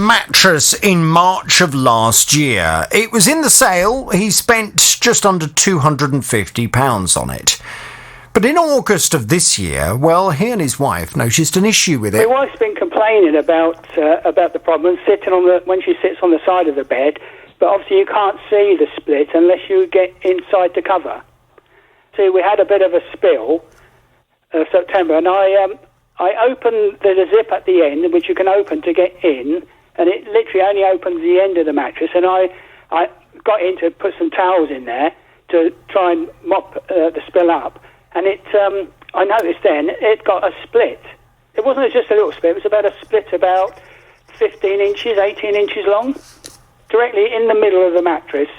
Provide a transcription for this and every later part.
mattress in March of last year. It was in the sale. He spent just under £250 on it. But in August of this year, well, he and his wife noticed an issue with it. My wife's been complaining about the problem, when she sits on the side of the bed, but obviously you can't see the split unless you get inside the cover. See, we had a bit of a spill September, and I opened the zip at the end, which you can open to get in, and it literally only opens the end of the mattress, and I got in to put some towels in there to try and mop the spill up, and I noticed then it got a split. It wasn't just a little split, it was about a split about 15 inches, 18 inches long, directly in the middle of the mattress.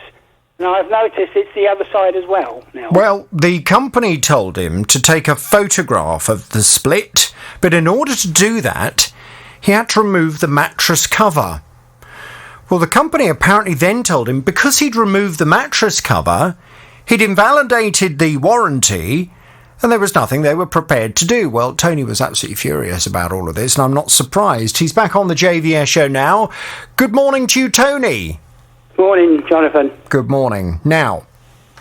Now, I've noticed it's the other side as well now. Well, the company told him to take a photograph of the split, but in order to do that, he had to remove the mattress cover. Well, the company apparently then told him because he'd removed the mattress cover, he'd invalidated the warranty, and there was nothing they were prepared to do. Well, Tony was absolutely furious about all of this, and I'm not surprised. He's back on the JVS show now. Good morning to you, Tony. Morning, Jonathan. Good morning. Now,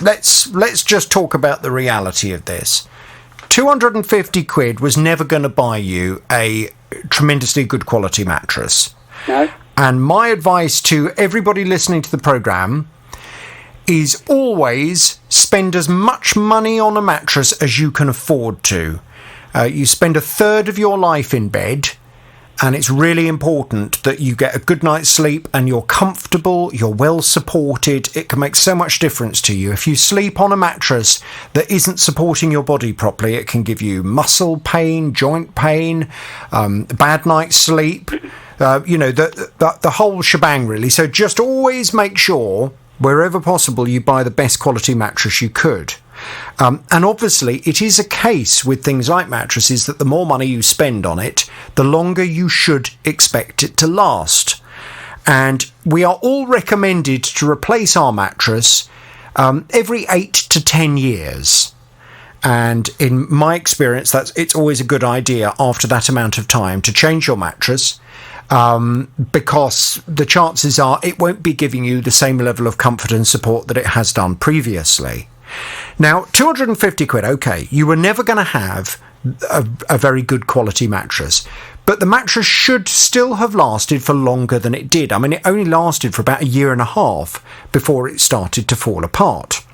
let's just talk about the reality of this. 250 quid was never going to buy you a tremendously good quality mattress. No. And my advice to everybody listening to the programme is always spend as much money on a mattress as you can afford to. You spend a third of your life in bed, and it's really important that you get a good night's sleep and you're comfortable, you're well supported. It can make so much difference to you. If you sleep on a mattress that isn't supporting your body properly, it can give you muscle pain, joint pain, bad night's sleep, the whole shebang really. So just always make sure, wherever possible, you buy the best quality mattress you could. And obviously, it is a case with things like mattresses that the more money you spend on it, the longer you should expect it to last. And we are all recommended to replace our mattress every 8 to 10 years. And in my experience, it's always a good idea after that amount of time to change your mattress. Because the chances are it won't be giving you the same level of comfort and support that it has done previously. Now, 250 quid, okay, you were never going to have a very good quality mattress, but the mattress should still have lasted for longer than it did. I mean, it only lasted for about a year and a half before it started to fall apart.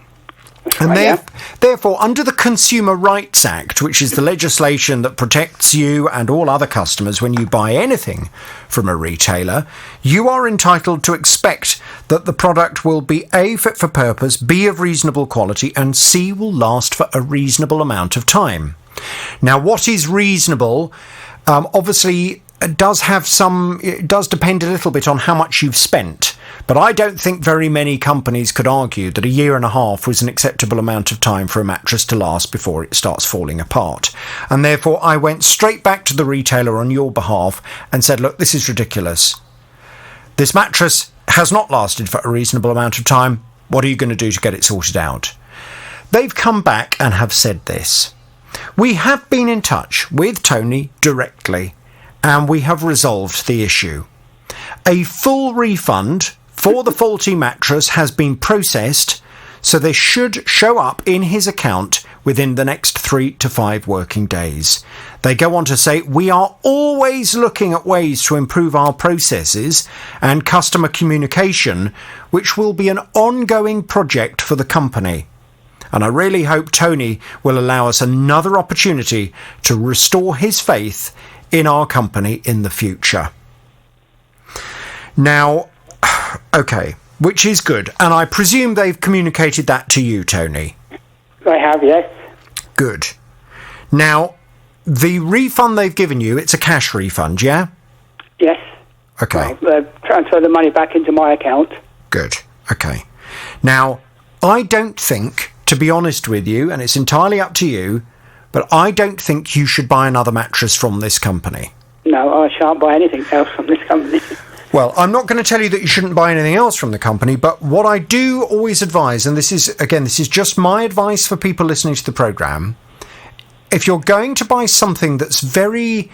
And therefore, under the Consumer Rights Act, which is the legislation that protects you and all other customers when you buy anything from a retailer, you are entitled to expect that the product will be A, fit for purpose, B, of reasonable quality, and C, will last for a reasonable amount of time. Now, what is reasonable? Obviously, it does depend a little bit on how much you've spent. But I don't think very many companies could argue that a year and a half was an acceptable amount of time for a mattress to last before it starts falling apart. And therefore, I went straight back to the retailer on your behalf and said, look, this is ridiculous. This mattress has not lasted for a reasonable amount of time. What are you going to do to get it sorted out? They've come back and have said this. We have been in touch with Tony directly, and we have resolved the issue. A full refund for the faulty mattress has been processed, so they should show up in his account within the next 3 to 5 working days. They go on to say, we are always looking at ways to improve our processes and customer communication, which will be an ongoing project for the company. And I really hope Tony will allow us another opportunity to restore his faith in our company in the future. Now, okay, which is good. And I presume they've communicated that to you, Tony? I have, yes. Good. Now, the refund they've given you, it's a cash refund, yeah? Yes. Okay. Well, transfer the money back into my account. Good. Okay. Now, I don't think, to be honest with you, and it's entirely up to you, but I don't think you should buy another mattress from this company. No, I shan't buy anything else from this company. Well, I'm not going to tell you that you shouldn't buy anything else from the company, but what I do always advise, and this is just my advice for people listening to the programme, if you're going to buy something that's very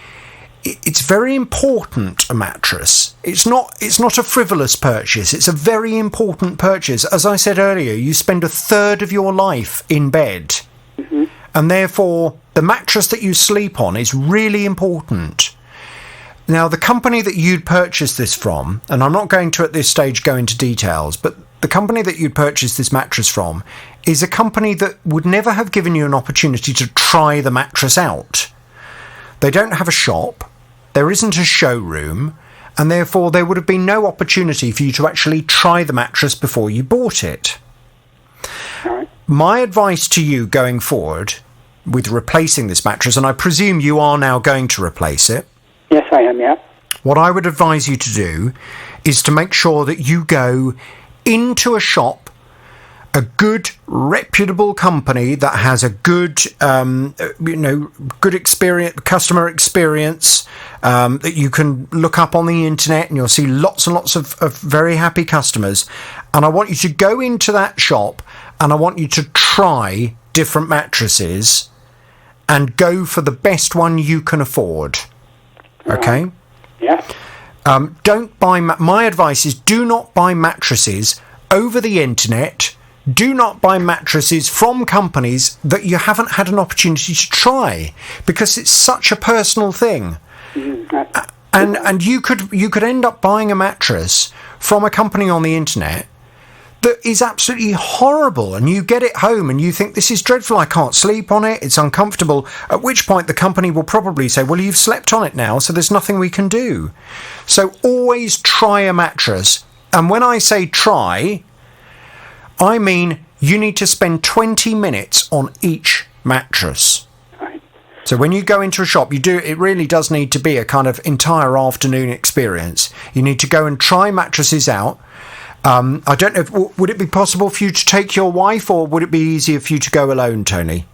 it's very important, a mattress. It's not a frivolous purchase. It's a very important purchase. As I said earlier, you spend a third of your life in bed. Mm-hmm. And therefore, the mattress that you sleep on is really important. Now, the company that you'd purchased this from, and I'm not going to at this stage go into details, but the company that you'd purchased this mattress from is a company that would never have given you an opportunity to try the mattress out. They don't have a shop, there isn't a showroom, and therefore there would have been no opportunity for you to actually try the mattress before you bought it. My advice to you going forward with replacing this mattress, and I presume you are now going to replace it. Yes, I am, yeah. What I would advise you to do is to make sure that you go into a shop, a good, reputable company that has a good, good experience, customer experience, that you can look up on the internet, and you'll see lots and lots of very happy customers. And I want you to go into that shop, and I want you to try different mattresses and go for the best one you can afford. Okay? Yeah. Don't buy... my advice is do not buy mattresses over the internet. Do not buy mattresses from companies that you haven't had an opportunity to try, because it's such a personal thing. And you could end up buying a mattress from a company on the internet that is absolutely horrible, and you get it home and you think, this is dreadful, I can't sleep on it, it's uncomfortable, at which point the company will probably say, well, you've slept on it now, so there's nothing we can do. So always try a mattress. And when I say try, I mean you need to spend 20 minutes on each mattress. Right. So when you go into a shop, it really does need to be a kind of entire afternoon experience. You need to go and try mattresses out. I don't know, would it be possible for you to take your wife, or would it be easier for you to go alone, Tony?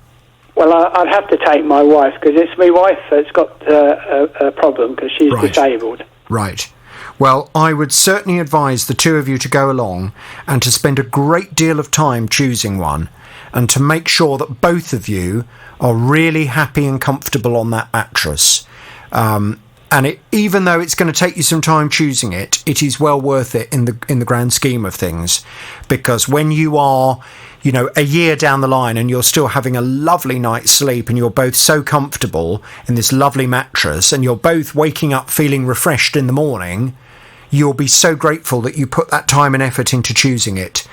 Well, I'd have to take my wife, because it's my wife that's got a problem, because she's disabled. Right. Well, I would certainly advise the two of you to go along and to spend a great deal of time choosing one, and to make sure that both of you are really happy and comfortable on that mattress. And even though it's going to take you some time choosing it, it is well worth it in the grand scheme of things. Because when you are, a year down the line and you're still having a lovely night's sleep, and you're both so comfortable in this lovely mattress, and you're both waking up feeling refreshed in the morning, you'll be so grateful that you put that time and effort into choosing it.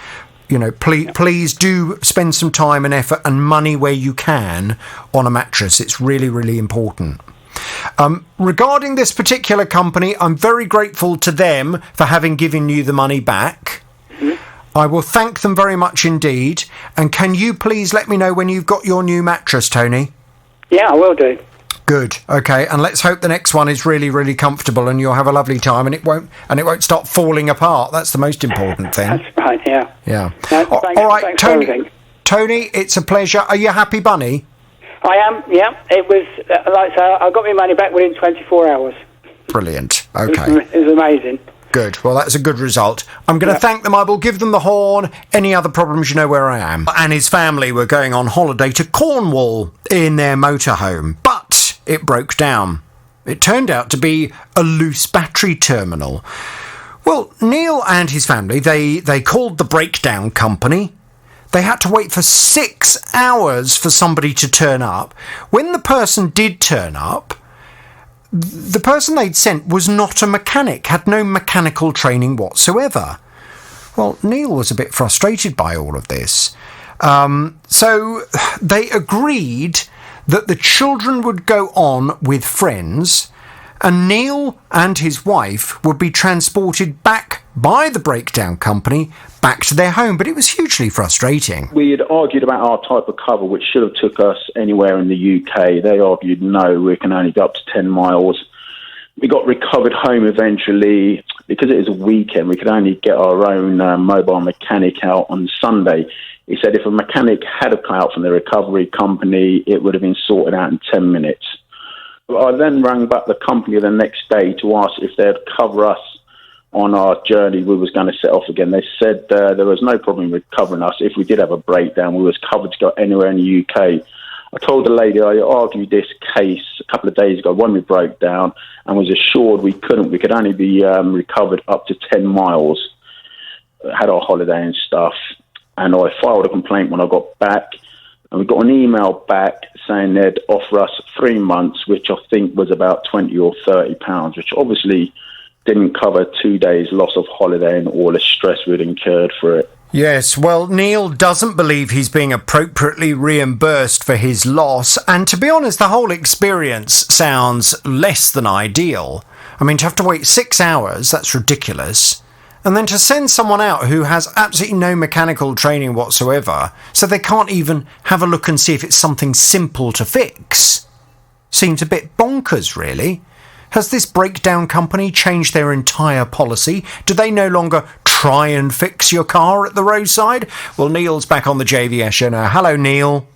Please do spend some time and effort and money where you can on a mattress. It's really, really important. Regarding this particular company, I'm very grateful to them for having given you the money back. Mm-hmm. I will thank them very much indeed. And can you please let me know when you've got your new mattress, Tony? Yeah, I will do. Good. Okay. And let's hope the next one is really, really comfortable, and you'll have a lovely time, and it won't start falling apart. That's the most important thing. That's right. Yeah. Yeah. All right, Tony. It's a pleasure. Are you happy, Bunny? I am, yeah. It was, like I say, I got my money back within 24 hours. Brilliant. Okay. It was amazing. Good. Well, that's a good result. I'm going to thank them. I will give them the horn. Any other problems, you know where I am. And his family were going on holiday to Cornwall in their motorhome, but it broke down. It turned out to be a loose battery terminal. Well, Neil and his family, they called the breakdown company. They had to wait for 6 hours for somebody to turn up. When the person did turn up, the person they'd sent was not a mechanic, had no mechanical training whatsoever. Well, Neil was a bit frustrated by all of this. So they agreed that the children would go on with friends, and Neil and his wife would be transported back by the breakdown company back to their home. But it was hugely frustrating. We had argued about our type of cover, which should have took us anywhere in the UK. They argued, no, we can only go up to 10 miles. We got recovered home eventually. Because it was a weekend, we could only get our own mobile mechanic out on Sunday. He said if a mechanic had come out from the recovery company, it would have been sorted out in 10 minutes. I then rang back the company the next day to ask if they'd cover us on our journey we was going to set off again. They said there was no problem with covering us. If we did have a breakdown, we was covered to go anywhere in the UK. I told the lady I argued this case a couple of days ago when we broke down and was assured we could only be recovered up to 10 miles. Had our holiday and stuff. And I filed a complaint when I got back. And we got an email back saying they'd offer us 3 months, which I think was about £20 or £30, which obviously didn't cover 2 days loss of holiday and all the stress we'd incurred for it. Yes, well, Neil doesn't believe he's being appropriately reimbursed for his loss, and to be honest, the whole experience sounds less than ideal. I mean, to have to wait 6 hours, that's ridiculous. And then to send someone out who has absolutely no mechanical training whatsoever, so they can't even have a look and see if it's something simple to fix, seems a bit bonkers, really. Has this breakdown company changed their entire policy? Do they no longer try and fix your car at the roadside? Well, Neil's back on the JVS show now. Hello, Neil.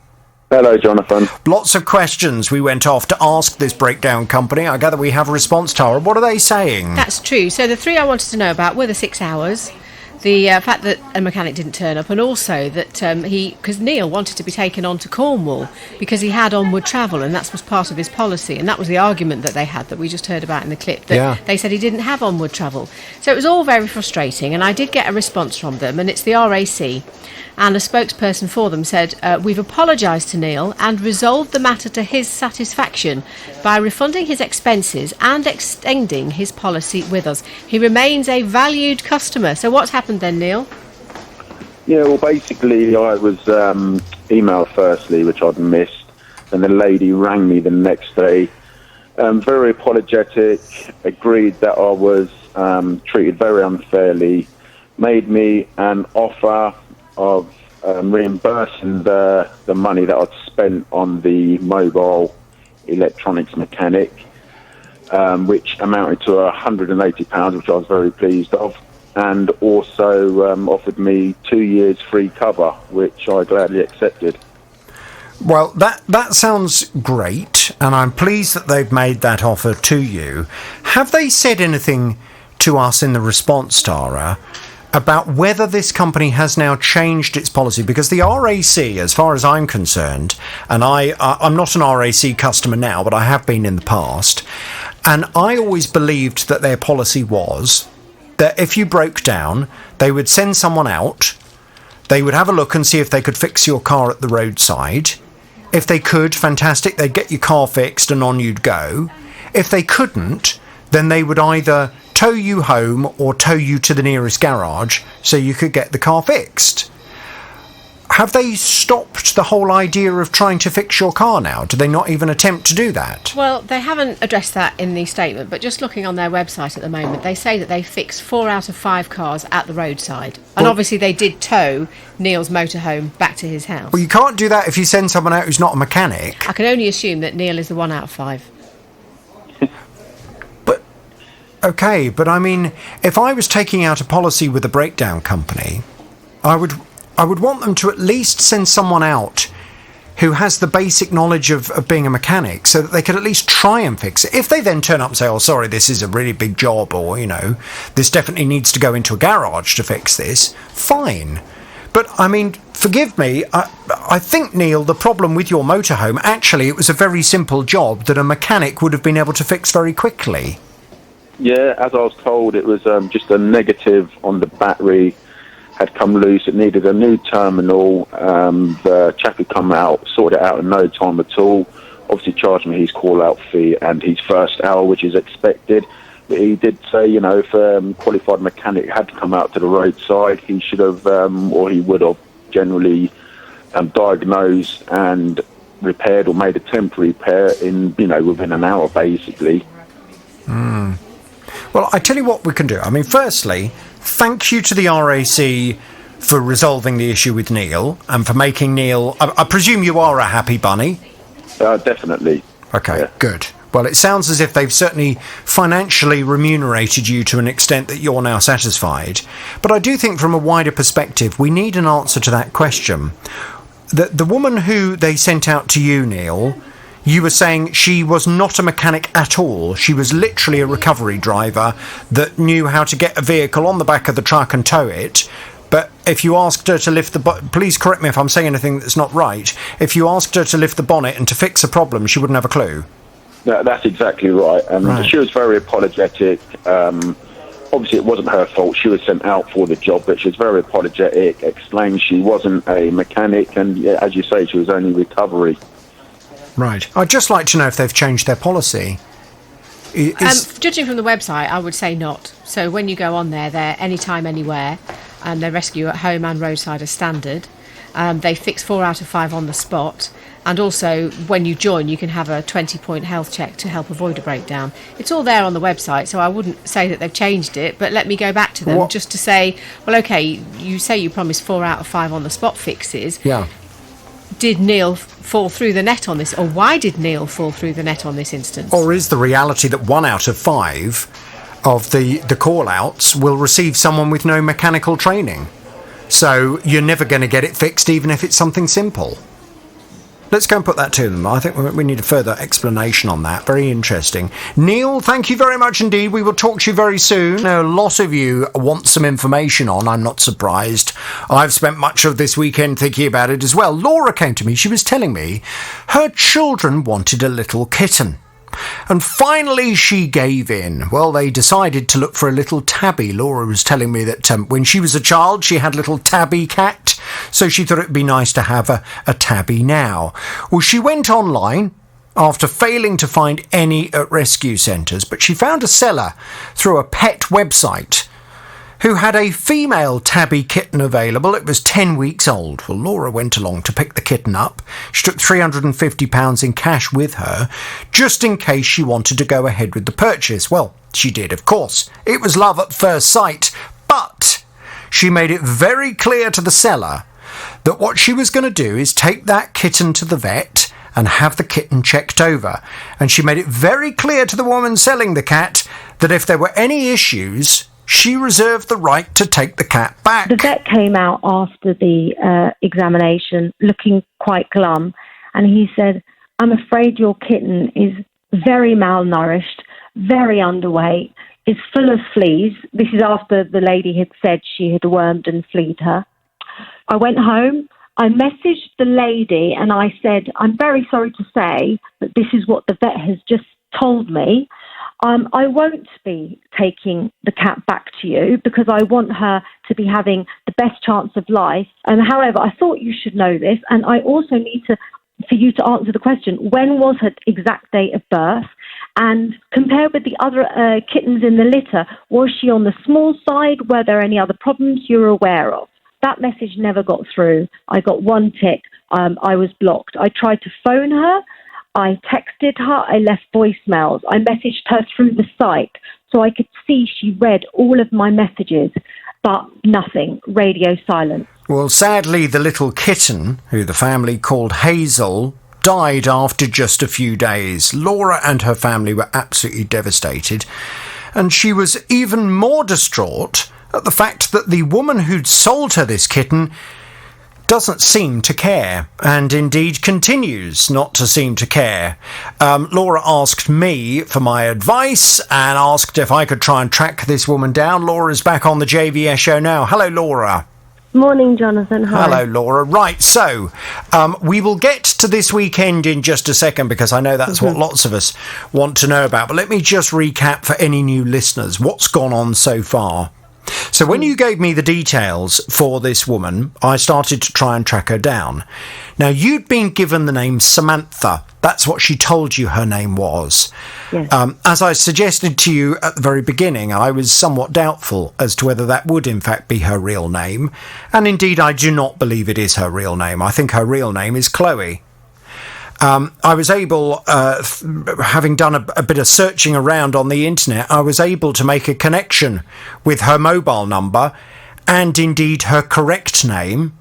Hello, Jonathan. Lots of questions we went off to ask this breakdown company. I gather we have a response, Tara. What are they saying? That's true. So the 3 I wanted to know about were the 6 hours, the fact that a mechanic didn't turn up, and also that because Neil wanted to be taken on to Cornwall because he had onward travel, and that was part of his policy, and that was the argument that they had that we just heard about in the clip, that they said he didn't have onward travel. So it was all very frustrating, and I did get a response from them, and it's the RAC, and a spokesperson for them said, we've apologised to Neil and resolved the matter to his satisfaction by refunding his expenses and extending his policy with us. He remains a valued customer. So what's happened then, Neil? Yeah, well, basically, I was emailed firstly, which I'd missed, and the lady rang me the next day, very apologetic, agreed that I was treated very unfairly, made me an offer of reimbursing the money that I'd spent on the mobile electronics mechanic, which amounted to £180, which I was very pleased of, and also offered me 2 years free cover, which I gladly accepted. Well, that sounds great, and I'm pleased that they've made that offer to you. Have they said anything to us in the response, Tara, about whether this company has now changed its policy? Because the RAC, as far as I'm concerned, and I'm not an RAC customer now, but I have been in the past, and I always believed that their policy was that if you broke down, they would send someone out, they would have a look and see if they could fix your car at the roadside. If they could, fantastic, they'd get your car fixed and on you'd go. If they couldn't, then they would either tow you home or tow you to the nearest garage so you could get the car fixed. Have they stopped the whole idea of trying to fix your car now? Do they not even attempt to do that? Well, they haven't addressed that in the statement, but just looking on their website at the moment, they say that they fix 4 out of 5 cars at the roadside. And obviously they did tow Neil's motorhome back to his house. Well, you can't do that if you send someone out who's not a mechanic. I can only assume that Neil is the 1 out of 5. Okay, but I mean, if I was taking out a policy with a breakdown company, I would want them to at least send someone out who has the basic knowledge of being a mechanic so that they could at least try and fix it. If they then turn up and say, oh, sorry, this is a really big job, or, this definitely needs to go into a garage to fix this, fine. But, I mean, forgive me, I think, Neil, the problem with your motorhome, actually, it was a very simple job that a mechanic would have been able to fix very quickly. Yeah, as I was told, it was just a negative on the battery had come loose. It needed a new terminal. The chap who come out sorted it out in no time at all. Obviously charged me his call-out fee and his first hour, which is expected. But he did say, if a qualified mechanic had come out to the roadside, he should have, or he would have generally diagnosed and repaired or made a temporary repair in, within an hour, basically. Well, I tell you what we can do. I mean, firstly, thank you to the RAC for resolving the issue with Neil and for making Neil... I presume you are a happy bunny? Definitely. Okay, yeah. Good. Well, it sounds as if they've certainly financially remunerated you to an extent that you're now satisfied. But I do think from a wider perspective, we need an answer to that question. The woman who they sent out to you, Neil... You were saying she was not a mechanic at all. She was literally a recovery driver that knew how to get a vehicle on the back of the truck and tow it. But if you asked her to lift please correct me if I'm saying anything that's not right. If you asked her to lift the bonnet and to fix a problem, she wouldn't have a clue. That's exactly right. And she was very apologetic. Obviously, it wasn't her fault. She was sent out for the job, but she was very apologetic, explained she wasn't a mechanic, and as you say, she was only recovery. Right. I'd just like to know if they've changed their policy. Judging from the website, I would say not. So when you go on there, they're anytime, anywhere, and they rescue at home and roadside as standard. They fix 4 out of 5 on the spot. And also, when you join, you can have a 20-point health check to help avoid a breakdown. It's all there on the website, so I wouldn't say that they've changed it, but let me go back to them just to say, well, OK, you say you promised 4 out of 5 on the spot fixes. Yeah. Did Neil fall through the net on this, or why did Neil fall through the net on this instance? Or is the reality that 1 out of 5 of the call-outs will receive someone with no mechanical training? So you're never going to get it fixed, even if it's something simple. Let's go and put that to them. I think we need a further explanation on that. Very interesting. Neil, thank you very much indeed. We will talk to you very soon. A lot of you want some information on. I'm not surprised. I've spent much of this weekend thinking about it as well. Laura came to me. She was telling me her children wanted a little kitten. And finally she gave in. Well, they decided to look for a little tabby. Laura was telling me that when she was a child, she had a little tabby cat, so she thought it'd be nice to have a tabby now. Well, she went online after failing to find any at rescue centres, but she found a seller through a pet website who had a female tabby kitten available. It was 10 weeks old. Well, Laura went along to pick the kitten up. She took £350 in cash with her, just in case she wanted to go ahead with the purchase. Well, she did, of course. It was love at first sight, but she made it very clear to the seller that what she was going to do is take that kitten to the vet and have the kitten checked over. And she made it very clear to the woman selling the cat that if there were any issues, she reserved the right to take the cat back. The vet came out after the examination looking quite glum, and he said, "I'm afraid your kitten is very malnourished, very underweight, is full of fleas." This is after the lady had said she had wormed and flea'd her. I went home, I messaged the lady, and I said, "I'm very sorry to say that this is what the vet has just told me. I won't be taking the cat back to you because I want her to be having the best chance of life. However, I thought you should know this, and I also need for you to answer the question, when was her exact date of birth? And compared with the other kittens in the litter, was she on the small side? Were there any other problems you're aware of?" That message never got through. I got one tick. I was blocked. I tried to phone her. I texted her, I left voicemails, I messaged her through the site so I could see she read all of my messages, but nothing, radio silence. Well, sadly, the little kitten, who the family called Hazel, died after just a few days. Laura and her family were absolutely devastated, and she was even more distraught at the fact that the woman who'd sold her this kitten doesn't seem to care, and indeed continues not to seem to care. Laura asked me for my advice and asked if I could try and track this woman down. Laura's back on the JVS show now. Hello, Laura. Morning, Jonathan. Hi. Hello, Laura. Right, so we will get to this weekend in just a second because I know that's what lots of us want to know about. But let me just recap for any new listeners what's gone on so far. So when you gave me the details for this woman, I started to try and track her down. Now, you'd been given the name Samantha. That's what she told you her name was. Yes. As I suggested to you at the very beginning, I was somewhat doubtful as to whether that would in fact be her real name. And indeed, I do not believe it is her real name. I think her real name is Chloe. I was able, having done a bit of searching around on the internet, I was able to make a connection with her mobile number and indeed her correct name.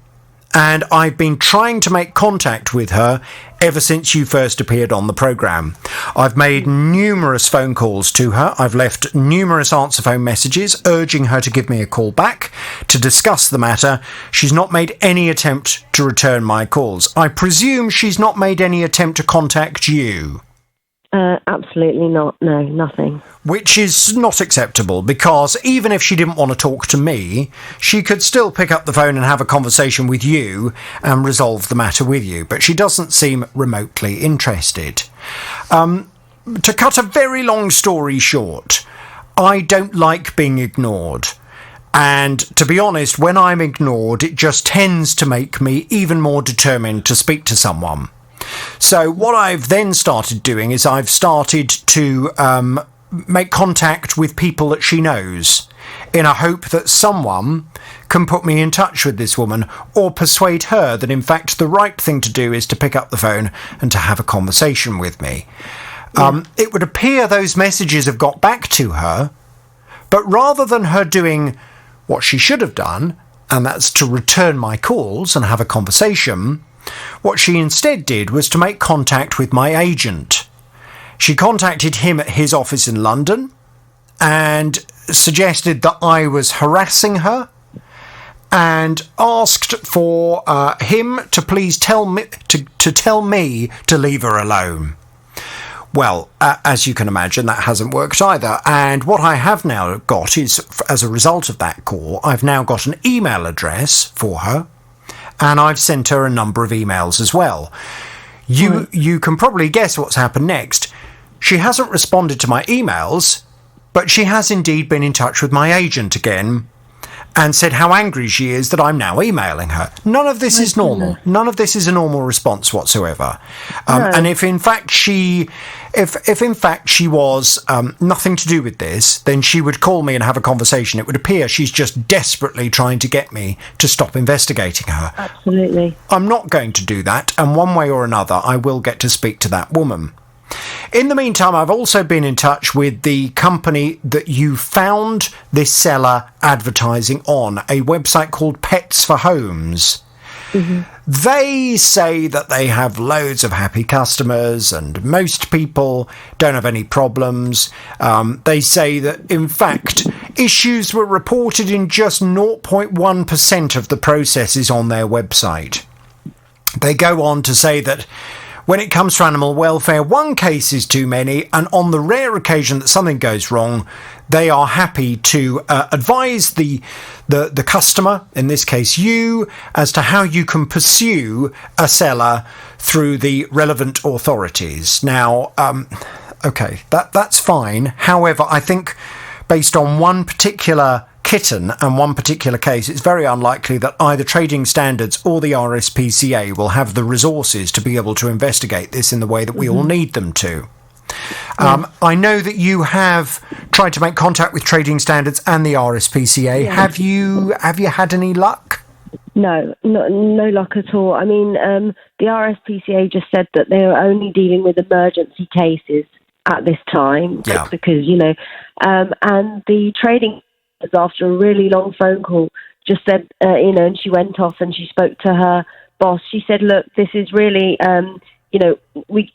And I've been trying to make contact with her ever since you first appeared on the programme. I've made numerous phone calls to her. I've left numerous answer phone messages urging her to give me a call back to discuss the matter. She's not made any attempt to return my calls. I presume she's not made any attempt to contact you. Absolutely not. No, nothing. Which is not acceptable, because even if she didn't want to talk to me, she could still pick up the phone and have a conversation with you and resolve the matter with you. But she doesn't seem remotely interested. To cut a very long story short, I don't like being ignored. And to be honest, when I'm ignored, it just tends to make me even more determined to speak to someone. So what I've then started doing is I've started to make contact with people that she knows, in a hope that someone can put me in touch with this woman, or persuade her that in fact the right thing to do is to pick up the phone and to have a conversation with me. It would appear those messages have got back to her, but rather than her doing what she should have done, and that's to return my calls and have a conversation, what she instead did was to make contact with my agent. She contacted him at his office in London and suggested that I was harassing her, and asked for him to please tell me to leave her alone. Well, as you can imagine, that hasn't worked either. And what I have now got is, as a result of that call, I've now got an email address for her, and I've sent her a number of emails as well. You can probably guess what's happened next. She hasn't responded to my emails, but she has indeed been in touch with my agent again and said how angry she is that I'm now emailing her. None of this is normal. None of this is a normal response whatsoever. And if in fact she was nothing to do with this, then she would call me and have a conversation. It would appear she's just desperately trying to get me to stop investigating her. Absolutely. I'm not going to do that, and one way or another I will get to speak to that woman. In the meantime, I've also been in touch with the company that you found this seller advertising on, a website called Pets for Homes. Mm-hmm. They say that they have loads of happy customers and most people don't have any problems. They say that, in fact, issues were reported in just 0.1% of the processes on their website. They go on to say that when it comes to animal welfare, one case is too many, and on the rare occasion that something goes wrong, they are happy to advise the customer, in this case you, as to how you can pursue a seller through the relevant authorities. Now, okay, that's fine. However, I think based on one particular kitten and one particular case, it's very unlikely that either Trading Standards or the RSPCA will have the resources to be able to investigate this in the way that we all need them to. I know that you have tried to make contact with Trading Standards and the RSPCA. Yeah. Have you had any luck? No luck at all. I mean, the RSPCA just said that they are only dealing with emergency cases at this time, because, and the Trading, after a really long phone call, just said, and she went off and she spoke to her boss. She said, look, this is really, we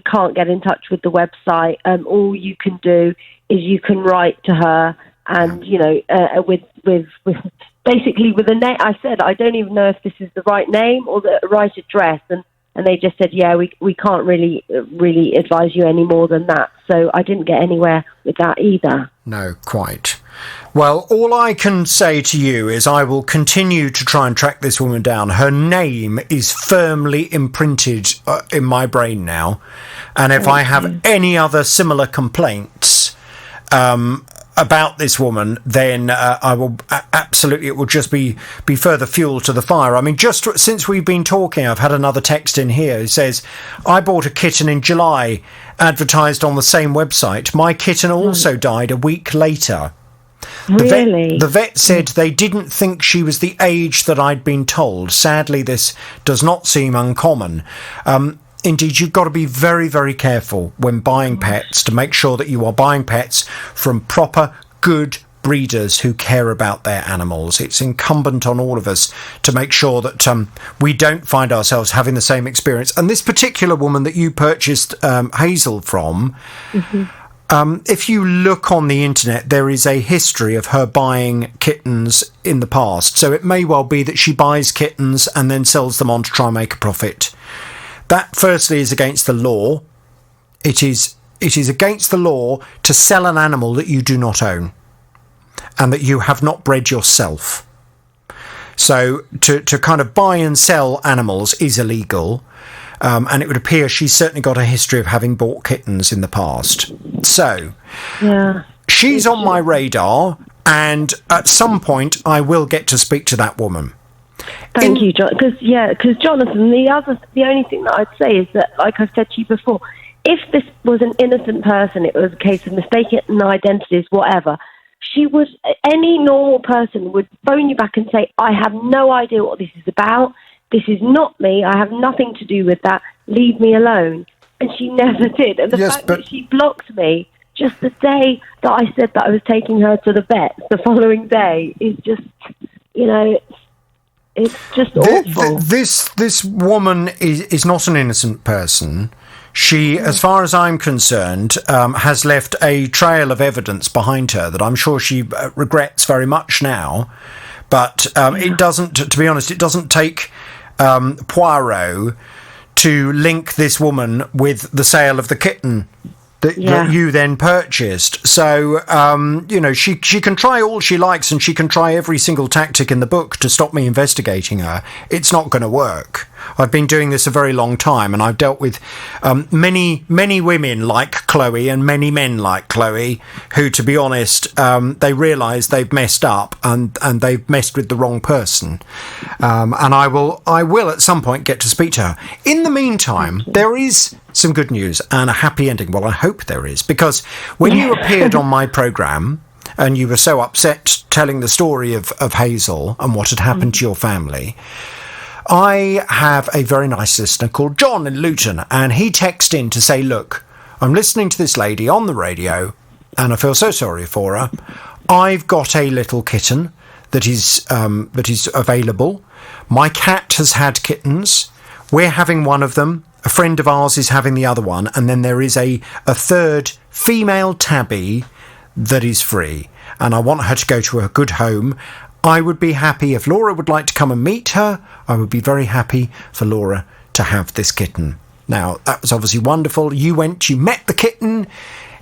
can't get in touch with the website. All you can do is you can write to her and, with basically with a name. I said, I don't even know if this is the right name or the right address. And they just said, we can't really advise you any more than that. So I didn't get anywhere with that either. No, quite. Well, all I can say to you is I will continue to try and track this woman down. Her name is firmly imprinted in my brain now. And if I have any other similar complaints about this woman, then I will absolutely, it will just be further fuel to the fire. I mean, just since we've been talking, I've had another text in here who says, I bought a kitten in July, advertised on the same website. My kitten also died a week later. The vet said they didn't think she was the age that I'd been told. Sadly, this does not seem uncommon. Indeed, you've got to be very, very careful when buying pets to make sure that you are buying pets from proper, good breeders who care about their animals. It's incumbent on all of us to make sure that we don't find ourselves having the same experience. And this particular woman that you purchased Hazel from, if you look on the internet, there is a history of her buying kittens in the past. So it may well be that she buys kittens and then sells them on to try and make a profit. That, firstly, is against the law. It is against the law to sell an animal that you do not own and that you have not bred yourself. So to kind of buy and sell animals is illegal. And it would appear she's certainly got a history of having bought kittens in the past. So she's on my radar, and at some point I will get to speak to that woman. Thank you, John. Because Jonathan, the only thing that I'd say is that, like I've said to you before, if this was an innocent person, it was a case of mistaken identities, whatever, any normal person would phone you back and say, I have no idea what this is about. This is not me. I have nothing to do with that. Leave me alone. And she never did. And the fact that she blocked me just the day that I said that I was taking her to the vet, the following day, is just, it's just awful. This woman is not an innocent person. She, as far as I'm concerned, has left a trail of evidence behind her that I'm sure she regrets very much now. But it doesn't, to be honest, it doesn't take Poirot to link this woman with the sale of the kitten that you then purchased. So, she can try all she likes, and she can try every single tactic in the book to stop me investigating her. It's not going to work. I've been doing this a very long time, and I've dealt with many women like Chloe and many men like Chloe who, to be honest, they realise they've messed up and they've messed with the wrong person. And I will at some point get to speak to her. In the meantime, there is some good news and a happy ending. Well, I hope there is, because when you appeared on my programme and you were so upset telling the story of Hazel and what had happened to your family, I have a very nice listener called John in Luton, and he texted in to say, look, I'm listening to this lady on the radio and I feel so sorry for her. I've got a little kitten that is available. My cat has had kittens. We're having one of them. A friend of ours is having the other one. And then there is a third female tabby that is free. And I want her to go to a good home. I would be happy if Laura would like to come and meet her. I would be very happy for Laura to have this kitten. Now, that was obviously wonderful. You met the kitten.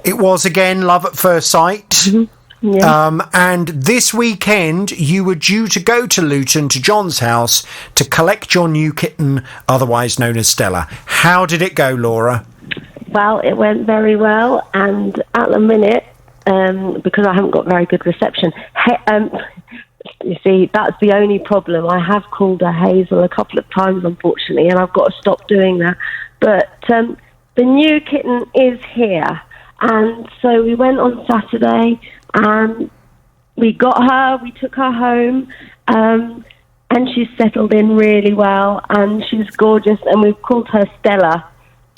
It was, again, love at first sight. Mm-hmm. Yeah. And this weekend, you were due to go to Luton, to John's house, to collect your new kitten, otherwise known as Stella. How did it go, Laura? Well, it went very well. And at the minute, because I haven't got very good reception, you see, that's the only problem. I have called her Hazel a couple of times, unfortunately, and I've got to stop doing that. But the new kitten is here. And so we went on Saturday and we got her, we took her home, and she's settled in really well, and she's gorgeous, and we've called her Stella.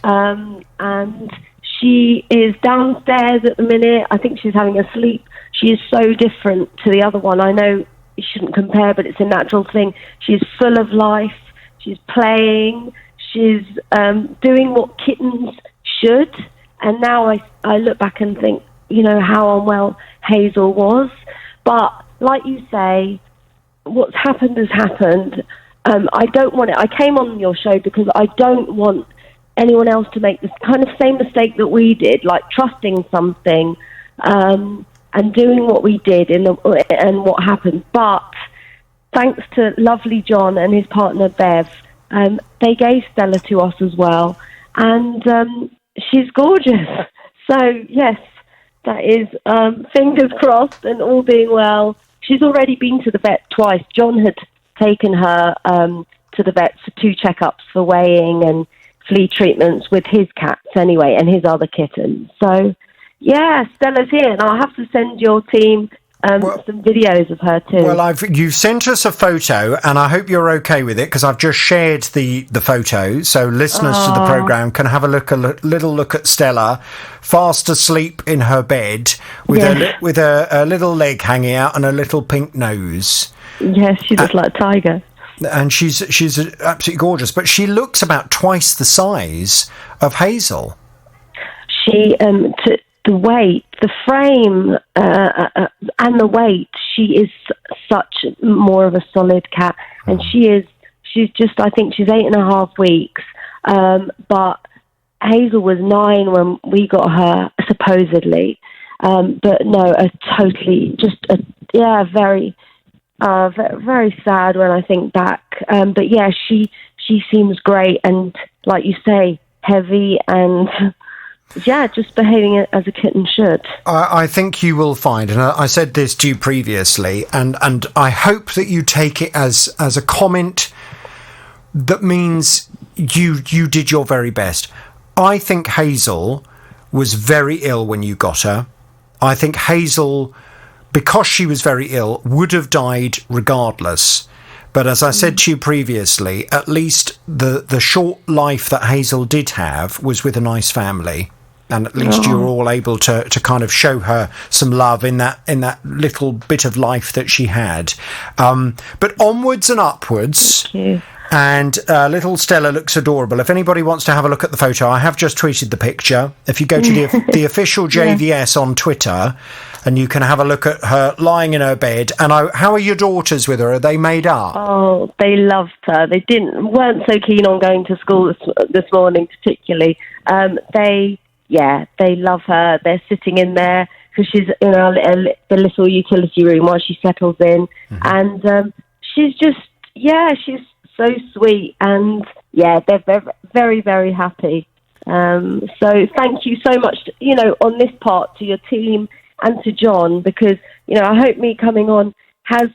And she is downstairs at the minute. I think she's having a sleep. She is so different to the other one. I know you shouldn't compare, but it's a natural thing. She's full of life. She's playing. She's doing what kittens should. And now I look back and think, how unwell Hazel was. But like you say, what's happened has happened. I don't want it. I came on your show because I don't want anyone else to make this kind of same mistake that we did, like trusting something and doing what we did and what happened. But thanks to lovely John and his partner Bev, they gave Stella to us as well. And she's gorgeous. So, yes, that is fingers crossed and all being well. She's already been to the vet twice. John had taken her to the vet for 2 checkups for weighing and flea treatments with his cats anyway and his other kittens. So, yeah, Stella's here, and I'll have to send your team some videos of her too. Well, you've sent us a photo, and I hope you're okay with it, because I've just shared the photo, so listeners to the programme can have a little look at Stella, fast asleep in her bed, with a little leg hanging out and a little pink nose. Yes, she looks like a tiger. And she's absolutely gorgeous, but she looks about twice the size of Hazel. She the weight, the frame, and the weight, she is such more of a solid cat. And she's just, I think she's 8.5 weeks. But Hazel was 9 when we got her, supposedly. But no, very, very sad when I think back. But yeah, she seems great and, like you say, heavy and just behaving as a kitten should. I think you will find, and I said this to you previously, and I hope that you take it as a comment that means you did your very best. I think Hazel was very ill when you got her. I think Hazel, because she was very ill, would have died regardless. But as I said to you previously, at least the short life that Hazel did have was with a nice family. And at least you were all able to kind of show her some love in that little bit of life that she had. But onwards and upwards. Thank you. And little Stella looks adorable. If anybody wants to have a look at the photo, I have just tweeted the picture. If you go to the official JVS on Twitter, and you can have a look at her lying in her bed. And how are your daughters with her? Are they made up? Oh, they loved her. They weren't so keen on going to school this morning, particularly. They love her. They're sitting in there because she's in the little utility room while she settles in, and she's just she's so sweet, and they're very, very, very happy. So thank you so much, on this part to your team and to John, because, I hope me coming on has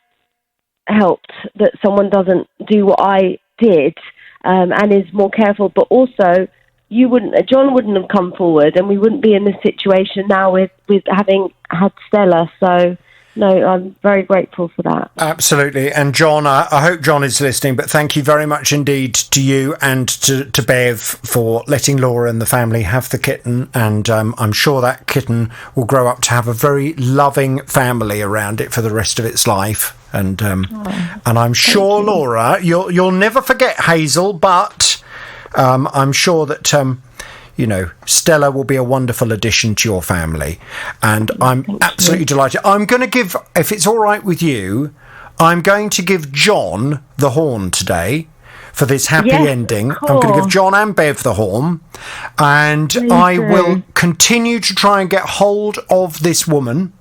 helped that someone doesn't do what I did, and is more careful, but also John wouldn't have come forward and we wouldn't be in this situation now with having had Stella. So no, I'm very grateful for that. Absolutely. And John, I hope John is listening, but thank you very much indeed to you and to Bev for letting Laura and the family have the kitten. And I'm sure that kitten will grow up to have a very loving family around it for the rest of its life. And I'm sure, Laura, you'll never forget Hazel, but I'm sure that Stella will be a wonderful addition to your family, and I'm absolutely delighted. I'm going to give, if it's all right with you, I'm going to give John the horn today for this happy ending. I'm going to give John and Bev the horn, and I will continue to try and get hold of this woman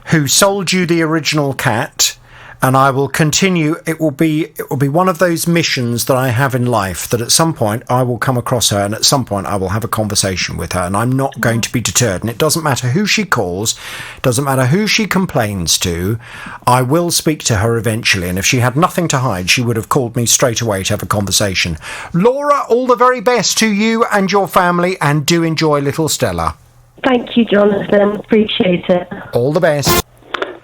who sold you the original cat. And I will continue. It will be one of those missions that I have in life, that at some point I will come across her, and at some point I will have a conversation with her, and I'm not going to be deterred. And it doesn't matter who she calls, doesn't matter who she complains to, I will speak to her eventually. And if she had nothing to hide, she would have called me straight away to have a conversation. Laura, all the very best to you and your family, and do enjoy little Stella. Thank you, Jonathan. Appreciate it. All the best.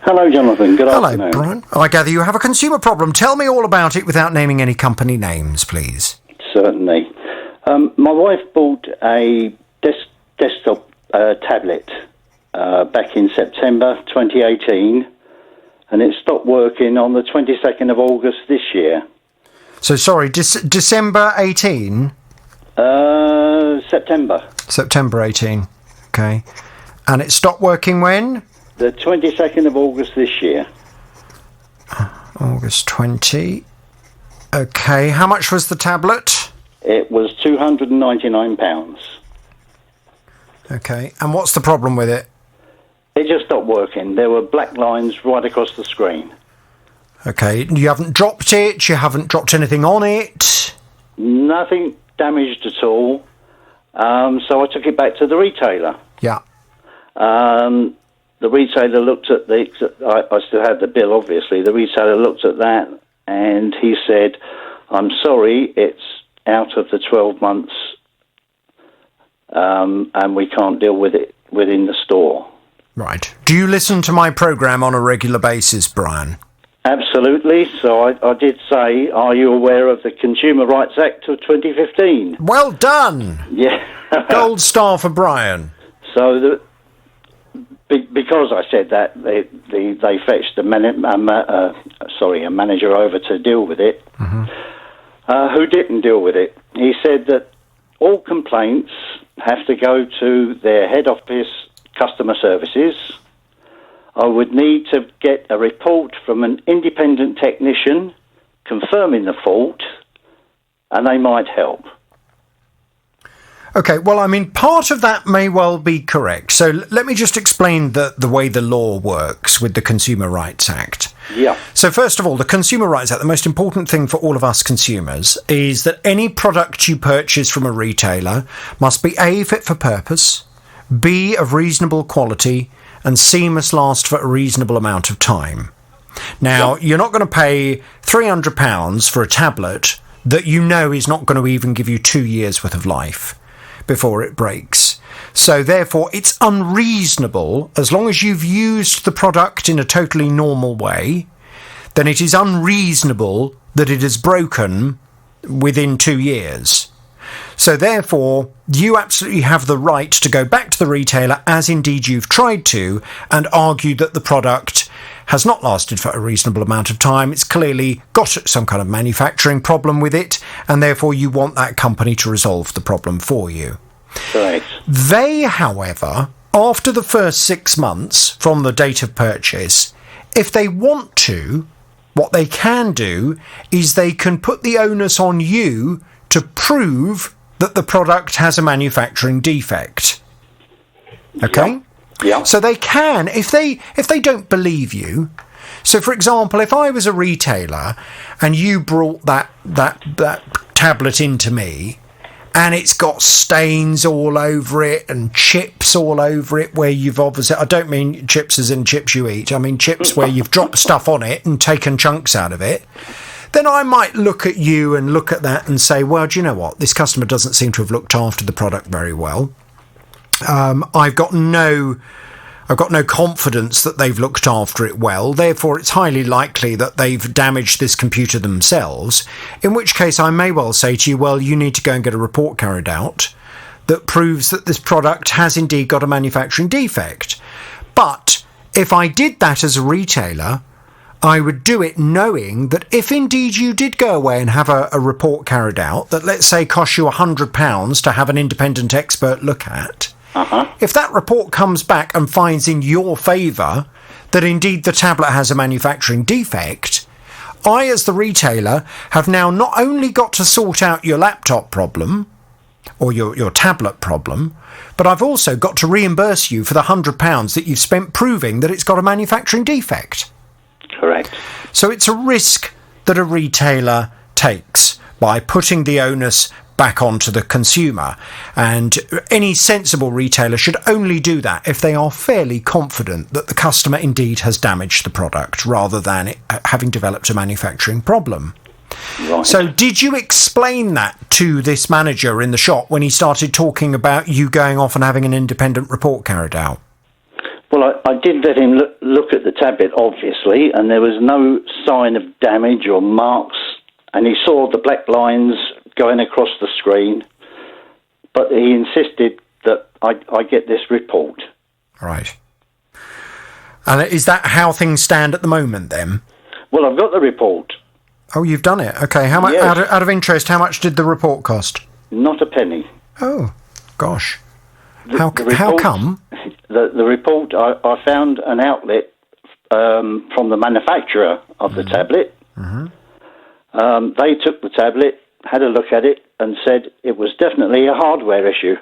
Hello, Jonathan. Good afternoon. Hello, Brian. I gather you have a consumer problem. Tell me all about it without naming any company names, please. Certainly. My wife bought a desktop tablet back in September 2018, and it stopped working on the 22nd of August this year. So, sorry, December 18? September. September 18, okay. And it stopped working when? The 22nd of August this year. August 20. Okay, how much was the tablet? It was £299. Okay, and what's the problem with it? It just stopped working. There were black lines right across the screen. Okay, you haven't dropped it? You haven't dropped anything on it? Nothing damaged at all. So I took it back to the retailer. Yeah. The retailer looked at I still had the bill, obviously. The retailer looked at that, and he said, I'm sorry, it's out of the 12 months, and we can't deal with it within the store. Right. Do you listen to my programme on a regular basis, Brian? Absolutely. So I did say, are you aware of the Consumer Rights Act of 2015? Well done! Yeah. Gold star for Brian. So because I said that, they fetched a manager over to deal with it, who didn't deal with it. He said that all complaints have to go to their head office customer services. I would need to get a report from an independent technician confirming the fault, and they might help. Okay, well, I mean, part of that may well be correct. So let me just explain the way the law works with the Consumer Rights Act. Yeah. So first of all, the Consumer Rights Act, the most important thing for all of us consumers is that any product you purchase from a retailer must be A, fit for purpose, B, of reasonable quality, and C, must last for a reasonable amount of time. Now, you're not going to pay £300 for a tablet that you know is not going to even give you 2 years worth of life before it breaks. So therefore, it's unreasonable, as long as you've used the product in a totally normal way, then it is unreasonable that it is broken within 2 years. So therefore, you absolutely have the right to go back to the retailer, as indeed you've tried to, and argue that the product has not lasted for a reasonable amount of time. It's clearly got some kind of manufacturing problem with it, and therefore you want that company to resolve the problem for you. Right. They, however, after the first 6 months from the date of purchase, if they want to, what they can do is they can put the onus on you to prove that the product has a manufacturing defect. Okay? Yeah. So they can, if they don't believe you. So, for example, if I was a retailer and you brought that tablet into me, and it's got stains all over it and chips all over it where you've obviously, I don't mean chips as in chips you eat, I mean chips where you've dropped stuff on it and taken chunks out of it, then I might look at you and look at that and say, well, do you know what? This customer doesn't seem to have looked after the product very well. I've got no confidence that they've looked after it well. Therefore, it's highly likely that they've damaged this computer themselves, in which case I may well say to you, well, you need to go and get a report carried out that proves that this product has indeed got a manufacturing defect. But if I did that as a retailer, I would do it knowing that if indeed you did go away and have a report carried out that, let's say, cost you £100 to have an independent expert look at, if that report comes back and finds in your favour that indeed the tablet has a manufacturing defect, I, as the retailer, have now not only got to sort out your laptop problem or your tablet problem, but I've also got to reimburse you for the £100 that you've spent proving that it's got a manufacturing defect. Correct. So it's a risk that a retailer takes by putting the onus back onto the consumer, and any sensible retailer should only do that if they are fairly confident that the customer indeed has damaged the product rather than it having developed a manufacturing problem. Right. So did you explain that to this manager in the shop when he started talking about you going off and having an independent report carried out? Well, I did let him look at the tablet, obviously, and there was no sign of damage or marks, and he saw the black lines going across the screen, but he insisted that I get this report. Right. And is that how things stand at the moment, then? Well, I've got the report. Oh, you've done it. Okay. How much? Yes. Out of interest, how much did the report cost? Not a penny. Oh, gosh. The report, how come? The report, I found an outlet from the manufacturer of the tablet. Mm-hmm. They took the tablet, had a look at it, and said it was definitely a hardware issue.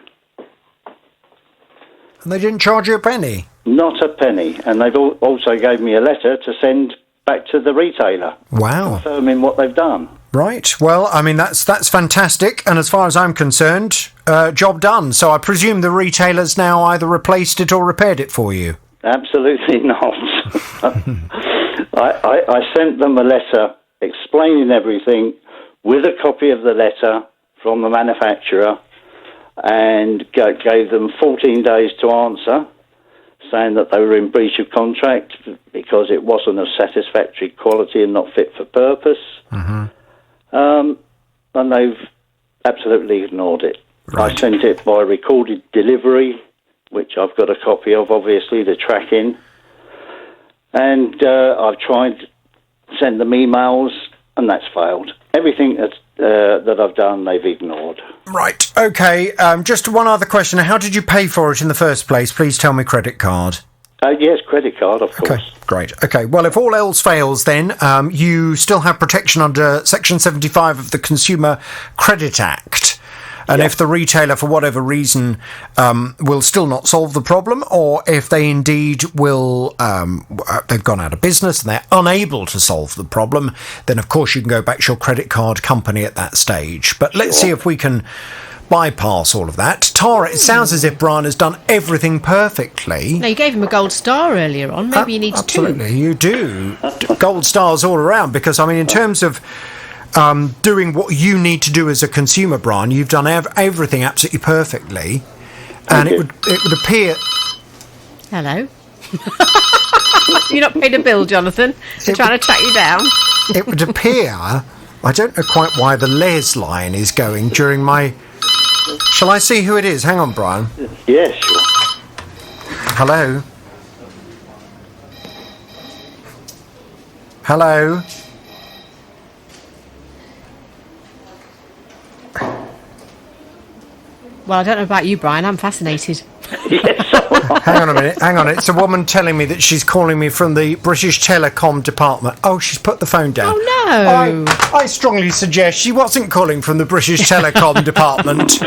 And they didn't charge you a penny? Not a penny. And they've also gave me a letter to send back to the retailer. Wow. Confirming what they've done. Right. Well, I mean, that's fantastic. And as far as I'm concerned, job done. So I presume the retailer's now either replaced it or repaired it for you. Absolutely not. I sent them a letter explaining everything with a copy of the letter from the manufacturer, and gave them 14 days to answer, saying that they were in breach of contract because it wasn't of satisfactory quality and not fit for purpose. Mm-hmm. And they've absolutely ignored it. Right. I sent it by recorded delivery, which I've got a copy of, obviously, the tracking. And I've tried to send them emails, and that's failed. Everything that I've done, they've ignored. Right. Okay. Just one other question. How did you pay for it in the first place? Please tell me credit card. Yes, credit card, of course. Okay, great. Okay, well, if all else fails, then you still have protection under Section 75 of the Consumer Credit Act. And if the retailer, for whatever reason, will still not solve the problem, or if they indeed will, they've gone out of business and they're unable to solve the problem, then of course you can go back to your credit card company at that stage. But let's see if we can bypass all of that. Tara, it sounds as if Brian has done everything perfectly. No, you gave him a gold star earlier on. Maybe you need absolutely, two. You do. Gold stars all around, because, I mean, in terms of doing what you need to do as a consumer, Brian, you've done everything absolutely perfectly. And it would appear... Hello? You're not paid a bill, Jonathan? They're trying to track you down. It would appear... I don't know quite why the Les line is going during my... Shall I see who it is? Hang on, Brian. Yeah, sure. Hello? Hello? Well, I don't know about you, Brian. I'm fascinated. Hang on a minute. Hang on. It's a woman telling me that she's calling me from the British Telecom department. Oh, she's put the phone down. Oh, no. I strongly suggest she wasn't calling from the British Telecom department.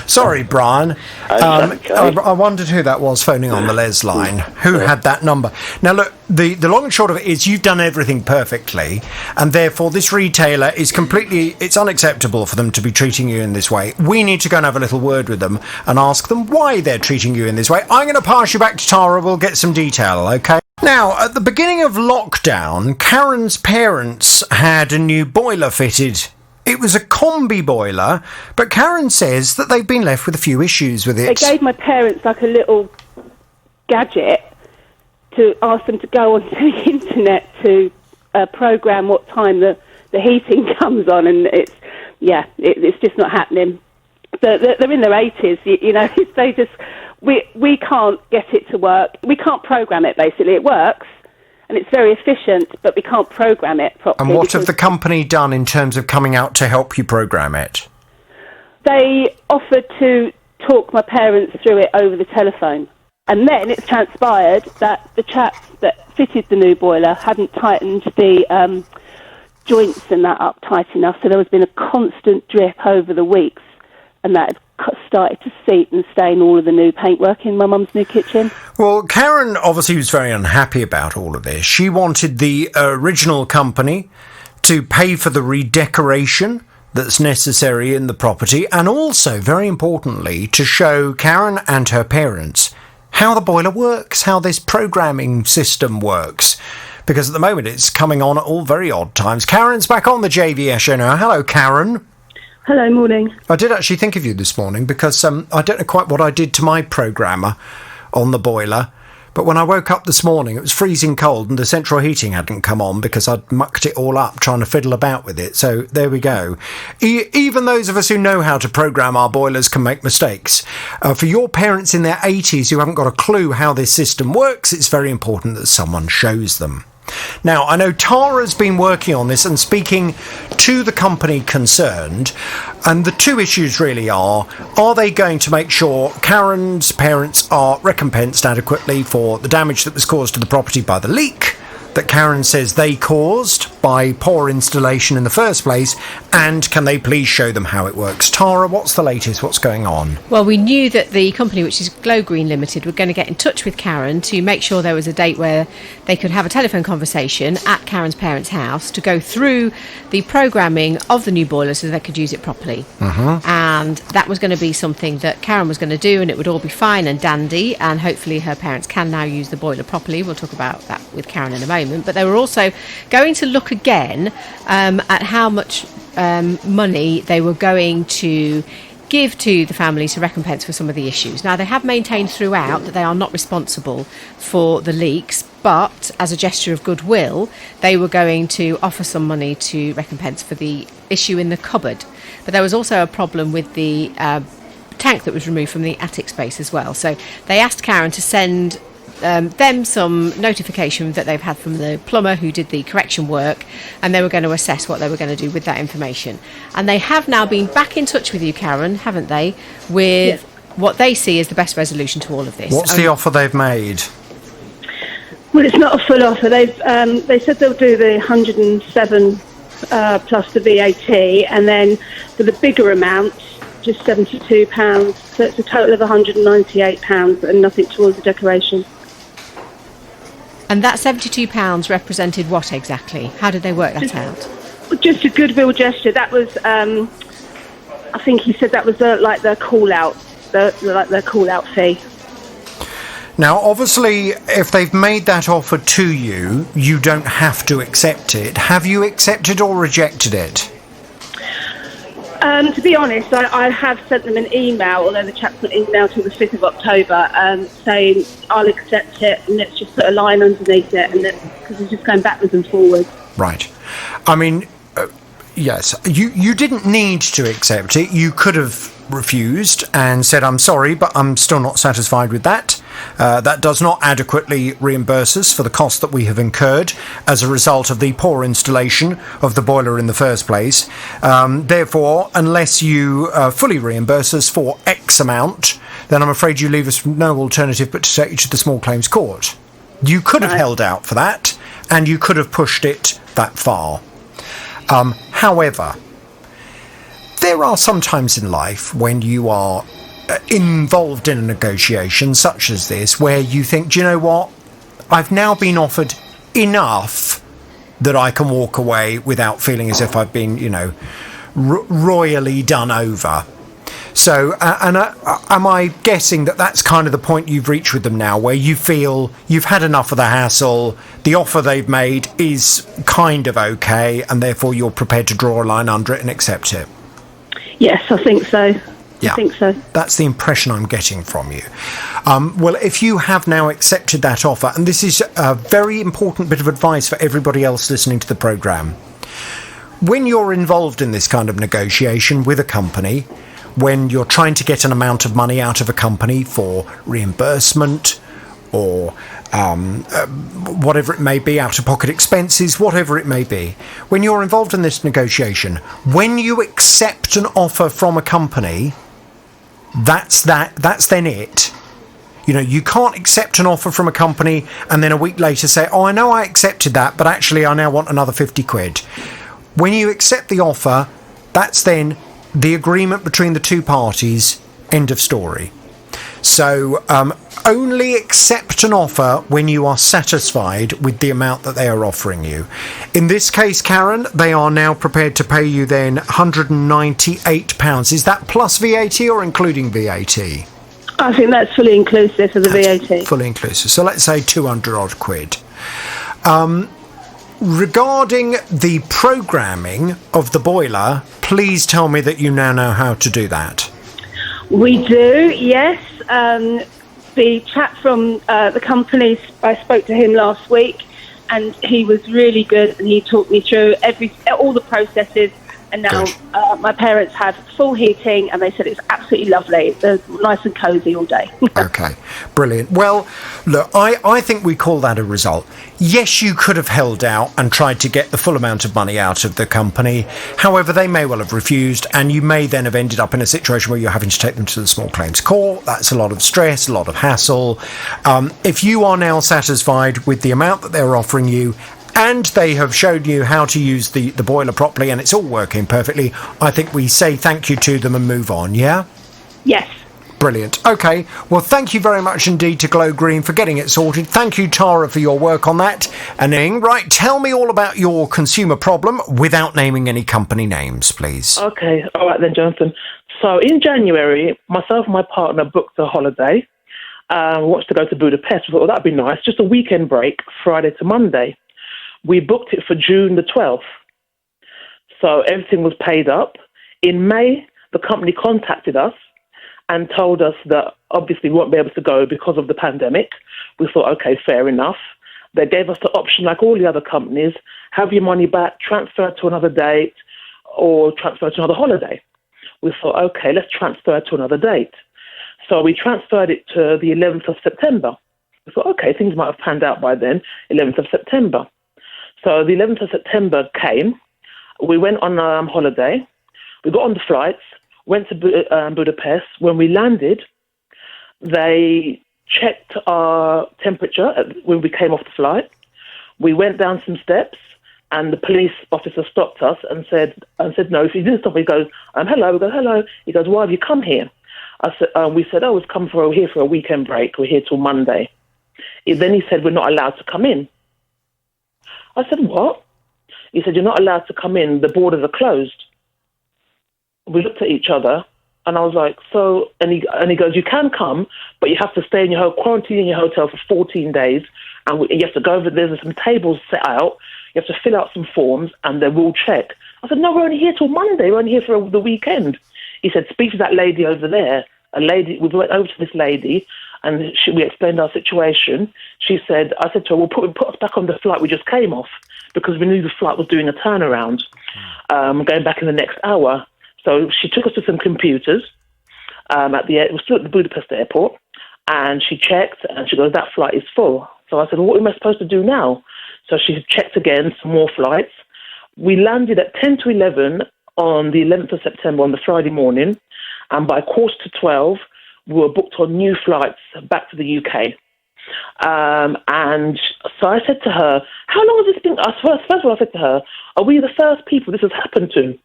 Sorry, Brian. Okay. I wondered who that was phoning on the Les line. Who had that number? Now, look, the long and short of it is you've done everything perfectly, and therefore this retailer is completely... It's unacceptable for them to be treating you in this way. We need to go and have a little word with them and ask them why they're treating you in this way. I'm going to pass you back to Tara. We'll get some detail, OK? Now, at the beginning of lockdown, Karen's parents had a new boiler fitted. It was a combi boiler, but Karen says that they've been left with a few issues with it. They gave my parents like a little gadget to ask them to go onto the internet to program what time the heating comes on, and it's just not happening. They're in their 80s, you know. They just we can't get it to work. We can't program it. Basically, it works. And it's very efficient, but we can't program it properly. And what have the company done in terms of coming out to help you program it? They offered to talk my parents through it over the telephone. And then it's transpired that the chaps that fitted the new boiler hadn't tightened the joints and that up tight enough, so there has been a constant drip over the weeks, and that had started to seep and stain all of the new paintwork in my mum's new kitchen. Well, Karen obviously was very unhappy about all of this. She wanted the original company to pay for the redecoration that's necessary in the property, and also, very importantly, to show Karen and her parents how the boiler works, how this programming system works. Because at the moment it's coming on at all very odd times. Karen's back on the JVS show now. Hello, Karen. Hello, morning. I did actually think of you this morning because I don't know quite what I did to my programmer on the boiler, but when I woke up this morning it was freezing cold and the central heating hadn't come on because I'd mucked it all up trying to fiddle about with it. So there we go. Even those of us who know how to program our boilers can make mistakes. For your parents in their 80s who haven't got a clue how this system works, it's very important that someone shows them. Now, I know Tara's been working on this and speaking to the company concerned, and the two issues really are they going to make sure Karen's parents are recompensed adequately for the damage that was caused to the property by the leak that Karen says they caused by poor installation in the first place, and can they please show them how it works? Tara, what's the latest? What's going on? Well, we knew that the company, which is Glow Green Limited, were going to get in touch with Karen to make sure there was a date where they could have a telephone conversation at Karen's parents' house to go through the programming of the new boiler so they could use it properly. And that was going to be something that Karen was going to do, and it would all be fine and dandy, and hopefully her parents can now use the boiler properly. We'll talk about that with Karen in a moment. But they were also going to look again at how much money they were going to give to the families to recompense for some of the issues. Now, they have maintained throughout that they are not responsible for the leaks, but as a gesture of goodwill, they were going to offer some money to recompense for the issue in the cupboard. But there was also a problem with the tank that was removed from the attic space as well. So they asked Karen to send them some notification that they've had from the plumber who did the correction work, and they were going to assess what they were going to do with that information. And they have now been back in touch with you, Karen, haven't they, with what they see as the best resolution to all of this. What's the offer they've made? Well, it's not a full offer. They said they'll do the 107 plus the VAT, and then for the bigger amounts, just £72. So it's a total of £198 and nothing towards the decoration. And that £72 represented what exactly? How did they work that out? Just a goodwill gesture. That was, I think he said that was like the call-out, the call-out fee. Now, obviously, if they've made that offer to you, you don't have to accept it. Have you accepted or rejected it? To be honest, I have sent them an email, although the chap's not email till the 5th of October, saying I'll accept it and let's just put a line underneath it, and because it's just going backwards and forwards. Right. I mean, yes, you didn't need to accept it. You could have refused and said, I'm sorry, but I'm still not satisfied with that. That does not adequately reimburse us for the cost that we have incurred as a result of the poor installation of the boiler in the first place. Therefore, unless you fully reimburse us for X amount, then I'm afraid you leave us no alternative but to take you to the small claims court. You could have held out for that, and you could have pushed it that far. However, there are some times in life when you are involved in a negotiation such as this where you think, do you know what, I've now been offered enough that I can walk away without feeling as if I've been, royally done over. So, am I guessing that that's kind of the point you've reached with them now, where you feel you've had enough of the hassle, the offer they've made is kind of okay, and therefore you're prepared to draw a line under it and accept it? Yes, I think so. Yeah, I think so. That's the impression I'm getting from you. Well, if you have now accepted that offer, and this is a very important bit of advice for everybody else listening to the programme, when you're involved in this kind of negotiation with a company, when you're trying to get an amount of money out of a company for reimbursement or whatever it may be, out-of-pocket expenses, whatever it may be, when you're involved in this negotiation, when you accept an offer from a company, that's then it. You can't accept an offer from a company and then a week later say, oh, I know I accepted that, but actually I now want another 50 quid. When you accept the offer, that's then the agreement between the two parties, end of story. So only accept an offer when you are satisfied with the amount that they are offering you. In this case, Karen, they are now prepared to pay you then £198. Is that plus VAT or including VAT? I think that's fully inclusive of the VAT. Fully inclusive. So let's say 200 odd quid. Regarding the programming of the boiler, please tell me that you now know how to do that. We do, yes. The chap from the company, I spoke to him last week, and he was really good, and he talked me through all the processes. And now my parents have full heating, and they said it's absolutely lovely. They're nice and cosy all day. Okay, brilliant. Well, look, I think we call that a result. Yes, you could have held out and tried to get the full amount of money out of the company. However, they may well have refused, and you may then have ended up in a situation where you're having to take them to the small claims court. That's a lot of stress, a lot of hassle. If you are now satisfied with the amount that they're offering you, and they have shown you how to use the boiler properly and it's all working perfectly, I think we say thank you to them and move on, yeah? Yes. Brilliant. Okay, well, thank you very much indeed to Glow Green for getting it sorted. Thank you, Tara, for your work on that. And right, tell me all about your consumer problem without naming any company names, please. Okay, all right then, Jonathan. So in January, myself and my partner booked a holiday. We wanted to go to Budapest. We thought, that'd be nice. Just a weekend break, Friday to Monday. We booked it for June the 12th. So everything was paid up. In May, the company contacted us and told us that obviously we won't be able to go because of the pandemic. We thought, okay, fair enough. They gave us the option, like all the other companies, have your money back, transfer to another date, or transfer to another holiday. We thought, okay, let's transfer to another date. So we transferred it to the 11th of September. We thought, okay, things might have panned out by then, 11th of September. So the 11th of September came. We went on holiday. We got on the flights, went to Budapest. When we landed, they checked our temperature when we came off the flight. We went down some steps, And the police officer stopped us and said no. If he didn't stop, he goes, hello. We go, hello. He goes, why have you come here? We said, we've come here for a weekend break. We're here till Monday. Then he said, we're not allowed to come in. I said, what? He said, you're not allowed to come in. The borders are closed. We looked at each other, and I was like, so, and he goes, you can come, but you have to stay in your quarantine in your hotel for 14 days, and you have to go over, there's some tables set out, you have to fill out some forms, and they will check. I said, no, we're only here till Monday, we're only here for the weekend. He said, speak to that lady over there. We went over to this lady, and we explained our situation. I said to her, well, put us back on the flight we just came off, because we knew the flight was doing a turnaround, going back in the next hour. So she took us to some computers it was still at the Budapest airport, and she checked, and she goes, that flight is full. So I said, well, what am I supposed to do now? So she checked again, some more flights. We landed at 10 to 11 on the 11th of September on the Friday morning, and by 11:45, we were booked on new flights back to the UK. And so I said to her, how long has this been? First of all, I said to her, are we the first people this has happened to?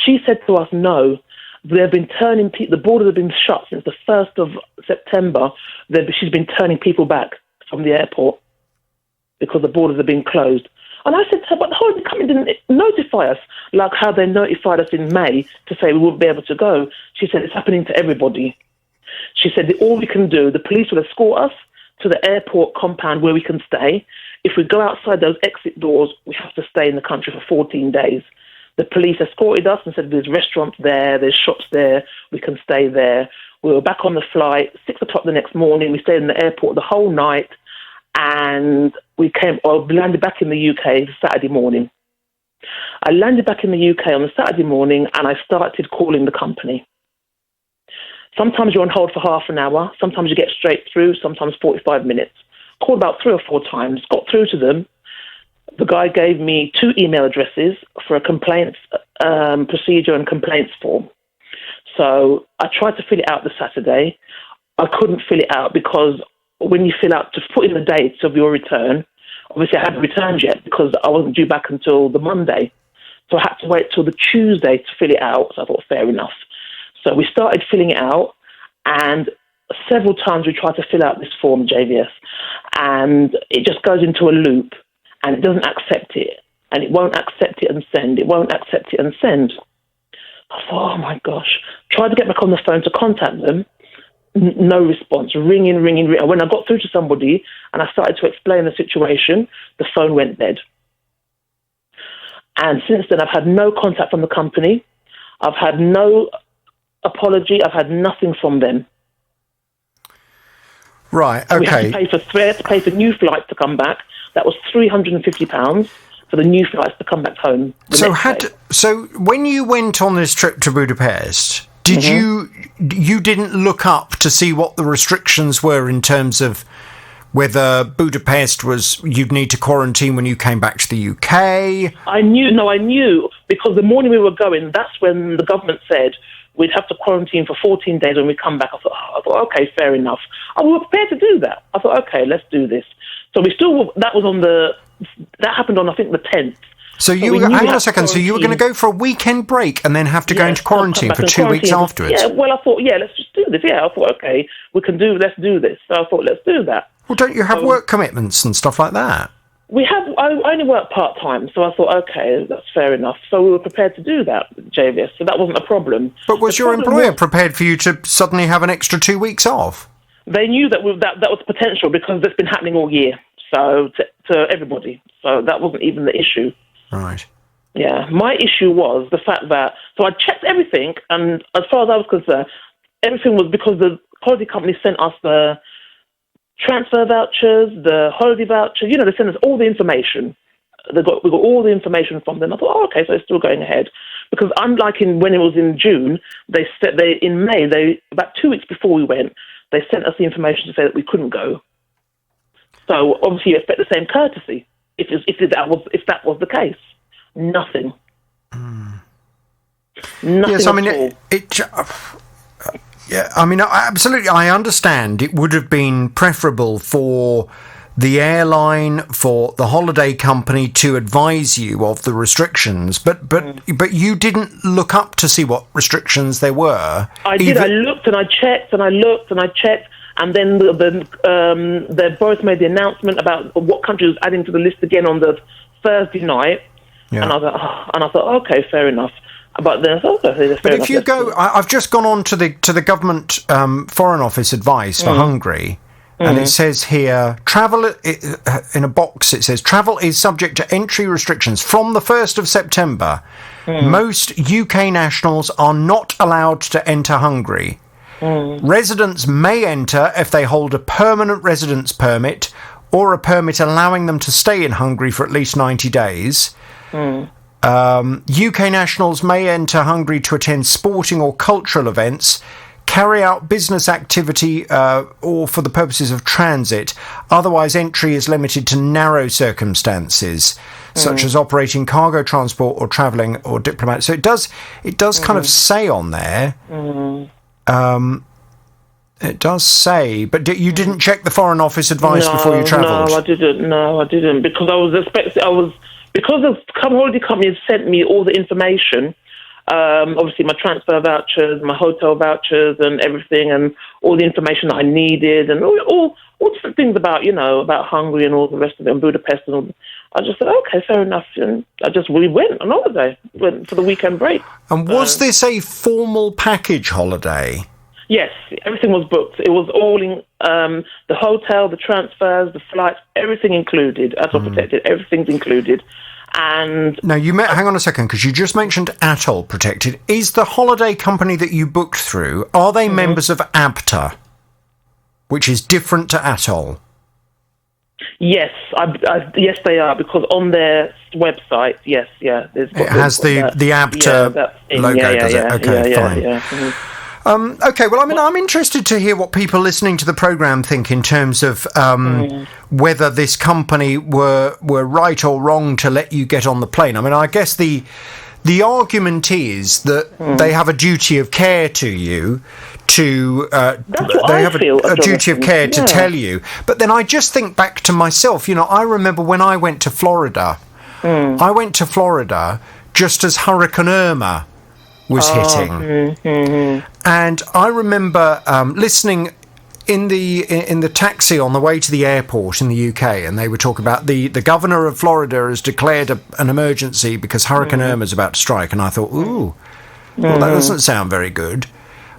She said to us, no. They've been turning the borders have been shut since the 1st of September. She's been turning people back from the airport because the borders have been closed. And I said to her, but the holiday company didn't notify us, like how they notified us in May to say we wouldn't be able to go. She said, it's happening to everybody. She said, all we can do, the police will escort us to the airport compound where we can stay. If we go outside those exit doors, we have to stay in the country for 14 days. The police escorted us and said, there's restaurants there, there's shops there, we can stay there. We were back on the flight, 6 o'clock the next morning. We stayed in the airport the whole night, and we landed back in the UK Saturday morning. I landed back in the UK on the Saturday morning, and I started calling the company. Sometimes you're on hold for half an hour, sometimes you get straight through, sometimes 45 minutes. Called about 3 or 4 times, got through to them. The guy gave me 2 email addresses for a complaints procedure and complaints form. So I tried to fill it out the Saturday. I couldn't fill it out because when you fill out to put in the dates of your return, obviously I hadn't returned yet because I wasn't due back until the Monday. So I had to wait till the Tuesday to fill it out. So I thought, fair enough. So we started filling it out, and several times we tried to fill out this form, JVS, and it just goes into a loop. And it doesn't accept it, and it won't accept it and send. It won't accept it and send. I thought, oh my gosh. Tried to get back on the phone to contact them. No response. Ringing. When I got through to somebody and I started to explain the situation, the phone went dead. And since then, I've had no contact from the company. I've had no apology. I've had nothing from them. Right, okay. We had to pay for new flights to come back. That was £350 for the new flights to come back home. So when you went on this trip to Budapest, did you didn't look up to see what the restrictions were in terms of whether Budapest was you'd need to quarantine when you came back to the UK? I knew because the morning we were going, that's when the government said we'd have to quarantine for 14 days when we come back. I thought, okay, fair enough. We were prepared to do that. I thought, okay, let's do this. So that happened on, I think, the 10th. So hang on a second, so you were going to go for a weekend break and then have to go into quarantine for 2 weeks afterwards? Yeah, well, I thought, let's just do this. Yeah, I thought, okay, let's do this. So I thought, let's do that. Well, don't you have work commitments and stuff like that? I only work part-time, so I thought, okay, that's fair enough. So we were prepared to do that, JVS, so that wasn't a problem. But was your employer prepared for you to suddenly have an extra 2 weeks off? They knew that was potential because that's been happening all year, so to everybody. So that wasn't even the issue. Right. Yeah, my issue was the fact that, so I checked everything, and as far as I was concerned, everything was because the holiday company sent us the transfer vouchers, the holiday vouchers, they sent us all the information. We got all the information from them. I thought, okay, so it's still going ahead. Because unlike when it was in June, in May, about 2 weeks before we went, they sent us the information to say that we couldn't go. So obviously you expect the same courtesy if that was the case. Nothing. Nothing. Yes, I mean absolutely. I understand it would have been preferable for the airline, for the holiday company to advise you of the restrictions, but you didn't look up to see what restrictions there were. I did. I looked and I checked and I looked and I checked, and then the Boris made the announcement about what country was adding to the list again on the Thursday night, and I thought, okay, fair enough. But then I thought, okay, fair enough. But if you go, I've just gone on to the government Foreign Office advice for Hungary. And it says here, travel, in a box, it says, travel is subject to entry restrictions from the 1st of September. Most UK nationals are not allowed to enter Hungary. Residents may enter if they hold a permanent residence permit or a permit allowing them to stay in Hungary for at least 90 days. UK nationals may enter Hungary to attend sporting or cultural events, carry out business activity or for the purposes of transit. Otherwise, entry is limited to narrow circumstances, such as operating cargo transport or travelling or diplomat. So it does kind of say on there. It does say, but you didn't check the Foreign Office advice before you travelled? No, I didn't, because because the holiday company had sent me all the information. Obviously my transfer vouchers, my hotel vouchers and everything, and all the information that I needed, and all different things about Hungary and all the rest of it, and Budapest and all. I just said, okay, fair enough. And we went on holiday, went for the weekend break. And was this a formal package holiday? Yes, everything was booked. It was all in the hotel, the transfers, the flights, everything included. Atoll Protected, everything's included. And now hang on a second, because you just mentioned Atoll Protected. Is the holiday company that you booked through, are they members of ABTA, which is different to Atoll? Yes, yes they are, because on their website, it has the ABTA logo, does it? Okay, fine. Yeah. Okay, well, I mean, I'm interested to hear what people listening to the programme think in terms of whether this company were right or wrong to let you get on the plane. I mean, I guess the argument is that they have a duty of care to you, they have a duty of care to tell you. But then I just think back to myself. I remember when I went to Florida. I went to Florida just as Hurricane Irma was hitting, and I remember listening in the taxi on the way to the airport in the UK, and they were talking about the governor of Florida has declared an emergency because Hurricane Irma is about to strike, and I thought, well, that doesn't sound very good.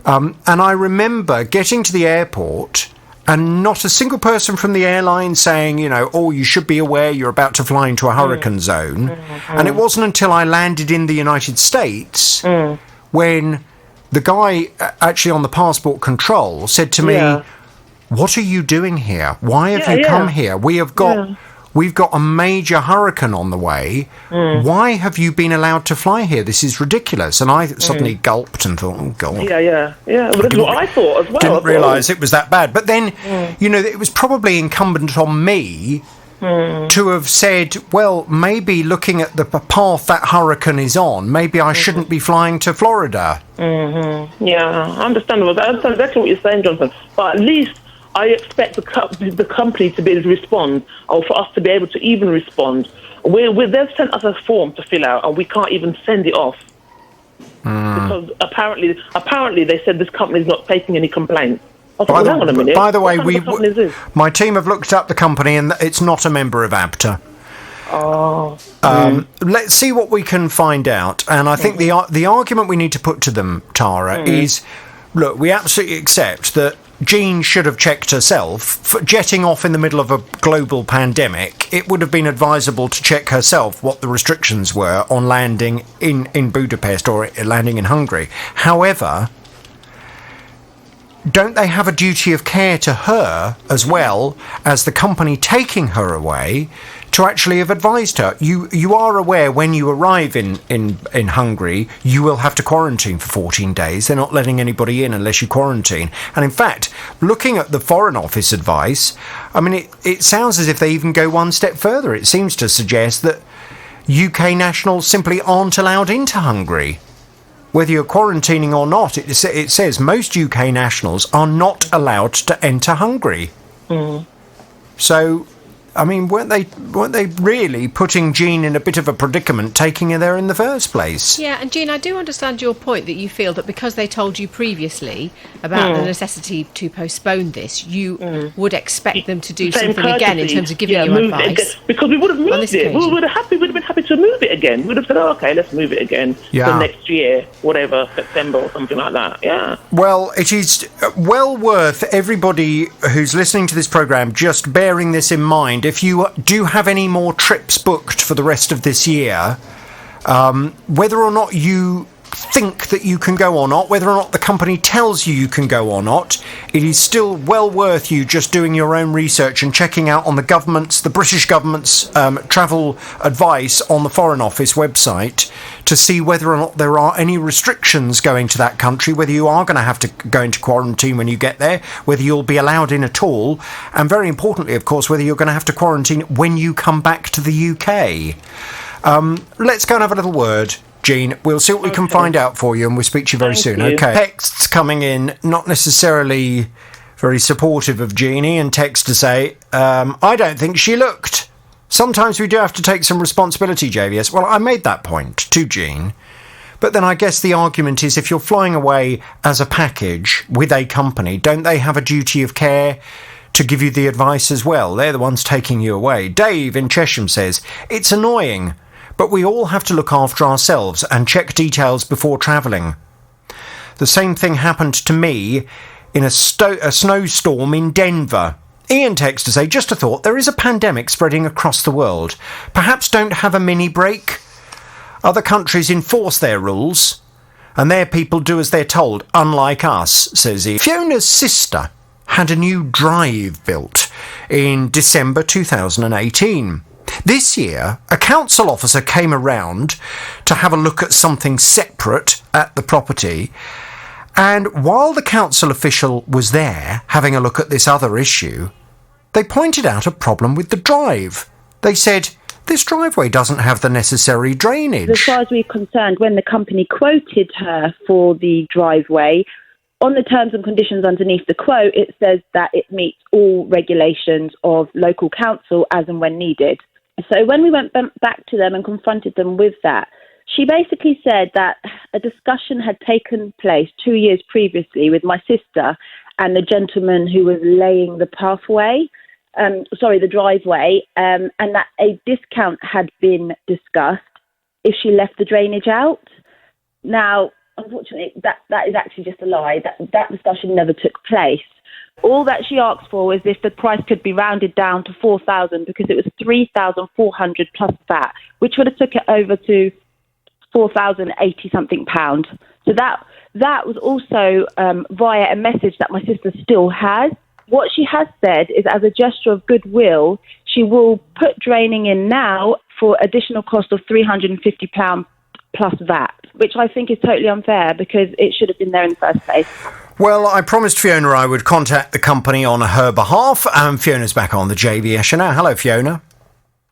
And I remember getting to the airport and not a single person from the airline saying, you should be aware you're about to fly into a hurricane zone. And it wasn't until I landed in the United States when the guy actually on the passport control said to me, what are you doing here? Why have you come here? We've got a major hurricane on the way. Why have you been allowed to fly here? This is ridiculous. And I suddenly gulped and thought, oh, God. Yeah. Well, that's what I thought as well. Didn't realise it was that bad. But then, it was probably incumbent on me to have said, well, maybe looking at the path that hurricane is on, maybe I shouldn't be flying to Florida. Yeah, understandable. I understand exactly what you're saying, Jonathan. But at least I expect the company to be able to respond, or for us to be able to even respond. They've sent us a form to fill out, and we can't even send it off. Because apparently they said this company is not taking any complaints. Hang on a minute. By the way, my team have looked up the company, and it's not a member of ABTA. Let's see what we can find out. And I think the argument we need to put to them, Tara, is, look, we absolutely accept that Jean should have checked herself. For jetting off in the middle of a global pandemic, it would have been advisable to check herself what the restrictions were on landing in Budapest or landing in Hungary. However, don't they have a duty of care to her as well as the company taking her away to actually have advised her? You are aware when you arrive in Hungary, you will have to quarantine for 14 days. They're not letting anybody in unless you quarantine. And in fact, looking at the Foreign Office advice, I mean, it sounds as if they even go one step further. It seems to suggest that UK nationals simply aren't allowed into Hungary. Whether you're quarantining or not, it says most UK nationals are not allowed to enter Hungary. So I mean, weren't they really putting Jean in a bit of a predicament, taking her there in the first place? Yeah, and Jean, I do understand your point that you feel that because they told you previously about the necessity to postpone this, you would expect them to do something again in terms of giving you advice. Because we would have moved it. We would have been happy to move it again. We would have said, oh, okay, let's move it again for next year, whatever, September or something like that. Yeah. Well, it is well worth everybody who's listening to this programme just bearing this in mind. If you do have any more trips booked for the rest of this year, whether or not you think that you can go or not, whether or not the company tells you can go or not, it is still well worth you just doing your own research and checking out on the British government's travel advice on the Foreign Office website to see whether or not there are any restrictions going to that country, whether you are going to have to go into quarantine when you get there, whether you'll be allowed in at all, and very importantly, of course, whether you're going to have to quarantine when you come back to the UK. Let's go and have a little word, Jean. We'll see what we can find out for you, and we'll speak to you very soon. Okay. Texts coming in, not necessarily very supportive of Jeannie, and text to say, I don't think she looked. Sometimes we do have to take some responsibility, JVS. Well, I made that point to Jean. But then I guess the argument is if you're flying away as a package with a company, don't they have a duty of care to give you the advice as well? They're the ones taking you away. Dave in Chesham says, it's annoying, but we all have to look after ourselves and check details before travelling. The same thing happened to me in a snowstorm in Denver. Ian texts to say, just a thought, there is a pandemic spreading across the world. Perhaps don't have a mini break. Other countries enforce their rules, and their people do as they're told, unlike us, says he. Fiona's sister had a new drive built in December 2018. This year, a council officer came around to have a look at something separate at the property, and while the council official was there having a look at this other issue, they pointed out a problem with the drive. They said, this driveway doesn't have the necessary drainage. As far as we're concerned, when the company quoted her for the driveway, on the terms and conditions underneath the quote, it says that it meets all regulations of local council as and when needed. So when we went back to them and confronted them with that, she basically said that a discussion had taken place 2 years previously with my sister and the gentleman who was laying the the driveway, and that a discount had been discussed if she left the drainage out. Now, unfortunately, that is actually just a lie. That discussion never took place. All that she asked for was if the price could be rounded down to 4,000 because it was 3,400 plus VAT, which would have took it over to 4,080 something pound. So that was also via a message that my sister still has. What she has said is, as a gesture of goodwill, she will put draining in now for additional cost of £350 plus VAT, which I think is totally unfair because it should have been there in the first place. Well, I promised Fiona I would contact the company on her behalf, and Fiona's back on the JVS now. Hello, Fiona.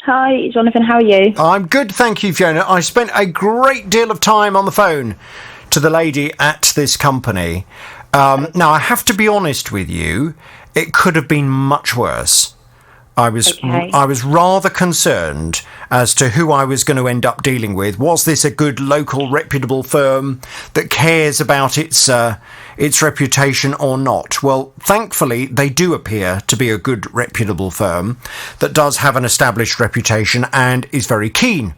Hi, Jonathan, how are you? I'm good, thank you, Fiona. I spent a great deal of time on the phone to the lady at this company. Now, I have to be honest with you, it could have been much worse. I was rather concerned as to who I was going to end up dealing with. Was this a good local reputable firm that cares about its reputation or not? Well, thankfully, they do appear to be a good reputable firm that does have an established reputation and is very keen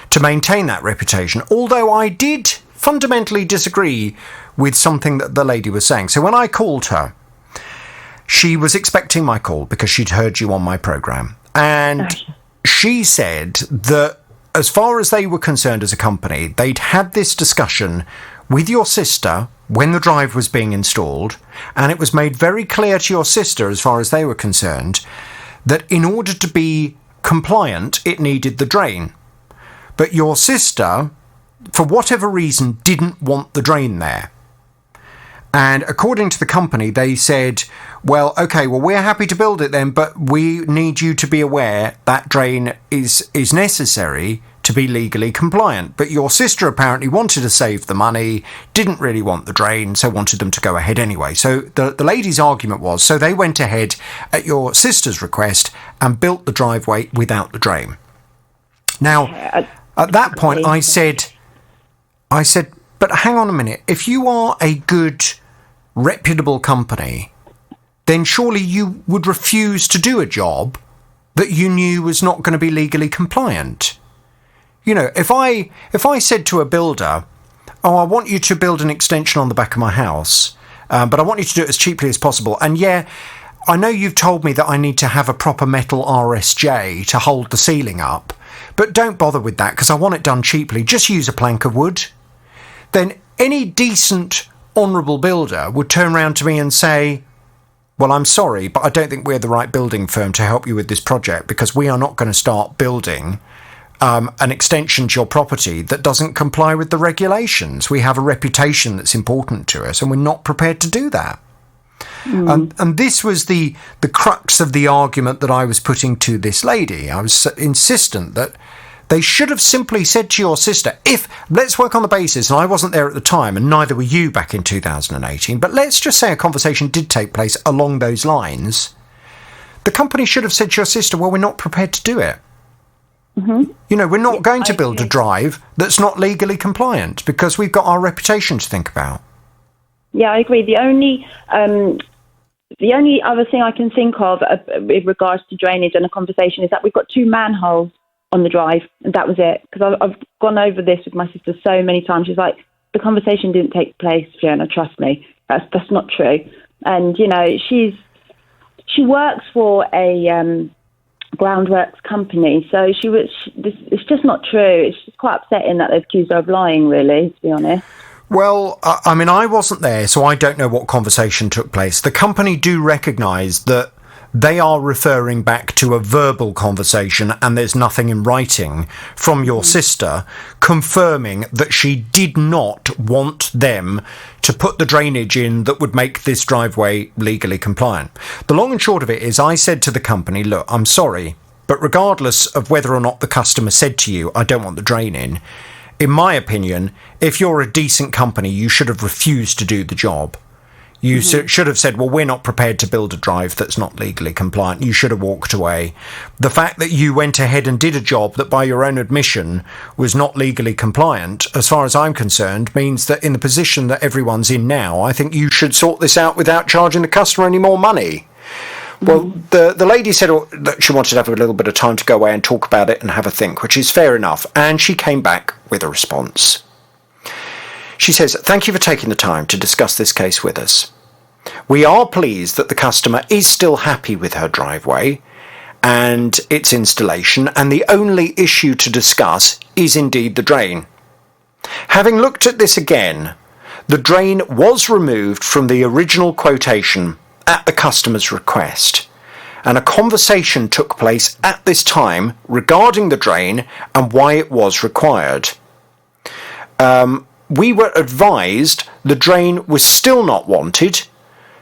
to maintain that reputation. Although I did fundamentally disagree with something that the lady was saying. So when I called her, she was expecting my call because she'd heard you on my programme. And she said that as far as they were concerned as a company, they'd had this discussion with your sister when the drive was being installed, and it was made very clear to your sister, as far as they were concerned, that in order to be compliant, it needed the drain. But your sister, for whatever reason, didn't want the drain there. And according to the company, they said, well, OK, well, we're happy to build it then, but we need you to be aware that drain is necessary to to be legally compliant. But your sister apparently wanted to save the money, didn't really want the drain, so wanted them to go ahead anyway. So the lady's argument was, so they went ahead at your sister's request and built the driveway without the drain. Now, at that point, I said, but hang on a minute. If you are a good, reputable company, then surely you would refuse to do a job that you knew was not going to be legally compliant. You know, if I said to a builder, oh, I want you to build an extension on the back of my house, but I want you to do it as cheaply as possible. And yeah, I know you've told me that I need to have a proper metal RSJ to hold the ceiling up, but don't bother with that because I want it done cheaply. Just use a plank of wood. Then any decent, honourable builder would turn around to me and say, well, I'm sorry, but I don't think we're the right building firm to help you with this project because we are not going to start building an extension to your property that doesn't comply with the regulations. We have a reputation that's important to us and we're not prepared to do that. And this was the crux of the argument that I was putting to this lady. I was insistent that they should have simply said to your sister, let's work on the basis, and I wasn't there at the time, and neither were you back in 2018, but let's just say a conversation did take place along those lines. The company should have said to your sister, well, we're not prepared to do it. Mm-hmm. You know, we're not going to build a drive that's not legally compliant because we've got our reputation to think about. Yeah, I agree. The only other thing I can think of with regards to drainage and a conversation is that we've got 2 manholes on the drive, and that was it. Because I've gone over this with my sister so many times. She's like, the conversation didn't take place, Fiona, trust me. That's not true. And, you know, she works for a groundworks company, so it's just not true. It's just quite upsetting that they've accused her of lying, really, to be honest. Well, I mean, I wasn't there, so I don't know what conversation took place. The company do recognise that they are referring back to a verbal conversation and there's nothing in writing from your sister confirming that she did not want them to put the drainage in that would make this driveway legally compliant. The long and short of it is I said to the company, look, I'm sorry, but regardless of whether or not the customer said to you, I don't want the drain in my opinion, if you're a decent company, you should have refused to do the job. You should have said, well, we're not prepared to build a drive that's not legally compliant. You should have walked away. The fact that you went ahead and did a job that by your own admission was not legally compliant, as far as I'm concerned, means that in the position that everyone's in now, I think you should sort this out without charging the customer any more money. Well, the lady said that she wanted to have a little bit of time to go away and talk about it and have a think, which is fair enough. And she came back with a response. She says, thank you for taking the time to discuss this case with us. We are pleased that the customer is still happy with her driveway and its installation, and the only issue to discuss is indeed the drain. Having looked at this again, the drain was removed from the original quotation at the customer's request, and a conversation took place at this time regarding the drain and why it was required. We were advised the drain was still not wanted,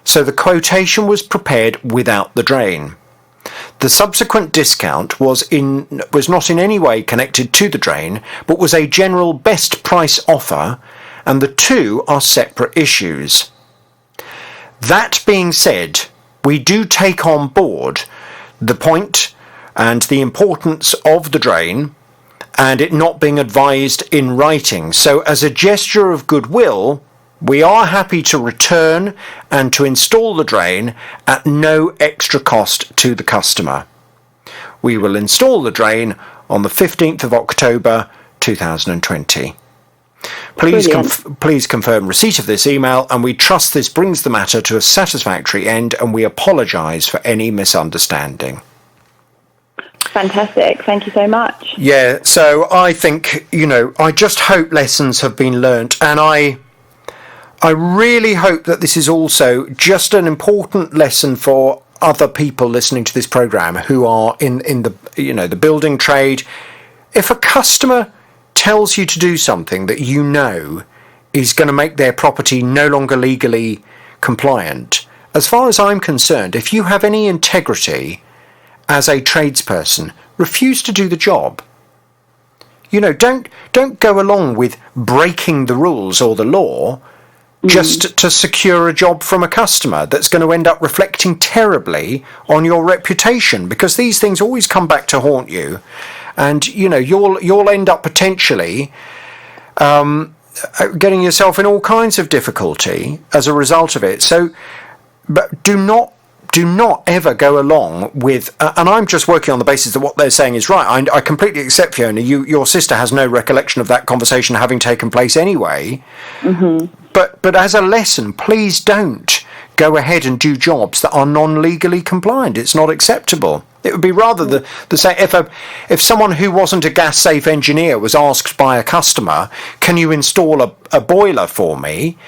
so the quotation was prepared without the drain. The subsequent discount was not in any way connected to the drain, but was a general best price offer, and the two are separate issues. That being said, we do take on board the point and the importance of the drain and it not being advised in writing. So as a gesture of goodwill, we are happy to return and to install the drain at no extra cost to the customer. We will install the drain on the 15th of October 2020. Please confirm receipt of this email, and we trust this brings the matter to a satisfactory end, and we apologise for any misunderstanding. Fantastic. Thank you so much. Yeah, so I think, I just hope lessons have been learnt, and I really hope that this is also just an important lesson for other people listening to this programme who are in the the building trade. If a customer tells you to do something that you know is going to make their property no longer legally compliant, as far as I'm concerned, if you have any integrity as a tradesperson, refuse to do the job. You know, don't go along with breaking the rules or the law just to secure a job from a customer that's going to end up reflecting terribly on your reputation, because these things always come back to haunt you, and you know you'll end up potentially getting yourself in all kinds of difficulty as a result of it. So, but do not ever go along with, and I'm just working on the basis that what they're saying is right. I completely accept, Fiona, your sister has no recollection of that conversation having taken place anyway. Mm-hmm. But as a lesson, please don't go ahead and do jobs that are non-legally compliant. It's not acceptable. It would be rather the same if someone who wasn't a gas safe engineer was asked by a customer, can you install a boiler for me?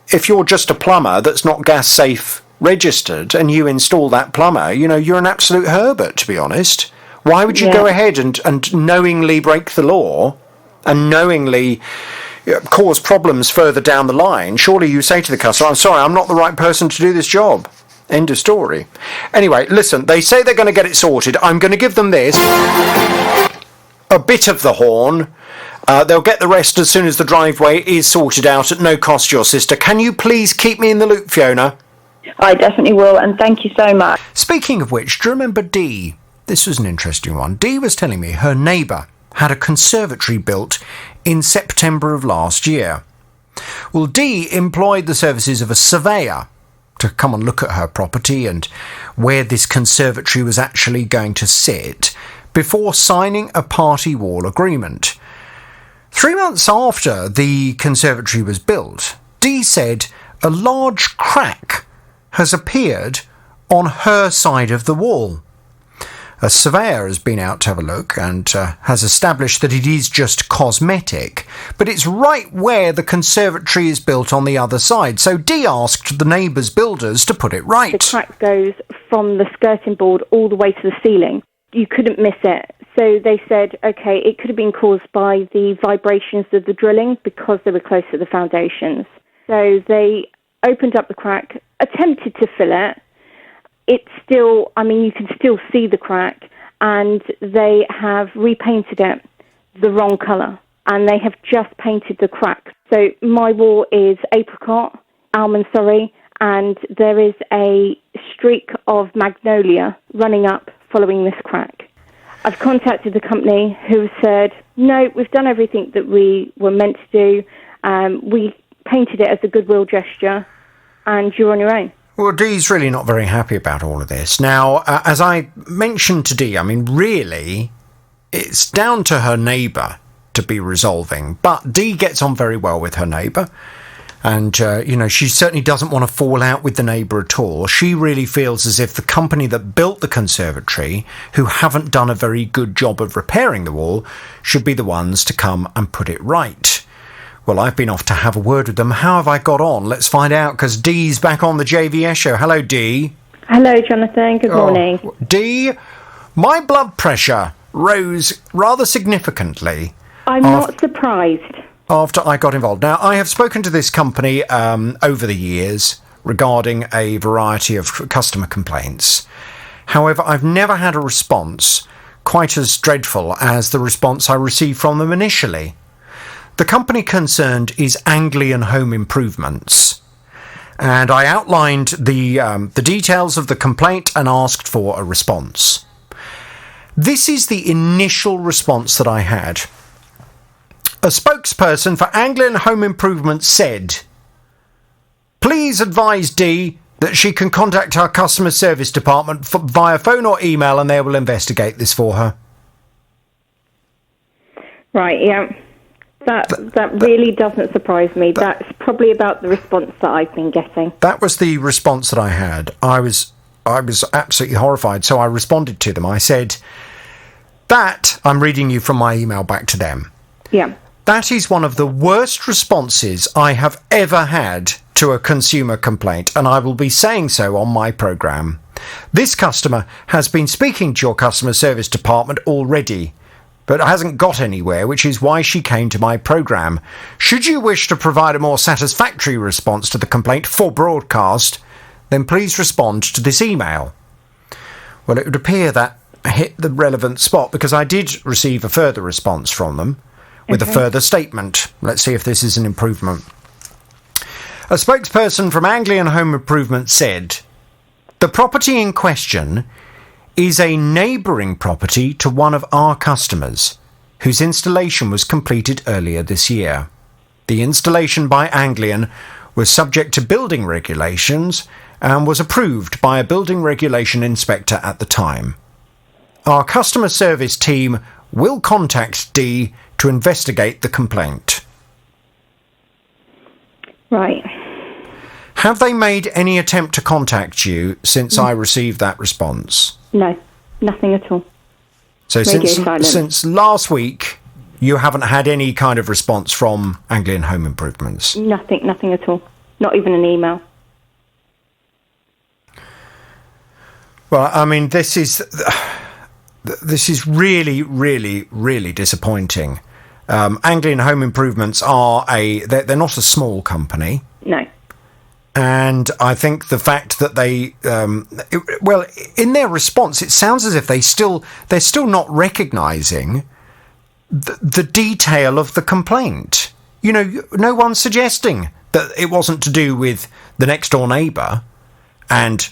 If you're just a plumber that's not gas safe registered and you install that plumber, you know, you're an absolute Herbert, to be honest. Why would you go ahead and knowingly break the law and knowingly cause problems further down the line? Surely you say to the customer, I'm sorry, I'm not the right person to do this job. End of story. Anyway, listen, they say they're going to get it sorted. I'm going to give them this. A bit of the horn. They'll get the rest as soon as the driveway is sorted out at no cost, your sister. Can you please keep me in the loop, Fiona? I definitely will, and thank you so much. Speaking of which, do you remember Dee? This was an interesting one. Dee was telling me her neighbour had a conservatory built in September of last year. Well, Dee employed the services of a surveyor to come and look at her property and where this conservatory was actually going to sit before signing a party wall agreement. 3 months after the conservatory was built, Dee said a large crack has appeared on her side of the wall. A surveyor has been out to have a look and has established that it is just cosmetic, but it's right where the conservatory is built on the other side. So Dee asked the neighbours' builders to put it right. The crack goes from the skirting board all the way to the ceiling. You couldn't miss it. So they said, OK, it could have been caused by the vibrations of the drilling because they were close to the foundations. So they opened up the crack, attempted to fill it. It's still, I mean, you can still see the crack, and they have repainted it the wrong colour, and they have just painted the crack. So my wall is almond, and there is a streak of magnolia running up following this crack. I've contacted the company who said, no, we've done everything that we were meant to do. We painted it as a goodwill gesture, and you're on your own. Well, Dee's really not very happy about all of this. Now, as I mentioned to Dee, I mean, really, it's down to her neighbour to be resolving. But Dee gets on very well with her neighbour. And, she certainly doesn't want to fall out with the neighbour at all. She really feels as if the company that built the conservatory, who haven't done a very good job of repairing the wall, should be the ones to come and put it right. Well, I've been off to have a word with them. How have I got on? Let's find out, because Dee's back on the JVS show. Hello, Dee. Hello, Jonathan. Good morning. Dee, my blood pressure rose rather significantly. I'm not surprised. After I got involved. Now, I have spoken to this company over the years regarding a variety of customer complaints. However, I've never had a response quite as dreadful as the response I received from them initially. The company concerned is Anglian Home Improvements, and I outlined the details of the complaint and asked for a response. This is the initial response that I had. A spokesperson for Anglian Home Improvements said, "Please advise Dee that she can contact our customer service department via phone or email, and they will investigate this for her." Right, yeah. That really doesn't surprise me. That's probably about the response that I've been getting. That was the response that I had. I was absolutely horrified, so I responded to them. I said, that, I'm reading you from my email back to them. Yeah. That is one of the worst responses I have ever had to a consumer complaint, and I will be saying so on my programme. This customer has been speaking to your customer service department already, but hasn't got anywhere, which is why she came to my programme. Should you wish to provide a more satisfactory response to the complaint for broadcast, then please respond to this email. Well, it would appear that hit the relevant spot, because I did receive a further response from them with a further statement. Let's see if this is an improvement. A spokesperson from Anglian Home Improvement said, "The property in question is a neighbouring property to one of our customers, whose installation was completed earlier this year. The installation by Anglian was subject to building regulations and was approved by a building regulation inspector at the time. Our customer service team will contact D to investigate the complaint." Right. Have they made any attempt to contact you since I received that response? No, nothing at all. So Radio silence. since last week, you haven't had any kind of response from Anglian Home Improvements? Nothing at all. Not even an email. Well, I mean, this is really, really, really disappointing. Anglian Home Improvements they're not a small company. No. And I think the fact that they, in their response, it sounds as if they're still not recognising the detail of the complaint. You know, no one's suggesting that it wasn't to do with the next door neighbour, and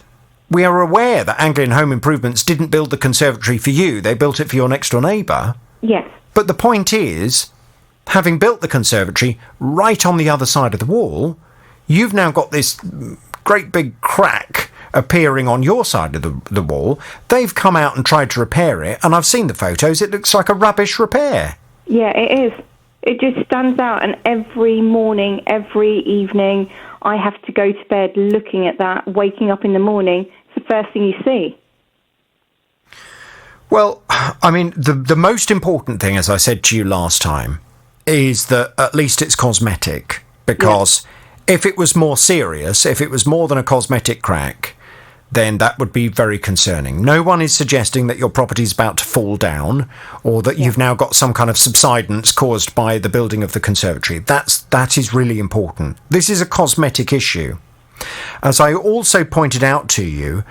we are aware that Anglian Home Improvements didn't build the conservatory for you; they built it for your next door neighbour. Yes. But the point is, having built the conservatory right on the other side of the wall, you've now got this great big crack appearing on your side of the wall. They've come out and tried to repair it, and I've seen the photos. It looks like a rubbish repair. Yeah, it is. It just stands out, and every morning, every evening, I have to go to bed looking at that, waking up in the morning. It's the first thing you see. Well, I mean, the most important thing, as I said to you last time, is that at least it's cosmetic, because if it was more serious, if it was more than a cosmetic crack, then that would be very concerning. No one is suggesting that your property is about to fall down, or that you've now got some kind of subsidence caused by the building of the conservatory. That is really important. This is a cosmetic issue. As I also pointed out to you,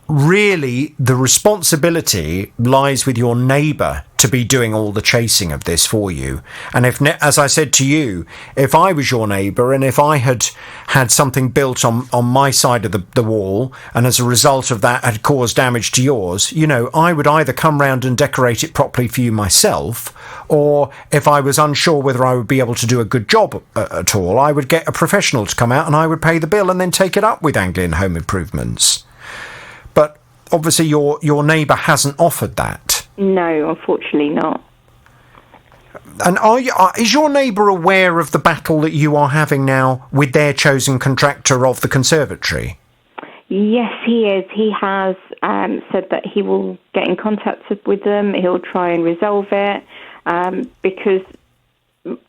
really the responsibility lies with your neighbour to be doing all the chasing of this for you. And as I said to you, if I was your neighbour and if I had had something built on my side of the wall, and as a result of that had caused damage to yours, you know, I would either come round and decorate it properly for you myself, or if I was unsure whether I would be able to do a good job at all, I would get a professional to come out and I would pay the bill and then take it up with Anglian Home Improvements. But obviously your neighbour hasn't offered that. No, unfortunately not. And is your neighbour aware of the battle that you are having now with their chosen contractor of the conservatory? Yes, he is. He has said that he will get in contact with them. He'll try and resolve it, because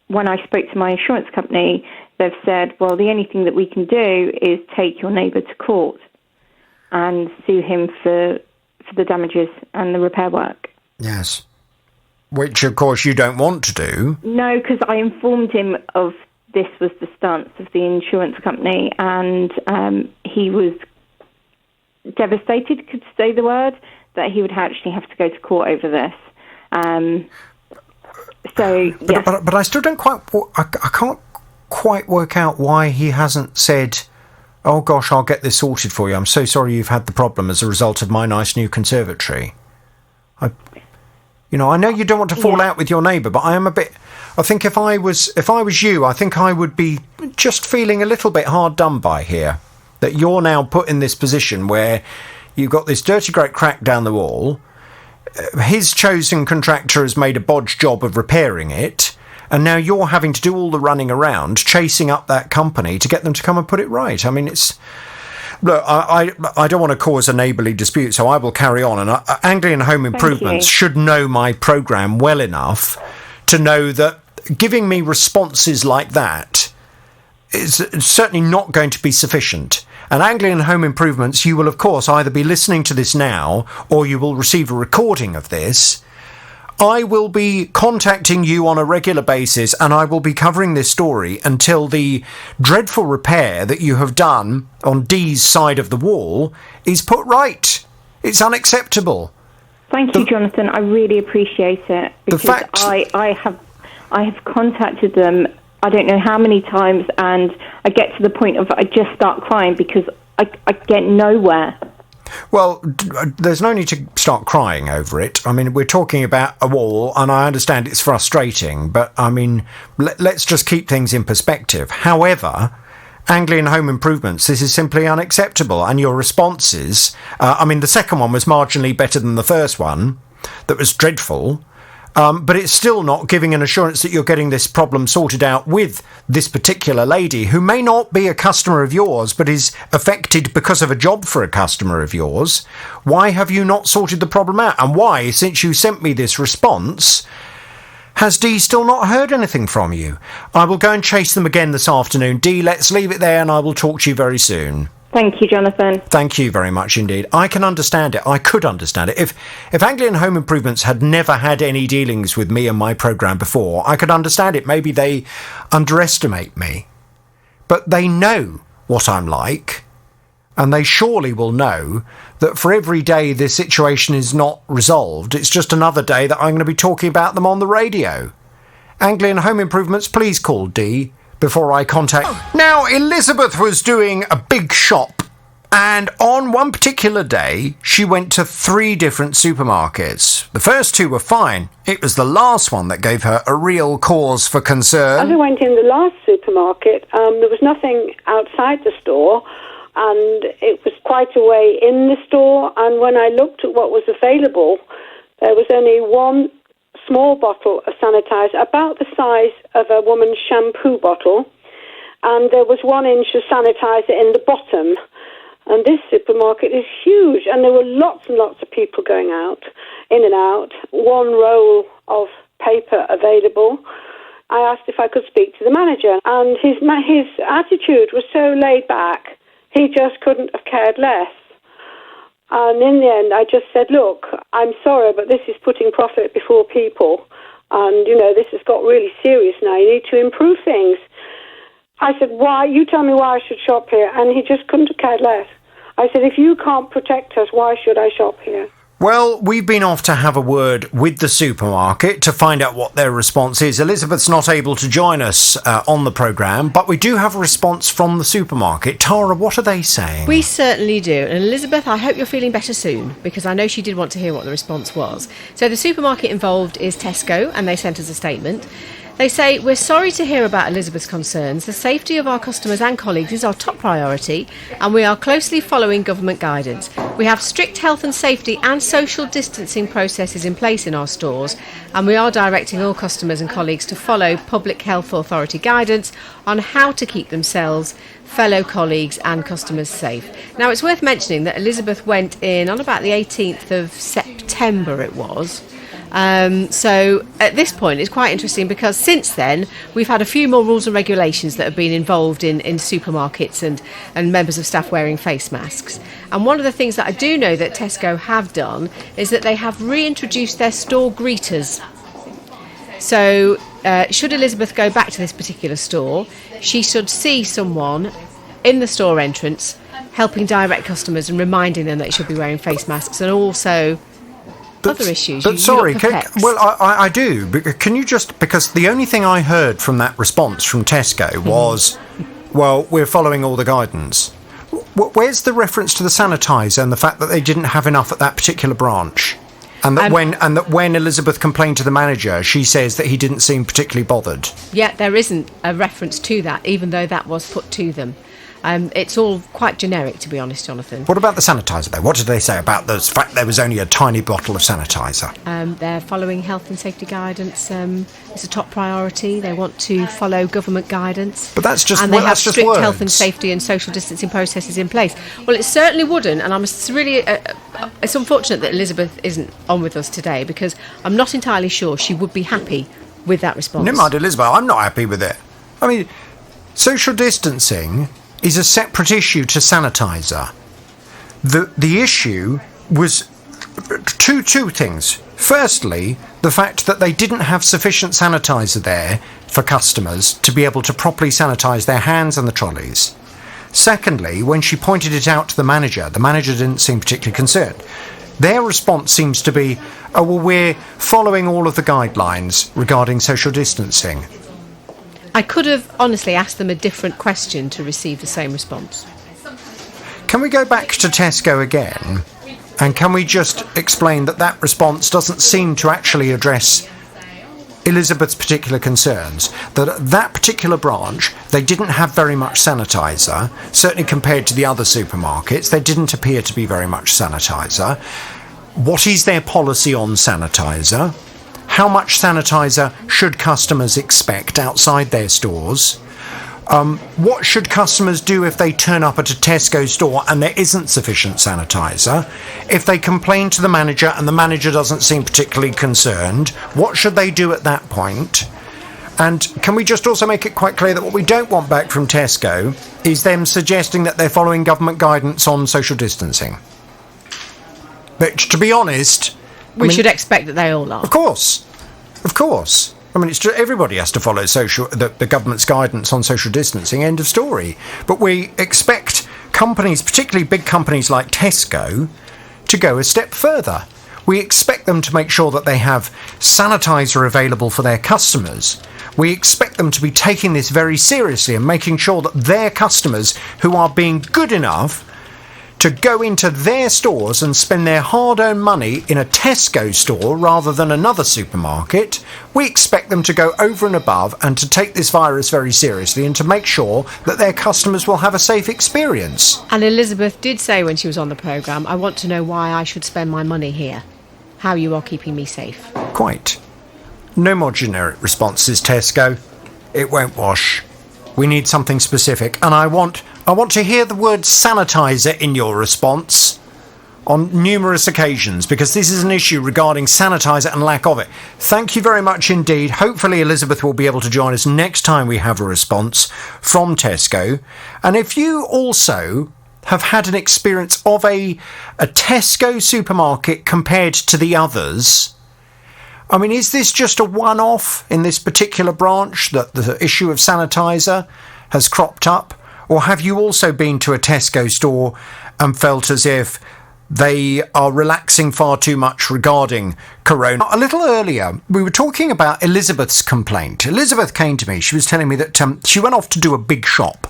when I spoke to my insurance company, they've said, well, the only thing that we can do is take your neighbour to court and sue him for the damages and the repair work. Yes. Which, of course, you don't want to do. No, because I informed him of this was the stance of the insurance company, and he was devastated, could say the word, that he would actually have to go to court over this. But I still don't I can't quite work out why he hasn't said, oh gosh, I'll get this sorted for you. I'm so sorry you've had the problem as a result of my nice new conservatory. I know you don't want to fall out with your neighbour, but I think if I was you, I think I would be just feeling a little bit hard done by here. That you're now put in this position where you've got this dirty great crack down the wall. His chosen contractor has made a bodge job of repairing it, and now you're having to do all the running around, chasing up that company to get them to come and put it right. I mean, look, I don't want to cause a neighbourly dispute, so I will carry on. And Anglian Home Improvements should know my programme well enough to know that giving me responses like that is certainly not going to be sufficient. And Anglian Home Improvements, you will, of course, either be listening to this now or you will receive a recording of this. I will be contacting you on a regular basis, and I will be covering this story until the dreadful repair that you have done on Dee's side of the wall is put right. It's unacceptable. Thank you, Jonathan. I really appreciate it, because I have contacted them I don't know how many times, and I get to the point of I just start crying because I get nowhere. Well, there's no need to start crying over it. I mean, we're talking about a wall, and I understand it's frustrating, but, I mean, let's just keep things in perspective. However, Anglian Home Improvements, this is simply unacceptable, and your responses... I mean, the second one was marginally better than the first one. That was dreadful. But it's still not giving an assurance that you're getting this problem sorted out with this particular lady, who may not be a customer of yours, but is affected because of a job for a customer of yours. Why have you not sorted the problem out? And why, since you sent me this response, has Dee still not heard anything from you? I will go and chase them again this afternoon. Dee, let's leave it there, and I will talk to you very soon. Thank you, Jonathan. Thank you very much indeed. I can understand it. I could understand it. If Anglian Home Improvements had never had any dealings with me and my programme before, I could understand it. Maybe they underestimate me. But they know what I'm like, and they surely will know that for every day this situation is not resolved, it's just another day that I'm going to be talking about them on the radio. Anglian Home Improvements, please call Dee before I contact... Now, Elizabeth was doing a big shop, and on one particular day, she went to 3 different supermarkets. The first 2 were fine. It was the last one that gave her a real cause for concern. As I went in the last supermarket, there was nothing outside the store, and it was quite a way in the store, and when I looked at what was available, there was only one small bottle of sanitizer, about the size of a woman's shampoo bottle, and there was 1 inch of sanitizer in the bottom. And this supermarket is huge, and there were lots and lots of people going out, in and out, 1 roll of paper available. I asked if I could speak to the manager, and his attitude was so laid back, he just couldn't have cared less. And in the end, I just said, look, I'm sorry, but this is putting profit before people. And, you know, this has got really serious now. You need to improve things. I said, why? You tell me why I should shop here. And he just couldn't have cared less. I said, if you can't protect us, why should I shop here? Well, we've been off to have a word with the supermarket to find out what their response is. Elizabeth's not able to join us on the programme, but we do have a response from the supermarket. Tara, what are they saying? We certainly do. And Elizabeth, I hope you're feeling better soon, because I know she did want to hear what the response was. So the supermarket involved is Tesco, and they sent us a statement. They say, we're sorry to hear about Elizabeth's concerns. The safety of our customers and colleagues is our top priority, and we are closely following government guidance. We have strict health and safety and social distancing processes in place in our stores, and we are directing all customers and colleagues to follow Public Health Authority guidance on how to keep themselves, fellow colleagues and customers safe. Now, it's worth mentioning that Elizabeth went in on about the 18th of September it was. So at this point it's quite interesting, because since then we've had a few more rules and regulations that have been involved in supermarkets and members of staff wearing face masks. And one of the things that I do know that Tesco have done is that they have reintroduced their store greeters. So should Elizabeth go back to this particular store, she should see someone in the store entrance helping direct customers and reminding them that they should be wearing face masks, and also other issues. But sorry, I do. Can you just... Because the only thing I heard from that response from Tesco was, well, we're following all the guidance. Where's the reference to the sanitizer and the fact that they didn't have enough at that particular branch? And that when Elizabeth complained to the manager, she says that he didn't seem particularly bothered. Yeah, there isn't a reference to that, even though that was put to them. It's all quite generic, to be honest, Jonathan. What about the sanitizer, though? What did they say about the fact there was only a tiny bottle of sanitizer? They're following health and safety guidance. It's a top priority. They want to follow government guidance. But that's just... And they have strict health and safety and social distancing processes in place. Well, it certainly wouldn't, and it's unfortunate that Elizabeth isn't on with us today, because I'm not entirely sure she would be happy with that response. Never mind, Elizabeth, I'm not happy with it. I mean, social distancing is a separate issue to sanitizer. The issue was two things. Firstly, the fact that they didn't have sufficient sanitizer there for customers to be able to properly sanitize their hands and the trolleys. Secondly, when she pointed it out to the manager didn't seem particularly concerned. Their response seems to be, oh, well, we're following all of the guidelines regarding social distancing. I could have honestly asked them a different question to receive the same response. Can we go back to Tesco again? And can we just explain that that response doesn't seem to actually address Elizabeth's particular concerns? That at that particular branch, they didn't have very much sanitizer. Certainly compared to the other supermarkets, there didn't appear to be very much sanitizer. What is their policy on sanitizer? How much sanitizer should customers expect outside their stores? What should customers do if they turn up at a Tesco store and there isn't sufficient sanitizer? If they complain to the manager and the manager doesn't seem particularly concerned, what should they do at that point? And can we just also make it quite clear that what we don't want back from Tesco is them suggesting that they're following government guidance on social distancing? But to be honest... We should expect that they all are. Of course. Of course. I mean, everybody has to follow the government's guidance on social distancing, end of story. But we expect companies, particularly big companies like Tesco, to go a step further. We expect them to make sure that they have sanitizer available for their customers. We expect them to be taking this very seriously and making sure that their customers, who are being good enough to go into their stores and spend their hard-earned money in a Tesco store rather than another supermarket, we expect them to go over and above and to take this virus very seriously and to make sure that their customers will have a safe experience. And Elizabeth did say when she was on the programme, I want to know why I should spend my money here. How you are keeping me safe. Quite. No more generic responses, Tesco. It won't wash. We need something specific, and I want to hear the word sanitizer in your response on numerous occasions, because this is an issue regarding sanitizer and lack of it. Thank you very much indeed. Hopefully Elizabeth will be able to join us next time we have a response from Tesco. And if you also have had an experience of a Tesco supermarket compared to the others, I mean, is this just a one-off in this particular branch that the issue of sanitizer has cropped up? Or have you also been to a Tesco store and felt as if they are relaxing far too much regarding corona? A little earlier, we were talking about Elizabeth's complaint. Elizabeth came to me. She was telling me that she went off to do a big shop.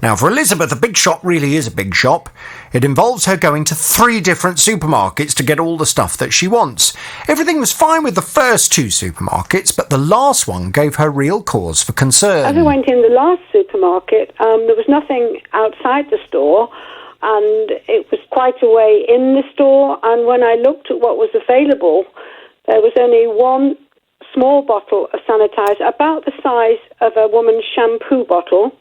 Now, for Elizabeth, a big shop really is a big shop. It involves her going to 3 different supermarkets to get all the stuff that she wants. Everything was fine with the first 2 supermarkets, but the last one gave her real cause for concern. As I went in the last supermarket, there was nothing outside the store, and it was quite a way in the store, and when I looked at what was available, there was only one small bottle of sanitizer, about the size of a woman's shampoo bottle,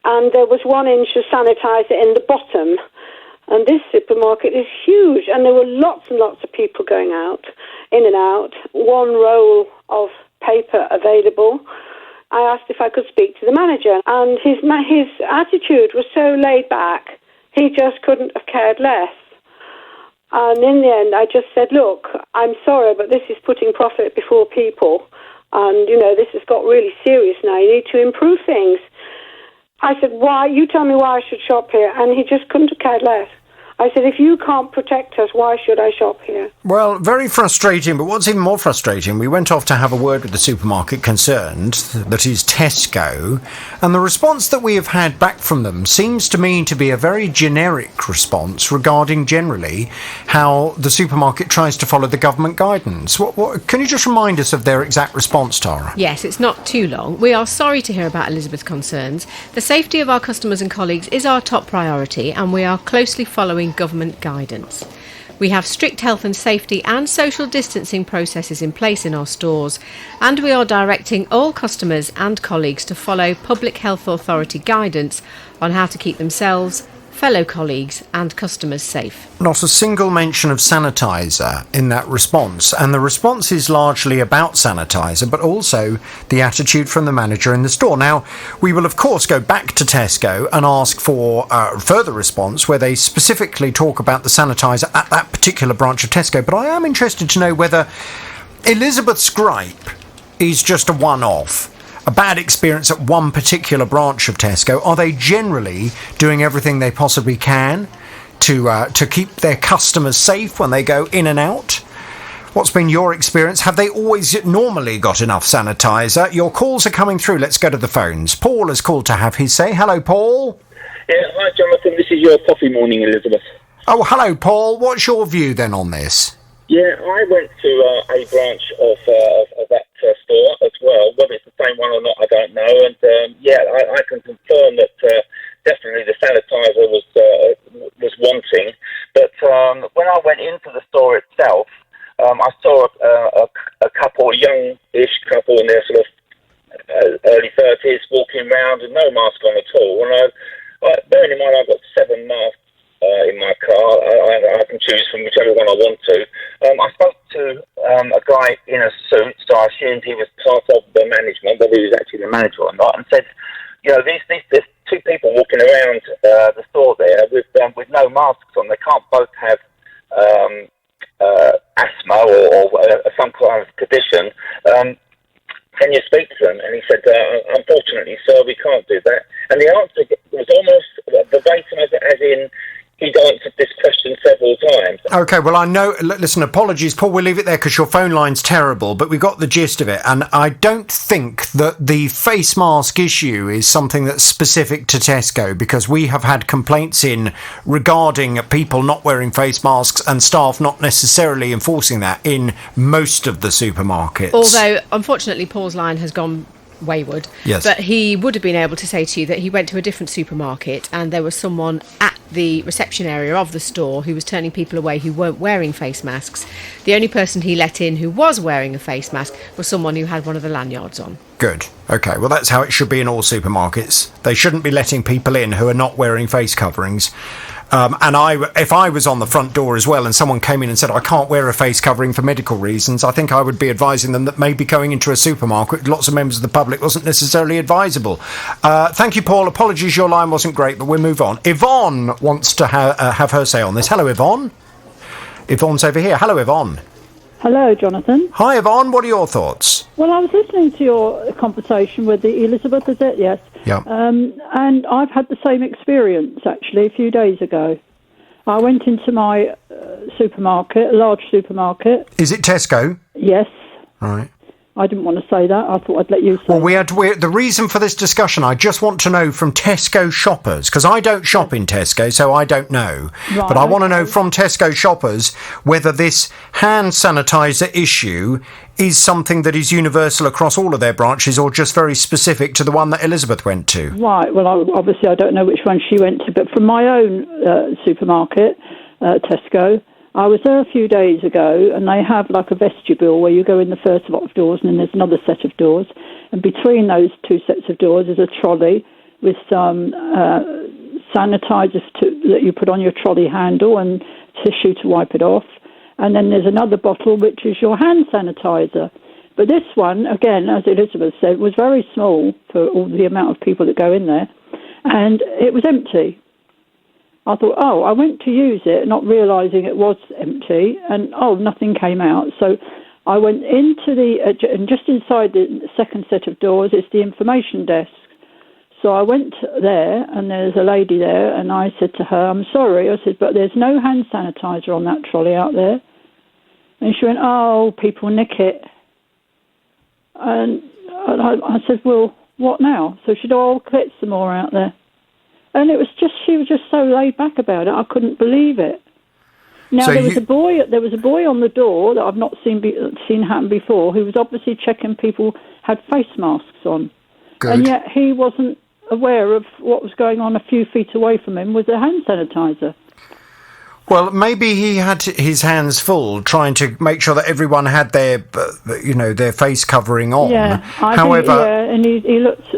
and there was 1 inch of sanitizer in the bottom. And this supermarket is huge, and there were lots and lots of people going out, in and out, 1 roll of paper available. I asked if I could speak to the manager, and his attitude was so laid back, he just couldn't have cared less. And in the end, I just said, look, I'm sorry, but this is putting profit before people, and, this has got really serious now. You need to improve things. I said, why? You tell me why I should shop here. And he just couldn't have cared less. I said, if you can't protect us, why should I shop here? Well, very frustrating, but what's even more frustrating, we went off to have a word with the supermarket concerned, that is Tesco, and the response that we have had back from them seems to me to be a very generic response regarding generally how the supermarket tries to follow the government guidance. What can you just remind us of their exact response, Tara? Yes, it's not too long. We are sorry to hear about Elizabeth's concerns. The safety of our customers and colleagues is our top priority, and we are closely following government guidance. We have strict health and safety and social distancing processes in place in our stores, and we are directing all customers and colleagues to follow Public Health Authority guidance on how to keep themselves, fellow colleagues and customers safe. Not a single mention of sanitizer in that response, and the response is largely about sanitizer, but also the attitude from the manager in the store. Now, we will of course go back to Tesco and ask for a further response where they specifically talk about the sanitizer at that particular branch of Tesco, but I am interested to know whether Elizabeth's gripe is just a one-off, a bad experience at one particular branch of Tesco. Are they generally doing everything they possibly can to keep their customers safe when they go in and out? What's been your experience? Have they always normally got enough sanitizer? Your calls are coming through. Let's go to the phones. Paul has called to have his say. Hello, Paul. Yeah, hi, Jonathan. This is your coffee morning, Elizabeth. Oh, hello, Paul. What's your view then on this? Yeah, I went to a branch of that store as well. Whether it's the same one or not, I don't know. And I can confirm that definitely the sanitizer was wanting. But when I went into the store itself, I saw a couple, a young-ish couple in their sort of early 30s, walking around with no mask on at all. And bearing in mind I've got 7 masks in my car, I can choose from whichever one I want to. I spoke to a guy in a suit, so I assumed he was part of the management, whether he was actually the manager or not, and said, there's 2 people walking around the store there with no masks on. They can't both have asthma or some kind of condition. Can you speak to them? And he said, unfortunately, sir, we can't do that. And the answer was almost verbatim, as in he'd answered this question several times. OK, well, I know... Listen, apologies, Paul, we'll leave it there because your phone line's terrible, but we got the gist of it. And I don't think that the face mask issue is something that's specific to Tesco, because we have had complaints in regarding people not wearing face masks and staff not necessarily enforcing that in most of the supermarkets. Although, unfortunately, Paul's line has gone wayward. Yes. But he would have been able to say to you that he went to a different supermarket and there was someone at the reception area of the store who was turning people away who weren't wearing face masks. The only person he let in who was wearing a face mask was someone who had one of the lanyards on. Good. OK, well, that's how it should be in all supermarkets. They shouldn't be letting people in who are not wearing face coverings. If I was on the front door as well and someone came in and said, I can't wear a face covering for medical reasons, I think I would be advising them that maybe going into a supermarket with lots of members of the public wasn't necessarily advisable. Thank you, Paul. Apologies, your line wasn't great, but we'll move on. Yvonne wants to have her say on this. Hello, Yvonne. Yvonne's over here. Hello, Yvonne. Hello, Jonathan. Hi, Yvonne. What are your thoughts? Well, I was listening to your conversation with Elizabeth, is it? Yes. Yeah. And I've had the same experience, actually, a few days ago. I went into my supermarket, a large supermarket. Is it Tesco? Yes. Right. I didn't want to say that. I thought I'd let you say Well, the reason for this discussion, I just want to know from Tesco shoppers, because I don't shop in Tesco, so I don't know. Right, but I want to know from Tesco shoppers whether this hand sanitizer issue is something that is universal across all of their branches or just very specific to the one that Elizabeth went to. Right. Well, obviously I don't know which one she went to, but from my own supermarket, Tesco, I was there a few days ago, and they have like a vestibule where you go in the first lot of doors and then there's another set of doors. And between those 2 sets of doors is a trolley with some sanitizers that you put on your trolley handle and tissue to wipe it off. And then there's another bottle, which is your hand sanitizer. But this one, again, as Elizabeth said, was very small for all the amount of people that go in there. And it was empty. I thought, I went to use it, not realising it was empty, and nothing came out. So I went into and just inside the second set of doors is the information desk. So I went there, and there's a lady there, and I said to her, I'm sorry, I said, but there's no hand sanitizer on that trolley out there. And she went, people nick it. And I said, well, what now? So she said, I'll collect some more out there. And she was just so laid back about it. I couldn't believe it. Now, there was a boy on the door that I've not seen happen before, who was obviously checking people had face masks on. Good. And yet he wasn't aware of what was going on a few feet away from him with the hand sanitizer. Well, maybe he had his hands full trying to make sure that everyone had their face covering on. Yeah, and he looked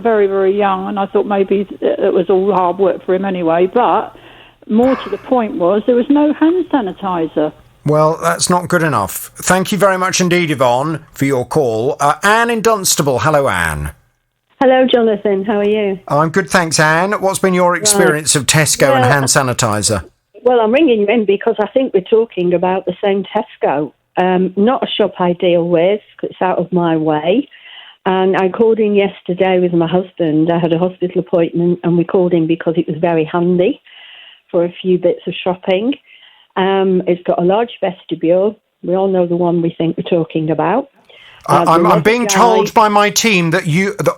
very, very young, and I thought maybe it was all hard work for him anyway. But more to the point was there was no hand sanitizer. Well, that's not good enough. Thank you very much indeed, Yvonne, for your call. Anne in Dunstable. Hello, Anne. Hello, Jonathan. How are you? I'm good, thanks, Anne. What's been your experience of Tesco and hand sanitizer? Well, I'm ringing you in because I think we're talking about the same Tesco. Not a shop I deal with, it's out of my way. And I called in yesterday with my husband. I had a hospital appointment, and we called in because it was very handy for a few bits of shopping. It's got a large vestibule. We all know the one we think we're talking about. I'm being told by my team that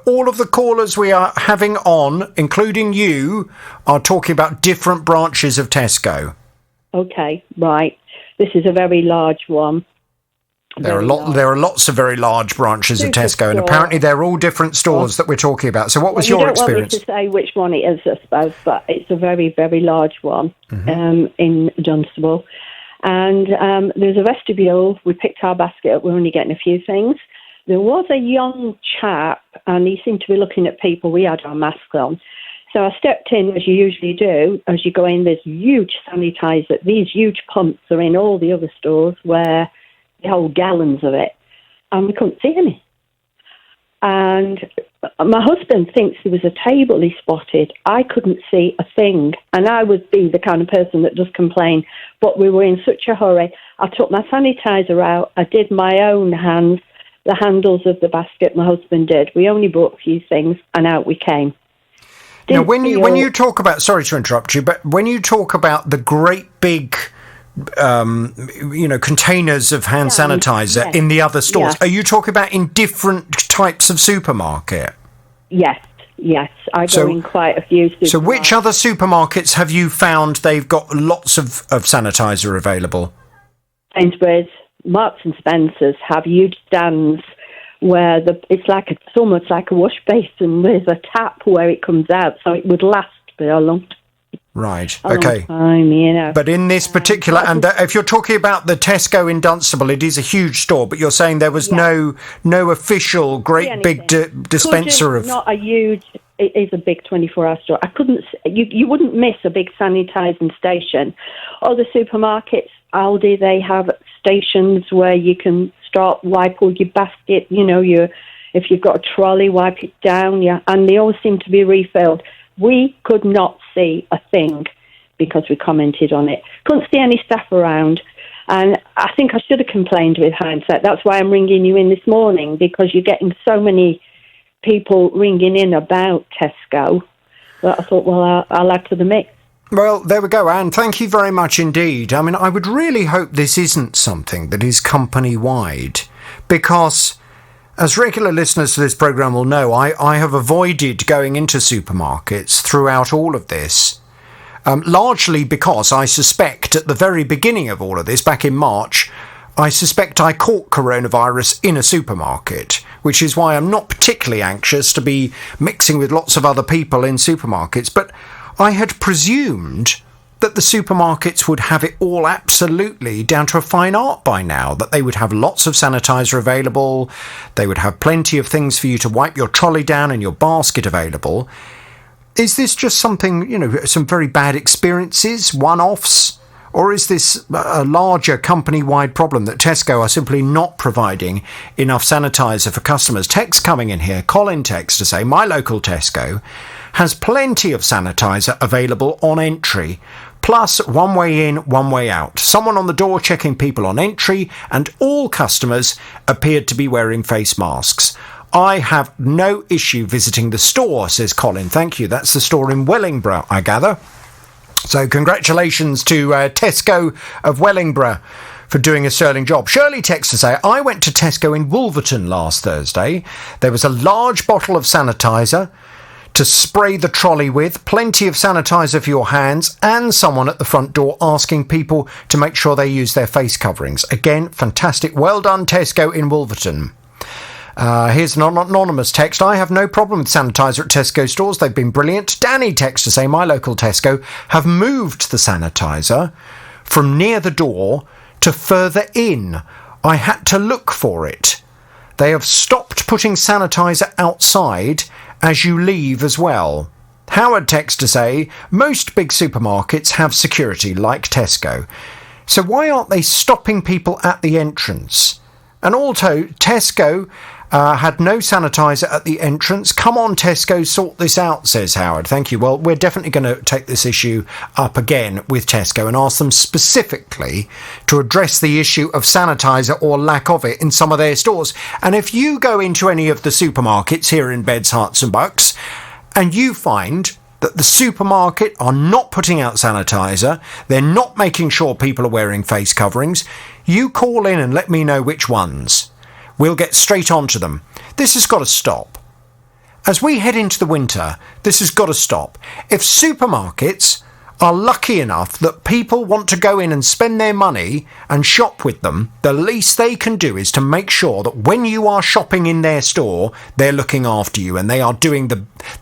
all of the callers we are having on, including you, are talking about different branches of Tesco. Okay, right. This is a very large one. There are lots of very large branches of Tesco, and apparently they're all different stores that we're talking about. So, what was your experience? You don't want me to say which one it is, I suppose, but it's a very, very large one in Dunstable. And there's a vestibule. We picked our basket up. We're only getting a few things. There was a young chap, and he seemed to be looking at people. We had our masks on. So I stepped in, as you usually do. As you go in, there's huge sanitizer. These huge pumps are in all the other stores where they hold gallons of it. And we couldn't see any. And my husband thinks there was a table he spotted. I couldn't see a thing. And I would be the kind of person that does complain. But we were in such a hurry. I took my sanitizer out. I did my own hands, the handles of the basket my husband did. We only bought a few things, and out we came. Now, when you talk about, sorry to interrupt you, but when you talk about the great big, containers of hand sanitizer in the other stores, are you talking about in different types of supermarket? Yes. I go in quite a few supermarkets. So which other supermarkets have you found they've got lots of sanitizer available? Sainsbury's, Marks and Spencer's have huge stands where it's almost like a wash basin. There's a tap where it comes out, so it would last for a long time. Right. Okay. Long time, But in this particular, and if you're talking about the Tesco in Dunstable, it is a huge store. But you're saying there was no official great big dispenser of. Not a huge. It is a big 24-hour store. I couldn't. You wouldn't miss a big sanitising station. Other supermarkets, Aldi, they have stations where you can wipe all your basket. If you've got a trolley, wipe it down. And they always seem to be refilled. We could not see a thing because we commented on it. Couldn't see any staff around. And I think I should have complained with hindsight. That's why I'm ringing you in this morning, because you're getting so many people ringing in about Tesco that I thought, well, I'll add to the mix. Well, there we go, Anne. Thank you very much indeed. I mean, I would really hope this isn't something that is company-wide, because as regular listeners to this programme will know, I have avoided going into supermarkets throughout all of this, largely because I suspect at the very beginning of all of this, back in March, I suspect I caught coronavirus in a supermarket, which is why I'm not particularly anxious to be mixing with lots of other people in supermarkets. But I had presumed that the supermarkets would have it all absolutely down to a fine art by now, that they would have lots of sanitizer available, they would have plenty of things for you to wipe your trolley down and your basket available. Is this just something, some very bad experiences, one-offs, or is this a larger company-wide problem that Tesco are simply not providing enough sanitizer for customers? Text coming in here, Colin texts to say, my local Tesco has plenty of sanitizer available on entry, plus one way in, one way out. Someone on the door checking people on entry, and all customers appeared to be wearing face masks. I have no issue visiting the store, says Colin. Thank you. That's the store in Wellingborough, I gather. So congratulations to Tesco of Wellingborough for doing a sterling job. Shirley texts to say, I went to Tesco in Wolverton last Thursday. There was a large bottle of sanitizer to spray the trolley with, plenty of sanitizer for your hands, and someone at the front door asking people to make sure they use their face coverings. Again, fantastic. Well done, Tesco in Wolverton. Here's an anonymous text. I have no problem with sanitizer at Tesco stores. They've been brilliant. Danny texts to say, my local Tesco have moved the sanitizer from near the door to further in. I had to look for it. They have stopped putting sanitizer outside as you leave as well. Howard texts to say, most big supermarkets have security like Tesco. So why aren't they stopping people at the entrance? And also, Tesco had no sanitizer at the entrance. Come on, Tesco, sort this out, says Howard. Thank you. Well, we're definitely going to take this issue up again with Tesco and ask them specifically to address the issue of sanitizer or lack of it in some of their stores. And if you go into any of the supermarkets here in Beds, Herts and Bucks and you find that the supermarket are not putting out sanitizer, they're not making sure people are wearing face coverings, you call in and let me know which ones. We'll get straight on to them. This has got to stop. As we head into the winter, this has got to stop. If supermarkets are lucky enough that people want to go in and spend their money and shop with them, the least they can do is to make sure that when you are shopping in their store, they're looking after you and they are doing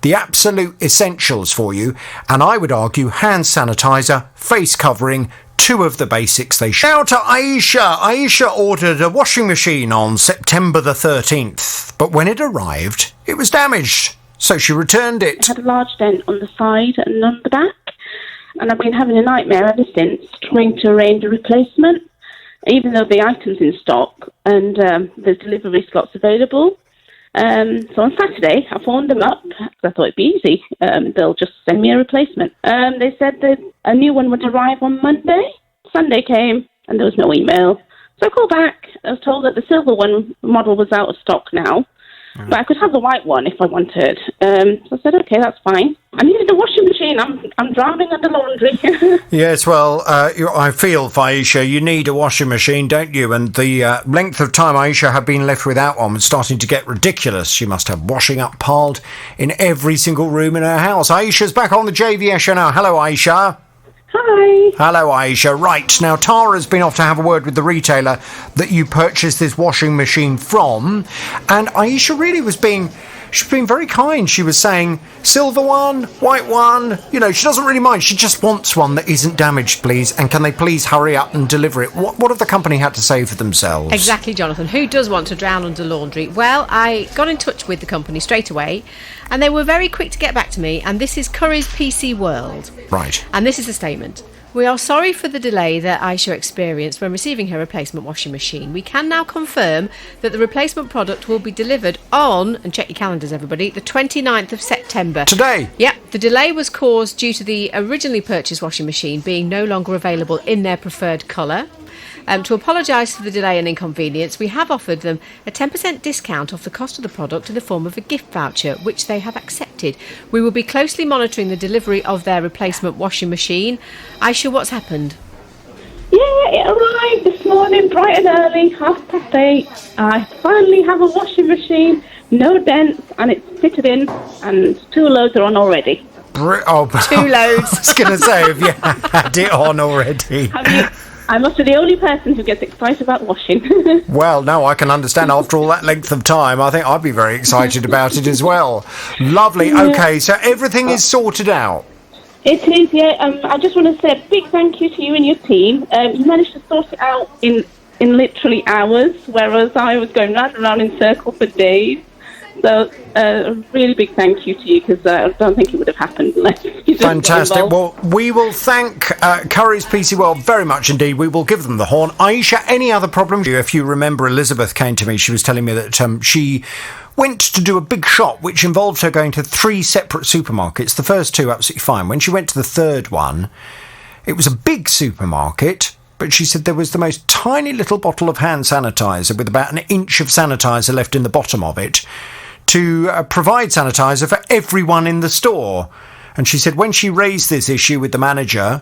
the absolute essentials for you. And I would argue hand sanitizer, face covering, two of the basics they should. Now to Aisha. Aisha ordered a washing machine on September the 13th, but when it arrived, it was damaged. So she returned it. It had a large dent on the side and on the back. And I've been having a nightmare ever since trying to arrange a replacement, even though the item's in stock and there's delivery slots available. So on Saturday, I phoned them up because I thought it'd be easy. They'll just send me a replacement. They said that a new one would arrive on Monday. Sunday came and there was no email. So I called back. I was told that the silver one model was out of stock now. But I could have the white one if I wanted. So I said, okay, that's fine. I needed a washing machine. I'm drowning under laundry. Yes, well, I feel, Aisha, you need a washing machine, don't you? And the length of time Aisha had been left without one was starting to get ridiculous. She must have washing up piled in every single room in her house. Aisha's back on the JVS show now. Hello, Aisha. Hi. Hello, Aisha. Right, now Tara's been off to have a word with the retailer that you purchased this washing machine from, and Aisha really was being very kind. She was saying, silver one, white one, she doesn't really mind. She just wants one that isn't damaged, please, and can they please hurry up and deliver it? What have the company had to say for themselves? Exactly, Jonathan. Who does want to drown under laundry? Well, I got in touch with the company straight away, and they were very quick to get back to me, and this is Curry's PC World. Right. And this is the statement. We are sorry for the delay that Aisha experienced when receiving her replacement washing machine. We can now confirm that the replacement product will be delivered on, and check your calendars everybody, the 29th of September. Today? Yep. The delay was caused due to the originally purchased washing machine being no longer available in their preferred colour. To apologise for the delay and inconvenience, we have offered them a 10% discount off the cost of the product in the form of a gift voucher, which they have accepted. We will be closely monitoring the delivery of their replacement washing machine. Aisha, what's happened? Yeah, it arrived this morning bright and early, 8:30. I finally have a washing machine, no dents, and it's fitted in, and 2 loads are on already. 2 loads. I was going to say, have you had it on already? I must be the only person who gets excited about washing. Well, no, I can understand after all that length of time. I think I'd be very excited about it as well. Lovely. Yeah. Okay, so everything is sorted out. It is, yeah. I just want to say a big thank you to you and your team. You managed to sort it out in literally hours, whereas I was going round and round in circles for days. So a really big thank you to you, because I don't think it would have happened unless you didn't Fantastic. get involved. Well, we will thank Curry's PC World very much indeed. We will give them the horn. Aisha, any other problems? If you remember, Elizabeth came to me. She was telling me that she went to do a big shop, which involved her going to 3 separate supermarkets. The first 2, absolutely fine. When she went to the third one, it was a big supermarket, but she said there was the most tiny little bottle of hand sanitizer with about an inch of sanitizer left in the bottom of it, to provide sanitizer for everyone in the store. And she said when she raised this issue with the manager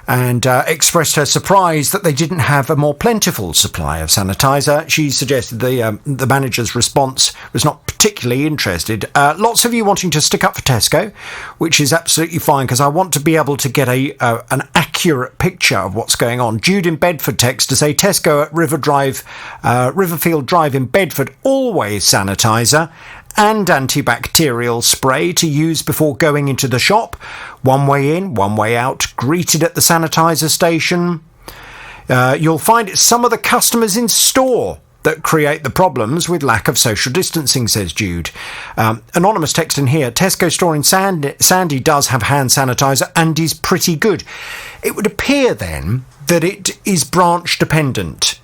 and expressed her surprise that they didn't have a more plentiful supply of sanitizer, she suggested the manager's response was not particularly interested. Lots of you wanting to stick up for Tesco, which is absolutely fine, because I want to be able to get an accurate picture of what's going on. Jude in Bedford texts to say Tesco at Riverfield Drive in Bedford, always sanitizer and antibacterial spray to use before going into the shop. One way in, one way out, greeted at the sanitizer station. You'll find it's some of the customers in store that create the problems with lack of social distancing, says Jude. Anonymous text in here, Tesco store in Sandy does have hand sanitizer and is pretty good. It would appear then that it is branch dependent.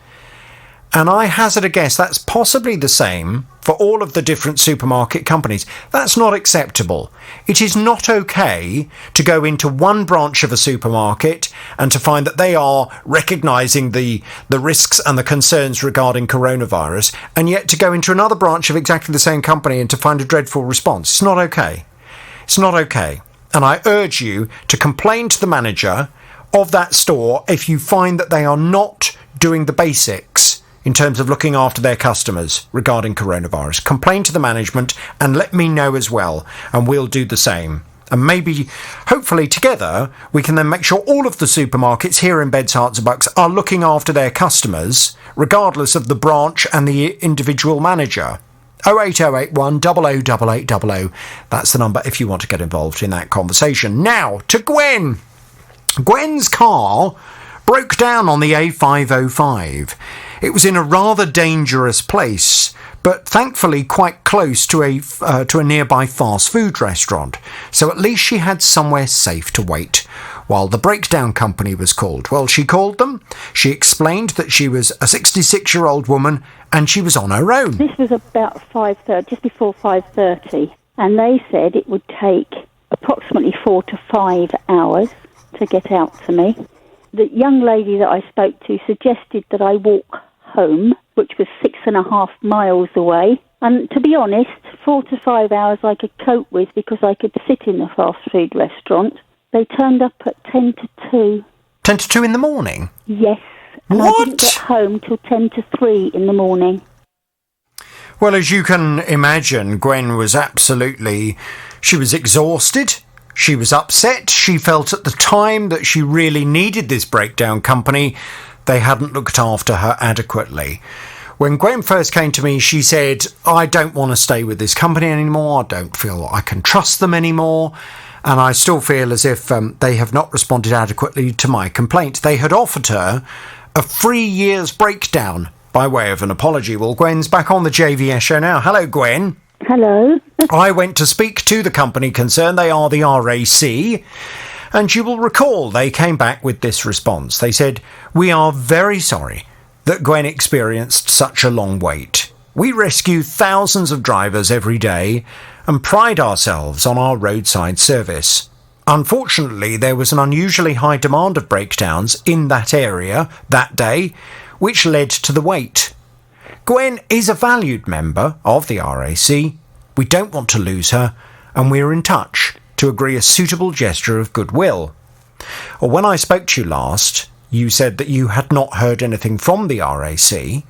And I hazard a guess that's possibly the same for all of the different supermarket companies. That's not acceptable. It is not okay to go into one branch of a supermarket and to find that they are recognising the risks and the concerns regarding coronavirus, and yet to go into another branch of exactly the same company and to find a dreadful response. It's not okay. It's not okay. and I urge you to complain to the manager of that store if you find that they are not doing the basics in terms of looking after their customers regarding coronavirus. Complain to the management and let me know as well, and we'll do the same. And maybe, hopefully together, we can then make sure all of the supermarkets here in Beds, Herts and Bucks are looking after their customers, regardless of the branch and the individual manager. 08081 008800. That's the number if you want to get involved in that conversation. Now, to Gwen. Gwen's car broke down on the A505. It was in a rather dangerous place, but thankfully quite close to a nearby fast food restaurant, so at least she had somewhere safe to wait while the breakdown company was called. Well, she called them. She explained that she was a 66-year-old woman and she was on her own. This was about 5:30, just before 5:30, and they said it would take approximately 4 to 5 hours to get out to me. The young lady that I spoke to suggested that I walk home, which was 6.5 miles away. And to be honest, 4 to 5 hours I could cope with because I could sit in the fast food restaurant. They turned up at 10 to 2. 10 to 2 in the morning? Yes. And what? I didn't get home till 10 to 3 in the morning. Well, as you can imagine, Gwen was she was exhausted. She was upset. She felt at the time that she really needed this breakdown company. They hadn't looked after her adequately. When Gwen first came to me, she said, I don't want to stay with this company anymore. I don't feel I can trust them anymore. And I still feel as if they have not responded adequately to my complaint. They had offered her a 3 years breakdown by way of an apology. Well, Gwen's back on the JVS show now. Hello, Gwen. Hello. I went to speak to the company concerned. They are the RAC. And you will recall they came back with this response. They said, we are very sorry that Gwen experienced such a long wait. We rescue thousands of drivers every day and pride ourselves on our roadside service. Unfortunately, there was an unusually high demand of breakdowns in that area that day, which led to the wait. Gwen is a valued member of the RAC. We don't want to lose her, and we're in touch to agree a suitable gesture of goodwill. Or when I spoke to you last, you said that you had not heard anything from the RAC,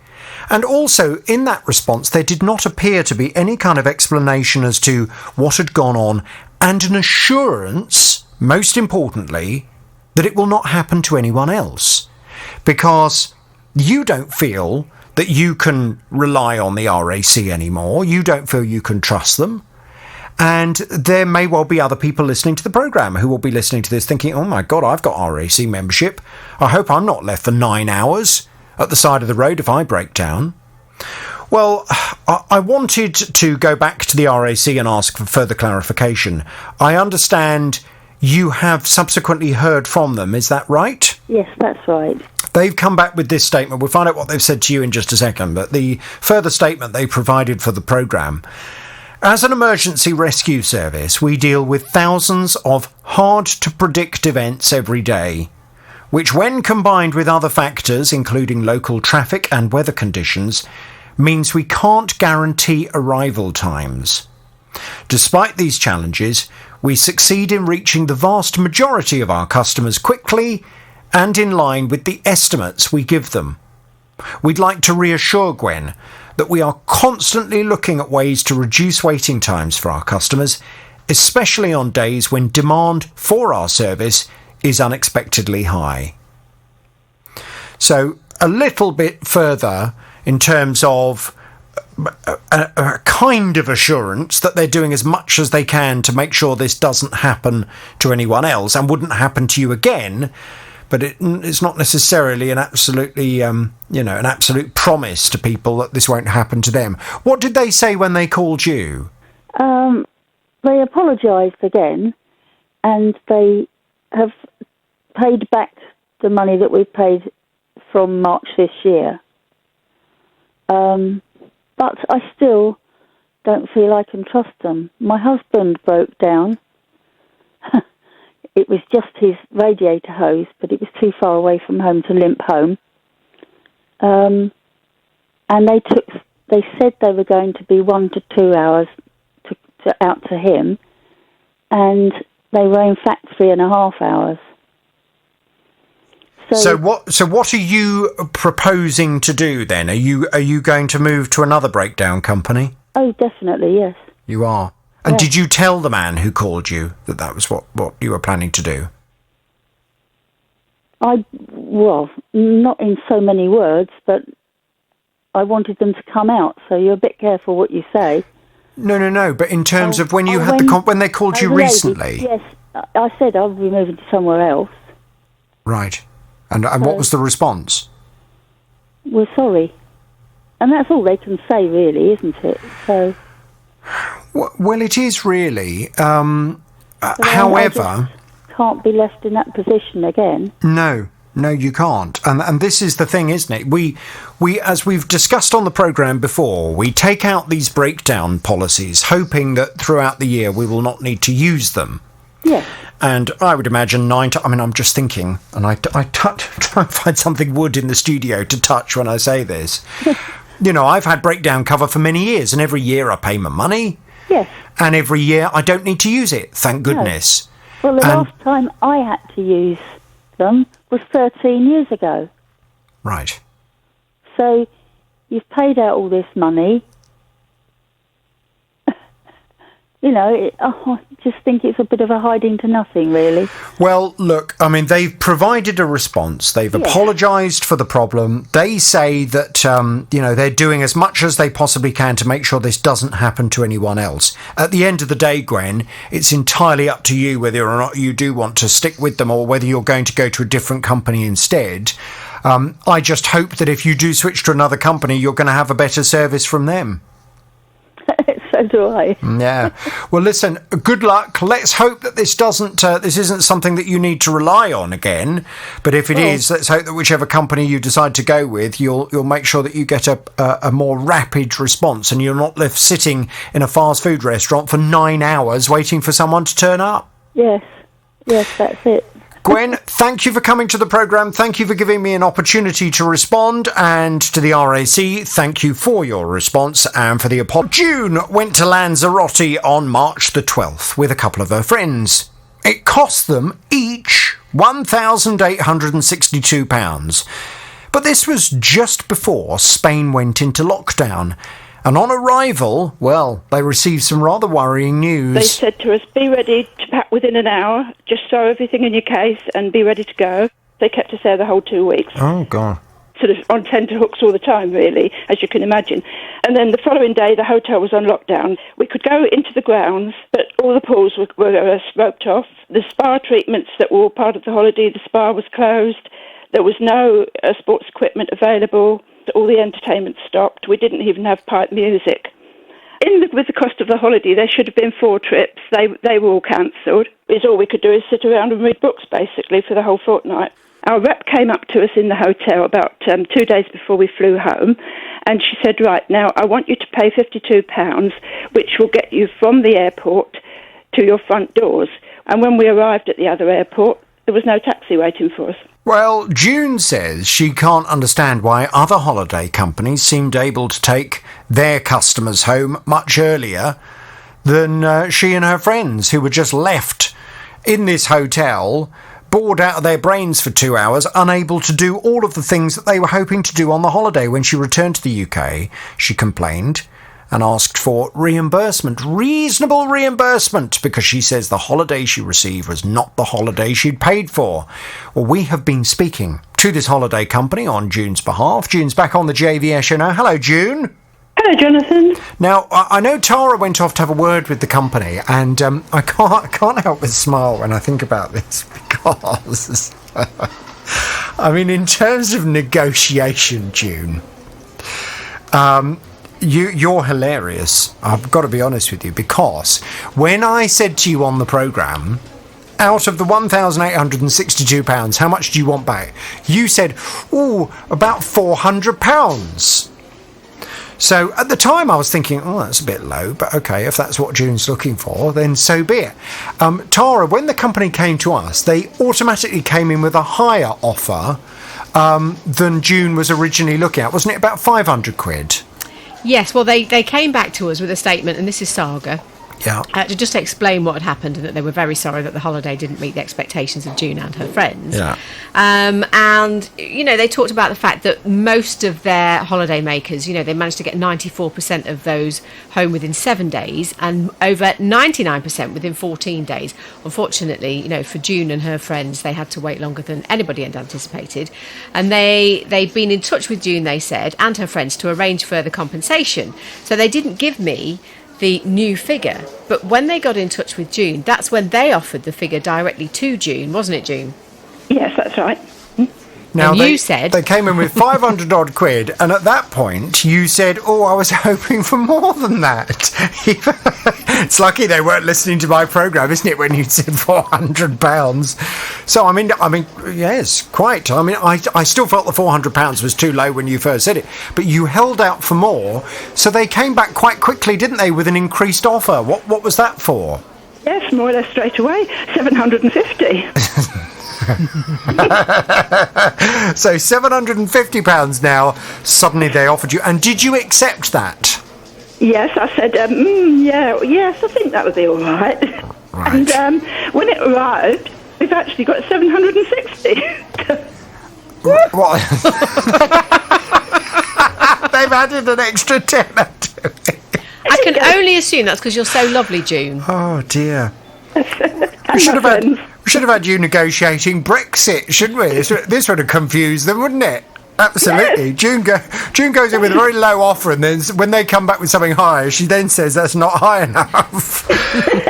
and also in that response there did not appear to be any kind of explanation as to what had gone on, and an assurance, most importantly, that it will not happen to anyone else, because you don't feel that you can rely on the RAC anymore. You don't feel you can trust them. And there may well be other people listening to the programme who will be listening to this thinking, oh my God, I've got RAC membership. I hope I'm not left for 9 hours at the side of the road if I break down. Well, I wanted to go back to the RAC and ask for further clarification. I understand you have subsequently heard from them, is that right? Yes, that's right. They've come back with this statement. We'll find out what they've said to you in just a second, but the further statement they provided for the programme. As an emergency rescue service, we deal with thousands of hard-to-predict events every day, which when combined with other factors, including local traffic and weather conditions, means we can't guarantee arrival times. Despite these challenges, we succeed in reaching the vast majority of our customers quickly and in line with the estimates we give them. We'd like to reassure Gwen that we are constantly looking at ways to reduce waiting times for our customers, especially on days when demand for our service is unexpectedly high. So a little bit further in terms of a kind of assurance that they're doing as much as they can to make sure this doesn't happen to anyone else and wouldn't happen to you again. But it's not necessarily an absolutely, an absolute promise to people that this won't happen to them. What did they say when they called you? They apologised again, and they have paid back the money that we've paid from March this year. But I still don't feel I can trust them. My husband broke down. It was just his radiator hose, but it was too far away from home to limp home. And they said they were going to be 1 to 2 hours out to him, and They were in fact 3.5 hours. So what are you proposing to do then? Are you going to move to another breakdown company? Oh, definitely, yes. You are. And Yeah. did you tell the man who called you that was what you were planning to do? Well, not in so many words, but I wanted them to come out, so you're a bit careful what you say. No, but in terms of when you had when they called you lady, recently. Yes, I said I'll be moving to somewhere else. Right. And what was the response? We're sorry. And that's all they can say, really, isn't it? So. Well, it is really. However, I just can't be left in that position again. No, you can't. And this is the thing, isn't it? We as we've discussed on the programme before, we take out these breakdown policies, hoping that throughout the year we will not need to use them. Yes. And I would imagine I'm just thinking, and I try and find something wood in the studio to touch when I say this. I've had breakdown cover for many years, and every year I pay my money. Yes. And every year I don't need to use it, thank goodness. No. Well, the last time I had to use them was 13 years ago. Right. So you've paid out all this money. I just think it's a bit of a hiding to nothing, really. Well, look, they've provided a response. They've apologised for the problem. They say that, they're doing as much as they possibly can to make sure this doesn't happen to anyone else. At the end of the day, Gwen, it's entirely up to you whether or not you do want to stick with them or whether you're going to go to a different company instead. I just hope that if you do switch to another company, you're going to have a better service from them. So do I. Yeah. Well, listen, good luck. Let's hope that this isn't something that you need to rely on again. But if it is, let's hope that whichever company you decide to go with, you'll make sure that you get a more rapid response and you're not left sitting in a fast food restaurant for 9 hours waiting for someone to turn up. Yes, that's it. Gwen, thank you for coming to the programme. Thank you for giving me an opportunity to respond. And to the RAC, thank you for your response and for the apology. June went to Lanzarote on March the 12th with a couple of her friends. It cost them each £1,862. But this was just before Spain went into lockdown. And on arrival, well, they received some rather worrying news. They said to us, be ready to pack within an hour, just throw everything in your case and be ready to go. They kept us there the whole 2 weeks. Oh, God. Sort of on tenterhooks all the time, really, as you can imagine. And then the following day, the hotel was on lockdown. We could go into the grounds, but all the pools were roped off. The spa treatments that were all part of the holiday, the spa was closed. There was no sports equipment available. All the entertainment stopped. We didn't even have pipe music. With the cost of the holiday, there should have been 4 trips. They were all cancelled. All we could do is sit around and read books, basically, for the whole fortnight. Our rep came up to us in the hotel about 2 days before we flew home, and she said, right, now I want you to pay £52, which will get you from the airport to your front doors. And when we arrived at the other airport, there was no taxi waiting for us. Well, June says she can't understand why other holiday companies seemed able to take their customers home much earlier than she and her friends, who were just left in this hotel, bored out of their brains for 2 hours, unable to do all of the things that they were hoping to do on the holiday. When she returned to the UK, she complained and asked for reimbursement, reasonable reimbursement, because she says the holiday she received was not the holiday she'd paid for. Well, we have been speaking to this holiday company on June's behalf. June's back on the JVS show now. Hello, June. Hello, Jonathan. Now, I know Tara went off to have a word with the company, and I can't help but smile when I think about this, because, in terms of negotiation, June, You're hilarious. I've got to be honest with you, because when I said to you on the programme, out of the £1,862, how much do you want back? You said, about £400. So at the time I was thinking, that's a bit low, but okay, if that's what June's looking for, then so be it. Tara, when the company came to us, they automatically came in with a higher offer than June was originally looking at. Wasn't it about £500? Yes, well, they came back to us with a statement, and this is Saga. Yeah. To just explain what had happened and that they were very sorry that the holiday didn't meet the expectations of June and her friends. Yeah. And, you know, they talked about the fact that most of their holiday makers, you know, they managed to get 94% of those home within 7 days and over 99% within 14 days. Unfortunately, you know, for June and her friends, they had to wait longer than anybody had anticipated. And they'd been in touch with June, they said, and her friends to arrange further compensation. So they didn't give me the new figure, but when they got in touch with June, that's when they offered the figure directly to June, wasn't it, June? Yes, that's right. Now, and you said they came in with 500 odd quid, and at that point you said, "Oh, I was hoping for more than that." It's lucky they weren't listening to my programme, isn't it? When you said £400. So I mean, yes, quite. I mean, I still felt the £400 was too low when you first said it, but you held out for more, so they came back quite quickly, didn't they, with an increased offer? What was that for? Yes, more or less straight away, 750. So £750 now, suddenly they offered you. And did you accept that? Yes, I said, yes, I think that would be all right. And when it arrived, we've actually got 760. What? They've added an extra tenner to it. I can only assume that's because you're so lovely, June. Oh, dear. We should have had you negotiating Brexit, shouldn't we? This would have confused them, wouldn't it? Absolutely. Yes. June goes in with a very low offer, and then when they come back with something higher, she then says that's not high enough.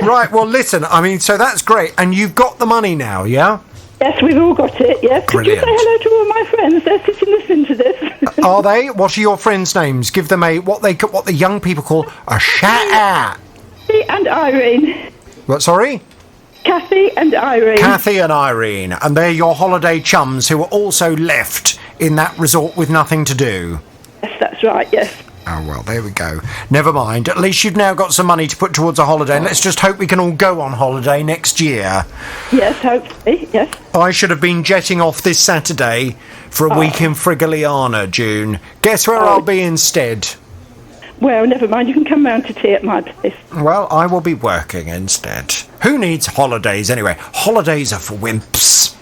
Right, well, listen, I mean, so that's great. And you've got the money now, yeah? Yes, we've all got it, yes. Brilliant. Could you say hello to all my friends? They're sitting listening to this. Are they? What are your friends' names? Give them what the young people call a shout-out. Kathy and Irene. What, sorry? Kathy and Irene. Kathy and Irene. And they're your holiday chums who are also left in that resort with nothing to do. Yes, that's right, yes. Oh, well, there we go. Never mind. At least you've now got some money to put towards a holiday, and let's just hope we can all go on holiday next year. Yes, hopefully, yes. I should have been jetting off this Saturday for a week in Frigiliana, June. Guess where I'll be instead? Well, never mind. You can come round to tea at my place. Well, I will be working instead. Who needs holidays anyway? Holidays are for wimps.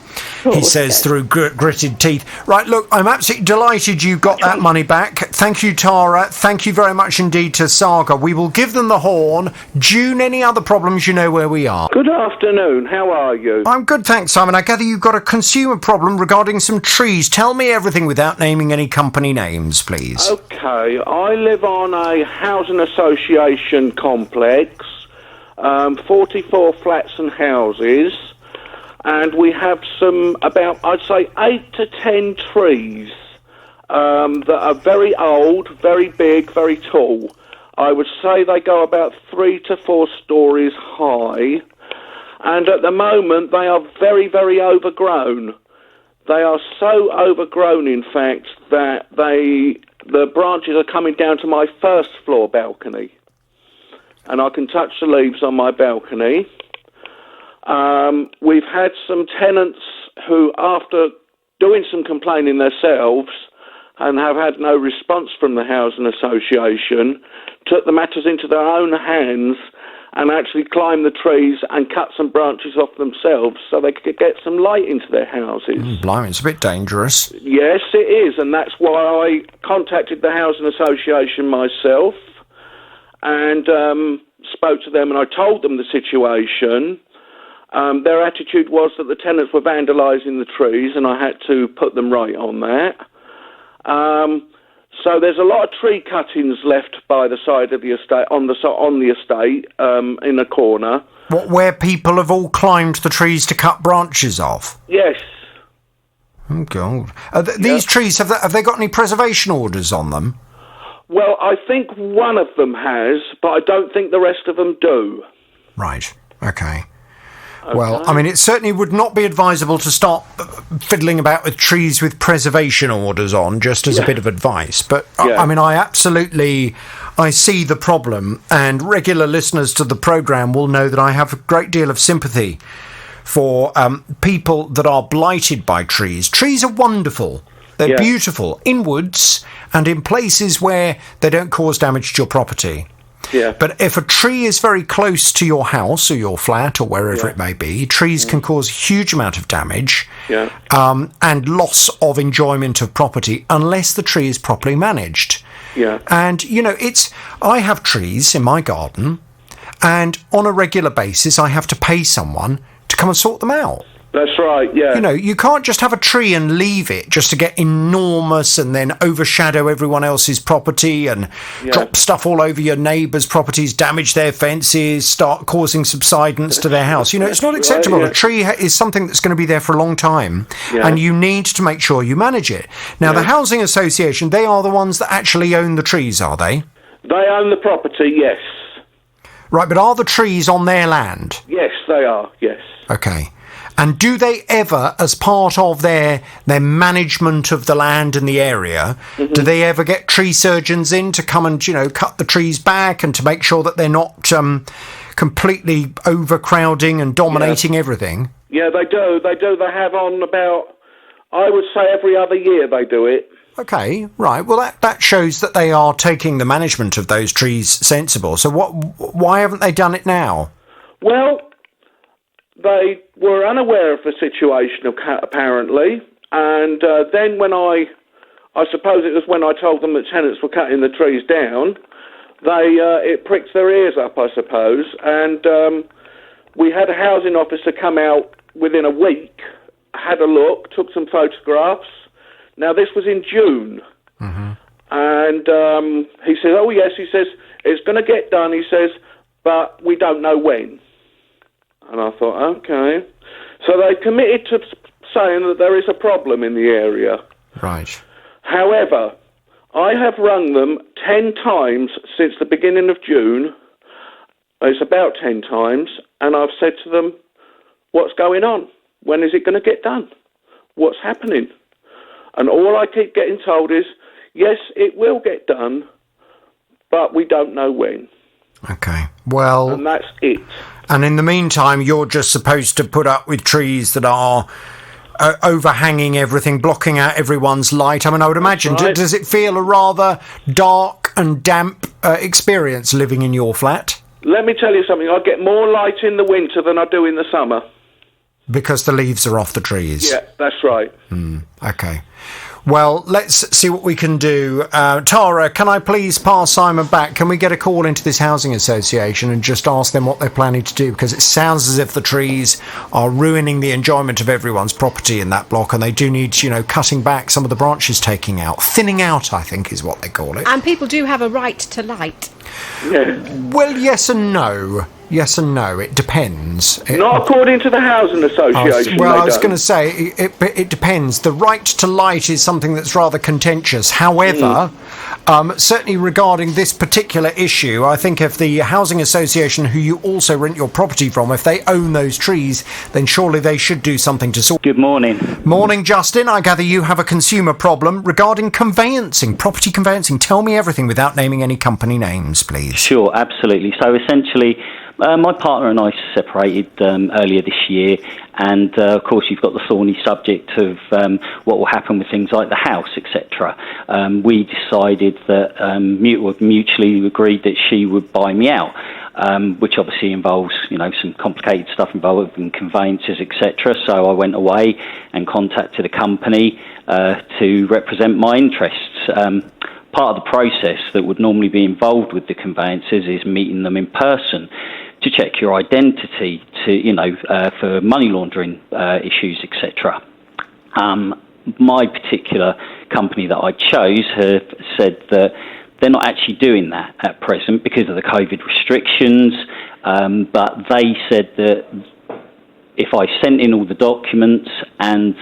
He says through gritted teeth. Right, look, I'm absolutely delighted you got that money back. Thank you, Tara. Thank you very much indeed to Saga. We will give them the horn. June, any other problems, you know where we are. Good afternoon. How are you? I'm good, thanks, Simon. I gather you've got a consumer problem regarding some trees. Tell me everything without naming any company names, please. Okay, I live on a housing association complex, 44 flats and houses. And we have about, I'd say, 8 to 10 trees that are very old, very big, very tall. I would say they go about 3 to 4 stories high. And at the moment, they are very, very overgrown. They are so overgrown, in fact, that the branches are coming down to my first floor balcony. And I can touch the leaves on my balcony. We've had some tenants who, after doing some complaining themselves and have had no response from the housing association, took the matters into their own hands and actually climbed the trees and cut some branches off themselves so they could get some light into their houses. Blimey, it's a bit dangerous. Yes, it is, and that's why I contacted the housing association myself and spoke to them, and I told them the situation. Their attitude was that the tenants were vandalising the trees, and I had to put them right on that. So there's a lot of tree cuttings left by the side of the estate, on the estate, in a corner. What, where people have all climbed the trees to cut branches off? Yes. Oh, God. These trees, have they got any preservation orders on them? Well, I think one of them has, but I don't think the rest of them do. Right. Okay. Well, I mean, it certainly would not be advisable to start fiddling about with trees with preservation orders on, just as a bit of advice. But, I mean, I see the problem, and regular listeners to the programme will know that I have a great deal of sympathy for people that are blighted by trees. Trees are wonderful. They're beautiful in woods and in places where they don't cause damage to your property. Yeah. But if a tree is very close to your house or your flat or wherever it may be, trees can cause a huge amount of damage and loss of enjoyment of property unless the tree is properly managed. Yeah. And, I have trees in my garden, and on a regular basis I have to pay someone to come and sort them out. That's right, yeah. You can't just have a tree and leave it just to get enormous and then overshadow everyone else's property and drop stuff all over your neighbours' properties, damage their fences, start causing subsidence to their house. It's not acceptable. Right, A tree is something that's going to be there for a long time, and you need to make sure you manage it. Now, the Housing Association, they are the ones that actually own the trees, are they? They own the property, yes. Right, but are the trees on their land? Yes, they are, yes. Okay. And do they ever, as part of their management of the land and the area, do they ever get tree surgeons in to come and, cut the trees back and to make sure that they're not completely overcrowding and dominating everything? Yeah, they do. They have on about, I would say every other year they do it. Okay, right. Well, that shows that they are taking the management of those trees sensible. So why haven't they done it now? Well, they were unaware of the situation, apparently, and then when I suppose it was when I told them that tenants were cutting the trees down, it pricked their ears up, I suppose, and we had a housing officer come out within a week, had a look, took some photographs. Now, this was in June, and he says, oh, yes, he says, it's going to get done, he says, but we don't know when. And I thought, okay. So they committed to saying that there is a problem in the area. Right. However, I have rung them 10 times since the beginning of June. It's about 10 times. And I've said to them, what's going on? When is it going to get done? What's happening? And all I keep getting told is, yes, it will get done, but we don't know when. Okay. Well... And that's it. And in the meantime, you're just supposed to put up with trees that are overhanging everything, blocking out everyone's light. I mean, I would imagine, does it feel a rather dark and damp experience living in your flat? Let me tell you something. I get more light in the winter than I do in the summer. Because the leaves are off the trees? Yeah, that's right. Okay. Well, let's see what we can do. Tara, can I please pass Simon back? Can we get a call into this housing association and just ask them what they're planning to do? Because it sounds as if the trees are ruining the enjoyment of everyone's property in that block, and they do need, cutting back some of the branches, taking out. Thinning out, I think, is what they call it. And people do have a right to light. Yeah. Well, yes and no. Yes and no. It depends. Not according to the Housing Association. I was going to say, it depends. The right to light is something that's rather contentious. However, certainly regarding this particular issue, I think if the Housing Association, who you also rent your property from, if they own those trees, then surely they should do something to sort. Good morning. Morning, Justin. I gather you have a consumer problem regarding conveyancing, property conveyancing. Tell me everything without naming any company names, please. Sure, absolutely. So essentially, my partner and I separated earlier this year, and of course you've got the thorny subject of what will happen with things like the house, etc. We decided that mutually agreed that she would buy me out, which obviously involves some complicated stuff involving conveyances, etc. So I went away and contacted a company to represent my interests. Part of the process that would normally be involved with the conveyances is meeting them in person to check your identity, for money laundering issues, etc. My particular company that I chose have said that they're not actually doing that at present because of the COVID restrictions, but they said that if I sent in all the documents and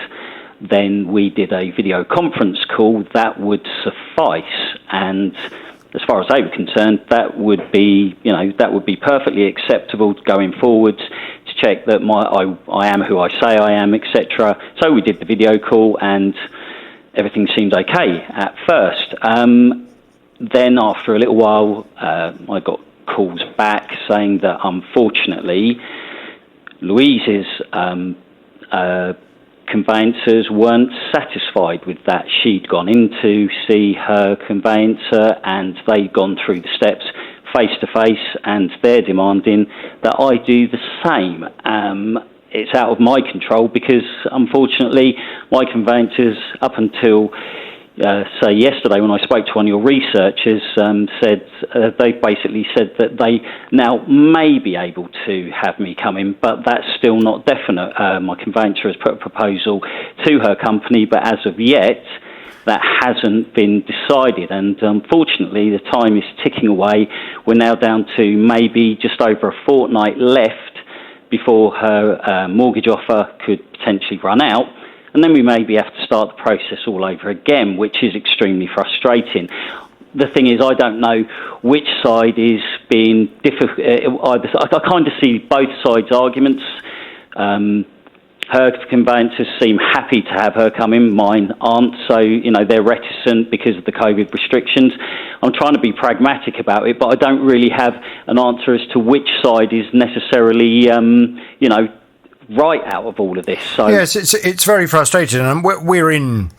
then we did a video conference call, that would suffice. And as far as they were concerned, that would be perfectly acceptable going forwards to check that I am who I say I am, etc. So we did the video call, and everything seemed okay at first. Then after a little while, I got calls back saying that unfortunately, Louise's conveyancers weren't satisfied with that. She'd gone in to see her conveyancer and they'd gone through the steps face-to-face, and they're demanding that I do the same. It's out of my control because, unfortunately, my conveyancers, up until, say, yesterday when I spoke to one of your researchers, they basically said that they now may be able to have me come in, but that's still not definite. My conveyancer has put a proposal to her company, but as of yet, that hasn't been decided, and unfortunately the time is ticking away. We're now down to maybe just over a fortnight left before her mortgage offer could potentially run out, and then we maybe have to start the process all over again, which is extremely frustrating. The thing is, I don't know which side is being difficult. I kind of see both sides' arguments. Her conveyancers seem happy to have her come in, mine aren't, so, they're reticent because of the COVID restrictions. I'm trying to be pragmatic about it, but I don't really have an answer as to which side is necessarily, right out of all of this. So yes, it's very frustrating, and we're in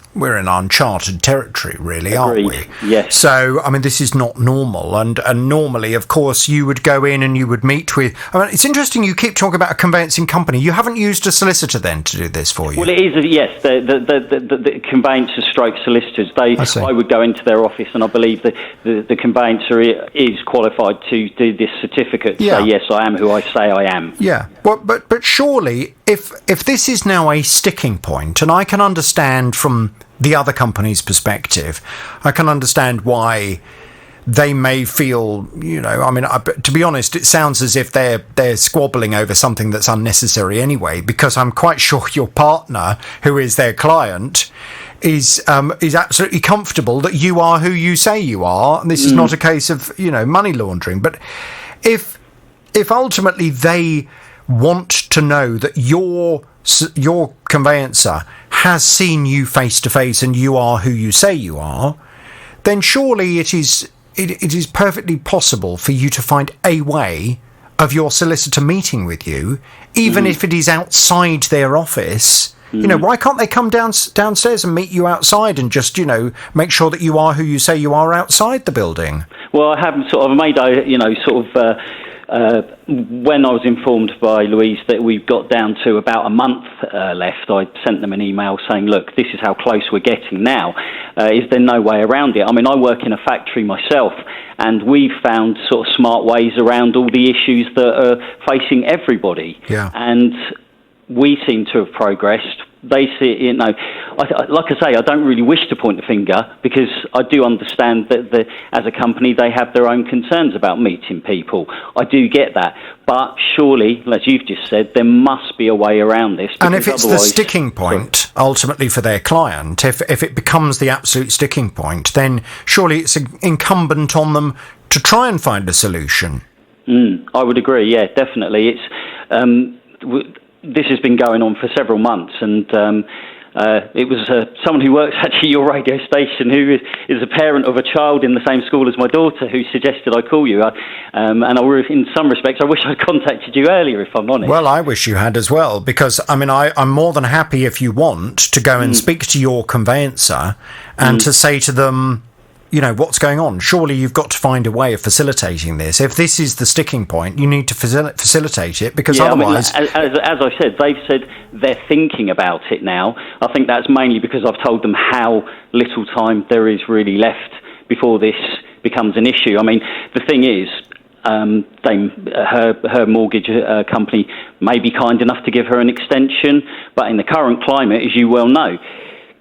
uncharted territory, really, aren't we? Yes. So, I mean, this is not normal, and normally, of course, you would go in and you would meet with. I mean, it's interesting. You keep talking about a conveyancing company. You haven't used a solicitor then to do this for you? Well, it is. Yes, the conveyancer stroke solicitors. I would go into their office, and I believe the conveyancer is qualified to do this certificate. Yeah. Say yes, I am who I say I am. Yeah. Well, but surely, if this is now a sticking point, and I can understand from the other company's perspective, I can understand why they may feel, to be honest, it sounds as if they're squabbling over something that's unnecessary anyway, because I'm quite sure your partner, who is their client, is absolutely comfortable that you are who you say you are, and this is not a case of, money laundering. But if ultimately they want to know that your conveyancer has seen you face to face and you are who you say you are, then surely it is perfectly possible for you to find a way of your solicitor meeting with you, even if it is outside their office. Why can't they come downstairs and meet you outside and just, make sure that you are who you say you are outside the building? Well, I have sort of made when I was informed by Louise that we've got down to about a month left, I sent them an email saying, look, this is how close we're getting now. Is there no way around it? I mean, I work in a factory myself, and we've found sort of smart ways around all the issues that are facing everybody. Yeah. And we seem to have progressed. They see, like I say, I don't really wish to point the finger, because I do understand that as a company they have their own concerns about meeting people. I do get that, but surely, as you've just said, there must be a way around this. And if it's the sticking point, ultimately for their client, if it becomes the absolute sticking point, then surely it's incumbent on them to try and find a solution. I would agree. Yeah, definitely. It's. This has been going on for several months, and it was someone who works actually at your radio station, who is a parent of a child in the same school as my daughter, who suggested I call you. And in some respects, I wish I'd contacted you earlier, if I'm honest. Well, I wish you had as well, because, I mean, I'm more than happy if you want to go and speak to your conveyancer and to say to them, what's going on? Surely you've got to find a way of facilitating this. If this is the sticking point, you need to facilitate it, because otherwise... as I said, they've said they're thinking about it now. I think that's mainly because I've told them how little time there is really left before this becomes an issue. I mean, the thing is, her mortgage company may be kind enough to give her an extension, but in the current climate, as you well know,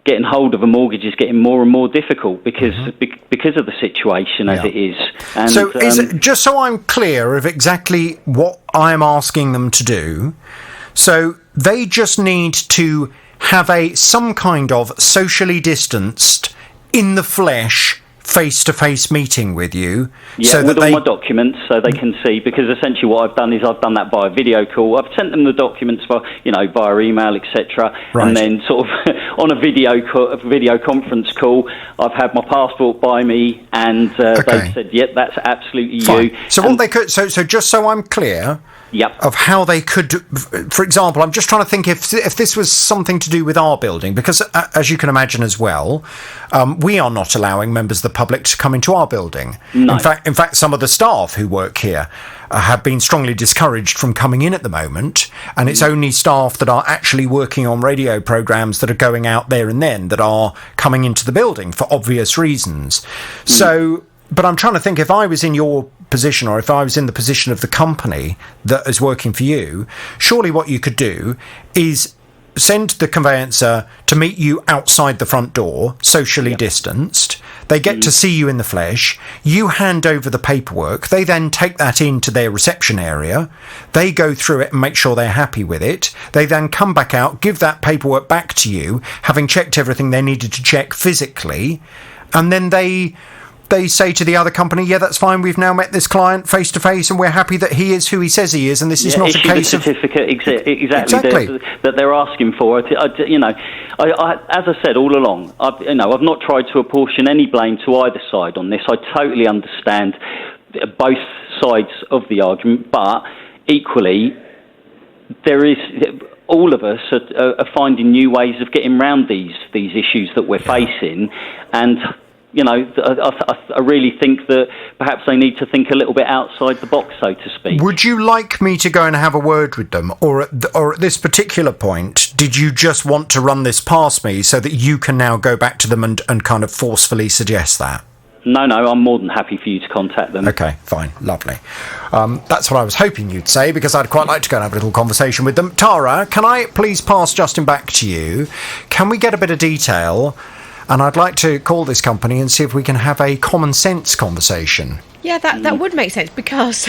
getting hold of a mortgage is getting more and more difficult because of the situation as it is. And, so, just so I'm clear of exactly what I'm asking them to do, so they just need to have some kind of socially distanced, in the flesh, face-to-face meeting with you. Yeah, so with all my documents, so they can see, because essentially what I've done is I've done that by video call. I've sent them the documents via email, etc. Right. And then sort of on a video conference call, I've had my passport by me, and they've said, yep, that's absolutely Fine. you. So what they could, so just so I'm clear, of how they could, for example, I'm just trying to think if this was something to do with our building, because as you can imagine as well, we are not allowing members of the public to come into our building. No. In fact, some of the staff who work here have been strongly discouraged from coming in at the moment, and it's only staff that are actually working on radio programmes that are going out there and then that are coming into the building for obvious reasons. So, but I'm trying to think, if I was in your position, or if I was in the position of the company that is working for you, surely what you could do is send the conveyancer to meet you outside the front door, socially distanced. They get to see you in the flesh. You hand over the paperwork. They then take that into their reception area. They go through it and make sure they're happy with it. They then come back out, give that paperwork back to you, having checked everything they needed to check physically, and then they say to the other company, yeah, that's fine, we've now met this client face to face and we're happy that he is who he says he is, and this is not a case the certificate exactly. That they're asking for. I, as I said all along, I've not tried to apportion any blame to either side on this. I totally understand both sides of the argument, but equally, there is, all of us are finding new ways of getting around these issues that we're facing, and I really think that perhaps they need to think a little bit outside the box, so to speak. Would you like me to go and have a word with them? Or at this particular point, did you just want to run this past me so that you can now go back to them and kind of forcefully suggest that? No, I'm more than happy for you to contact them. Okay, fine, lovely. That's what I was hoping you'd say, because I'd quite like to go and have a little conversation with them. Tara, can I please pass Justin back to you? Can we get a bit of detail? And I'd like to call this company and see if we can have a common sense conversation. Yeah, that would make sense, because,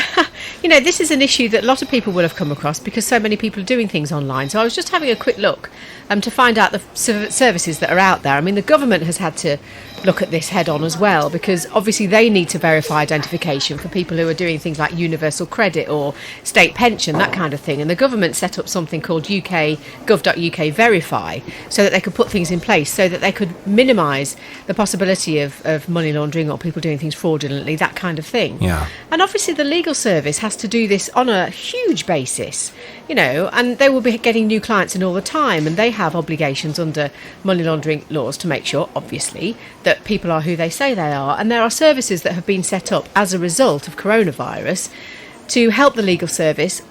this is an issue that a lot of people will have come across because so many people are doing things online. So I was just having a quick look to find out the services that are out there. I mean, the government has had to look at this head on as well, because obviously they need to verify identification for people who are doing things like universal credit or state pension, that kind of thing. And the government set up something called gov.uk Verify so that they could put things in place so that they could minimise the possibility of money laundering or people doing things fraudulently, that kind of thing. Yeah. And obviously the legal service has to do this on a huge basis, and they will be getting new clients in all the time, and they have obligations under money laundering laws to make sure, obviously, that people are who they say they are. And there are services that have been set up as a result of coronavirus to help the legal service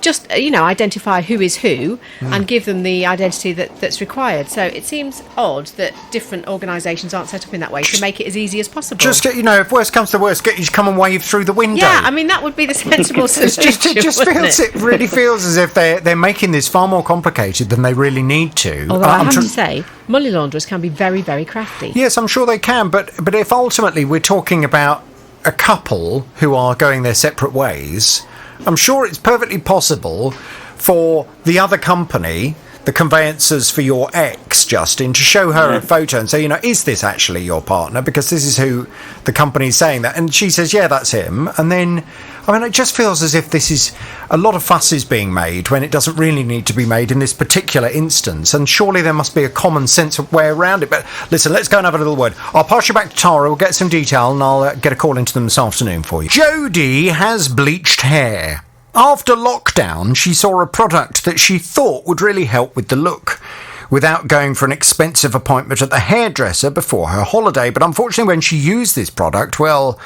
just, identify who is who and give them the identity that's required. So it seems odd that different organisations aren't set up in that way to make it as easy as possible. Just get, if worst comes to worst, get you to come and wave through the window. Yeah, I mean, that would be the sensible solution. It really feels as if they're making this far more complicated than they really need to. Although I have to say, money launderers can be very, very crafty. Yes, I'm sure they can, but if ultimately we're talking about a couple who are going their separate ways, I'm sure it's perfectly possible for the other company, the conveyancers for your ex, Justin, to show her a photo and say, is this actually your partner? Because this is who the company's saying that. And she says, yeah, that's him. And then, it just feels as if this is a lot of fuss is being made when it doesn't really need to be made in this particular instance. And surely there must be a common sense of way around it. But listen, let's go and have a little word. I'll pass you back to Tara. We'll get some detail and I'll get a call into them this afternoon for you. Jodie has bleached hair. After lockdown, she saw a product that she thought would really help with the look, without going for an expensive appointment at the hairdresser before her holiday. But unfortunately, when she used this product, well,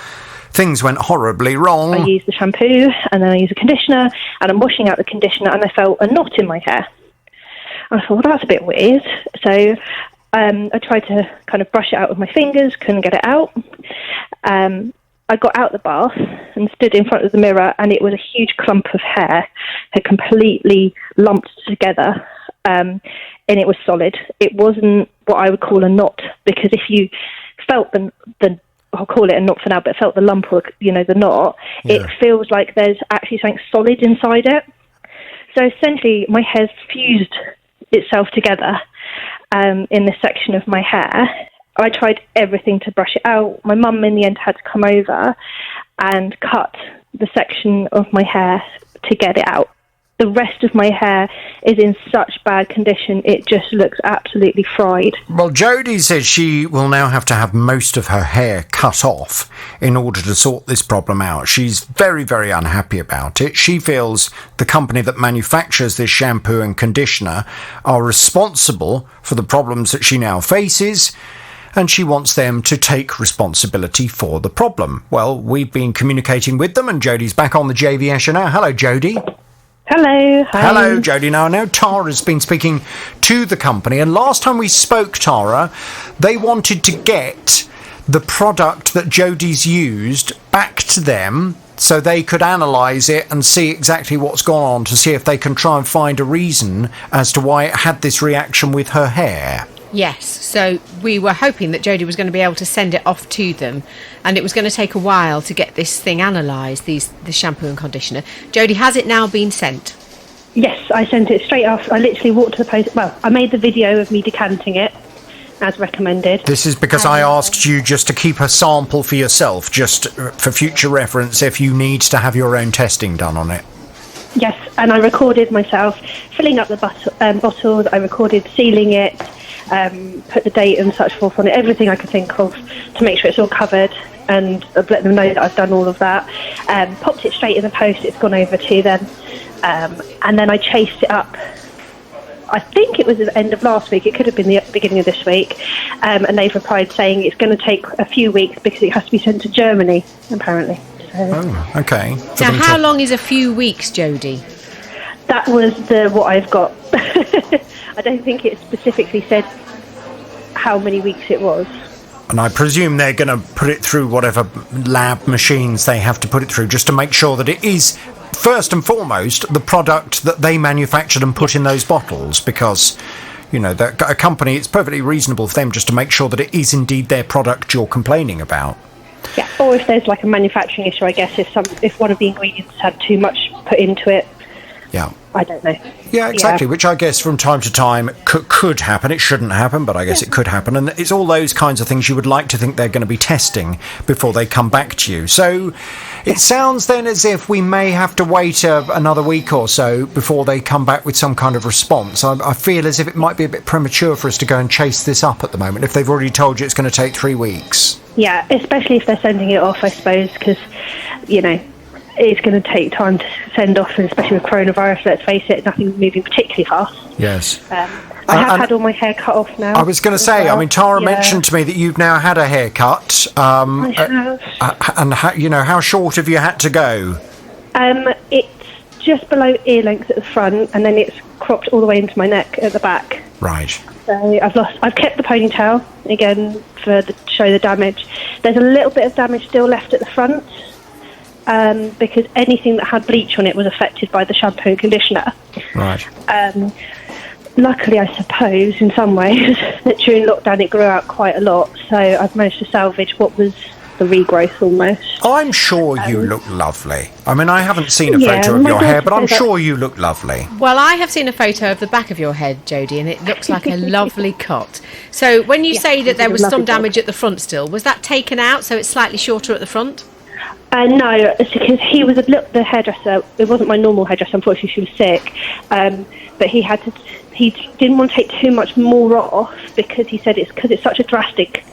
things went horribly wrong. I used the shampoo, and then I used a conditioner, and I'm washing out the conditioner, and I felt a knot in my hair. I thought, well, that's a bit weird. So I tried to kind of brush it out with my fingers, couldn't get it out. I got out the bath and stood in front of the mirror, and it was a huge clump of hair had completely lumped together, and it was solid. It wasn't what I would call a knot, because if you felt the I'll call it a knot for now, but felt the lump or the knot, it feels like there's actually something solid inside it. So essentially, my hair's fused itself together in this section of my hair. I tried everything to brush it out. My mum, in the end, had to come over and cut the section of my hair to get it out. the rest of my hair is in such bad condition, it just looks absolutely fried. Well, Jodie says she will now have to have most of her hair cut off in order to sort this problem out. She's very, very unhappy about it. She feels the company that manufactures this shampoo and conditioner are responsible for the problems that she now faces, and she wants them to take responsibility for the problem. Well, we've been communicating with them, and Jodie's back on the JVS now. Hello, Jodie. Hello. Hi. Hello, Jodie. Now, I know Tara's been speaking to the company, and last time we spoke, Tara, they wanted to get the product that Jodie's used back to them so they could analyse it and see exactly what's gone on, to see if they can try and find a reason as to why it had this reaction with her hair. Yes, so we were hoping that Jodie was going to be able to send it off to them, and it was going to take a while to get this thing analysed, the shampoo and conditioner. Jodie, has it now been sent? Yes, I sent it straight off. I literally walked to the post. Well, I made the video of me decanting it, as recommended. This is because I asked you just to keep a sample for yourself, just for future reference, if you need to have your own testing done on it. Yes, and I recorded myself filling up the bottles. I recorded sealing it, put the date and such forth on it, everything I could think of to make sure it's all covered, and let them know that I've done all of that. Popped it straight in the post. It's gone over to them, and then I chased it up. I think it was the end of last week. It could have been the beginning of this week, and they've replied saying it's going to take a few weeks because it has to be sent to Germany, apparently. Oh, okay. Now, how long is a few weeks, Jodie? That was what I've got. I don't think it specifically said how many weeks it was. And I presume they're going to put it through whatever lab machines they have to put it through, just to make sure that it is, first and foremost, the product that they manufactured and put in those bottles, because, you know, a company, it's perfectly reasonable for them just to make sure that it is indeed their product you're complaining about. Yeah, or if there's like a manufacturing issue, I guess, if one of the ingredients had too much put into it. Yeah. I don't know. Yeah, exactly, which I guess from time to time could happen. It shouldn't happen, but I guess it could happen. And it's all those kinds of things you would like to think they're going to be testing before they come back to you. So it sounds then as if we may have to wait another week or so before they come back with some kind of response. I feel as if it might be a bit premature for us to go and chase this up at the moment, if they've already told you it's going to take 3 weeks. Yeah, especially if they're sending it off, I suppose, because, you know, it's going to take time to send off, and especially with coronavirus, let's face it, nothing's moving particularly fast. Yes. I have had all my hair cut off now. I was going to say, I mean, Tara mentioned to me that you've now had a haircut. I have. And how short have you had to go? It's just below ear length at the front, and then it's cropped all the way into my neck at the back. Right. So I've kept the ponytail again to show the damage. There's a little bit of damage still left at the front, because anything that had bleach on it was affected by the shampoo and conditioner. Right. Luckily, I suppose, in some ways, that during lockdown it grew out quite a lot, so I've managed to salvage what was the regrowth almost. I'm sure you look lovely. I mean, I haven't seen a photo of your hair, but I'm sure you look lovely. Well, I have seen a photo of the back of your head, Jodie, and it looks like a lovely cut. So when you say that there was some damage at the front still, was that taken out so it's slightly shorter at the front? No, it's because the hairdresser, it wasn't my normal hairdresser, unfortunately she was sick, but he didn't want to take too much more off, because he said it's such a drastic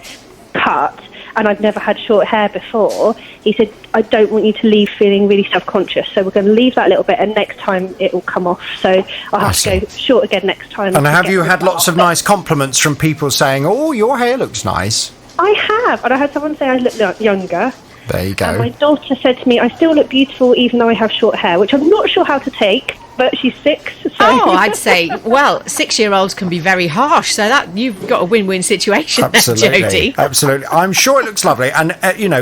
cut, and I've never had short hair before. He said, I don't want you to leave feeling really self-conscious, so we're going to leave that a little bit, and next time it will come off, so I'll have to go short again next time. And have you had lots of nice compliments from people saying, oh, your hair looks nice? I have, and I had someone say I look younger. There you go. And my daughter said to me, I still look beautiful even though I have short hair, which I'm not sure how to take, but she's 6. So. Oh, I'd say, well, 6-year-olds can be very harsh, so that you've got a win-win situation there, Jodie. Absolutely. I'm sure it looks lovely. And,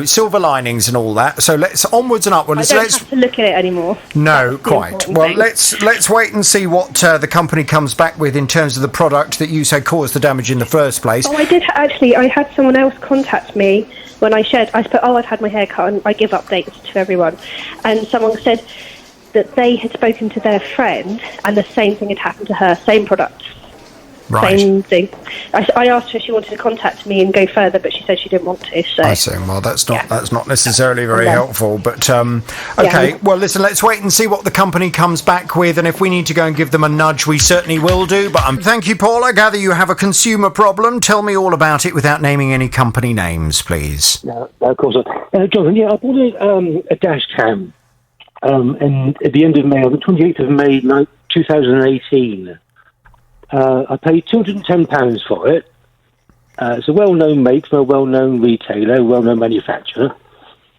silver linings and all that. So let's onwards and upwards. I don't have to look at it anymore. No, quite. Well, let's wait and see what the company comes back with in terms of the product that you say caused the damage in the first place. Oh, I did actually. I had someone else contact me when I said, I'd had my hair cut, and I give updates to everyone. And someone said that they had spoken to their friend and the same thing had happened to her, same product. Right. Same thing. I asked her if she wanted to contact me and go further, but she said she didn't want to. So I see. Well, that's not necessarily very helpful. But okay. Yeah. Well, listen. Let's wait and see what the company comes back with, and if we need to go and give them a nudge, we certainly will do. But thank you, Paul. I gather you have a consumer problem. Tell me all about it without naming any company names, please. No, of course not. Jonathan, I bought a dash cam, and at the end of May, on the 28th of May, 2018. I paid £210 for it. It's a well-known make from a well-known retailer, a well-known manufacturer.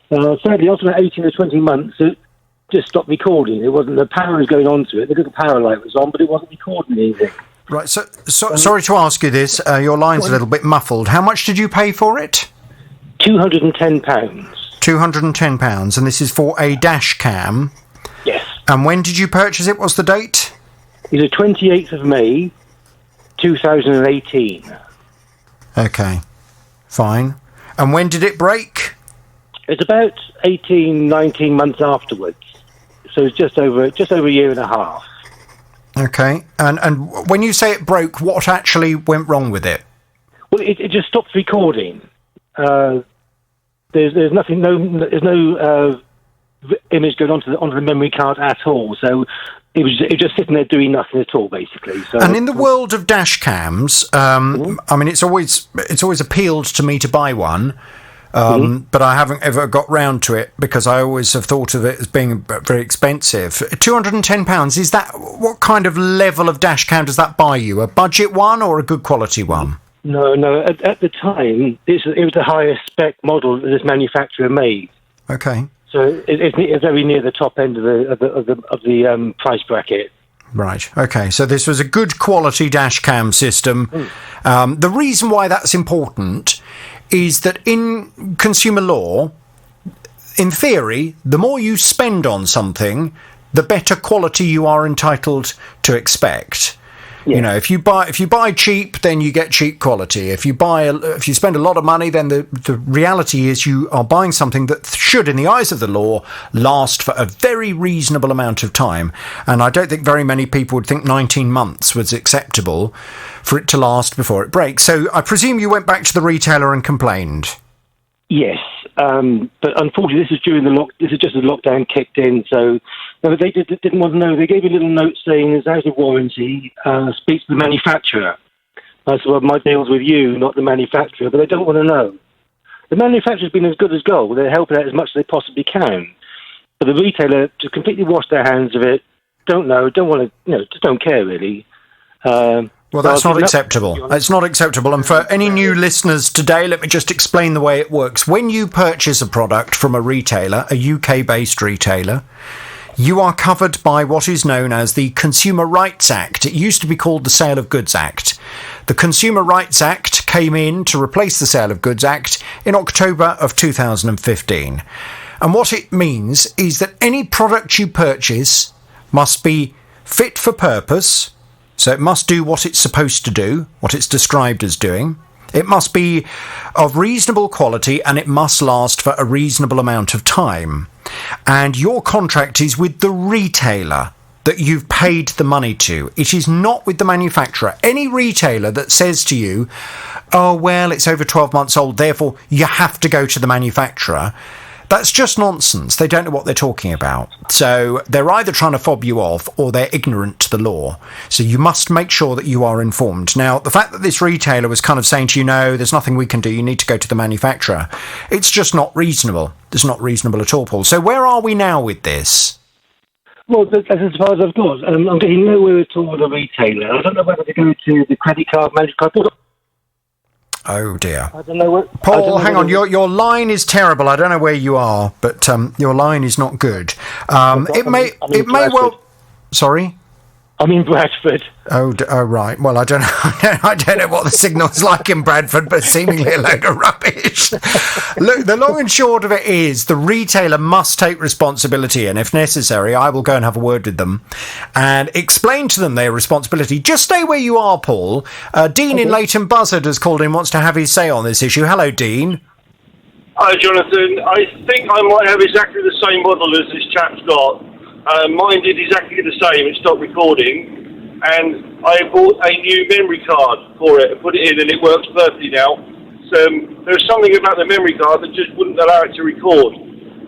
Sadly, after about 18 or 20 months, it just stopped recording. It wasn't, the power was going on to it. The little power light was on, but it wasn't recording anything. Right, so sorry to ask you this. Your line's a little bit muffled. How much did you pay for it? £210. £210, and this is for a dash cam? Yes. And when did you purchase it? What's the date? It's the 28th of May, 2018. Okay, fine. And when did it break? It's about 18, 19 months afterwards. So it's just over a year and a half. Okay, and when you say it broke, what actually went wrong with it? Well, it just stopped recording. There's nothing, there's no image going onto the memory card at all. So it was just sitting there doing nothing at all, basically. So, and in the world of dash cams, I mean, it's always appealed to me to buy one, but I haven't ever got round to it because I always have thought of it as being very expensive. £210, is that, what kind of level of dash cam does that buy you? A budget one or a good quality one? No. At the time, it was the highest spec model that this manufacturer made. Okay. So it's very near the top end of the price bracket. Right. Okay. So this was a good quality dash cam system. The reason why that's important is that in consumer law, in theory, the more you spend on something, the better quality you are entitled to expect. Yeah. You know, if you buy cheap, then you get cheap quality. If you spend a lot of money, then the reality is you are buying something that should, in the eyes of the law, last for a very reasonable amount of time. And I don't think very many people would think 19 months was acceptable for it to last before it breaks. So I presume you went back to the retailer and complained. Yes, but unfortunately, this is just as the lockdown kicked in. So no, they didn't want to know. They gave a little note saying it's out of warranty. Speak to the manufacturer. I said, well, my deal's with you, not the manufacturer. But they don't want to know. The manufacturer's been as good as gold. They're helping out as much as they possibly can. But the retailer just completely washed their hands of it. Don't know. Don't want to. Just don't care really. Well, that's not acceptable. It's not acceptable. And for any new listeners today, let me just explain the way it works. When you purchase a product from a retailer, a UK-based retailer, you are covered by what is known as the Consumer Rights Act. It used to be called the Sale of Goods Act. The Consumer Rights Act came in to replace the Sale of Goods Act in October of 2015. And what it means is that any product you purchase must be fit for purpose. So it must do what it's supposed to do, what it's described as doing. It must be of reasonable quality and it must last for a reasonable amount of time. And your contract is with the retailer that you've paid the money to. It is not with the manufacturer. Any retailer that says to you, oh, well, it's over 12 months old, therefore you have to go to the manufacturer, that's just nonsense. They don't know what they're talking about. So they're either trying to fob you off or they're ignorant to the law. So you must make sure that you are informed. Now, the fact that this retailer was kind of saying to you, no, there's nothing we can do, you need to go to the manufacturer, it's just not reasonable. It's not reasonable at all, Paul. So where are we now with this? Well, that's as far as I've got. I'm getting nowhere at all with a retailer. I don't know whether to go to the credit card manager. Oh dear. I don't know what. Paul, hang on. Your line is terrible. I don't know where you are, but your line is not good. It may well. Sorry. I'm in Bradford. Oh, right. Well, I don't know. I don't know what the signal's like in Bradford, but seemingly a load of rubbish. Look, the long and short of it is the retailer must take responsibility, and if necessary, I will go and have a word with them and explain to them their responsibility. Just stay where you are, Paul. Dean in Leighton Buzzard has called in, wants to have his say on this issue. Hello, Dean. Hi, Jonathan. I think I might have exactly the same model as this chap's got. Mine did exactly the same. It stopped recording. and I bought a new memory card for it and put it in, and it works perfectly now. So there's something about the memory card that just wouldn't allow it to record.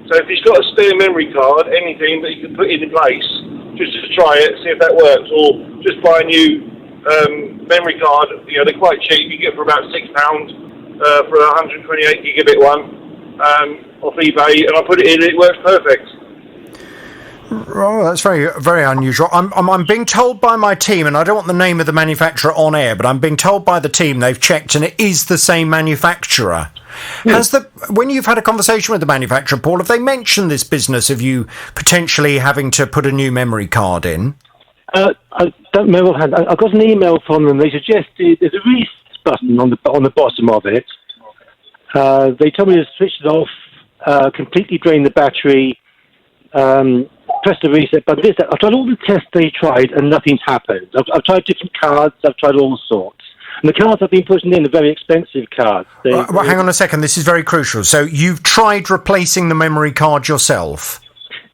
So if he's got a spare memory card, anything that you can put in place, just to try it, see if that works, or just buy a new memory card. You know, they're quite cheap. You get for about £6 for a 128 gigabit one off eBay, and I put it in, and it works perfect. Oh, that's very, very unusual. I'm being told by my team, and I don't want the name of the manufacturer on air, but I'm being told by the team they've checked, and it is the same manufacturer. When you've had a conversation with the manufacturer, Paul, have they mentioned this business of you potentially having to put a new memory card in? I don't remember offhand. I got an email from them. They suggested there's a reset button on the bottom of it. They told me to switch it off, completely drain the battery, press the reset button. I've tried all the tests they tried, and nothing's happened. I've tried different cards. I've tried all sorts. And the cards I've been putting in are very expensive cards. Well, hang on a second. This is very crucial. So you've tried replacing the memory card yourself?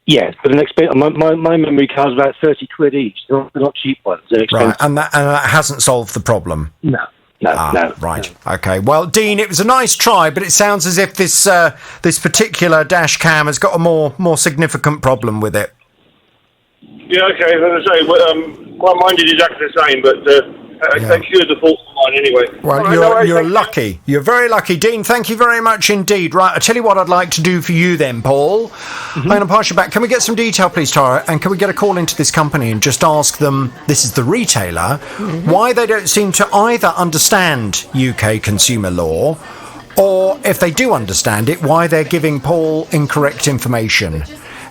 Yes, but my memory card's about 30 quid each. They're not cheap ones. They're expensive. Right, and that hasn't solved the problem? No. Right. No. Okay. Well, Dean, it was a nice try, but it sounds as if this particular dash cam has got a more significant problem with it. Yeah, okay. As I say, well, mine did exactly the same, but they cured the fault of mine anyway. Well, you're lucky. You're very lucky, Dean. Thank you very much indeed. Right, I'll tell you what I'd like to do for you then, Paul. I'm going to pass you back. Can we get some detail, please, Tara? And can we get a call into this company and just ask them, this is the retailer, why they don't seem to either understand UK consumer law, or if they do understand it, why they're giving Paul incorrect information.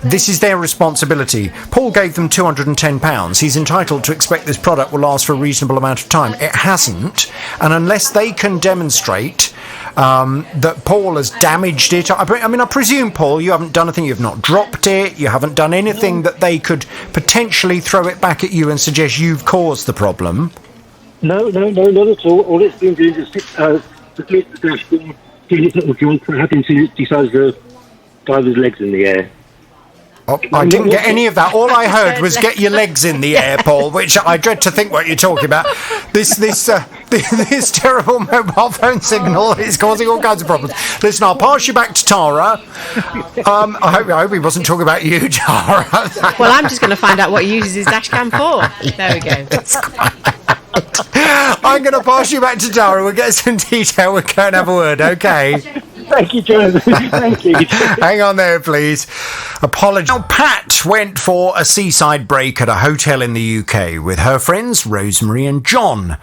This is their responsibility. Paul gave them £210. He's entitled to expect this product will last for a reasonable amount of time. It hasn't. And unless they can demonstrate that Paul has damaged it, I mean, I presume, Paul, you haven't done anything. You've not dropped it. You haven't done anything that they could potentially throw it back at you and suggest you've caused the problem. No, not at all. All it's been doing is replace the dashboard, doing this little job for having to decide to dive his legs in the air. Oh, I didn't get any of that. All I heard was "get your legs in the air, Paul," which I dread to think what you're talking about. This terrible mobile phone signal is causing all kinds of problems. Listen, I'll pass you back to Tara. I hope he wasn't talking about you, Tara. Well, I'm just going to find out what he uses his dash cam for. There we go. I'm going to pass you back to Tara. We'll get some detail. We'll go and have a word, okay? Thank you, Jonathan. Thank you. Hang on there, please. Apologies. Now, Pat went for a seaside break at a hotel in the UK with her friends Rosemary and John.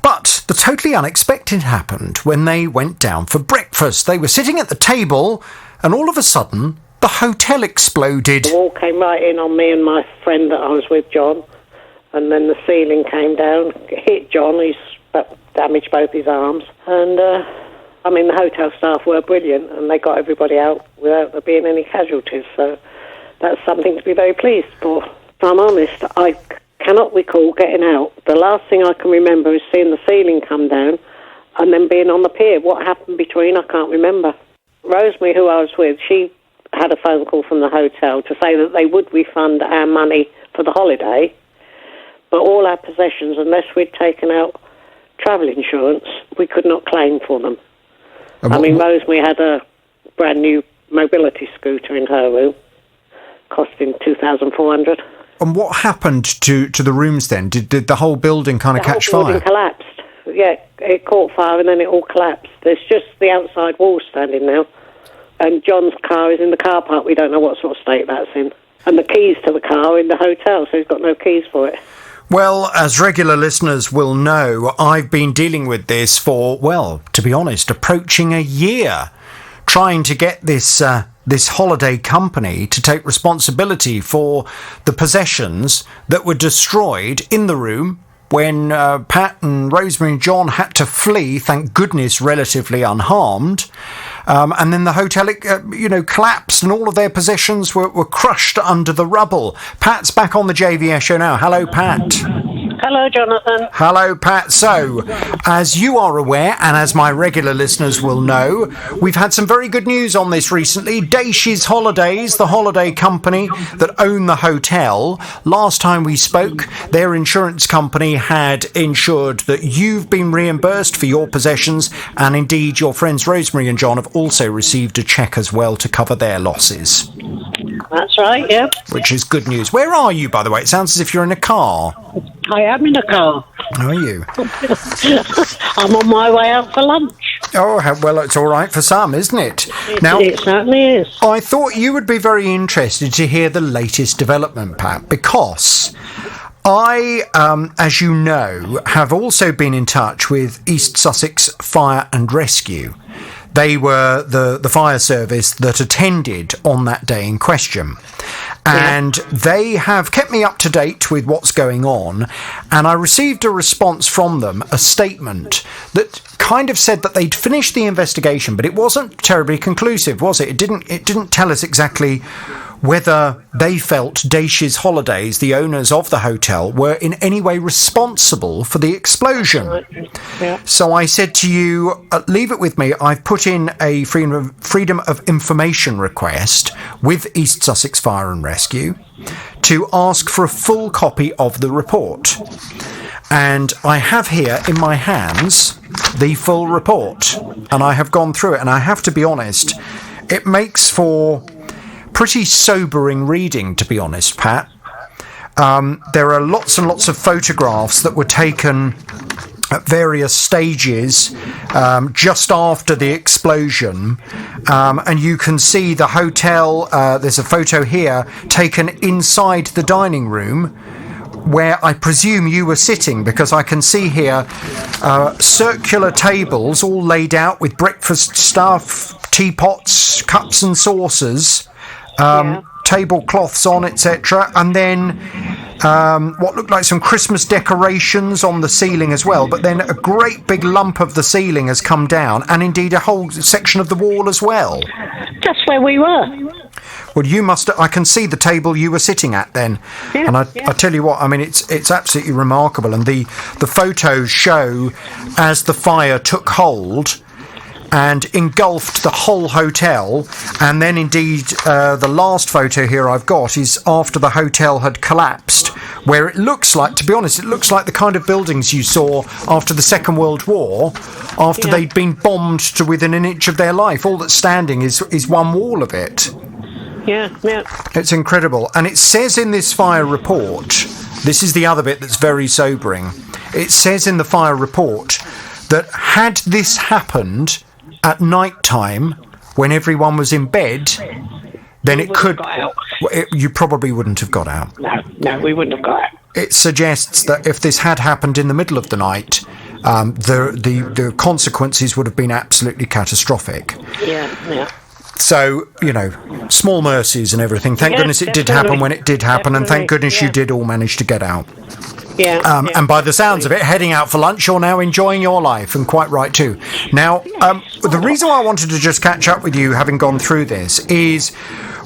But the totally unexpected happened when they went down for breakfast. They were sitting at the table, and all of a sudden, the hotel exploded. The wall came right in on me and my friend that I was with, John. And then the ceiling came down, hit John. He's damaged both his arms. And the hotel staff were brilliant, and they got everybody out without there being any casualties. So that's something to be very pleased for. If I'm honest, I cannot recall getting out. The last thing I can remember is seeing the ceiling come down and then being on the pier. What happened between, I can't remember. Rosemary, who I was with, she had a phone call from the hotel to say that they would refund our money for the holiday, but all our possessions, unless we'd taken out travel insurance, we could not claim for them. Rosemary had a brand new mobility scooter in her room, costing $2,400. And what happened to the rooms then? Did the whole building kind of catch fire? The whole building collapsed. Yeah, it caught fire and then it all collapsed. There's just the outside wall standing now. And John's car is in the car park. We don't know what sort of state that's in. And the keys to the car are in the hotel, so he's got no keys for it. Well, as regular listeners will know, I've been dealing with this for, well, to be honest, approaching a year, trying to get this holiday company to take responsibility for the possessions that were destroyed in the room when Pat and Rosemary and John had to flee, thank goodness, relatively unharmed. And then the hotel, collapsed and all of their possessions were crushed under the rubble. Pat's back on the JVS show now. Hello, Pat. Hello, Jonathan. Hello, Pat. So, as you are aware, and as my regular listeners will know, we've had some very good news on this recently. Dacia's Holidays, the holiday company that own the hotel, last time we spoke, their insurance company had ensured that you've been reimbursed for your possessions, and indeed your friends Rosemary and John have also received a cheque as well to cover their losses. That's right, yeah. Which is good news. Where are you, by the way? It sounds as if you're in a car. I am in a car. How are you? I'm on my way out for lunch. Oh, well, it's all right for some, isn't it? It certainly is. I thought you would be very interested to hear the latest development, Pat, because I, as you know, have also been in touch with East Sussex Fire and Rescue. They were the fire service that attended on that day in question. And they have kept me up to date with what's going on. And I received a response from them, a statement that kind of said that they'd finished the investigation, but it wasn't terribly conclusive, was it? It didn't tell us exactly whether they felt Dacia's Holidays, the owners of the hotel, were in any way responsible for the explosion. Yeah. So I said to you, leave it with me. I've put in a freedom of information request with East Sussex Fire and Rescue to ask for a full copy of the report. And I have here in my hands the full report. And I have gone through it. And I have to be honest, it makes for pretty sobering reading, to be honest, Pat. There are lots and lots of photographs that were taken at various stages just after the explosion, and you can see the hotel. There's a photo here taken inside the dining room where I presume you were sitting, because I can see here circular tables all laid out with breakfast stuff, teapots, cups and saucers, tablecloths on, etc. And then what looked like some Christmas decorations on the ceiling as well. But then a great big lump of the ceiling has come down, and indeed a whole section of the wall as well. That's where we were. Well, you must. I can see the table you were sitting at then, and I tell you what. I mean, it's absolutely remarkable, and the photos show as the fire took hold and engulfed the whole hotel. And then indeed the last photo here I've got is after the hotel had collapsed, where it looks like, to be honest, it looks like the kind of buildings you saw after the Second World War, after they'd been bombed to within an inch of their life. All that's standing is one wall of it. Yeah. It's incredible. And it says in this fire report, this is the other bit that's very sobering, it says in the fire report that had this happened at night time when everyone was in bed, then it could. You probably wouldn't have got out. No, we wouldn't have got out. It suggests that if this had happened in the middle of the night, the consequences would have been absolutely catastrophic. Yeah. So, small mercies and everything. Thank goodness it did happen when it did happen, and thank goodness you did all manage to get out. And by the sounds of it, heading out for lunch, you're now enjoying your life, and quite right too. Now, the reason why I wanted to just catch up with you, having gone through this, is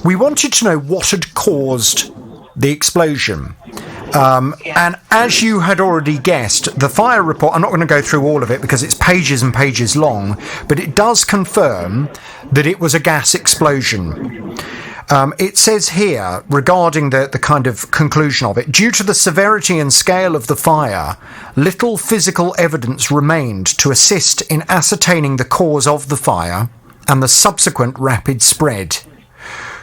we wanted to know what had caused the explosion. And as you had already guessed, the fire report, I'm not going to go through all of it because it's pages and pages long, but it does confirm that it was a gas explosion. It says here, regarding the kind of conclusion of it, due to the severity and scale of the fire, little physical evidence remained to assist in ascertaining the cause of the fire and the subsequent rapid spread.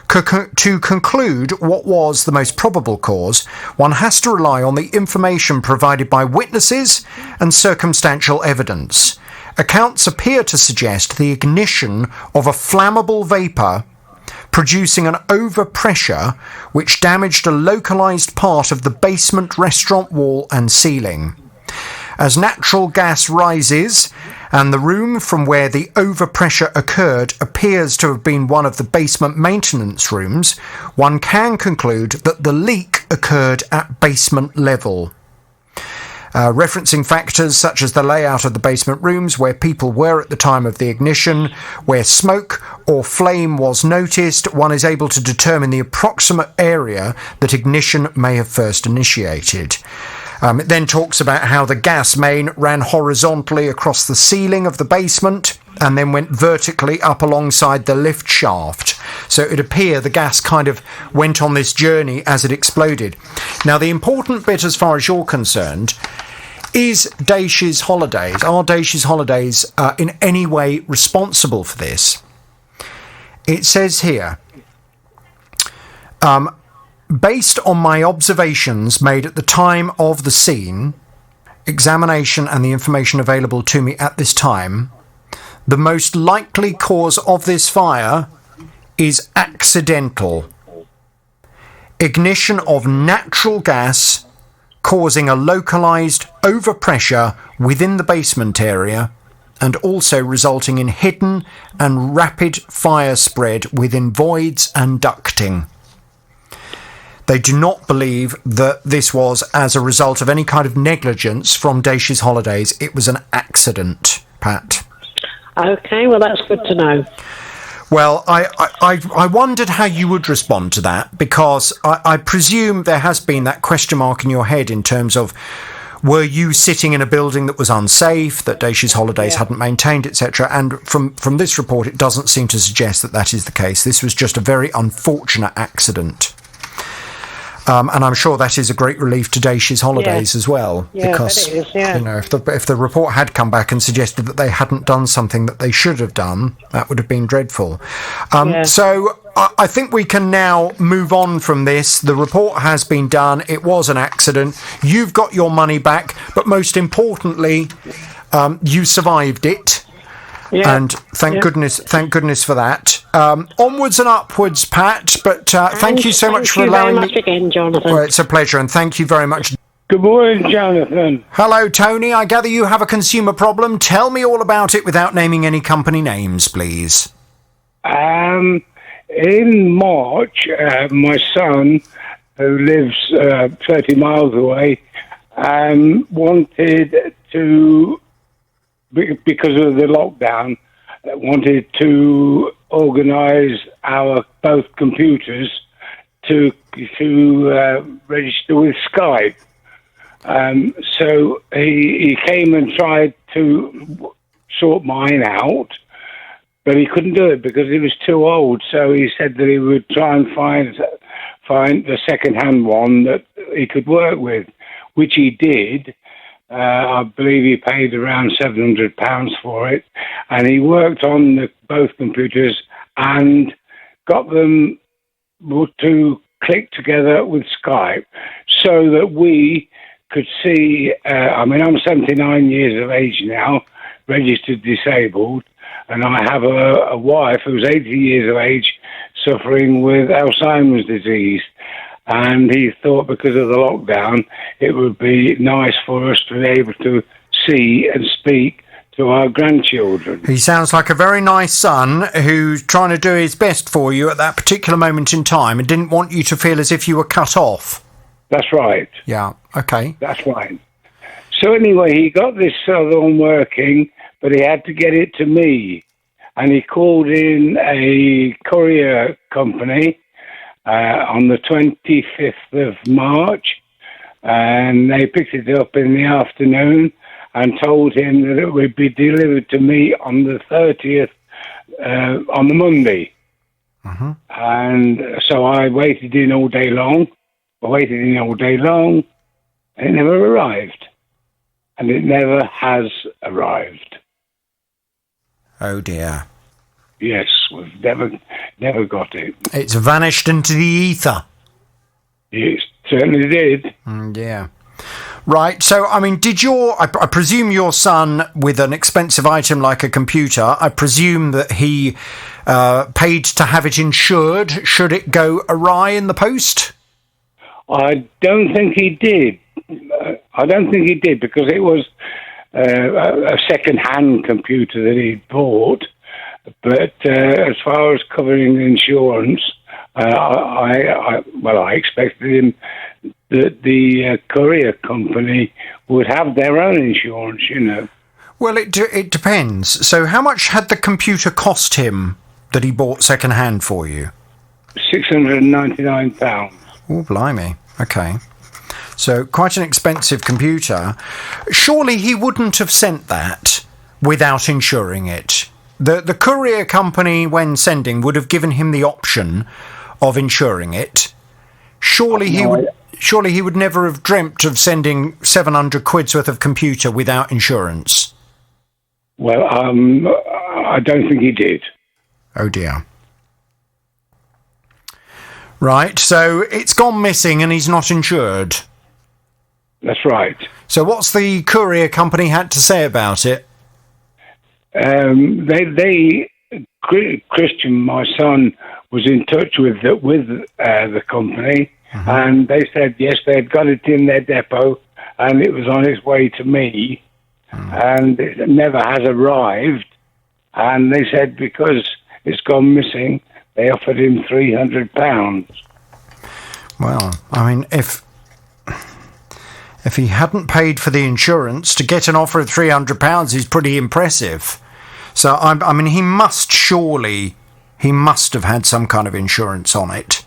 To conclude what was the most probable cause, one has to rely on the information provided by witnesses and circumstantial evidence. Accounts appear to suggest the ignition of a flammable vapour producing an overpressure which damaged a localised part of the basement restaurant wall and ceiling. As natural gas rises and the room from where the overpressure occurred appears to have been one of the basement maintenance rooms, one can conclude that the leak occurred at basement level. Referencing factors such as the layout of the basement rooms, where people were at the time of the ignition, where smoke or flame was noticed, one is able to determine the approximate area that ignition may have first initiated. It then talks about how the gas main ran horizontally across the ceiling of the basement and then went vertically up alongside the lift shaft. So it would appear the gas kind of went on this journey as it exploded. Now, the important bit as far as you're concerned is Daish's Holidays. Are Daish's Holidays in any way responsible for this? It says here, based on my observations made at the time of the scene, examination and the information available to me at this time, the most likely cause of this fire is accidental. Ignition of natural gas causing a localised overpressure within the basement area and also resulting in hidden and rapid fire spread within voids and ducting. They do not believe that this was as a result of any kind of negligence from Daish's Holidays. It was an accident, Pat. Okay, well, that's good to know. Well, I wondered how you would respond to that, because I presume there has been that question mark in your head in terms of, were you sitting in a building that was unsafe, that Daish's Holidays hadn't maintained, etc.? And from this report, it doesn't seem to suggest that that is the case. This was just a very unfortunate accident. And I'm sure that is a great relief to Daish's Holidays as well, because it is, you know, if the report had come back and suggested that they hadn't done something that they should have done, that would have been dreadful. So I think we can now move on from this. The report has been done. It was an accident. You've got your money back, but most importantly, you survived it. And thank goodness for that. Onwards and upwards, Pat. But thank you so much for allowing me. Thank you very much again, Jonathan. Well, it's a pleasure, and thank you very much. Good morning, Jonathan. Hello, Tony. I gather you have a consumer problem. Tell me all about it without naming any company names, please. In March, my son, who lives 30 miles away, wanted to, because of the lockdown, wanted to organise our both computers to register with Skype. So he came and tried to sort mine out, but he couldn't do it because he was too old. So he said that he would try and find the second-hand one that he could work with, which he did. I believe he paid around £700 for it, and he worked on both computers and got them to click together with Skype so that we could see. I'm 79 years of age now, registered disabled, and I have a wife who's 80 years of age suffering with Alzheimer's disease. And he thought because of the lockdown, it would be nice for us to be able to see and speak to our grandchildren. He sounds like a very nice son who's trying to do his best for you at that particular moment in time and didn't want you to feel as if you were cut off. That's right. Yeah, okay. That's right. So anyway, he got this other one working, but he had to get it to me. And he called in a courier company on the 25th of March, and they picked it up in the afternoon and told him that it would be delivered to me on the 30th, on the Monday. And so I waited in all day long, and it never arrived. And it never has arrived. Oh dear. Yes, we've never got it. It's vanished into the ether. It certainly did. Yeah. Right, so, did I presume your son, with an expensive item like a computer, I presume that he paid to have it insured should it go awry in the post? I don't think he did. Because it was a second-hand computer that he bought. But as far as covering insurance, I expected him that the courier company would have their own insurance, you know. Well, it depends. So how much had the computer cost him that he bought second-hand for you? £699. Oh, blimey. Okay. So quite an expensive computer. Surely he wouldn't have sent that without insuring it. The courier company, when sending, would have given him the option of insuring it. Surely he would never have dreamt of sending 700 quid's worth of computer without insurance. Well, I don't think he did. Oh dear. Right, so it's gone missing and he's not insured. That's right. So what's the courier company had to say about it? Christian, my son, was in touch with the company, and they said yes, they had got it in their depot, and it was on its way to me, and it never has arrived. And they said because it's gone missing, they offered him £300. Well, I mean, if he hadn't paid for the insurance, to get an offer of £300 is pretty impressive. So, I mean, he must have had some kind of insurance on it.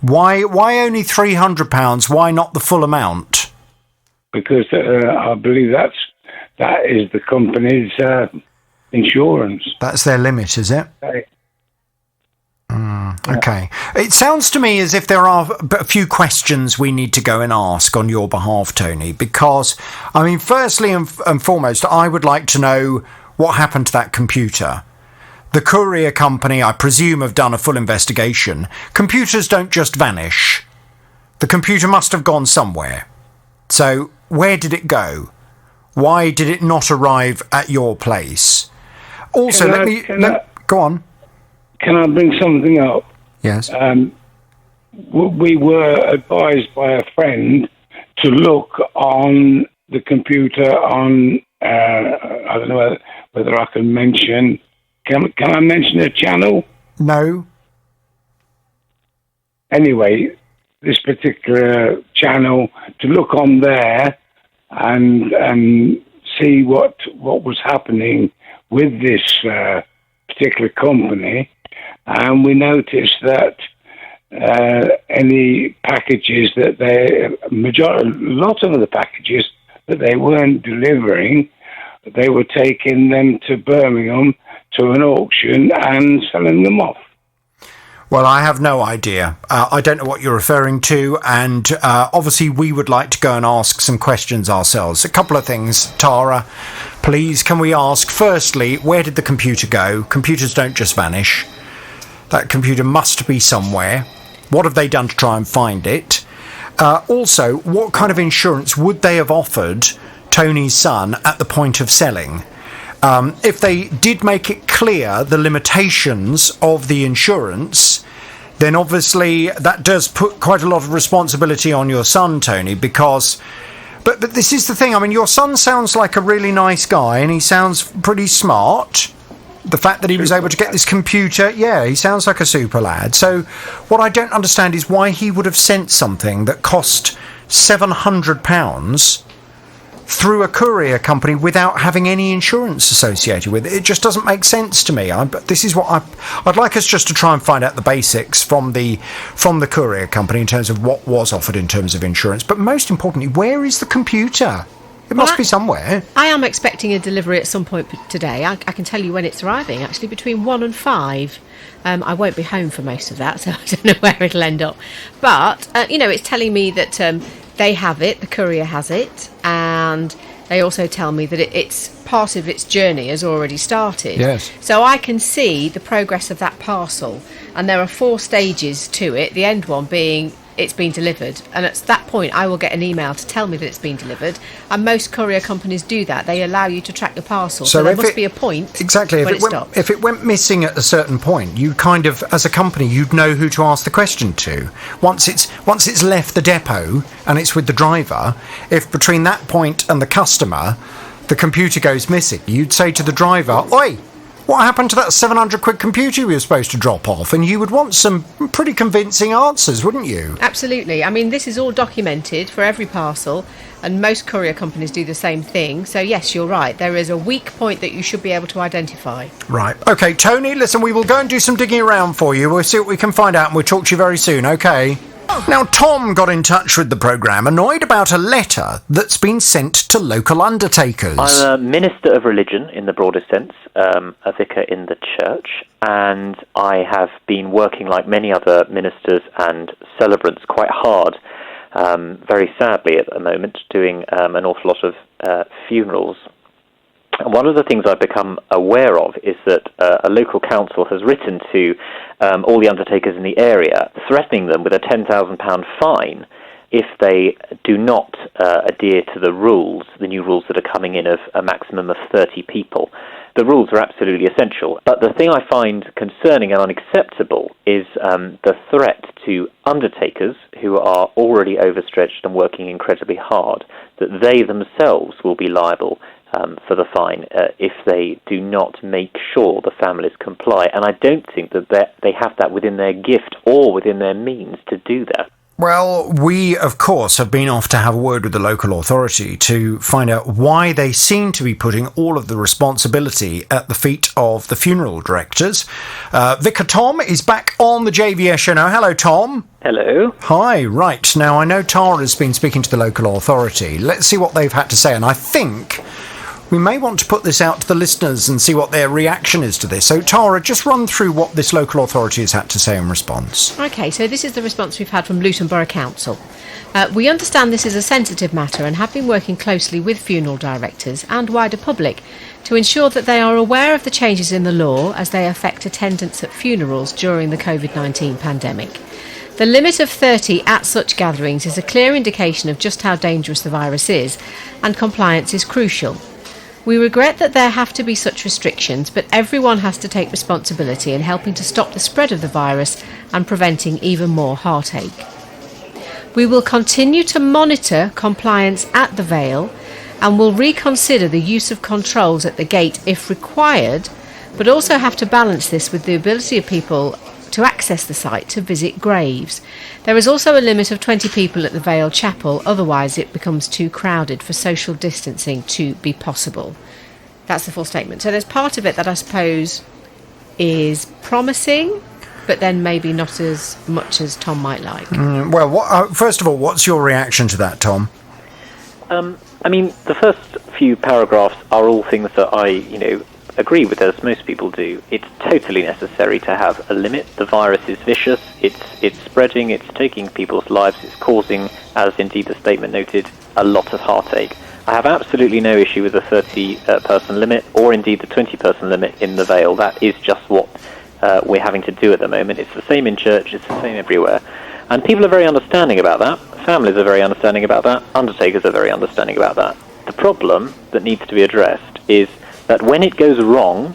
Why only £300? Why not the full amount? Because I believe that is the company's insurance. That's their limit, is it? Okay. It sounds to me as if there are a few questions we need to go and ask on your behalf, Tony, because, I mean, firstly and foremost, I would like to know what happened to that computer. The courier company, I presume, have done a full investigation. Computers don't just vanish. The computer must have gone somewhere. So, where did it go? Why did it not arrive at your place? Also, go on. Can I bring something up? Yes. We were advised by a friend to look on the computer on, I don't know whether I can mention, can I mention a channel? No. Anyway, this particular channel, to look on there and see what was happening with this particular company. And we noticed that any packages that a lot of the packages that they weren't delivering, they were taking them to Birmingham to an auction and selling them off. Well, I have no idea. I don't know what you're referring to, and obviously we would like to go and ask some questions ourselves. A couple of things, Tara, please, can we ask, firstly, where did the computer go? Computers don't just vanish. That computer must be somewhere. What have they done to try and find it? Also, what kind of insurance would they have offered Tony's son at the point of selling? If they did make it clear the limitations of the insurance, then obviously that does put quite a lot of responsibility on your son, Tony, because... But this is the thing, I mean, your son sounds like a really nice guy and he sounds pretty smart. The fact that he was able to get this computer, yeah, he sounds like a super lad. So what I don't understand is why he would have sent something that cost £700 through a courier company without having any insurance associated with it. It just doesn't make sense to me. This is what I'd like us just to try and find out the basics from the courier company in terms of what was offered in terms of insurance. But most importantly, where is the computer? It must be somewhere. I am expecting a delivery at some point today. I can tell you when it's arriving, actually, between 1 and 5. I won't be home for most of that, so I don't know where it'll end up. But, it's telling me that they have it, the courier has it, and they also tell me that it's part of its journey has already started. Yes. So I can see the progress of that parcel, and there are 4 stages to it, the end one being it's been delivered, and at that point I will get an email to tell me that it's been delivered, and most courier companies do that. They allow you to track your parcel, so there must be a point exactly when if it went missing at a certain point, you kind of, as a company, you'd know who to ask the question to. Once it's left the depot and it's with the driver, if between that point and the customer the computer goes missing, you'd say to the driver, "Oi, what happened to that 700 quid computer we were supposed to drop off?" And you would want some pretty convincing answers, wouldn't you? Absolutely. I mean, this is all documented for every parcel, and most courier companies do the same thing. So, yes, you're right. There is a weak point that you should be able to identify. Right. OK, Tony, listen, we will go and do some digging around for you. We'll see what we can find out, and we'll talk to you very soon, OK? Now, Tom got in touch with the programme annoyed about a letter that's been sent to local undertakers. I'm a minister of religion in the broadest sense, a vicar in the church, and I have been working like many other ministers and celebrants quite hard, very sadly at the moment, doing an awful lot of funerals. And one of the things I've become aware of is that a local council has written to all the undertakers in the area, threatening them with a £10,000 fine if they do not adhere to the rules, the new rules that are coming in of a maximum of 30 people. The rules are absolutely essential, but the thing I find concerning and unacceptable is the threat to undertakers who are already overstretched and working incredibly hard, that they themselves will be liable for the fine if they do not make sure the families comply. And I don't think that they have that within their gift or within their means to do that. Well, we, of course, have been off to have a word with the local authority to find out why they seem to be putting all of the responsibility at the feet of the funeral directors. Vicar Tom is back on the JVS show now. Hello, Tom. Hello. Hi, right. Now, I know Tara's been speaking to the local authority. Let's see what they've had to say, and I think we may want to put this out to the listeners and see what their reaction is to this. So, Tara, just run through what this local authority has had to say in response. OK, so this is the response we've had from Luton Borough Council. We understand this is a sensitive matter and have been working closely with funeral directors and wider public to ensure that they are aware of the changes in the law as they affect attendance at funerals during the COVID-19 pandemic. The limit of 30 at such gatherings is a clear indication of just how dangerous the virus is, and compliance is crucial. We regret that there have to be such restrictions, but everyone has to take responsibility in helping to stop the spread of the virus and preventing even more heartache. We will continue to monitor compliance at the Vale and will reconsider the use of controls at the gate if required, but also have to balance this with the ability of people to access the site to visit graves. There is also a limit of 20 people at the Vale Chapel, otherwise it becomes too crowded for social distancing to be possible. That's the full statement. So there's part of it that I suppose is promising, but then maybe not as much as Tom might like. First of all, what's your reaction to that, Tom? I mean, the first few paragraphs are all things that I, agree with, as most people do. It's totally necessary to have a limit. The virus is vicious, it's spreading, it's taking people's lives, it's causing, as indeed the statement noted, a lot of heartache. I have absolutely no issue with the 30-person limit, or indeed the 20-person limit in the Vale. That is just what we're having to do at the moment. It's the same in church, it's the same everywhere. And people are very understanding about that, families are very understanding about that, undertakers are very understanding about that. The problem that needs to be addressed is that when it goes wrong,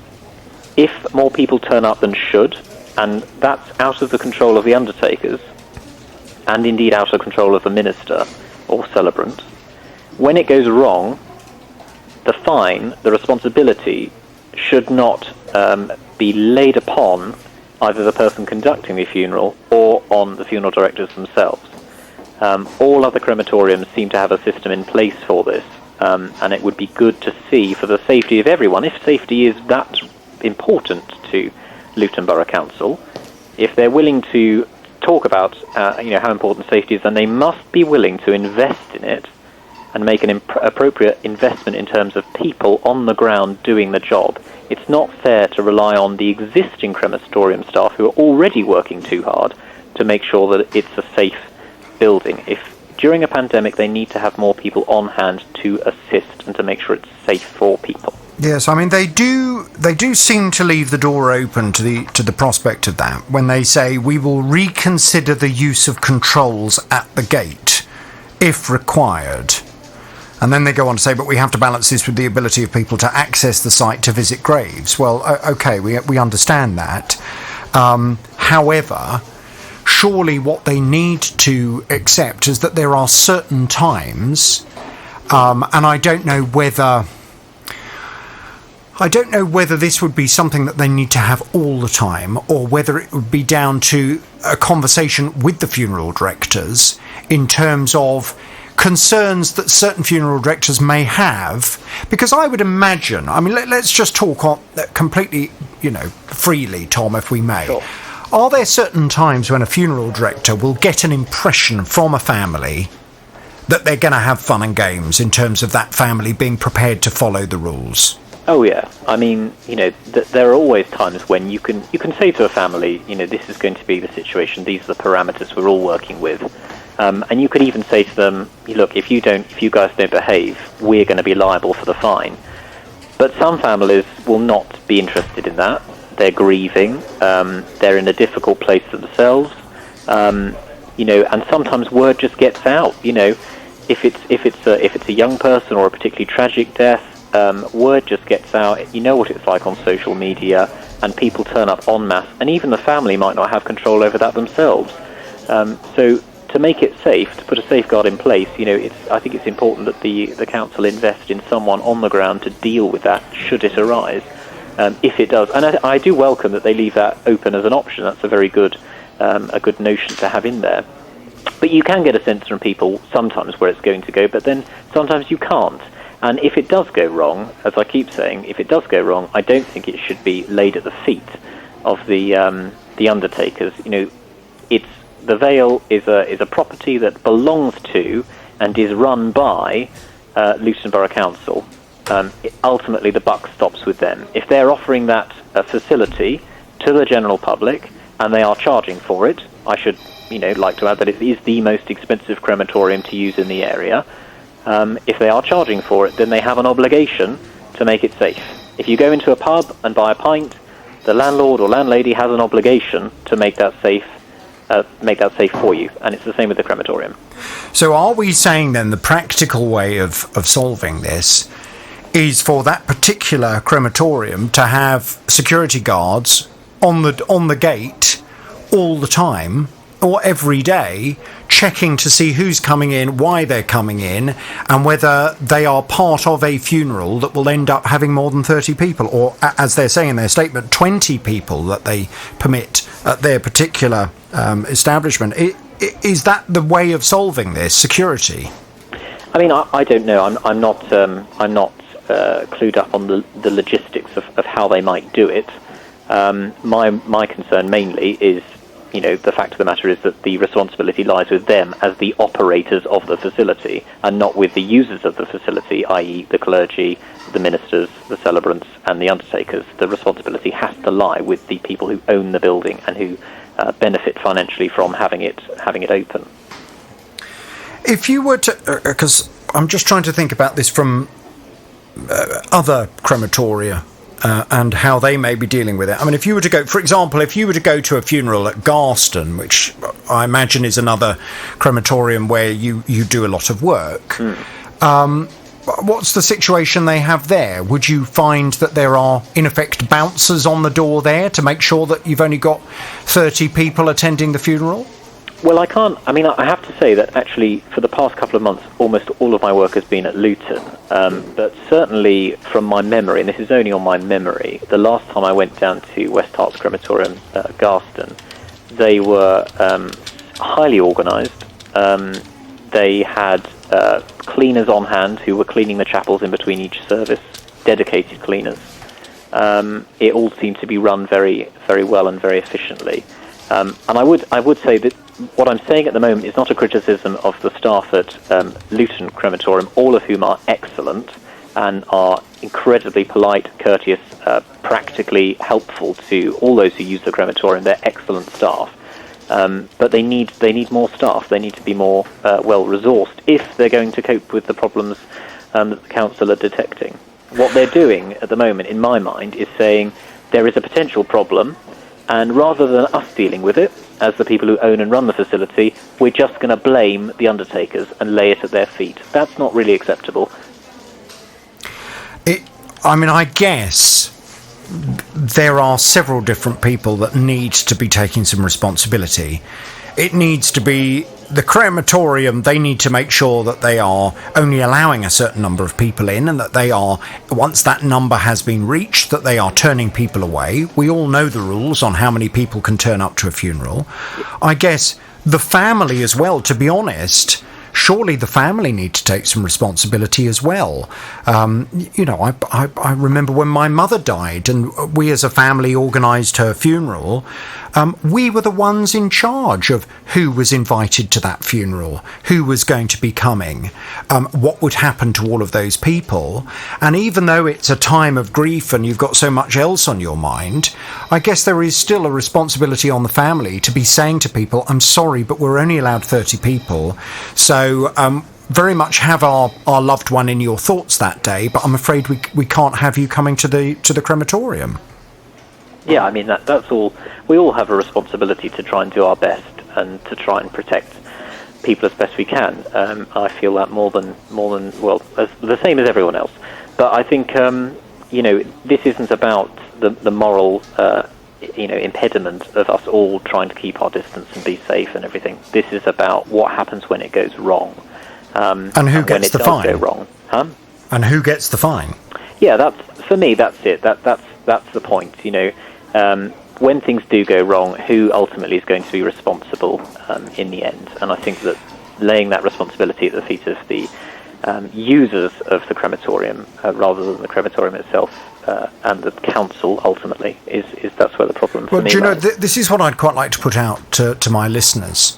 if more people turn up than should, and that's out of the control of the undertakers, and indeed out of control of the minister or celebrant, when it goes wrong, the fine, the responsibility, should not be laid upon either the person conducting the funeral or on the funeral directors themselves. All other crematoriums seem to have a system in place for this. And it would be good to see, for the safety of everyone, if safety is that important to Luton Borough Council, if they're willing to talk about how important safety is, then they must be willing to invest in it and make an appropriate investment in terms of people on the ground doing the job. It's not fair to rely on the existing crematorium staff who are already working too hard to make sure that it's a safe building. If during a pandemic, they need to have more people on hand to assist and to make sure it's safe for people. Yes, I mean they do seem to leave the door open to the prospect of that when they say we will reconsider the use of controls at the gate if required. And then they go on to say, but we have to balance this with the ability of people to access the site to visit graves. Well, okay, we understand that. However, surely what they need to accept is that there are certain times, and I don't know whether this would be something that they need to have all the time, or whether it would be down to a conversation with the funeral directors in terms of concerns that certain funeral directors may have, because I would imagine, I mean, let's just talk on completely, freely, Tom, if we may. Sure. Are there certain times when a funeral director will get an impression from a family that they're going to have fun and games in terms of that family being prepared to follow the rules? Oh yeah, I mean, there are always times when you can say to a family, this is going to be the situation. These are the parameters we're all working with, and you could even say to them, look, if you guys don't behave, we're going to be liable for the fine. But some families will not be interested in that. They're grieving. They're in a difficult place themselves, and sometimes word just gets out. If it's a young person or a particularly tragic death. Word just gets out. You know what it's like on social media, and people turn up en masse, and even the family might not have control over that themselves. So to make it safe, to put a safeguard in place, I think it's important that the council invest in someone on the ground to deal with that should it arise, if it does. And I do welcome that they leave that open as an option. That's a very good notion to have in there. But you can get a sense from people sometimes where it's going to go, but then sometimes you can't. And if it does go wrong, as I keep saying, if it does go wrong, I don't think it should be laid at the feet of the undertakers. The Vale is a property that belongs to and is run by Luton Borough Council. Ultimately, the buck stops with them. If they're offering that facility to the general public and they are charging for it, I should like to add that it is the most expensive crematorium to use in the area. If they are charging for it, then they have an obligation to make it safe. If you go into a pub and buy a pint, the landlord or landlady has an obligation to make that safe for you, and it's the same with the crematorium. So are we saying then the practical way of solving this is for that particular crematorium to have security guards on the gate all the time, or every day, checking to see who's coming in, why they're coming in, and whether they are part of a funeral that will end up having more than 30 people, or, as they're saying in their statement, 20 people that they permit at their particular establishment. Is that the way of solving this, security? I mean, I don't know. I'm not clued up on the logistics of how they might do it. My concern mainly is, the fact of the matter is that the responsibility lies with them as the operators of the facility, and not with the users of the facility, i.e. the clergy, the ministers, the celebrants, and the undertakers. The responsibility has to lie with the people who own the building and who benefit financially from having it open. If you were to, because I'm just trying to think about this from other crematoria, and how they may be dealing with it. I mean, if you were to go, for example, to a funeral at Garston, which I imagine is another crematorium where you do a lot of work, what's the situation they have there? Would you find that there are, in effect, bouncers on the door there to make sure that you've only got 30 people attending the funeral? Well, I have to say that actually for the past couple of months, almost all of my work has been at Luton. But certainly from my memory, and this is only on my memory, the last time I went down to West Harts Crematorium at Garston, they were highly organised. They had cleaners on hand who were cleaning the chapels in between each service, dedicated cleaners. It all seemed to be run very, very well and very efficiently. And I would say that what I'm saying at the moment is not a criticism of the staff at Luton Crematorium, all of whom are excellent and are incredibly polite, courteous, practically helpful to all those who use the crematorium. They're excellent staff. But they need more staff. They need to be more well-resourced if they're going to cope with the problems that the council are detecting. What they're doing at the moment, in my mind, is saying there is a potential problem, and rather than us dealing with it, as the people who own and run the facility, we're just going to blame the undertakers and lay it at their feet. That's not really acceptable. I guess there are several different people that need to be taking some responsibility. It needs to be the crematorium. They need to make sure that they are only allowing a certain number of people in, and that they are, once that number has been reached, that they are turning people away. We all know the rules on how many people can turn up to a funeral. I guess the family as well, to be honest, surely the family need to take some responsibility as well. I remember when my mother died and we as a family organised her funeral, we were the ones in charge of who was invited to that funeral, who was going to be coming, what would happen to all of those people. And even though it's a time of grief and you've got so much else on your mind, I guess there is still a responsibility on the family to be saying to people, I'm sorry, but we're only allowed 30 people. So very much have our loved one in your thoughts that day, but I'm afraid we can't have you coming to the crematorium. Yeah, I mean, that's all. We all have a responsibility to try and do our best and to try and protect people as best we can. I feel that more than well, as the same as everyone else. But I think this isn't about the moral impediment of us all trying to keep our distance and be safe and everything. This is about what happens when it goes wrong. And who gets the fine? Go wrong, huh? And who gets the fine? Yeah, for me. That's it. That's the point. When things do go wrong, who ultimately is going to be responsible in the end? And I think that laying that responsibility at the feet of the users of the crematorium, rather than the crematorium itself, and the council ultimately, is that's where the problem for me lies. Well, do you know, this is what I'd quite like to put out to my listeners,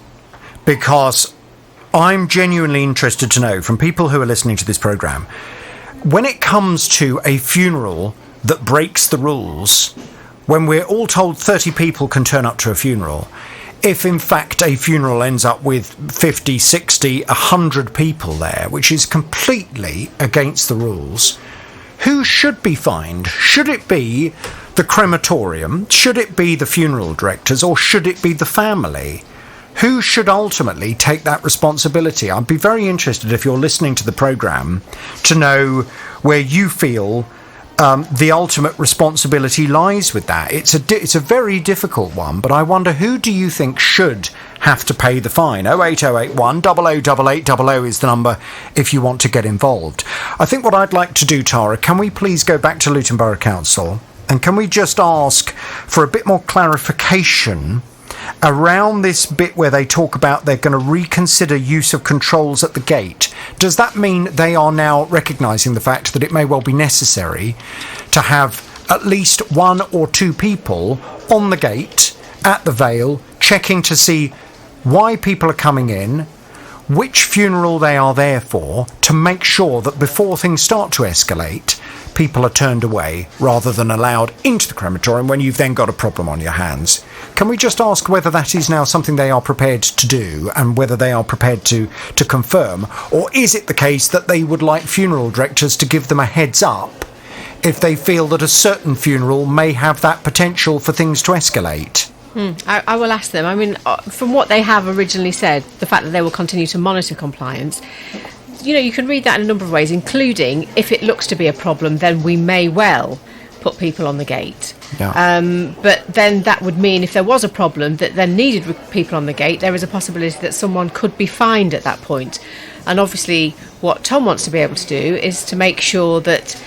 because I'm genuinely interested to know from people who are listening to this programme, when it comes to a funeral that breaks the rules, when we're all told 30 people can turn up to a funeral, if in fact a funeral ends up with 50, 60, 100 people there, which is completely against the rules, who should be fined? Should it be the crematorium? Should it be the funeral directors? Or should it be the family? Who should ultimately take that responsibility? I'd be very interested, if you're listening to the programme, to know where you feel the ultimate responsibility lies with that. It's a very difficult one, but I wonder, who do you think should have to pay the fine? 08081 008800 is the number if you want to get involved. I think what I'd like to do, Tara, can we please go back to Luton Borough Council and can we just ask for a bit more clarification around this bit where they talk about they're going to reconsider use of controls at the gate? Does that mean they are now recognising the fact that it may well be necessary to have at least 1 or 2 people on the gate at the Vale checking to see why people are coming in, which funeral they are there for, to make sure that before things start to escalate, people are turned away rather than allowed into the crematorium when you've then got a problem on your hands? Can we just ask whether that is now something they are prepared to do and whether they are prepared to confirm? Or is it the case that they would like funeral directors to give them a heads up if they feel that a certain funeral may have that potential for things to escalate? I will ask them. I mean, from what they have originally said, the fact that they will continue to monitor compliance, you can read that in a number of ways, including if it looks to be a problem, then we may well put people on the gate. Yeah. But then that would mean if there was a problem that then needed people on the gate, there is a possibility that someone could be fined at that point. And obviously what Tom wants to be able to do is to make sure that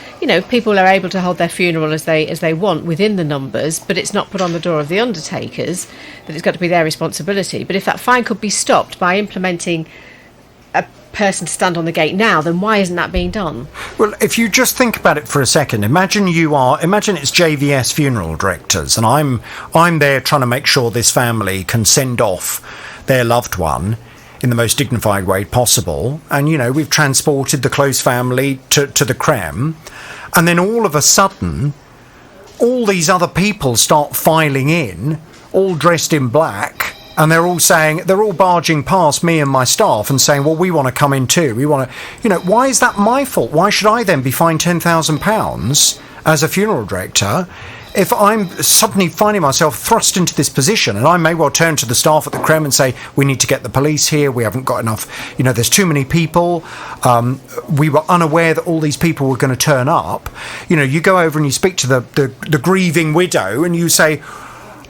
people are able to hold their funeral as they want within the numbers, but it's not put on the door of the undertakers, that it's got to be their responsibility. But if that fine could be stopped by implementing a person to stand on the gate now, then why isn't that being done? Well, if you just think about it for a second, imagine it's JVS funeral directors, and I'm there trying to make sure this family can send off their loved one in the most dignified way possible, and we've transported the close family to the creme, and then all of a sudden all these other people start filing in, all dressed in black, and they're all barging past me and my staff and saying, well, we want to come in too, we want to, why is that my fault? Why should I then be fined £10,000 as a funeral director if I'm suddenly finding myself thrust into this position? And I may well turn to the staff at the creme and say, we need to get the police here, we haven't got enough, there's too many people, we were unaware that all these people were going to turn up. You go over and you speak to the grieving widow and you say,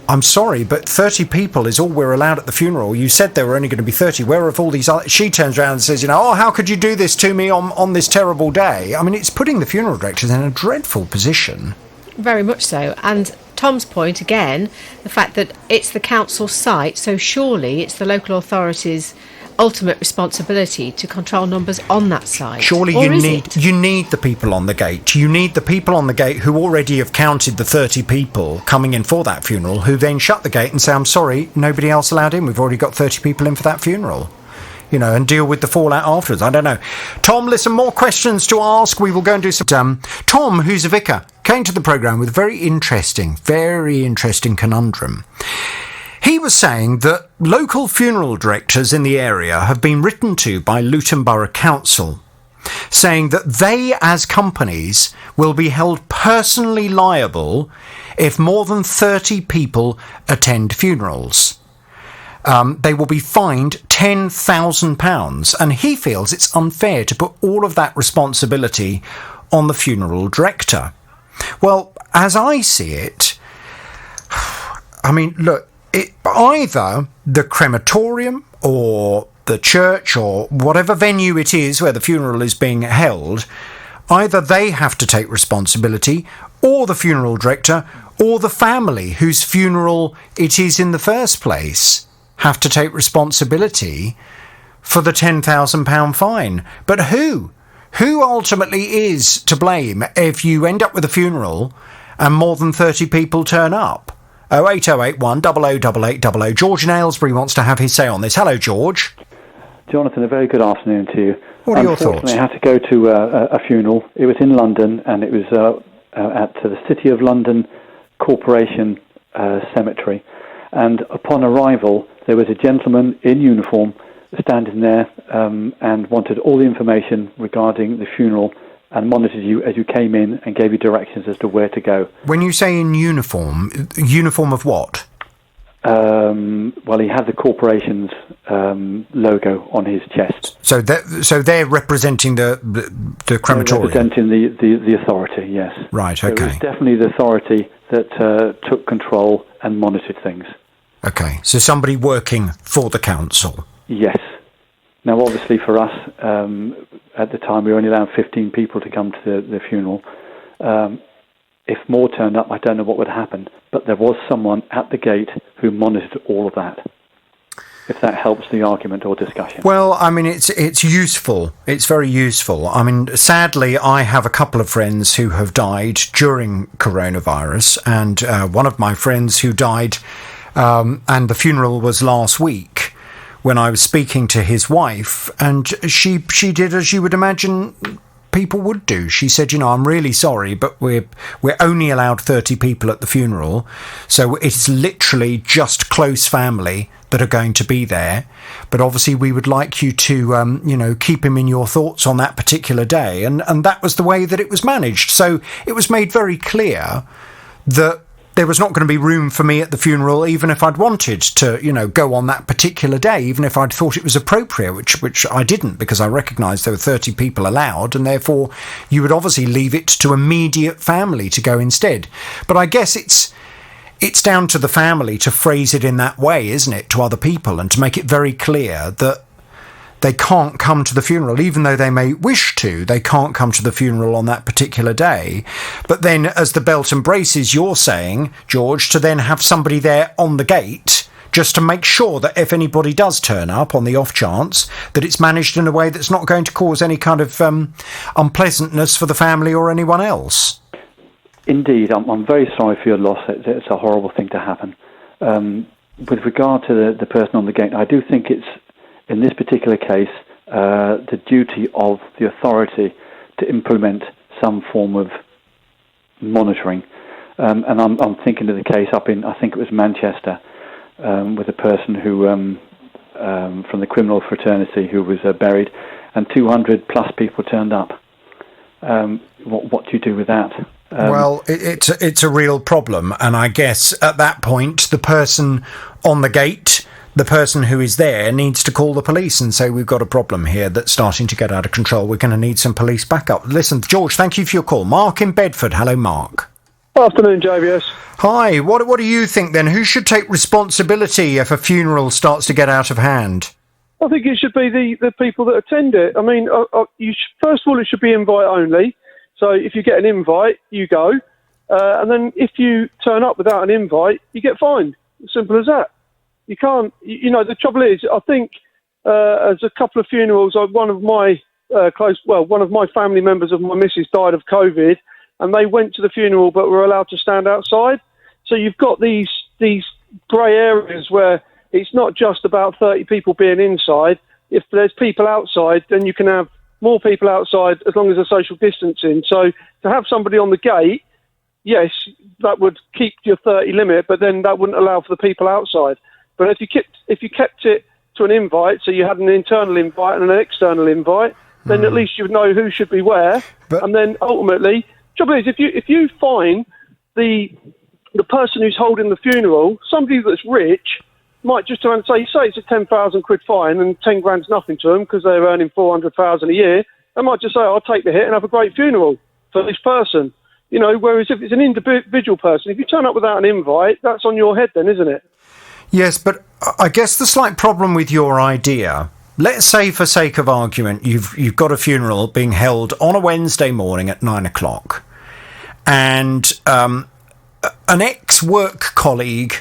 I'm sorry, but 30 people is all we're allowed at the funeral. You said there were only going to be 30. Where have all these other... She turns around and says, how could you do this to me on this terrible day? I mean, it's putting the funeral directors in a dreadful position. Very much so. And Tom's point, again, the fact that it's the council site, so surely it's the local authorities' ultimate responsibility to control numbers on that site? Surely Or you is need it? you need the people on the gate. You need the people on the gate who already have counted the 30 people coming in for that funeral, who then shut the gate and say, "I'm sorry, nobody else allowed in. We've already got 30 people in for that funeral." You know, and deal with the fallout afterwards. I don't know. Tom, listen, more questions to ask. We will go and do some... Tom, who's a vicar, came to the programme with a very interesting conundrum. He was saying that local funeral directors in the area have been written to by Luton Borough Council, saying that they, as companies, will be held personally liable if more than 30 people attend funerals. They will be fined £10,000, and he feels it's unfair to put all of that responsibility on the funeral director. Well, as I see it, I mean, look, either the crematorium or the church or whatever venue it is where the funeral is being held, either they have to take responsibility, or the funeral director, or the family whose funeral it is in the first place have to take responsibility for the £10,000 fine. But who? Who ultimately is to blame if you end up with a funeral and more than 30 people turn up? 08081 008800. George in Aylesbury wants to have his say on this. Hello, George. Jonathan, a very good afternoon to you. What are your thoughts? Unfortunately, I had to go to a funeral. It was in London, and it was at the City of London Corporation Cemetery. And upon arrival, there was a gentleman in uniform standing there and wanted all the information regarding the funeral and monitored you as you came in and gave you directions as to where to go. When you say in uniform of what? Well, he had the corporation's logo on his chest. So they're representing the crematorium? They're representing the authority, yes. Right, So okay. it was definitely the authority that took control and monitored things. Okay, so somebody working for the council? Yes. Now, obviously, for us, at the time, we were only allowed 15 people to come to the funeral. If more turned up, I don't know what would happen. But there was someone at the gate who monitored all of that, if that helps the argument or discussion. Well, I mean, it's useful. It's very useful. I mean, sadly, I have a couple of friends who have died during coronavirus, and one of my friends who died, and the funeral was last week, when I was speaking to his wife, and she did as you would imagine people would do. She said, you know, I'm really sorry, but we're only allowed 30 people at the funeral, so it's literally just close family that are going to be there. But obviously we would like you to, keep him in your thoughts on that particular day. And that was the way that it was managed. So it was made very clear that there was not going to be room for me at the funeral, even if I'd wanted to, go on that particular day, even if I'd thought it was appropriate, which I didn't, because I recognised there were 30 people allowed, and therefore you would obviously leave it to immediate family to go instead. But I guess it's down to the family to phrase it in that way, isn't it, to other people, and to make it very clear that they can't come to the funeral, even though they may wish to. They can't come to the funeral on that particular day. But then, as the belt and braces, you're saying, George, to then have somebody there on the gate just to make sure that if anybody does turn up on the off chance, that it's managed in a way that's not going to cause any kind of unpleasantness for the family or anyone else. Indeed, I'm very sorry for your loss. It's a horrible thing to happen. With regard to the person on the gate, I do think it's, in this particular case, the duty of the authority to implement some form of monitoring. And I'm thinking of the case up in, I think it was Manchester, with a person who, from the criminal fraternity, who was buried, and 200 plus people turned up. What do you do with that? Well, it's a real problem, and I guess at that point, the person on the gate, the person who is there, needs to call the police and say, we've got a problem here that's starting to get out of control. We're going to need some police backup. Listen, George, thank you for your call. Mark in Bedford. Hello, Mark. Afternoon, JVS. Hi. What do you think then? Who should take responsibility if a funeral starts to get out of hand? I think it should be the people that attend it. I mean, first of all, it should be invite only. So if you get an invite, you go. And then if you turn up without an invite, you get fined. As simple as that. You can't, the trouble is, I think as a couple of funerals. One of my family members of my missus died of COVID, and they went to the funeral but were allowed to stand outside. So you've got these grey areas where it's not just about 30 people being inside. If there's people outside, then you can have more people outside as long as there's social distancing. So to have somebody on the gate, yes, that would keep your 30 limit, but then that wouldn't allow for the people outside. But if you kept it to an invite, so you had an internal invite and an external invite, then at least you would know who should be where. And then ultimately, trouble is, if you find the person who's holding the funeral, somebody that's rich, might just turn and say it's a 10,000 quid fine and 10 grand's nothing to them because they're earning 400,000 a year. They might just say, I'll take the hit and have a great funeral for this person. You know, whereas if it's an individual person, if you turn up without an invite, that's on your head then, isn't it? Yes, but I guess the slight problem with your idea, let's say for sake of argument, you've got a funeral being held on a Wednesday morning at 9 o'clock, and an ex-work colleague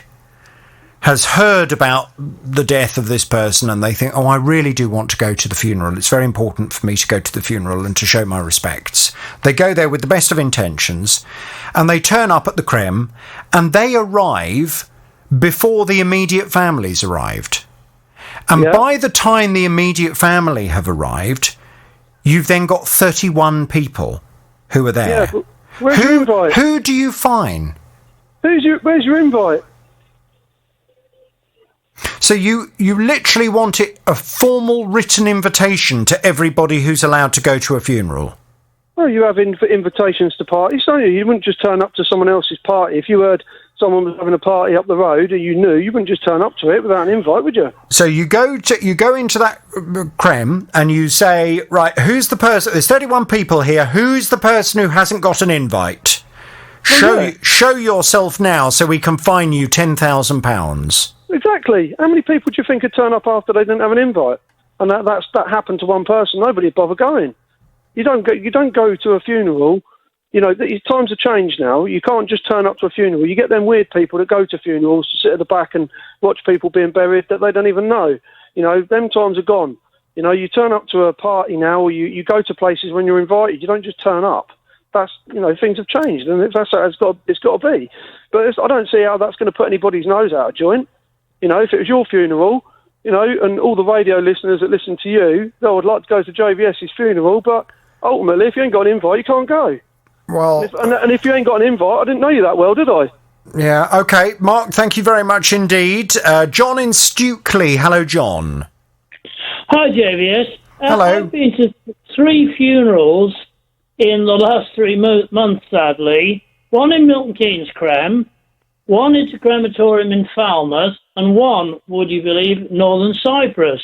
has heard about the death of this person, and they think, oh, I really do want to go to the funeral. It's very important for me to go to the funeral and to show my respects. They go there with the best of intentions, and they turn up at the creme, and they arrive before the immediate families arrived. And by the time the immediate family have arrived, you've then got 31 people who are there. Yeah, where's your invite? Who do you fine? Where's your invite? So you literally want a formal written invitation to everybody who's allowed to go to a funeral? Well, you have invitations to parties, don't you? You wouldn't just turn up to someone else's party. If you heard someone was having a party up the road and you knew, you wouldn't just turn up to it without an invite, would you? So you go into that creme and you say, right, who's the person? There's 31 people here. Who's the person who hasn't got an invite? Show yourself now so we can fine you £10,000. Exactly. How many people do you think would turn up after they didn't have an invite? And that happened to one person. Nobody would bother going. You don't go to a funeral. You know, times have changed now. You can't just turn up to a funeral. You get them weird people that go to funerals to sit at the back and watch people being buried that they don't even know. You know, them times are gone. You know, you turn up to a party now, or you go to places when you're invited. You don't just turn up. That's, you know, things have changed, and that's how it's got to be. But I don't see how that's going to put anybody's nose out of joint. You know, if it was your funeral, you know, and all the radio listeners that listen to you, they would like to go to JVS's funeral, but ultimately, if you ain't got an invite, you can't go. Well, and if you ain't got an invite, I didn't know you that well, did I? Yeah, okay. Mark, thank you very much indeed. John in Stukely. Hello, John. Hi, JVS. Hello. I've been to 3 funerals in the last 3 months, sadly. One in Milton Keynes Creme, one at a crematorium in Falmouth, and one, would you believe, Northern Cyprus,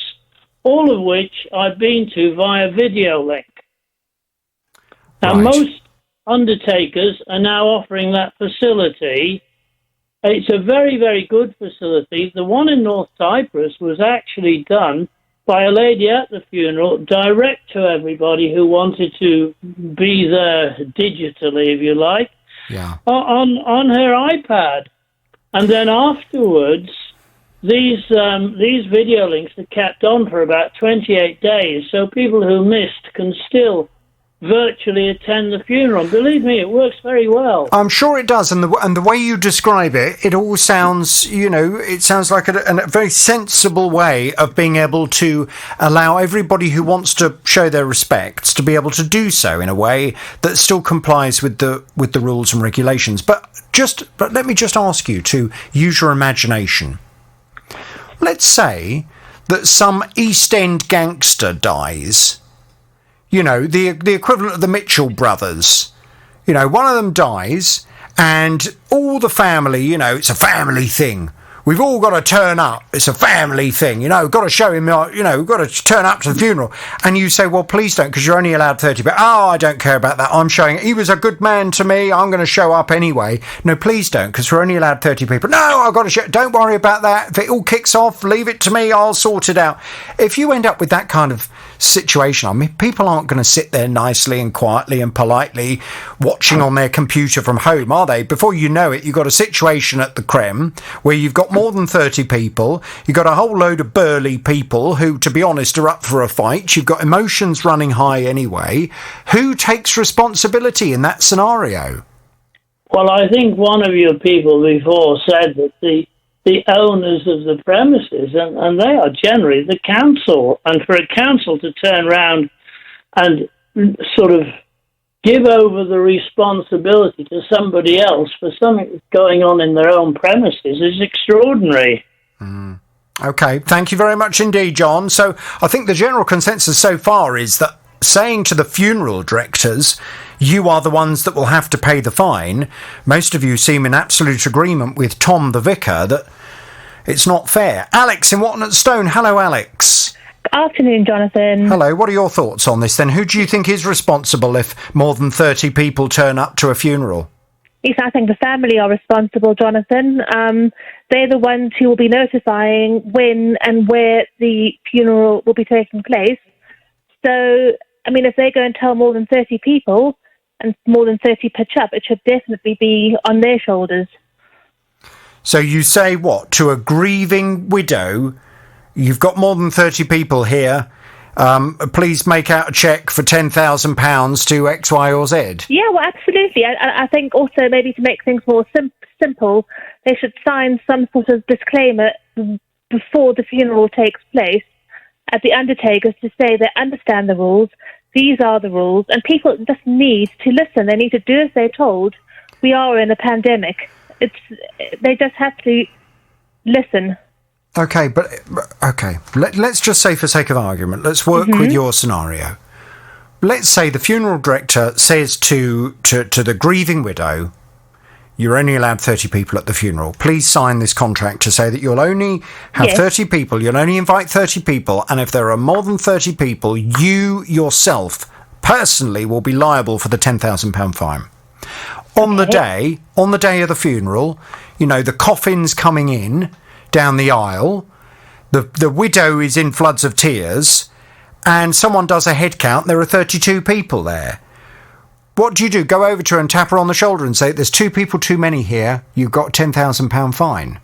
all of which I've been to via video link. Now, most undertakers are now offering that facility. It's a very, very good facility. The one in North Cyprus was actually done by a lady at the funeral, direct to everybody who wanted to be there digitally, if you like, on her iPad. And then afterwards, these video links are kept on for about 28 days, so people who missed can still virtually attend the funeral. Believe me, it works very well. I'm sure it does, and the way you describe it, it all sounds, you know, it sounds like a very sensible way of being able to allow everybody who wants to show their respects to be able to do so in a way that still complies with the rules and regulations. But let me just ask you to use your imagination. Let's say that some East End gangster dies. You know, the equivalent of the Mitchell brothers. You know, one of them dies, and all the family, you know, it's a family thing. We've all got to turn up. It's a family thing, you know. We've got to show him, you know, we've got to turn up to the funeral. And you say, well, please don't, because you're only allowed 30. But, I don't care about that. I'm showing, he was a good man to me. I'm going to show up anyway. No, please don't, because we're only allowed 30 people. No, I've got to show. Don't worry about that. If it all kicks off, leave it to me. I'll sort it out. If you end up with that kind of situation. I mean, people aren't going to sit there nicely and quietly and politely watching on their computer from home, are they? Before you know it, you've got a situation at the Krem where you've got more than 30 people, you've got a whole load of burly people who, to be honest, are up for a fight, you've got emotions running high anyway. Who takes responsibility in that scenario? Well, I think one of your people before said that the owners of the premises, and they are generally the council, and for a council to turn around and sort of give over the responsibility to somebody else for something that's going on in their own premises is extraordinary. Okay, thank you very much indeed, John. So I think the general consensus so far is that saying to the funeral directors, you are the ones that will have to pay the fine, most of you seem in absolute agreement with Tom the vicar that it's not fair. Alex in Watton-at-Stone. Hello, Alex. Afternoon, Jonathan. Hello, what are your thoughts on this then? Who do you think is responsible if more than 30 people turn up to a funeral? Yes, I think the family are responsible, Jonathan. They're the ones who will be notifying when and where the funeral will be taking place. So, I mean, if they go and tell more than 30 people and more than 30 pitch up, it should definitely be on their shoulders. So you say what? To a grieving widow, you've got more than 30 people here, please make out a cheque for £10,000 to X, Y or Z? Yeah, well, absolutely. I think also maybe to make things more simple, they should sign some sort of disclaimer before the funeral takes place at the undertakers to say they understand the rules, these are the rules, and people just need to listen. They need to do as they're told. We are in a pandemic. They just have to listen. Okay, but let's just say for sake of argument, let's work with your scenario. Let's say the funeral director says to the grieving widow, you're only allowed 30 people at the funeral. Please sign this contract to say that you'll only have 30 people, you'll only invite 30 people, and if there are more than 30 people, you yourself personally will be liable for the £10,000 fine. On the day of the funeral, you know, the coffin's coming in down the aisle, the widow is in floods of tears, and someone does a head count, there are 32 people there. What do you do? Go over to her and tap her on the shoulder and say, there's 2 people too many here, you've got a £10,000 fine?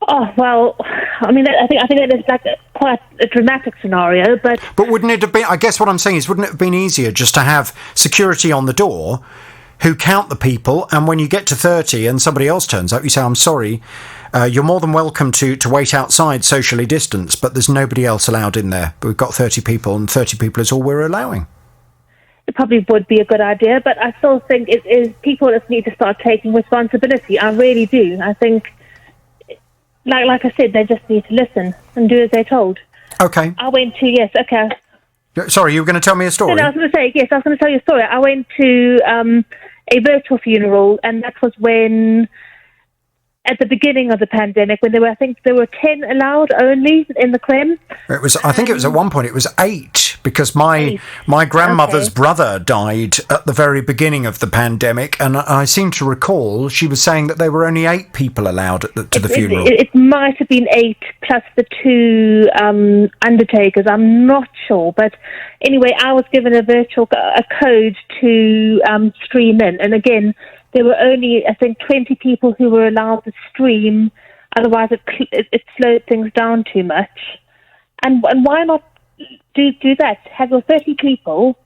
Oh, well, I mean, I think that is like quite a dramatic scenario, but wouldn't it have been, I guess what I'm saying is, wouldn't it have been easier just to have security on the door who count the people, and when you get to 30 and somebody else turns up, you say, I'm sorry, you're more than welcome to wait outside socially distanced, but there's nobody else allowed in there. We've got 30 people, and 30 people is all we're allowing. It probably would be a good idea, but I still think it is people just need to start taking responsibility. I really do. I think, like I said, they just need to listen and do as they're told. Okay. I went to, Sorry, you were going to tell me a story? No, I was going to say, yes, I was going to tell you a story. I went to a virtual funeral, and that was when, at the beginning of the pandemic, when I think there were 10 allowed only in the Krem. I think it was at one point, it was 8, because my grandmother's brother died at the very beginning of the pandemic, and I seem to recall she was saying that there were only 8 people allowed to the funeral. It might have been 8 plus the 2 undertakers. I'm not sure, but anyway, I was given a code to stream in, and again, there were only, I think, 20 people who were allowed to stream. Otherwise, it slowed things down too much. And why not do that? Have your 30 people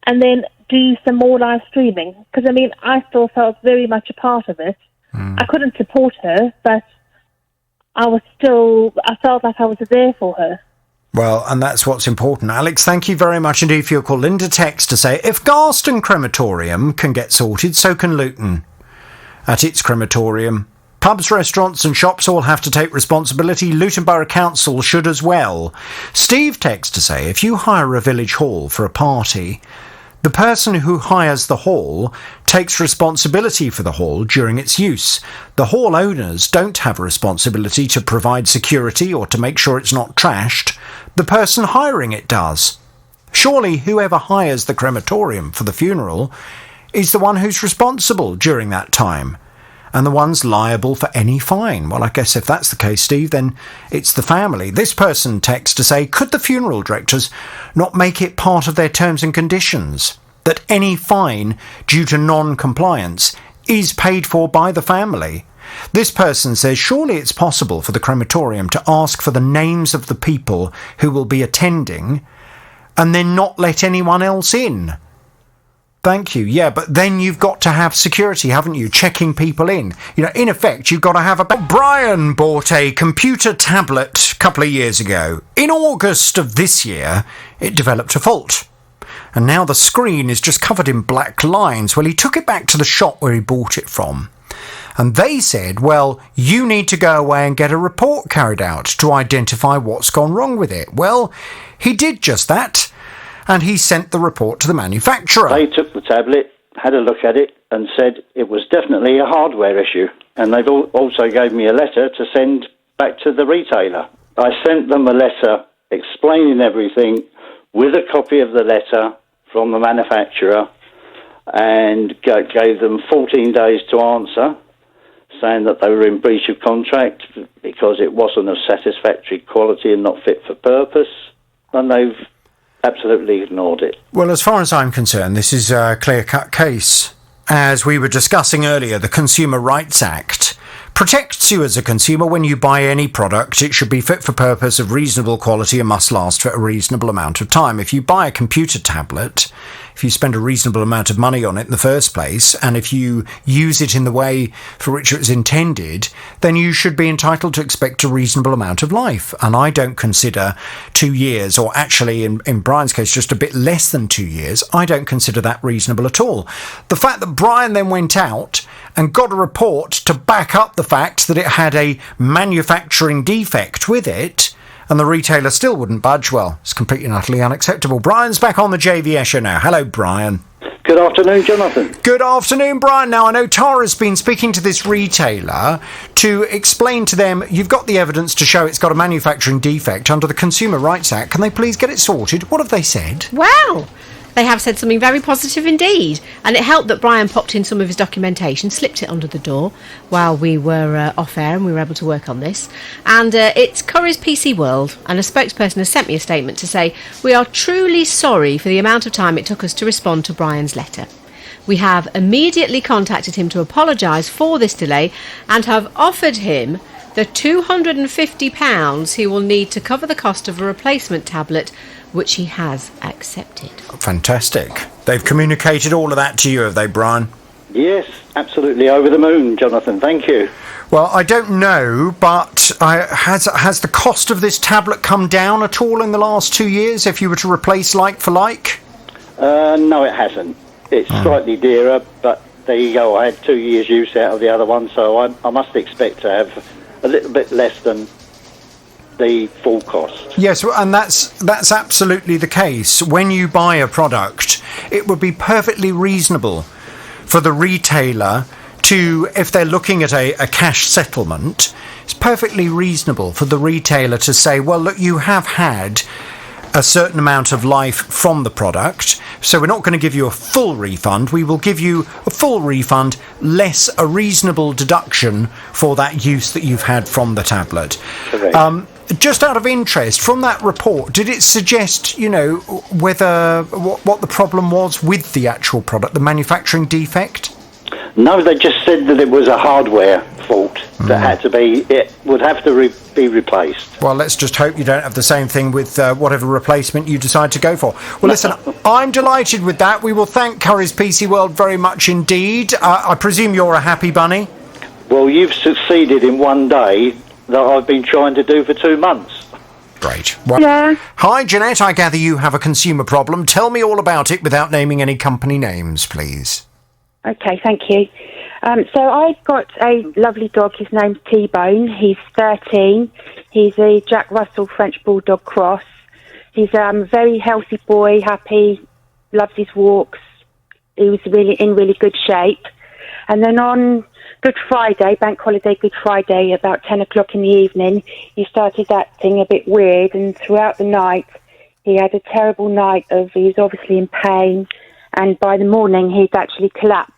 and then do some more live streaming? Because, I mean, I still felt very much a part of it. I couldn't support her, but I felt like I was there for her. Well, and that's what's important. Alex, thank you very much indeed for your call. Linda texts to say, if Garston Crematorium can get sorted, so can Luton at its crematorium. Pubs, restaurants and shops all have to take responsibility. Luton Borough Council should as well. Steve texts to say, if you hire a village hall for a party, the person who hires the hall takes responsibility for the hall during its use. The hall owners don't have a responsibility to provide security or to make sure it's not trashed. The person hiring it does. Surely whoever hires the crematorium for the funeral is the one who's responsible during that time. and the ones liable for any fine. Well, I guess if that's the case, Steve, then it's the family. This person texts to say, could the funeral directors not make it part of their terms and conditions that any fine due to non-compliance is paid for by the family? This person says, surely it's possible for the crematorium to ask for the names of the people who will be attending and then not let anyone else in. Thank you. Yeah, but then you've got to have security, haven't you? Checking people in. You know, in effect, you've got to have Brian bought a computer tablet a couple of years ago. In August of this year, it developed a fault. And now the screen is just covered in black lines. Well, he took it back to the shop where he bought it from. And they said, well, you need to go away and get a report carried out to identify what's gone wrong with it. Well, he did just that, and he sent the report to the manufacturer. They took the tablet, had a look at it, and said it was definitely a hardware issue. And they've also gave me a letter to send back to the retailer. I sent them a letter explaining everything with a copy of the letter from the manufacturer and gave them 14 days to answer, saying that they were in breach of contract because it wasn't of satisfactory quality and not fit for purpose, and they've absolutely ignored it. Well, as far as I'm concerned, this is a clear-cut case. As we were discussing earlier, the Consumer Rights Act protects you as a consumer when you buy any product. It should be fit for purpose, of reasonable quality, and must last for a reasonable amount of time. If you buy a computer tablet, if you spend a reasonable amount of money on it in the first place, and if you use it in the way for which it was intended, then you should be entitled to expect a reasonable amount of life. And I don't consider 2 years, or actually in Brian's case just a bit less than 2 years, I don't consider that reasonable at all. The fact that Brian then went out and got a report to back up the fact that it had a manufacturing defect with it, and the retailer still wouldn't budge, well, it's completely and utterly unacceptable. Brian's back on the JVS show now. Hello, Brian. Good afternoon, Jonathan. Good afternoon, Brian. Now, I know Tara's been speaking to this retailer to explain to them, you've got the evidence to show it's got a manufacturing defect under the Consumer Rights Act. Can they please get it sorted? What have they said? Well, they have said something very positive indeed. And it helped that Brian popped in some of his documentation, slipped it under the door while we were off air and we were able to work on this. And it's Curry's PC World, and a spokesperson has sent me a statement to say, we are truly sorry for the amount of time it took us to respond to Brian's letter. We have immediately contacted him to apologise for this delay and have offered him the £250 he will need to cover the cost of a replacement tablet, which he has accepted. Fantastic. They've communicated all of that to you, have they, Brian? Yes, absolutely over the moon, Jonathan. Thank you. Well, I don't know, but has the cost of this tablet come down at all in the last 2 years if you were to replace like for like? No, it hasn't. It's slightly dearer, but there you go. I had 2 years use out of the other one, so I must expect to have a little bit less than the full cost. Yes, and that's absolutely the case. When you buy a product, it would be perfectly reasonable for the retailer to, if they're looking at a cash settlement, it's perfectly reasonable for the retailer to say, well, look, you have had a certain amount of life from the product, so we're not going to give you a full refund. We will give you a full refund less a reasonable deduction for that use that you've had from the tablet. Just out of interest, from that report, did it suggest, you know, whether what the problem was with the actual product, the manufacturing defect? No, they just said that it was a hardware fault that had to be, it would have to be replaced. Well, let's just hope you don't have the same thing with whatever replacement you decide to go for. Well, listen, I'm delighted with that. We will thank Curry's PC World very much indeed. I presume you're a happy bunny? Well, you've succeeded in one day that I've been trying to do for 2 months. Great. Well, hi, Jeanette. I gather you have a consumer problem. Tell me all about it without naming any company names, please. Okay, thank you. So I've got a lovely dog. His name's T-Bone. He's 13. He's a Jack Russell French Bulldog cross. He's a very healthy boy, happy, loves his walks. He was in really good shape. And then on Good Friday, Bank Holiday Good Friday, about 10 o'clock in the evening, he started acting a bit weird, and throughout the night he had a terrible night he was obviously in pain, and by the morning he'd actually collapsed.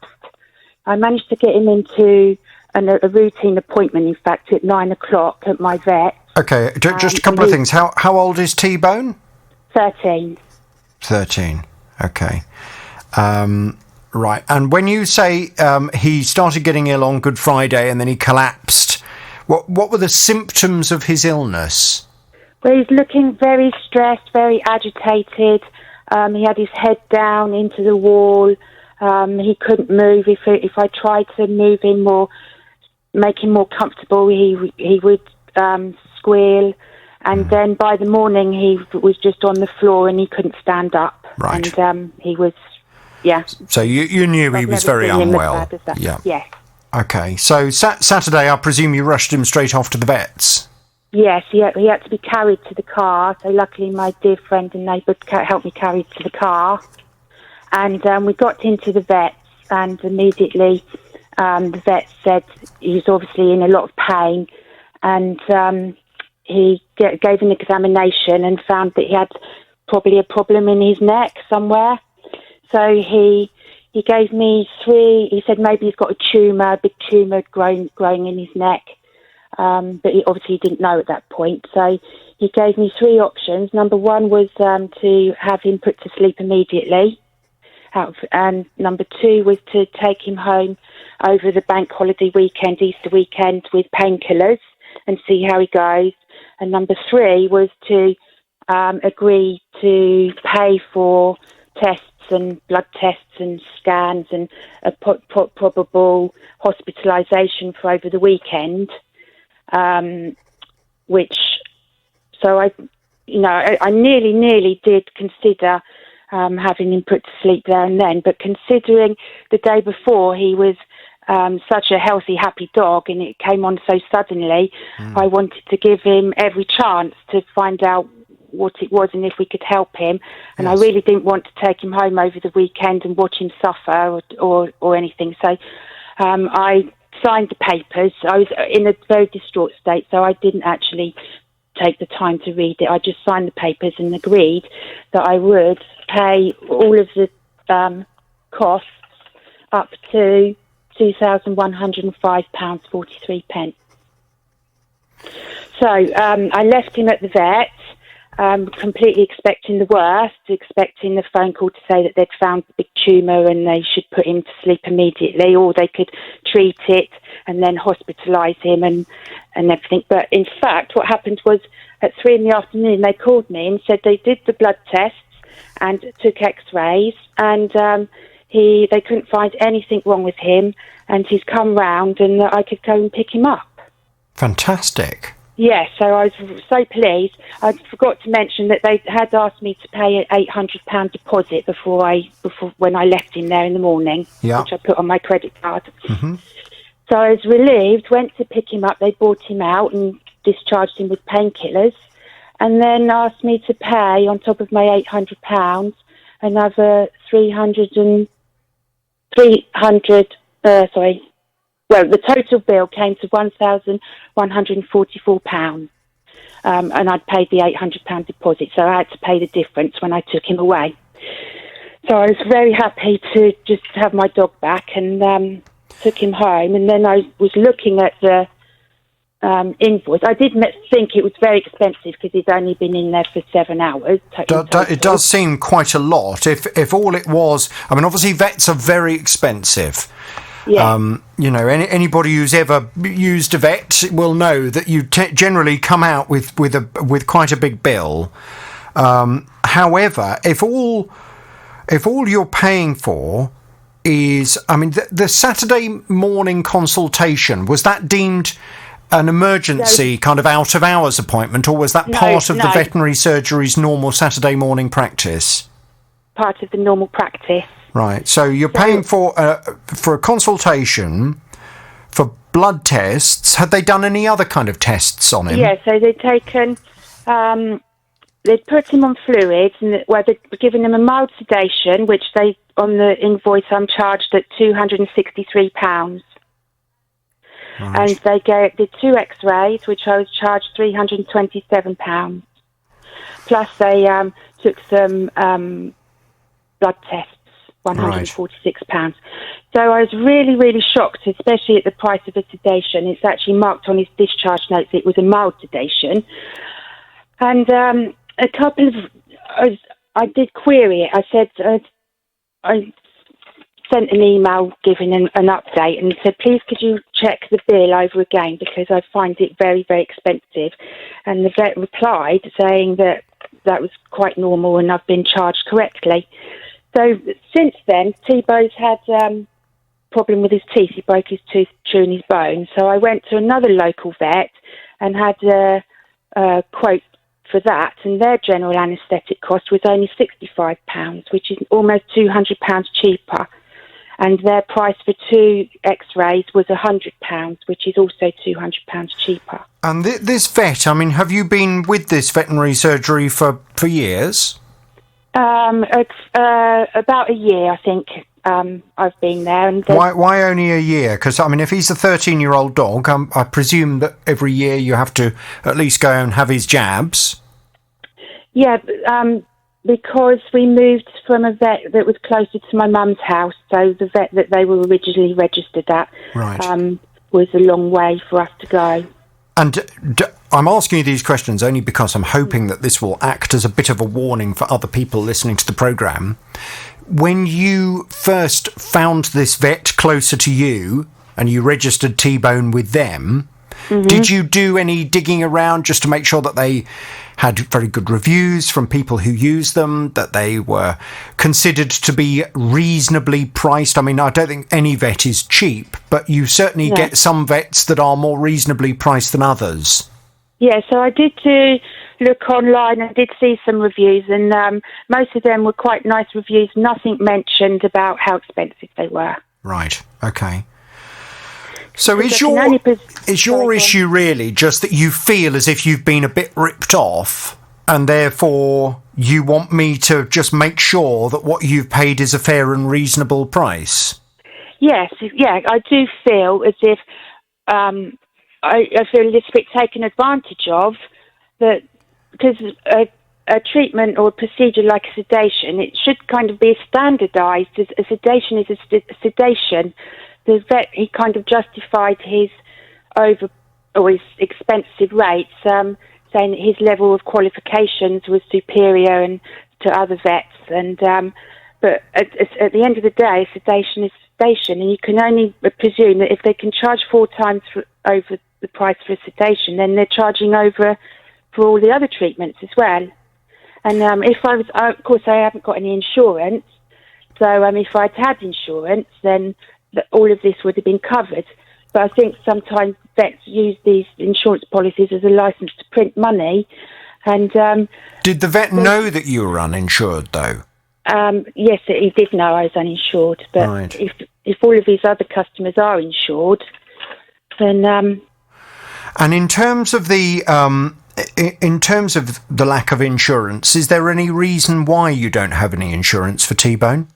I managed to get him into a routine appointment, in fact, at 9 o'clock at my vet. Okay, just a couple of things. How old is T-Bone? 13. 13. Okay. Right. And when you say he started getting ill on Good Friday and then he collapsed, what were the symptoms of his illness? Well, he's looking very stressed, very agitated. He had his head down into the wall. He couldn't move. If I tried to move him or make him more comfortable, he would squeal. And then by the morning, he was just on the floor and he couldn't stand up. Right. And he was, yeah. So you knew he was very unwell. Yeah. Yes. Okay. So Saturday, I presume you rushed him straight off to the vets. Yes, he had to be carried to the car. So luckily, my dear friend and neighbour helped me carry to the car. And we got into the vets, and immediately the vet said he was obviously in a lot of pain, and he gave an examination and found that he had probably a problem in his neck somewhere. So he gave me 3. He said maybe he's got a tumour, a big tumour growing in his neck. But he obviously didn't know at that point. So he gave me 3 options. Number 1 was to have him put to sleep immediately. And number 2 was to take him home over the bank holiday weekend, Easter weekend, with painkillers and see how he goes. And number 3 was to agree to pay for tests and blood tests and scans and a probable hospitalisation for over the weekend. So I nearly did consider having him put to sleep there and then, but considering the day before he was such a healthy, happy dog and it came on so suddenly, I wanted to give him every chance to find out what it was and if we could help him. And I really didn't want to take him home over the weekend and watch him suffer or anything. So I signed the papers. I was in a very distraught state, so I didn't actually take the time to read it. I just signed the papers and agreed that I would pay all of the costs up to £2,105.43. So I left him at the vet, completely expecting the worst, expecting the phone call to say that they'd found the big tumour and they should put him to sleep immediately, or they could treat it and then hospitalise him and everything. But in fact, what happened was at 3 p.m, they called me and said they did the blood tests and took x-rays, and they couldn't find anything wrong with him, and he's come round and I could go and pick him up. Fantastic. Yes, so I was so pleased. I forgot to mention that they had asked me to pay an £800 deposit before when I left him there in the morning, which I put on my credit card. Mm-hmm. So I was relieved, went to pick him up. They brought him out and discharged him with painkillers, and then asked me to pay, on top of my £800, another Well, the total bill came to £1,144, and I'd paid the £800 deposit, so I had to pay the difference when I took him away. So I was very happy to just have my dog back, and took him home. And then I was looking at the invoice. I did think it was very expensive because he'd only been in there for 7 hours. It does seem quite a lot. If all it was, I mean, obviously vets are very expensive. Yeah. Anybody who's ever used a vet will know that you generally come out with quite a big bill. However, if all you're paying for is, I mean, the Saturday morning consultation, was that deemed an emergency kind of out of hours appointment, or was that part of the veterinary surgery's normal Saturday morning practice? Part of the normal practice. Right, so you're paying for a consultation, for blood tests. Had they done any other kind of tests on him? Yeah, so they'd taken, they'd put him on fluids, and they'd given him a mild sedation, which on the invoice I'm charged at £263. Right. And they did 2 x-rays, which I was charged £327. Plus they took some blood tests. £146. So I was really, really shocked, especially at the price of a sedation. It's actually marked on his discharge notes it was a mild sedation. And I did query it. I said, I sent an email giving an update and said, please could you check the bill over again because I find it very, very expensive. And the vet replied saying that was quite normal and I've been charged correctly. So since then, T-Bone's had problem with his teeth. He broke his tooth chewing his bone. So I went to another local vet and had a quote for that, and their general anaesthetic cost was only £65, which is almost £200 cheaper. And their price for 2 X-rays was £100, which is also £200 cheaper. And this vet, I mean, have you been with this veterinary surgery for years? About a year, I think. I've been there. And why only a year? Because, I mean, if he's a 13-year-old dog, I presume that every year you have to at least go and have his jabs. Yeah, because we moved from a vet that was closer to my mum's house, so the vet that they were originally registered at was a long way for us to go. And I'm asking you these questions only because I'm hoping that this will act as a bit of a warning for other people listening to the programme. When you first found this vet closer to you and you registered T-Bone with them, did you do any digging around just to make sure that they had very good reviews from people who use them, that they were considered to be reasonably priced? I mean, I don't think any vet is cheap, but you certainly get some vets that are more reasonably priced than others. Yeah, so I did look online and did see some reviews, and most of them were quite nice reviews. Nothing mentioned about how expensive they were. Right, okay. So is your issue really just that you feel as if you've been a bit ripped off and therefore you want me to just make sure that what you've paid is a fair and reasonable price? Yes, yeah, I do feel as if I feel a little bit taken advantage of, that because a treatment or a procedure like a sedation, it should kind of be standardised. A sedation is a sedation. The vet, he kind of justified his his expensive rates, saying that his level of qualifications was superior to other vets. And but at the end of the day, sedation is sedation, and you can only presume that if they can charge 4 times over the price for a sedation, then they're charging over for all the other treatments as well. And if I was, of course, I haven't got any insurance, so if I'd had insurance, then all of this would have been covered. But I think sometimes vets use these insurance policies as a license to print money. And did the vet know that you were uninsured, though? Yes, he did know I was uninsured. But if all of these other customers are insured, then and in terms of the lack of insurance, is there any reason why you don't have any insurance for T-Bone?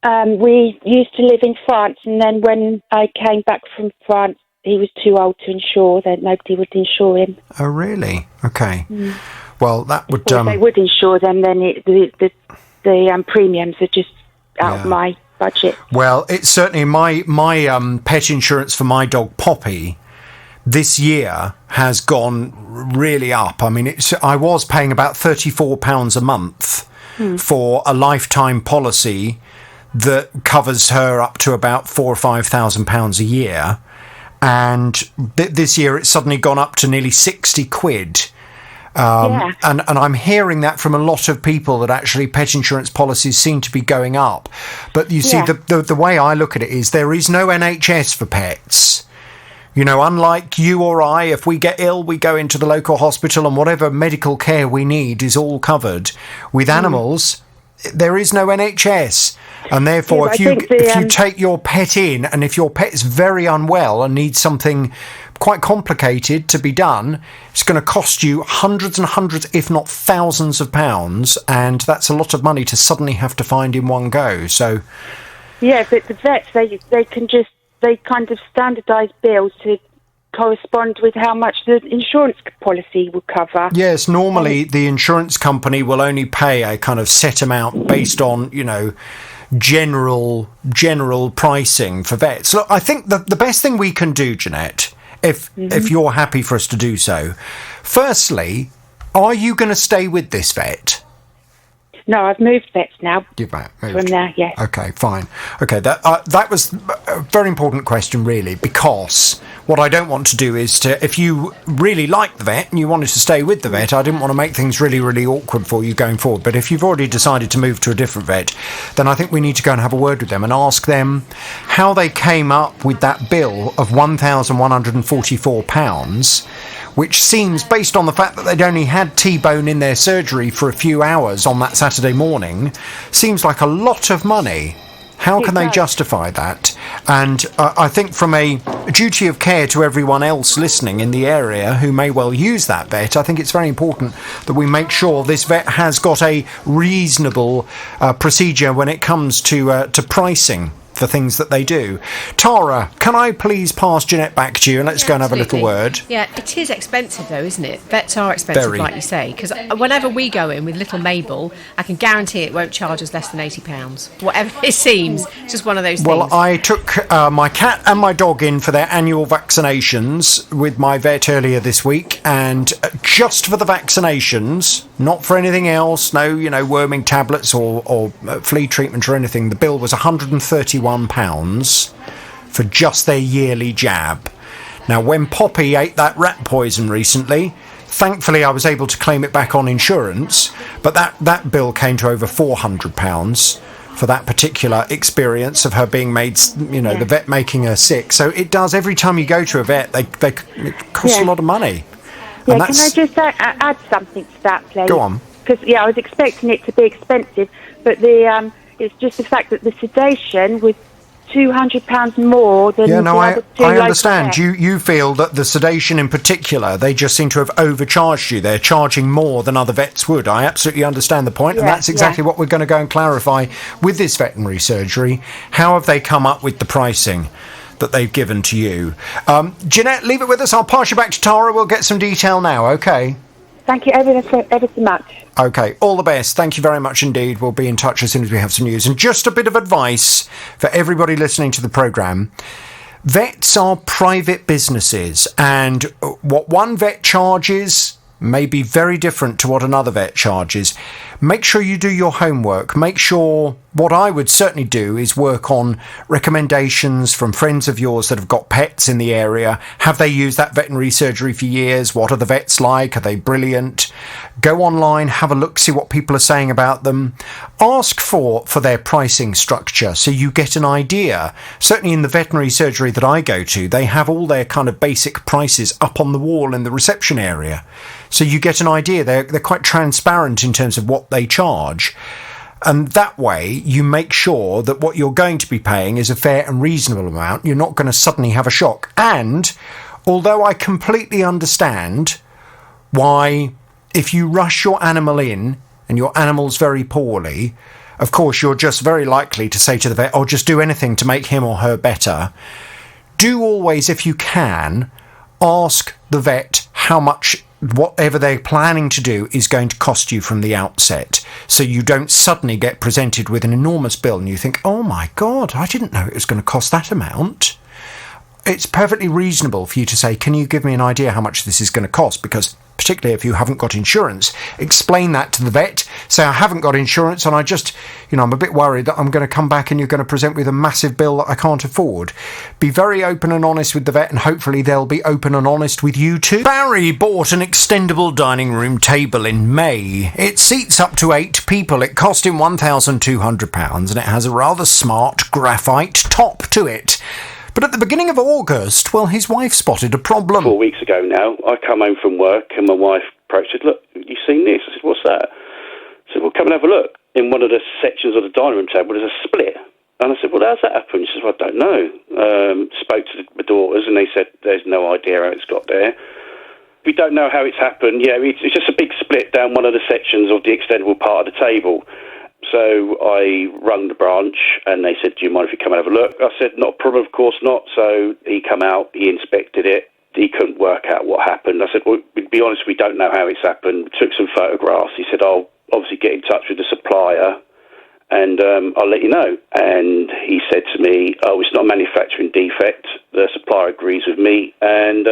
We used to live in France, and then when I came back from France, he was too old to insure. That nobody would insure him. Oh, really? Okay. Well, that would. If they would insure them, then the premiums are just out of my budget. Well, it's certainly my pet insurance for my dog Poppy this year has gone really up. I mean, I was paying about £34 a month for a lifetime policy that covers her up to about £4,000 or £5,000 a year, and this year it's suddenly gone up to nearly £60. And I'm hearing that from a lot of people, that actually pet insurance policies seem to be going up. But you see, the way I look at it is there is no NHS for pets. You know, unlike you or I, if we get ill, we go into the local hospital and whatever medical care we need is all covered. With animals, there is no NHS. And therefore, if you take your pet in, and if your pet is very unwell and needs something quite complicated to be done, it's going to cost you hundreds and hundreds, if not thousands of pounds, and that's a lot of money to suddenly have to find in one go. So, yeah, but the vets, they kind of standardise bills to correspond with how much the insurance policy will cover. Yes, normally the insurance company will only pay a kind of set amount based on, general pricing for vets. Look, I think the best thing we can do, Jeanette, if you're happy for us to do so, firstly, are you going to stay with this vet? No, I've moved vets now. You've moved from there, yes. Okay, fine. Okay, that was a very important question, really, because what I don't want to do is to, if you really like the vet and you wanted to stay with the vet, I didn't want to make things really, really awkward for you going forward. But if you've already decided to move to a different vet, then I think we need to go and have a word with them and ask them how they came up with that bill of £1,144, which seems, based on the fact that they'd only had T-Bone in their surgery for a few hours on that Saturday morning, seems like a lot of money. How can they justify that? And I think from a duty of care to everyone else listening in the area who may well use that vet, I think it's very important that we make sure this vet has got a reasonable procedure when it comes to pricing for things that they do. Tara, can I please pass Jeanette back to you and let's go and have a little word? Yeah, it is expensive though, isn't it? Vets are expensive, Very. like you say, because whenever we go in with little Mabel, I can guarantee it won't charge us less than £80. Whatever it seems, it's just one of those things. Well, I took my cat and my dog in for their annual vaccinations with my vet earlier this week, and just for the vaccinations, not for anything else, no, worming tablets or flea treatment or anything, the bill was £131 for just their yearly jab. Now, when Poppy ate that rat poison recently, thankfully I was able to claim it back on insurance, but that bill came to over £400 for that particular experience of her being made, the vet making her sick. So it does, every time you go to a vet, it costs a lot of money. Yeah, can I just add something to that, please? Go on. Because, I was expecting it to be expensive, but it's just the fact that the sedation was £200 more than the other two. I understand. You feel that the sedation in particular, they just seem to have overcharged you. They're charging more than other vets would. I absolutely understand the point, and that's exactly what we're going to go and clarify with this veterinary surgery. How have they come up with the pricing that they've given to you? Jeanette, leave it with us. I'll pass you back to Tara. We'll get some detail now, okay? Thank you ever so much. Okay, all the best. Thank you very much indeed. We'll be in touch as soon as we have some news. And just a bit of advice for everybody listening to the programme. Vets are private businesses, and what one vet charges may be very different to what another vet charges. Make sure you do your homework. Make sure, what I would certainly do is work on recommendations from friends of yours that have got pets in the area. Have they used that veterinary surgery for years? What are the vets like? Are they brilliant? Go online, have a look, see what people are saying about them. Ask for their pricing structure so you get an idea. Certainly in the veterinary surgery that I go to, they have all their kind of basic prices up on the wall in the reception area. So you get an idea. They're quite transparent in terms of what they charge. And that way you make sure that what you're going to be paying is a fair and reasonable amount. You're not going to suddenly have a shock. And although I completely understand why, if you rush your animal in and your animal's very poorly, of course you're just very likely to say to the vet, oh, just do anything to make him or her better. Do always, if you can, ask the vet how much whatever they're planning to do is going to cost you from the outset, so you don't suddenly get presented with an enormous bill and you think, oh my God, I didn't know it was going to cost that amount. It's perfectly reasonable for you to say, can you give me an idea how much this is going to cost? Because particularly if you haven't got insurance, explain that to the vet. Say, I haven't got insurance and I just, I'm a bit worried that I'm going to come back and you're going to present with a massive bill that I can't afford. Be very open and honest with the vet, and hopefully they'll be open and honest with you too. Barry bought an extendable dining room table in May. It seats up to 8 people. It cost him £1,200 and it has a rather smart graphite top to it. But at the beginning of August, well, his wife spotted a problem. 4 weeks ago now, I come home from work and my wife approached and said, look, you seen this? I said, what's that? I said, well, come and have a look. In one of the sections of the dining room table, there's a split. And I said, well, how's that happen? She said, well, I don't know. Spoke to my daughters and they said, there's no idea how it's got there. We don't know how it's happened. Yeah, it's just a big split down one of the sections of the extendable part of the table. So I rung the branch and they said, do you mind if you come and have a look? I said, not a problem, of course not. So he come out, he inspected it. He couldn't work out what happened. I said, well, to be honest, we don't know how it's happened. Took some photographs. He said, I'll obviously get in touch with the supplier and I'll let you know. And he said to me, oh, it's not a manufacturing defect. The supplier agrees with me, and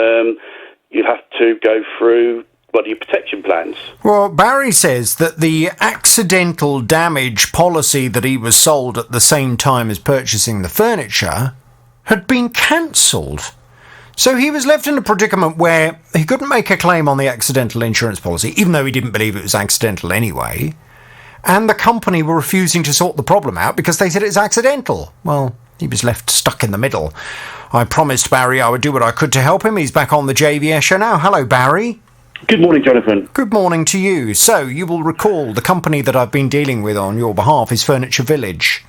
you have to go through your protection plans. Well, Barry says that the accidental damage policy that he was sold at the same time as purchasing the furniture had been cancelled. So he was left in a predicament where he couldn't make a claim on the accidental insurance policy, even though he didn't believe it was accidental anyway. And the company were refusing to sort the problem out because they said it's accidental. Well, he was left stuck in the middle. I promised Barry I would do what I could to help him. He's back on the JVS show now. Hello, Barry. Good morning, Jonathan. Good morning to you. So, you will recall the company that I've been dealing with on your behalf is Furniture Village.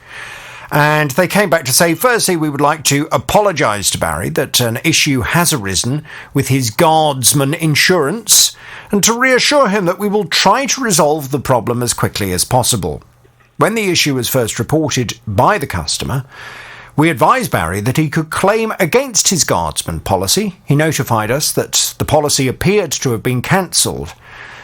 And they came back to say, firstly, we would like to apologise to Barry that an issue has arisen with his Guardsman insurance, and to reassure him that we will try to resolve the problem as quickly as possible. When the issue was first reported by the customer, we advised Barry that he could claim against his Guardsman policy. He notified us that the policy appeared to have been cancelled.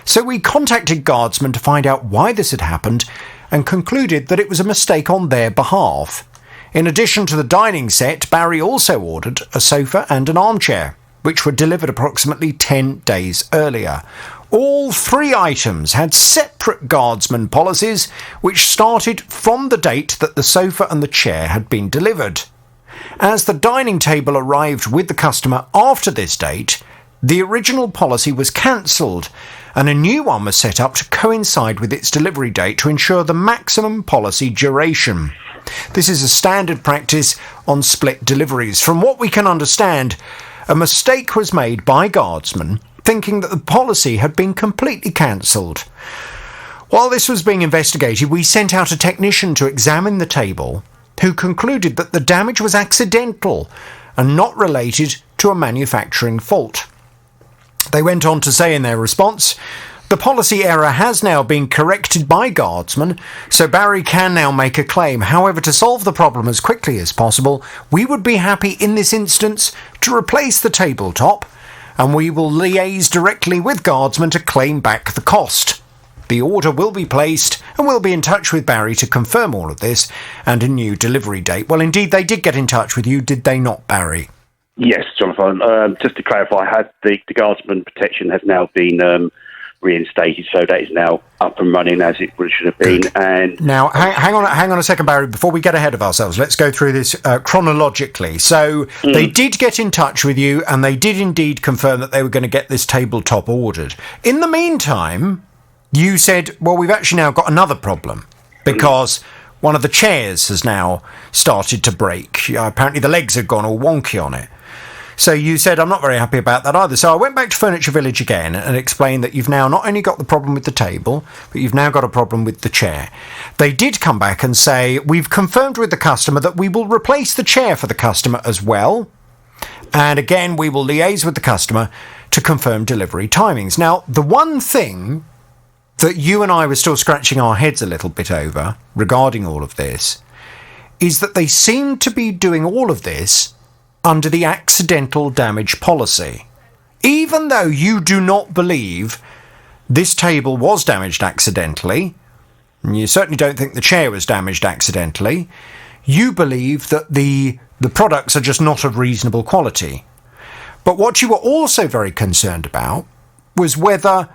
So we contacted Guardsman to find out why this had happened and concluded that it was a mistake on their behalf. In addition to the dining set, Barry also ordered a sofa and an armchair, which were delivered approximately 10 days earlier. All 3 items had separate Guardsman policies, which started from the date that the sofa and the chair had been delivered. As the dining table arrived with the customer after this date, the original policy was cancelled, and a new one was set up to coincide with its delivery date to ensure the maximum policy duration. This is a standard practice on split deliveries. From what we can understand, a mistake was made by Guardsman, thinking that the policy had been completely cancelled. While this was being investigated, we sent out a technician to examine the table, who concluded that the damage was accidental and not related to a manufacturing fault. They went on to say in their response, the policy error has now been corrected by Guardsman, so Barry can now make a claim. However, to solve the problem as quickly as possible, we would be happy in this instance to replace the tabletop, and we will liaise directly with Guardsman to claim back the cost. The order will be placed, and we'll be in touch with Barry to confirm all of this and a new delivery date. Well, indeed, they did get in touch with you, did they not, Barry? Yes, Jonathan. Just to clarify, the Guardsman protection has now been reinstated, so that is now up and running as it should have been. Good. And now, hang on a second, Barry. Before we get ahead of ourselves, let's go through this chronologically. So they did get in touch with you, and they did indeed confirm that they were going to get this tabletop ordered. In the meantime, you said, well, we've actually now got another problem because one of the chairs has now started to break. Apparently the legs have gone all wonky on it. So you said, I'm not very happy about that either. So I went back to Furniture Village again and explained that you've now not only got the problem with the table, but you've now got a problem with the chair. They did come back and say, we've confirmed with the customer that we will replace the chair for the customer as well. And again, we will liaise with the customer to confirm delivery timings. Now, the one thing that you and I were still scratching our heads a little bit over regarding all of this is that they seem to be doing all of this under the accidental damage policy. Even though you do not believe this table was damaged accidentally, and you certainly don't think the chair was damaged accidentally, you believe that the products are just not of reasonable quality. But what you were also very concerned about was whether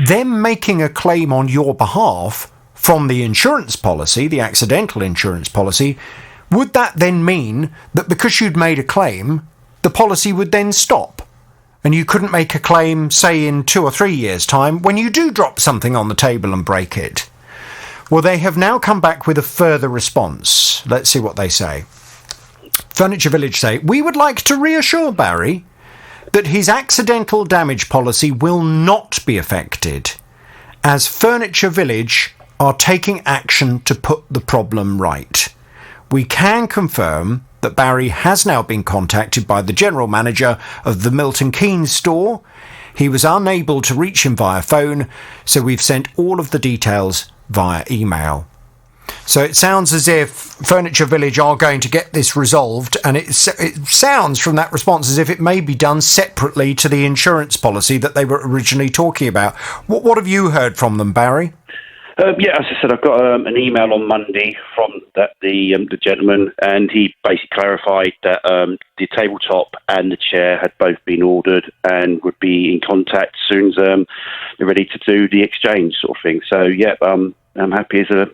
them making a claim on your behalf from the insurance policy, the accidental insurance policy, would that then mean that because you'd made a claim, the policy would then stop? And you couldn't make a claim, say, in 2 or 3 years' time when you do drop something on the table and break it? Well, they have now come back with a further response. Let's see what they say. Furniture Village say, we would like to reassure Barry that his accidental damage policy will not be affected, as Furniture Village are taking action to put the problem right. We can confirm that Barry has now been contacted by the general manager of the Milton Keynes store. He was unable to reach him via phone, so we've sent all of the details via email. So it sounds as if Furniture Village are going to get this resolved, and it sounds from that response as if it may be done separately to the insurance policy that they were originally talking about. What have you heard from them, Barry? Yeah, as I said, I got an email on Monday from the gentleman, and he basically clarified that the tabletop and the chair had both been ordered and would be in contact as soon as they're ready to do the exchange sort of thing. So, yeah, I'm happy as a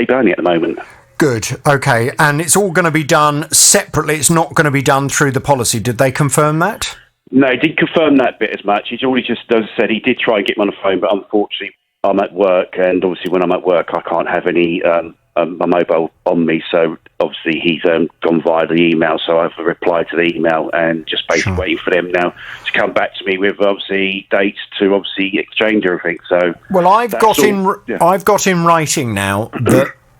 bunny at the moment. Good. Okay, and it's all going to be done separately. It's not going to be done through the policy. Did they confirm that? No, he didn't confirm that bit as much. He's already just, as I said, he did try and get me on the phone, but unfortunately I'm at work, and obviously when I'm at work I can't have any my mobile on me, so obviously he's gone via the email, so I've replied to the email and just basically waiting for them now to come back to me with obviously dates to obviously exchange everything. So well, I've got in writing now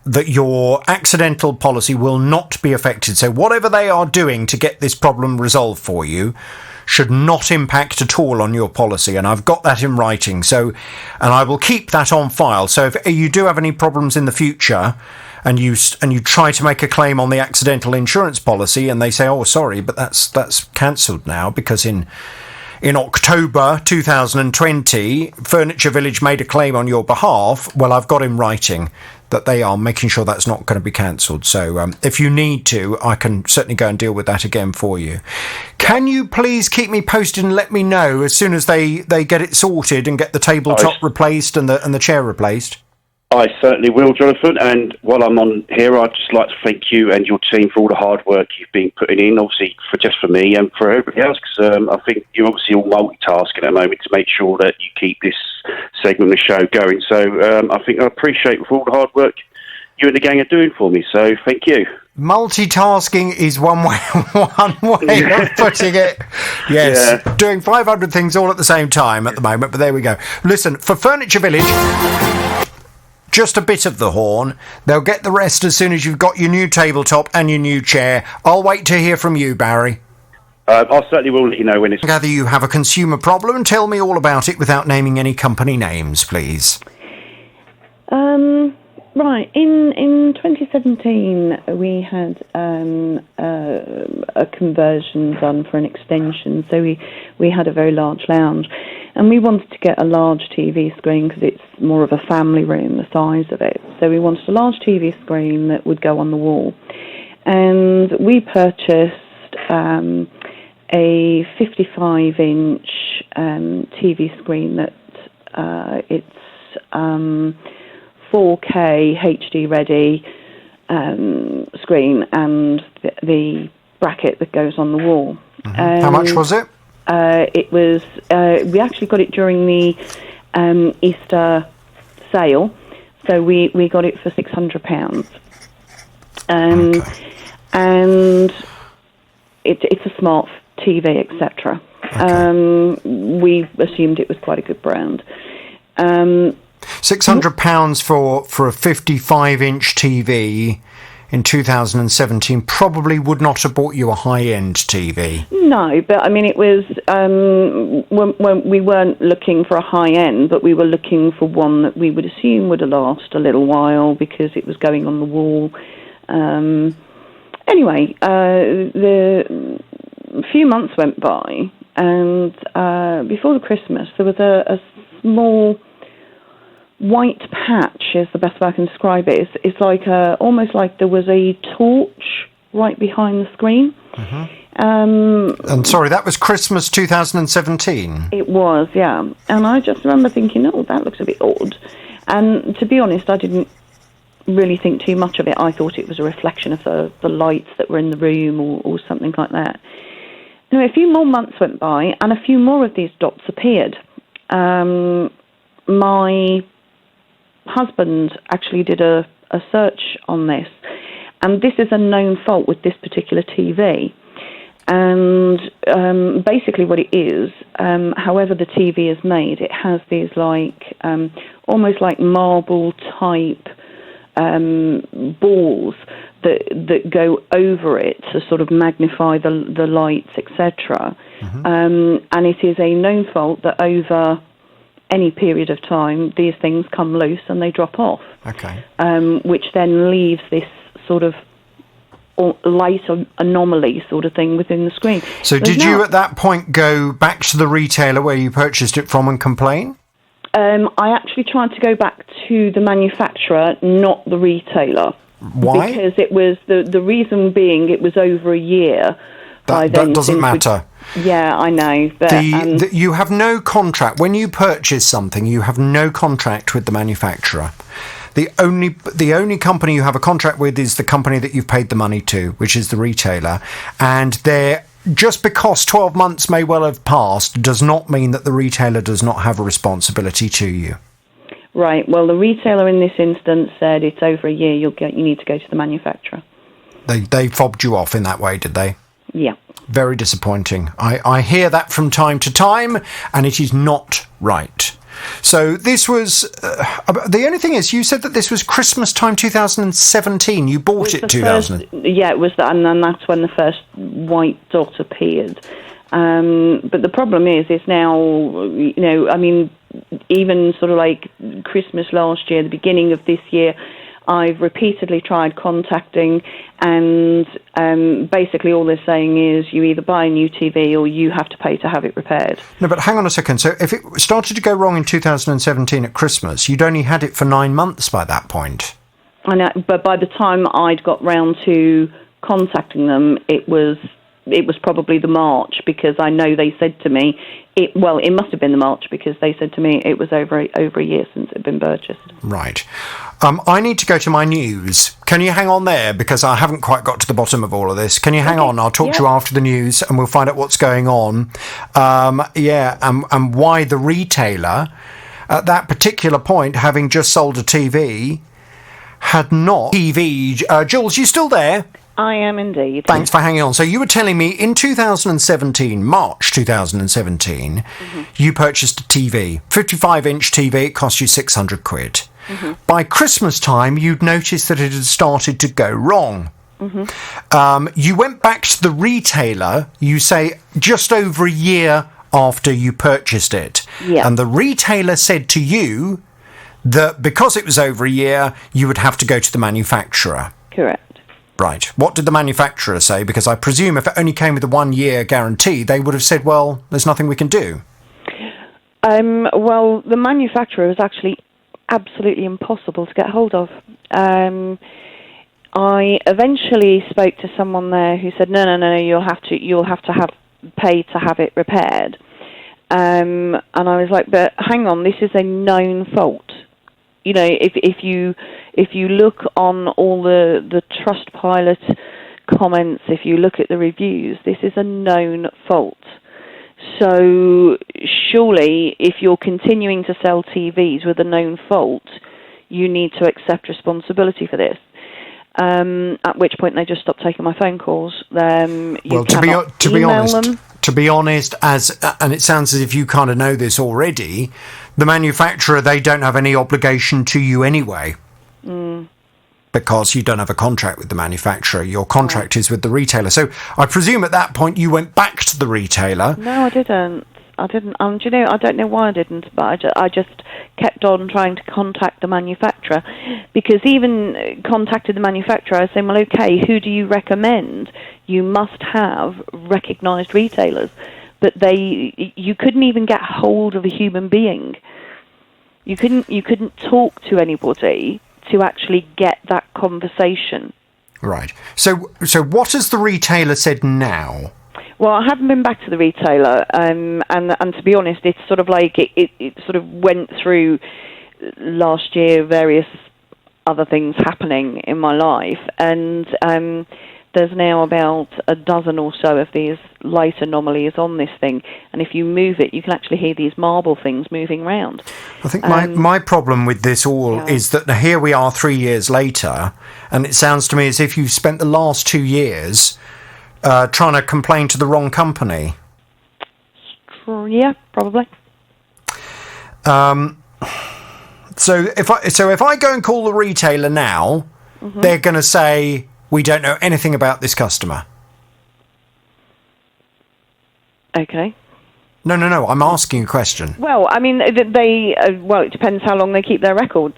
that your accidental policy will not be affected. So whatever they are doing to get this problem resolved for you should not impact at all on your policy, and I've got that in writing. So, and I will keep that on file. So if you do have any problems in the future, and you try to make a claim on the accidental insurance policy, and they say, "Oh, sorry, but that's cancelled now because in October 2020, Furniture Village made a claim on your behalf," well, I've got in writing that they are making sure that's not going to be cancelled. So if you need to, I can certainly go and deal with that again for you. Can you please keep me posted and let me know as soon as they get it sorted and get the tabletop replaced and the chair replaced? I certainly will, Jonathan. And while I'm on here, I'd just like to thank you and your team for all the hard work you've been putting in, obviously for me and for everybody else, because I think you're obviously all multitasking at the moment to make sure that you keep this segment of the show going. So I think I appreciate for all the hard work you and the gang are doing for me. So thank you. Multitasking is one way of putting it. Yes, doing 500 things all at the same time at the moment, but there we go. Listen, for Furniture Village, just a bit of the horn. They'll get the rest as soon as you've got your new tabletop and your new chair. I'll wait to hear from you, Barry. I certainly will let you know when it's... I gather you have a consumer problem. Tell me all about it without naming any company names, please. Right. In 2017, we had a conversion done for an extension. So we had a very large lounge. And we wanted to get a large TV screen because it's more of a family room, the size of it. So we wanted a large TV screen that would go on the wall. And we purchased a 55-inch TV screen that it's 4K HD ready screen and the bracket that goes on the wall. Mm-hmm. How much was it? It was. We actually got it during the Easter sale, so we got it for £600, and it's a smart TV, etc. We assumed it was quite a good brand. £600 for a 55-inch TV in 2017 probably would not have bought you a high-end TV. No, but I mean, it was when we weren't looking for a high-end, but we were looking for one that we would assume would last a little while because it was going on the wall. Anyway, the few months went by, and before the Christmas, there was a small white patch is the best way I can describe it. It's like almost like there was a torch right behind the screen. Mm-hmm. And sorry, that was Christmas 2017? It was, yeah. And I just remember thinking, oh, that looks a bit odd. And to be honest, I didn't really think too much of it. I thought it was a reflection of the lights that were in the room or something like that. Now, a few more months went by and a few more of these dots appeared. My husband actually did a search on this, and this is a known fault with this particular TV. And basically what it is, however the TV is made, it has these like almost like marble type balls that go over it to sort of magnify the lights, etc. Mm-hmm. And it is a known fault that over any period of time, these things come loose and they drop off. Okay. Which then leaves this sort of light anomaly sort of thing within the screen. So did you at that point go back to the retailer where you purchased it from and complain? I actually tried to go back to the manufacturer, not the retailer. Why? Because it was the reason being it was over a year. That doesn't matter. Yeah, I know. But, you have no contract. When you purchase something, you have no contract with the manufacturer. The only company you have a contract with is the company that you've paid the money to, which is the retailer. And just because 12 months may well have passed does not mean that the retailer does not have a responsibility to you. Right. Well, the retailer in this instance said it's over a year. You need to go to the manufacturer. They fobbed you off in that way, did they? Yeah. Very disappointing. I hear that from time to time, and it is not right. So this was... the only thing is, you said that this was Christmas time 2017. You bought it 2000. Yeah, it was that, and then that's when the first white dot appeared. But the problem is now, even sort of like Christmas last year, the beginning of this year, I've repeatedly tried contacting, and basically all they're saying is you either buy a new TV or you have to pay to have it repaired. No, but hang on a second. So if it started to go wrong in 2017 at Christmas, you'd only had it for 9 months by that point. I know, but by the time I'd got round to contacting them, it was probably the March, because I know they said to me, it must have been the March, because they said to me it was over a year since it had been purchased. Right. I need to go to my news. Can you hang on there? Because I haven't quite got to the bottom of all of this. Can you hang on? I'll talk to you after the news and we'll find out what's going on. And why the retailer, at that particular point, having just sold a TV, had not TV. Jules, you still there? I am indeed. Thanks for hanging on. So you were telling me in 2017, March 2017, you purchased a TV, 55-inch TV. It cost you 600 quid. By Christmas time, you'd noticed that it had started to go wrong. You went back to the retailer, you say, just over a year after you purchased it. Yeah. And the retailer said to you that because it was over a year, you would have to go to the manufacturer. Correct. Right. What did the manufacturer say? Because I presume if it only came with a 1 year guarantee, they would have said, well, there's nothing we can do. Well, the manufacturer was actually absolutely impossible to get hold of. I eventually spoke to someone there who said, no, you'll have to have pay to have it repaired. And I was like, but hang on, this is a known fault. You know, if you look on all the Trustpilot comments, if you look at the reviews, this is a known fault. So surely, if you're continuing to sell TVs with a known fault, you need to accept responsibility for this. At which point they just stopped taking my phone calls. To be honest, and it sounds as if you kind of know this already, the manufacturer, they don't have any obligation to you anyway. Because you don't have a contract with the manufacturer. Your contract is with the retailer. So I presume at that point you went back to the retailer. No, I didn't. Do you know, I don't know why I didn't, but I just kept on trying to contact the manufacturer, because even contacted the manufacturer, I was saying, well, okay, who do you recommend? You must have recognised retailers. But you couldn't even get hold of a human being. You couldn't talk to anybody to actually get that conversation. Right. So what has the retailer said now? Well, I haven't been back to the retailer, and to be honest, it's sort of like it sort of went through last year, various other things happening in my life, and there's now about a dozen or so of these light anomalies on this thing, and if you move it, you can actually hear these marble things moving around. I think my problem with this all is that here we are 3 years later, and it sounds to me as if you've spent the last 2 years trying to complain to the wrong company. Yeah, probably. So if I go and call the retailer now, they're going to say, we don't know anything about this customer. Okay. No. I'm asking a question. Well, I mean, it depends how long they keep their records.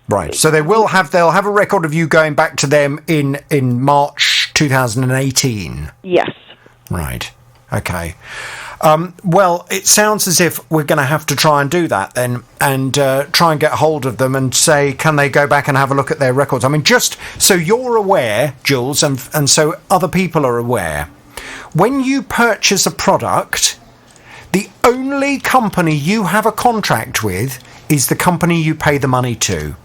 Right. So they'll have a record of you going back to them in March 2018. Yes. Right. Okay. Well, it sounds as if we're going to have to try and do that then, and try and get hold of them and say, can they go back and have a look at their records? I mean, just so you're aware, Jules, and so other people are aware, when you purchase a product, the only company you have a contract with is the company you pay the money to.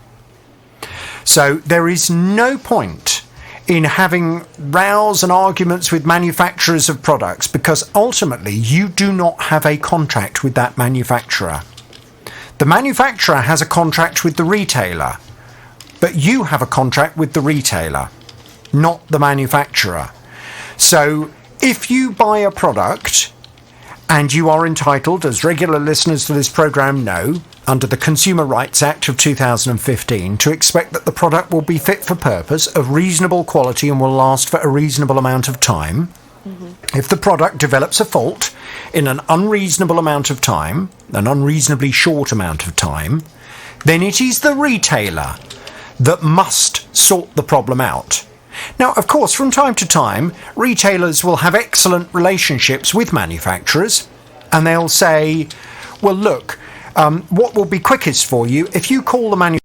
So there is no point in having rows and arguments with manufacturers of products, because ultimately you do not have a contract with that manufacturer. The manufacturer has a contract with the retailer, but you have a contract with the retailer, not the manufacturer. So if you buy a product, and you are entitled, as regular listeners to this programme know, under the Consumer Rights Act of 2015, to expect that the product will be fit for purpose, of reasonable quality, and will last for a reasonable amount of time. Mm-hmm. If the product develops a fault in an unreasonable amount of time, an unreasonably short amount of time, then it is the retailer that must sort the problem out. Now, of course, from time to time, retailers will have excellent relationships with manufacturers, and they'll say, well, look, what will be quickest for you, if you call the manufacturer,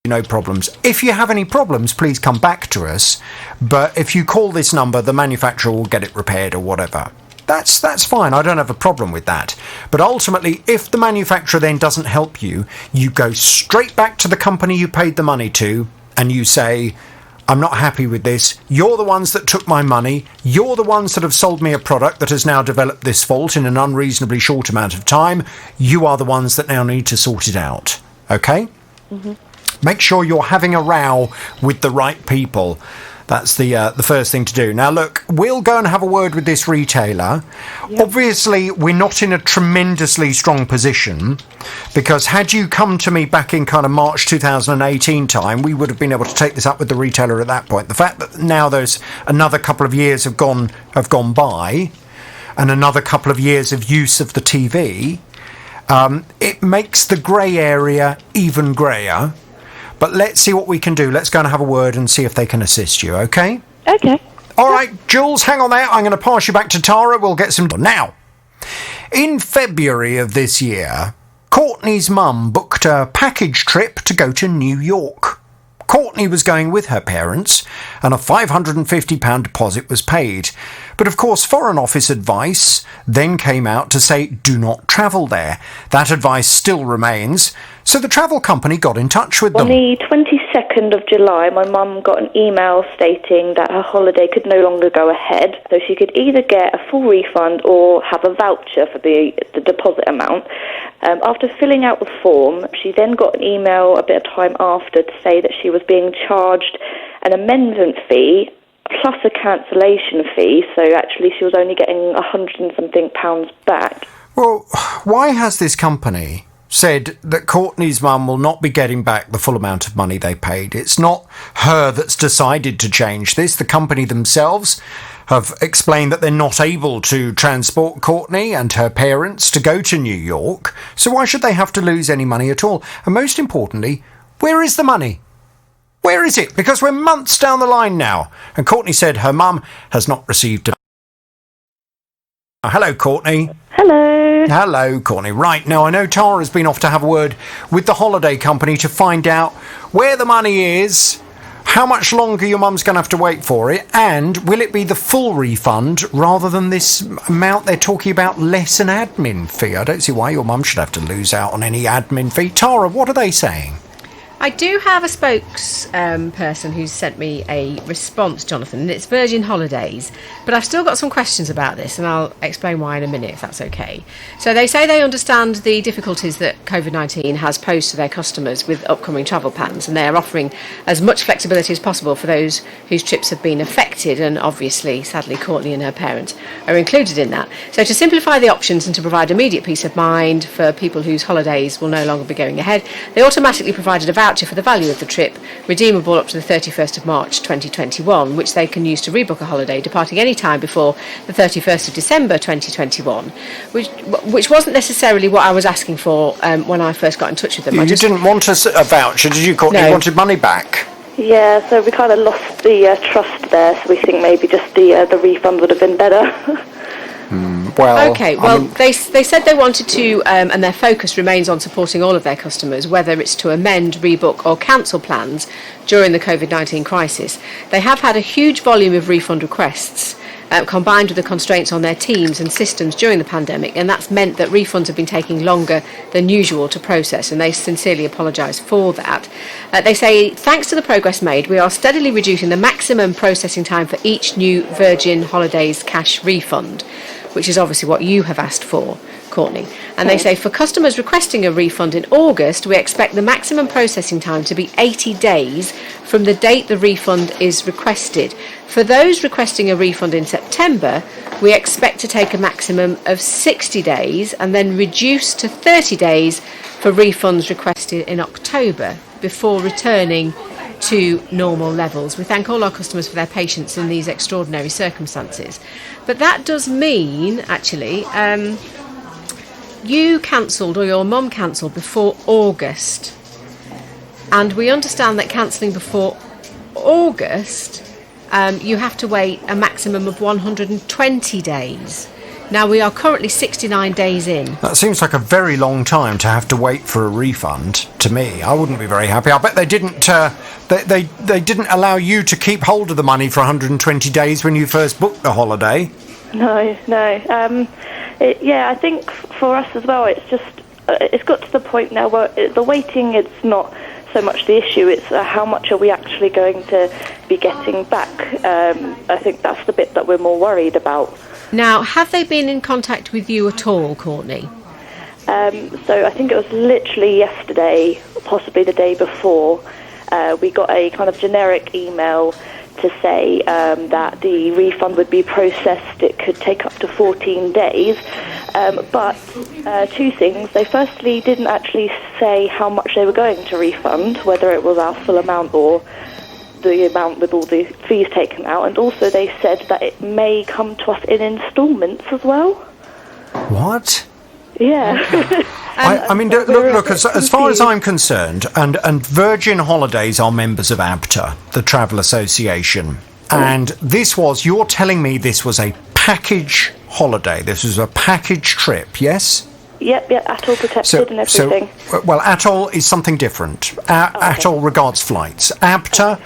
no problems. If you have any problems, please come back to us, but if you call this number, the manufacturer will get it repaired or whatever. That's fine, I don't have a problem with that. But ultimately, if the manufacturer then doesn't help you, you go straight back to the company you paid the money to, and you say, I'm not happy with this. You're the ones that took my money. You're the ones that have sold me a product that has now developed this fault in an unreasonably short amount of time. You are the ones that now need to sort it out. Okay? Mm-hmm. Make sure you're having a row with the right people. That's the first thing to do. Now, look, we'll go and have a word with this retailer. Yep. Obviously, we're not in a tremendously strong position, because had you come to me back in kind of March 2018 time, we would have been able to take this up with the retailer at that point. The fact that now there's another couple of years have gone by, and another couple of years of use of the TV, it makes the grey area even greyer. But let's see what we can do. Let's go and have a word and see if they can assist you, okay? Okay. All right, Jules, hang on there. I'm going to pass you back to Tara. We'll get some... Now, in February of this year, Courtney's mum booked a package trip to go to New York. Courtney was going with her parents, and a £550 deposit was paid. But of course, Foreign Office advice then came out to say, do not travel there. That advice still remains, so the travel company got in touch with them. On the 22nd of July, my mum got an email stating that her holiday could no longer go ahead, so she could either get a full refund or have a voucher for the deposit amount. After filling out the form, she then got an email a bit of time after to say that she was being charged an amendment fee plus a cancellation fee, so actually she was only getting £100 and something back. Well, why has this company said that Courtney's mum will not be getting back the full amount of money they paid? It's not her that's decided to change this. The company themselves have explained that they're not able to transport Courtney and her parents to go to New York, so why should they have to lose any money at all? And most importantly, where is the money? Where is it? Because we're months down the line now, and Courtney said her mum has not received a... Hello, Courtney. Hello. Hello, Courtney. Right, now I know Tara's been off to have a word with the holiday company to find out where the money is, how much longer your mum's going to have to wait for it, and will it be the full refund rather than this amount they're talking about, less an admin fee? I don't see why your mum should have to lose out on any admin fee. Tara, what are they saying? I do have a spokesperson who's sent me a response, Jonathan, and it's Virgin Holidays. But I've still got some questions about this, and I'll explain why in a minute, if that's okay. So they say they understand the difficulties that COVID-19 has posed to their customers with upcoming travel plans, and they are offering as much flexibility as possible for those whose trips have been affected, and obviously, sadly, Courtney and her parents are included in that. So to simplify the options and to provide immediate peace of mind for people whose holidays will no longer be going ahead, they automatically provided a voucher for the value of the trip, redeemable up to the 31st of March 2021, which they can use to rebook a holiday departing any time before the 31st of December 2021, which wasn't necessarily what I was asking for when I first got in touch with them. You didn't want a voucher, did you, Courtney? No. You wanted money back? Yeah, so we kind of lost the trust there, so we think maybe just the refund would have been better. Well, okay, well, they said they wanted to, and their focus remains on supporting all of their customers, whether it's to amend, rebook or cancel plans during the COVID-19 crisis. They have had a huge volume of refund requests, combined with the constraints on their teams and systems during the pandemic, and that's meant that refunds have been taking longer than usual to process, and they sincerely apologise for that. They say, thanks to the progress made, we are steadily reducing the maximum processing time for each new Virgin Holidays cash refund, which is obviously what you have asked for, Courtney. And they say for customers requesting a refund in August, we expect the maximum processing time to be 80 days from the date the refund is requested. For those requesting a refund in September, we expect to take a maximum of 60 days and then reduce to 30 days for refunds requested in October before returning to normal levels. We thank all our customers for their patience in these extraordinary circumstances. But that does mean, actually, you cancelled, or your mum cancelled, before August. And we understand that cancelling before August, you have to wait a maximum of 120 days. Now, we are currently 69 days in. That seems like a very long time to have to wait for a refund, to me. I wouldn't be very happy. I bet they didn't they didn't allow you to keep hold of the money for 120 days when you first booked the holiday. No. I think for us as well, it's just it's got to the point now where the waiting, it's not so much the issue, it's how much are we actually going to be getting back. I think that's the bit that we're more worried about. Now, have they been in contact with you at all, Courtney? So I think it was literally yesterday, possibly the day before, we got a kind of generic email to say that the refund would be processed. It could take up to 14 days. But two things. They firstly didn't actually say how much they were going to refund, whether it was our full amount or the amount with all the fees taken out. And also they said that it may come to us in instalments as well. What? Yeah. I mean, look, as far as I'm concerned, and Virgin Holidays are members of ABTA, the Travel Association, and you're telling me this was a package holiday, this was a package trip, yes? Yep, ATOL protected and everything. Well, ATOL is something different. ATOL regards flights. ABTA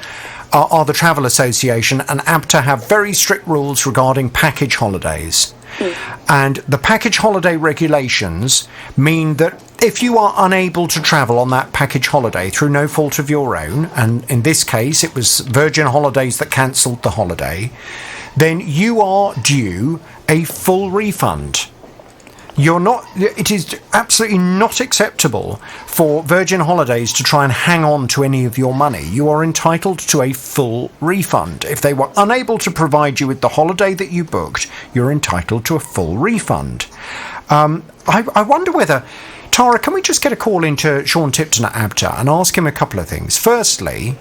are the Travel Association, and ABTA have very strict rules regarding package holidays. And the package holiday regulations mean that if you are unable to travel on that package holiday through no fault of your own, and in this case it was Virgin Holidays that cancelled the holiday, then you are due a full refund. It is absolutely not acceptable for Virgin Holidays to try and hang on to any of your money. You are entitled to a full refund. If they were unable to provide you with the holiday that you booked, you're entitled to a full refund. I wonder whether, Tara, can we just get a call into Sean Tipton at ABTA and ask him a couple of things? Firstly,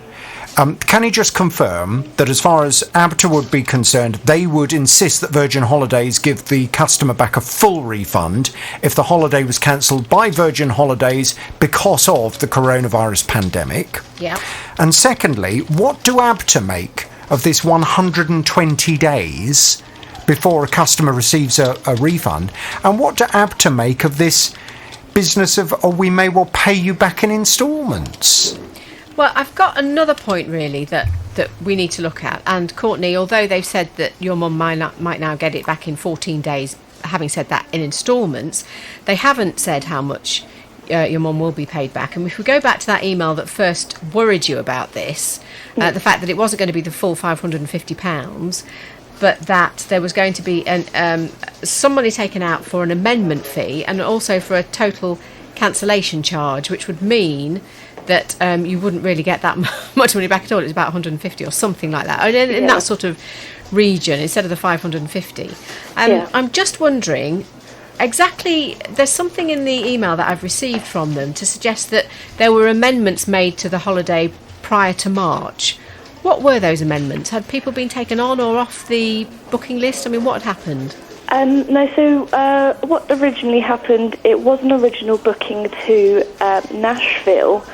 can he just confirm that as far as ABTA would be concerned, they would insist that Virgin Holidays give the customer back a full refund if the holiday was cancelled by Virgin Holidays because of the coronavirus pandemic? Yeah. And secondly, what do ABTA make of this 120 days before a customer receives a refund? And what do ABTA make of this business of, we may well pay you back in instalments? Well, I've got another point, really, that we need to look at. And, Courtney, although they've said that your mum might now get it back in 14 days, having said that, in instalments, they haven't said how much your mum will be paid back. And if we go back to that email that first worried you about this, the fact that it wasn't going to be the full £550, but that there was going to be some money taken out for an amendment fee and also for a total cancellation charge, which would mean that you wouldn't really get that much money back at all. It was about 150 or something like that, in that sort of region instead of the 550. I'm just wondering, exactly, there's something in the email that I've received from them to suggest that there were amendments made to the holiday prior to March. What were those amendments? Had people been taken on or off the booking list? I mean, what had happened? No, so what originally happened, it was an original booking to Nashville,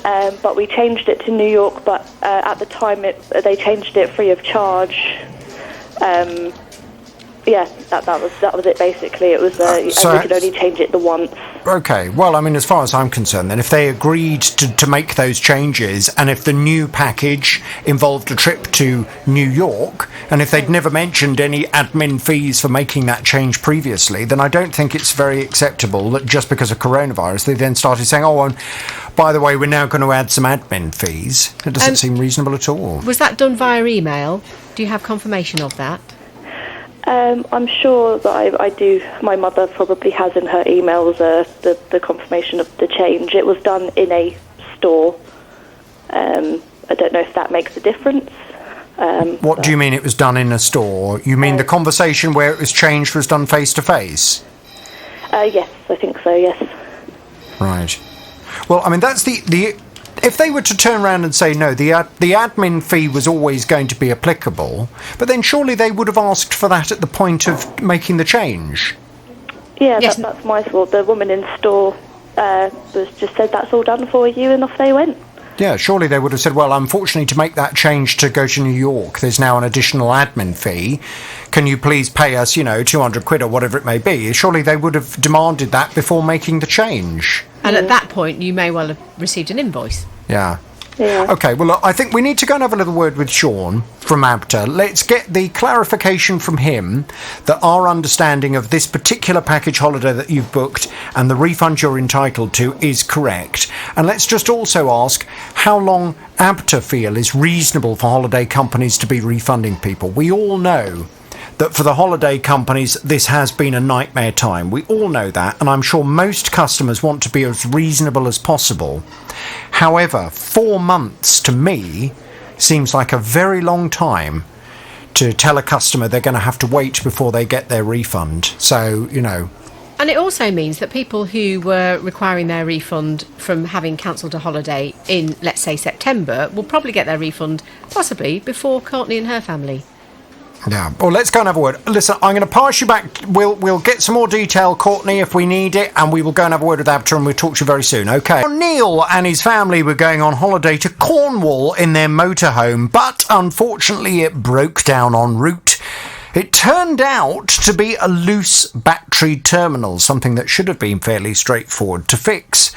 but we changed it to New York. But at the time, they changed it free of charge. That was it basically. It was and we could only change it the once. Okay, well, I mean, as far as I'm concerned, then, if they agreed to make those changes, and if the new package involved a trip to New York, and if they'd never mentioned any admin fees for making that change previously, then I don't think it's very acceptable that just because of coronavirus, they then started saying, oh, and by the way, we're now going to add some admin fees. It doesn't seem reasonable at all. Was that done via email? Do you have confirmation of that? I'm sure that I do. My mother probably has in her emails the confirmation of the change. It was done in a store. I don't know if that makes a difference. What do you mean it was done in a store? You mean the conversation where it was changed was done face-to-face? Yes, I think so, yes. Right. Well, I mean, that's the if they were to turn around and say, no, the admin fee was always going to be applicable, but then surely they would have asked for that at the point of making the change. Yeah, yes. That's my fault. The woman in store just said, that's all done for you, and off they went. Yeah, surely they would have said, well, unfortunately, to make that change to go to New York, there's now an additional admin fee. Can you please pay us, £200 or whatever it may be? Surely they would have demanded that before making the change. And at that point, you may well have received an invoice. Yeah. OK, well, look, I think we need to go and have a little word with Sean from ABTA. Let's get the clarification from him that our understanding of this particular package holiday that you've booked and the refund you're entitled to is correct. And let's just also ask how long ABTA feel is reasonable for holiday companies to be refunding people. We all know that for the holiday companies, this has been a nightmare time. We all know that, and I'm sure most customers want to be as reasonable as possible. However, 4 months to me seems like a very long time to tell a customer they're going to have to wait before they get their refund. So, And it also means that people who were requiring their refund from having cancelled a holiday in, let's say, September, will probably get their refund possibly before Courtney and her family. Yeah. Well, let's go and have a word. Listen, I'm going to pass you back. We'll get some more detail, Courtney, if we need it, and we will go and have a word with ABTA, and we'll talk to you very soon, OK? Neil and his family were going on holiday to Cornwall in their motorhome, but unfortunately it broke down en route. It turned out to be a loose battery terminal, something that should have been fairly straightforward to fix.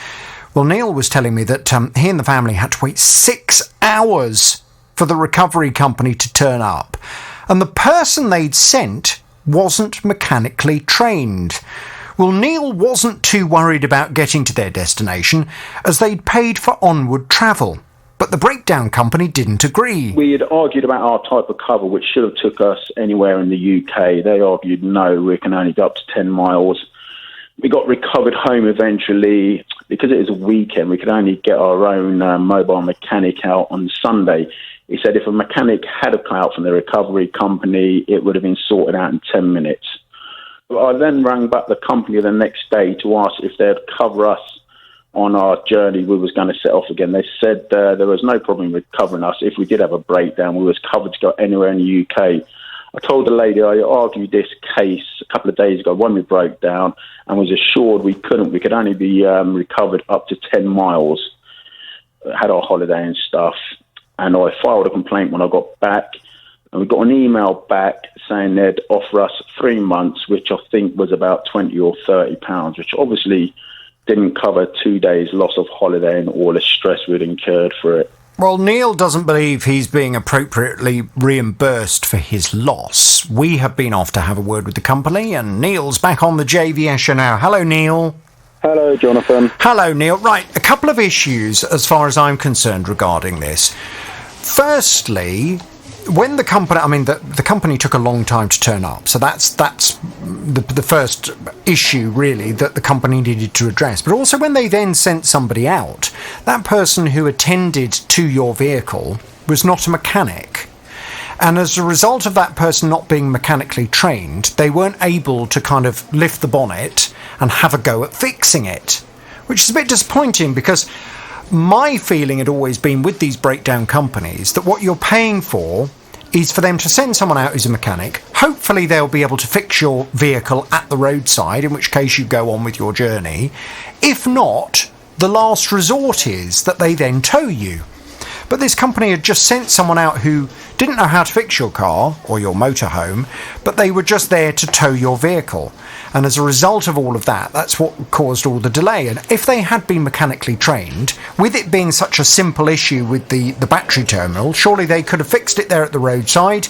Well, Neil was telling me that he and the family had to wait 6 hours for the recovery company to turn up. And the person they'd sent wasn't mechanically trained. Well, Neil wasn't too worried about getting to their destination, as they'd paid for onward travel. But the breakdown company didn't agree. We had argued about our type of cover, which should have took us anywhere in the UK. They argued, no, we can only go up to 10 miles. We got recovered home eventually. Because it was a weekend, we could only get our own mobile mechanic out on Sunday. He said if a mechanic had come out from the recovery company, it would have been sorted out in 10 minutes. I then rang back the company the next day to ask if they'd cover us on our journey we was going to set off again. They said there was no problem with covering us. If we did have a breakdown, we was covered to go anywhere in the UK. I told the lady I argued this case a couple of days ago when we broke down and was assured we couldn't. We could only be recovered up to 10 miles. Had our holiday and stuff. And I filed a complaint when I got back. And we got an email back saying they'd offer us 3 months, which I think was about £20 or £30, which obviously didn't cover 2 days loss of holiday and all the stress we'd incurred for it. Well, Neil doesn't believe he's being appropriately reimbursed for his loss. We have been off to have a word with the company, and Neil's back on the JVS show now. Hello, Neil. Hello, Jonathan. Hello, Neil. Right, a couple of issues as far as I'm concerned regarding this. Firstly, when the company, the company took a long time to turn up, so that's the first issue really that the company needed to address. But also when they then sent somebody out, that person who attended to your vehicle was not a mechanic. And as a result of that person not being mechanically trained, they weren't able to kind of lift the bonnet and have a go at fixing it, which is a bit disappointing because my feeling had always been with these breakdown companies that what you're paying for is for them to send someone out who's a mechanic. Hopefully they'll be able to fix your vehicle at the roadside, in which case you go on with your journey. If not, the last resort is that they then tow you. But this company had just sent someone out who didn't know how to fix your car or your motorhome, but they were just there to tow your vehicle. And as a result of all of that, that's what caused all the delay. And if they had been mechanically trained, with it being such a simple issue with the battery terminal, surely they could have fixed it there at the roadside.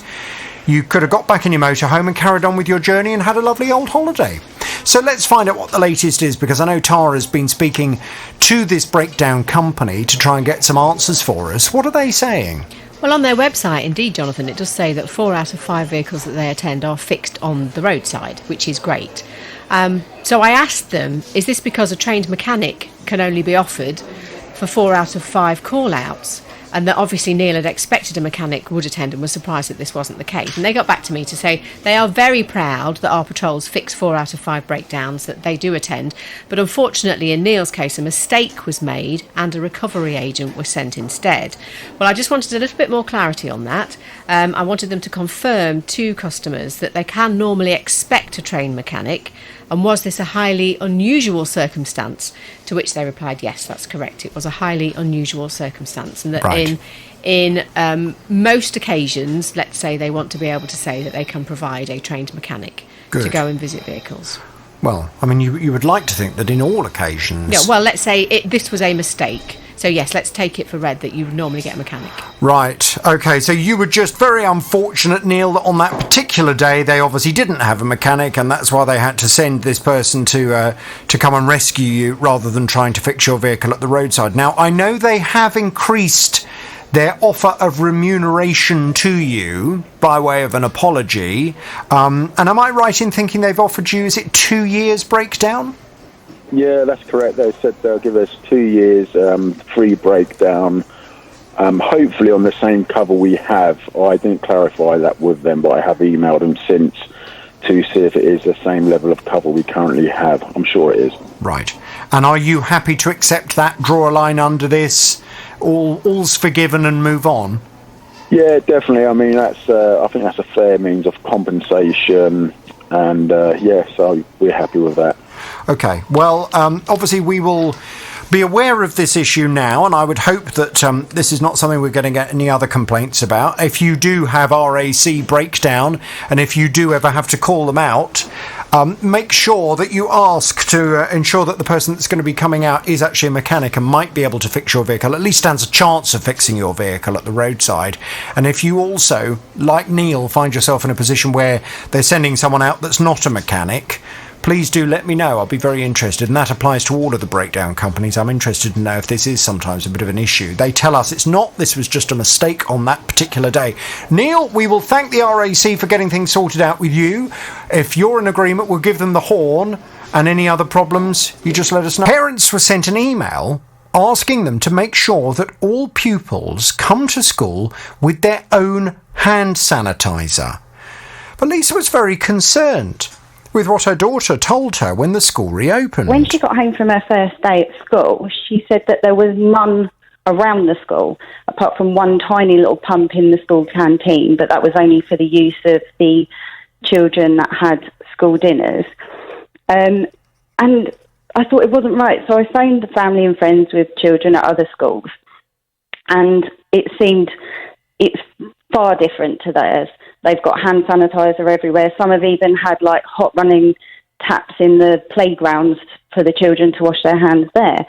You could have got back in your motorhome and carried on with your journey and had a lovely old holiday. So let's find out what the latest is, because I know Tara's been speaking to this breakdown company to try and get some answers for us. What are they saying? Well, on their website, indeed, Jonathan, it does say that 4 out of 5 vehicles that they attend are fixed on the roadside, which is great. So I asked them, is this because a trained mechanic can only be offered for 4 out of 5 call-outs? And that obviously Neil had expected a mechanic would attend and was surprised that this wasn't the case. And they got back to me to say they are very proud that our patrols fix 4 out of 5 breakdowns, that they do attend. But unfortunately, in Neil's case, a mistake was made and a recovery agent was sent instead. Well, I just wanted a little bit more clarity on that. I wanted them to confirm to customers that they can normally expect a trained mechanic. And was this a highly unusual circumstance? To which they replied, yes, that's correct. It was a highly unusual circumstance. And that in most occasions, let's say they want to be able to say that they can provide a trained mechanic to go and visit vehicles. Well, I mean, you would like to think that in all occasions... Yeah, well, let's say this was a mistake. So, yes, let's take it for red that you would normally get a mechanic. Right. OK, so you were just very unfortunate, Neil, that on that particular day they obviously didn't have a mechanic, and that's why they had to send this person to come and rescue you rather than trying to fix your vehicle at the roadside. Now, I know they have increased their offer of remuneration to you by way of an apology. And am I right in thinking they've offered you, is it 2 years breakdown? Yeah, that's correct. They said they'll give us 2 years free breakdown, hopefully on the same cover we have. I didn't clarify that with them, but I have emailed them since to see if it is the same level of cover we currently have. I'm sure it is. Right. And are you happy to accept that, draw a line under this, all's forgiven and move on? Yeah, definitely. I mean, I think that's a fair means of compensation, and so we're happy with that. OK, well, obviously we will be aware of this issue now, and I would hope that this is not something we're going to get any other complaints about. If you do have RAC breakdown, and if you do ever have to call them out, make sure that you ask to ensure that the person that's going to be coming out is actually a mechanic and might be able to fix your vehicle, at least stands a chance of fixing your vehicle at the roadside. And if you also, like Neil, find yourself in a position where they're sending someone out that's not a mechanic, please do let me know. I'll be very interested, and that applies to all of the breakdown companies. I'm interested to know if this is sometimes a bit of an issue. They tell us it's not, this was just a mistake on that particular day. Neil, we will thank the RAC for getting things sorted out with you. If you're in agreement, we'll give them the horn, and any other problems, you just let us know. Parents were sent an email asking them to make sure that all pupils come to school with their own hand sanitizer. But Lisa was very concerned with what her daughter told her when the school reopened. When she got home from her first day at school, she said that there was none around the school, apart from one tiny little pump in the school canteen, but that was only for the use of the children that had school dinners. And I thought it wasn't right, so I phoned the family and friends with children at other schools, and it seemed it's far different to theirs. They've got hand sanitizer everywhere. Some have even had like hot running taps in the playgrounds for the children to wash their hands there.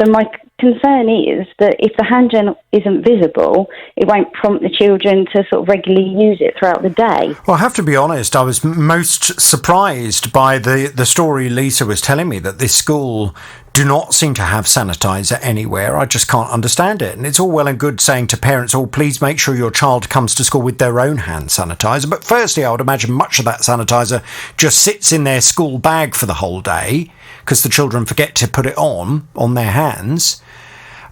So my concern is that if the hand gel isn't visible, it won't prompt the children to sort of regularly use it throughout the day. Well, I have to be honest, I was most surprised by the story Lisa was telling me, that this school do not seem to have sanitizer anywhere. I just can't understand it. And it's all well and good saying to parents, oh, please make sure your child comes to school with their own hand sanitizer. But firstly, I would imagine much of that sanitizer just sits in their school bag for the whole day because the children forget to put it on their hands.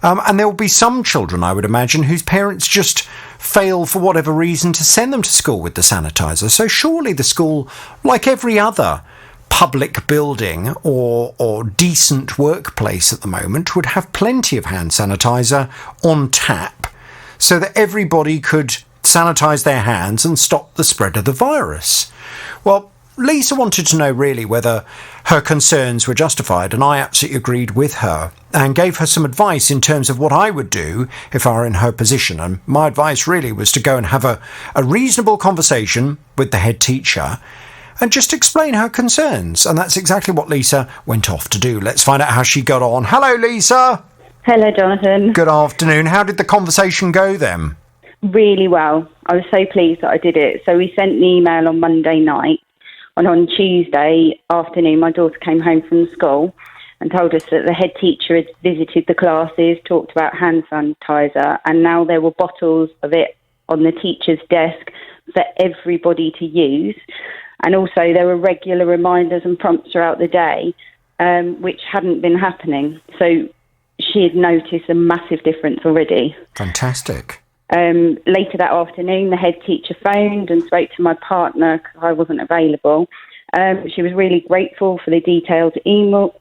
And there will be some children, I would imagine, whose parents just fail for whatever reason to send them to school with the sanitizer. So surely the school, like every other public building or decent workplace at the moment, would have plenty of hand sanitizer on tap so that everybody could sanitize their hands and stop the spread of the virus. Well, Lisa wanted to know really whether her concerns were justified, and I absolutely agreed with her. and gave her some advice in terms of what I would do if I were in her position. And my advice really was to go and have a reasonable conversation with the head teacher and just explain her concerns. And that's exactly what Lisa went off to do. Let's find out how she got on. Hello, Lisa. Hello, Jonathan. Good afternoon. How did the conversation go then? Really well. I was so pleased that I did it. So we sent an email on Monday night, and on Tuesday afternoon my daughter came home from school and told us that the head teacher had visited the classes, talked about hand sanitizer, and now there were bottles of it on the teacher's desk for everybody to use. And also there were regular reminders and prompts throughout the day, which hadn't been happening. So she had noticed a massive difference already. Fantastic. Later that afternoon, the head teacher phoned and spoke to my partner because I wasn't available. She was really grateful for the detailed email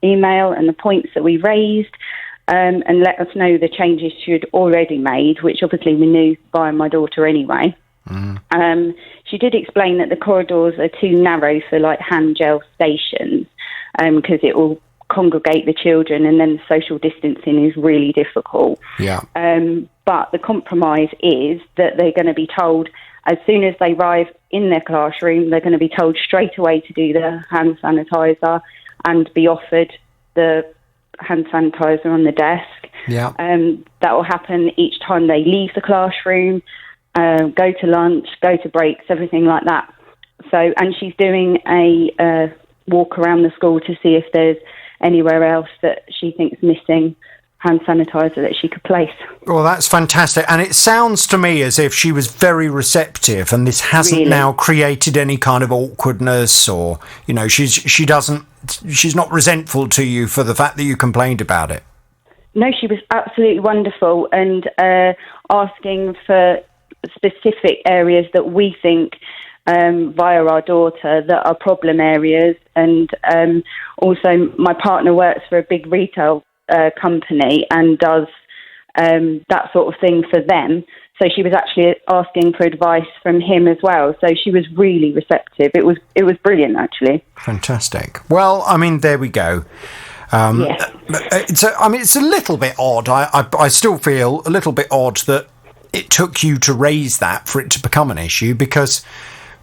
and the points that we raised, and let us know the changes she had already made, which obviously we knew via my daughter anyway. She did explain that the corridors are too narrow for like hand gel stations because it will congregate the children, and then social distancing is really difficult. Yeah. But the compromise is that they're going to be told as soon as they arrive in their classroom, they're going to be told straight away to do the hand sanitizer and be offered the hand sanitizer on the desk. Yeah. That will happen each time they leave the classroom, go to lunch, go to breaks, everything like that. So, and she's doing a walk around the school to see if there's anywhere else that she thinks missing hand sanitizer that she could place. Well, that's fantastic. And it sounds to me as if she was very receptive, and this hasn't now created any kind of awkwardness, or, you know, she's not resentful to you for the fact that you complained about it. No, she was absolutely wonderful, and asking for specific areas that we think via our daughter that are problem areas. And also my partner works for a big retail company and does that sort of thing for them. So she was actually asking for advice from him as well. So she was really receptive. It was brilliant, actually. Fantastic. Well, I mean, there we go. It's a little bit odd. I still feel a little bit odd that it took you to raise that for it to become an issue, because,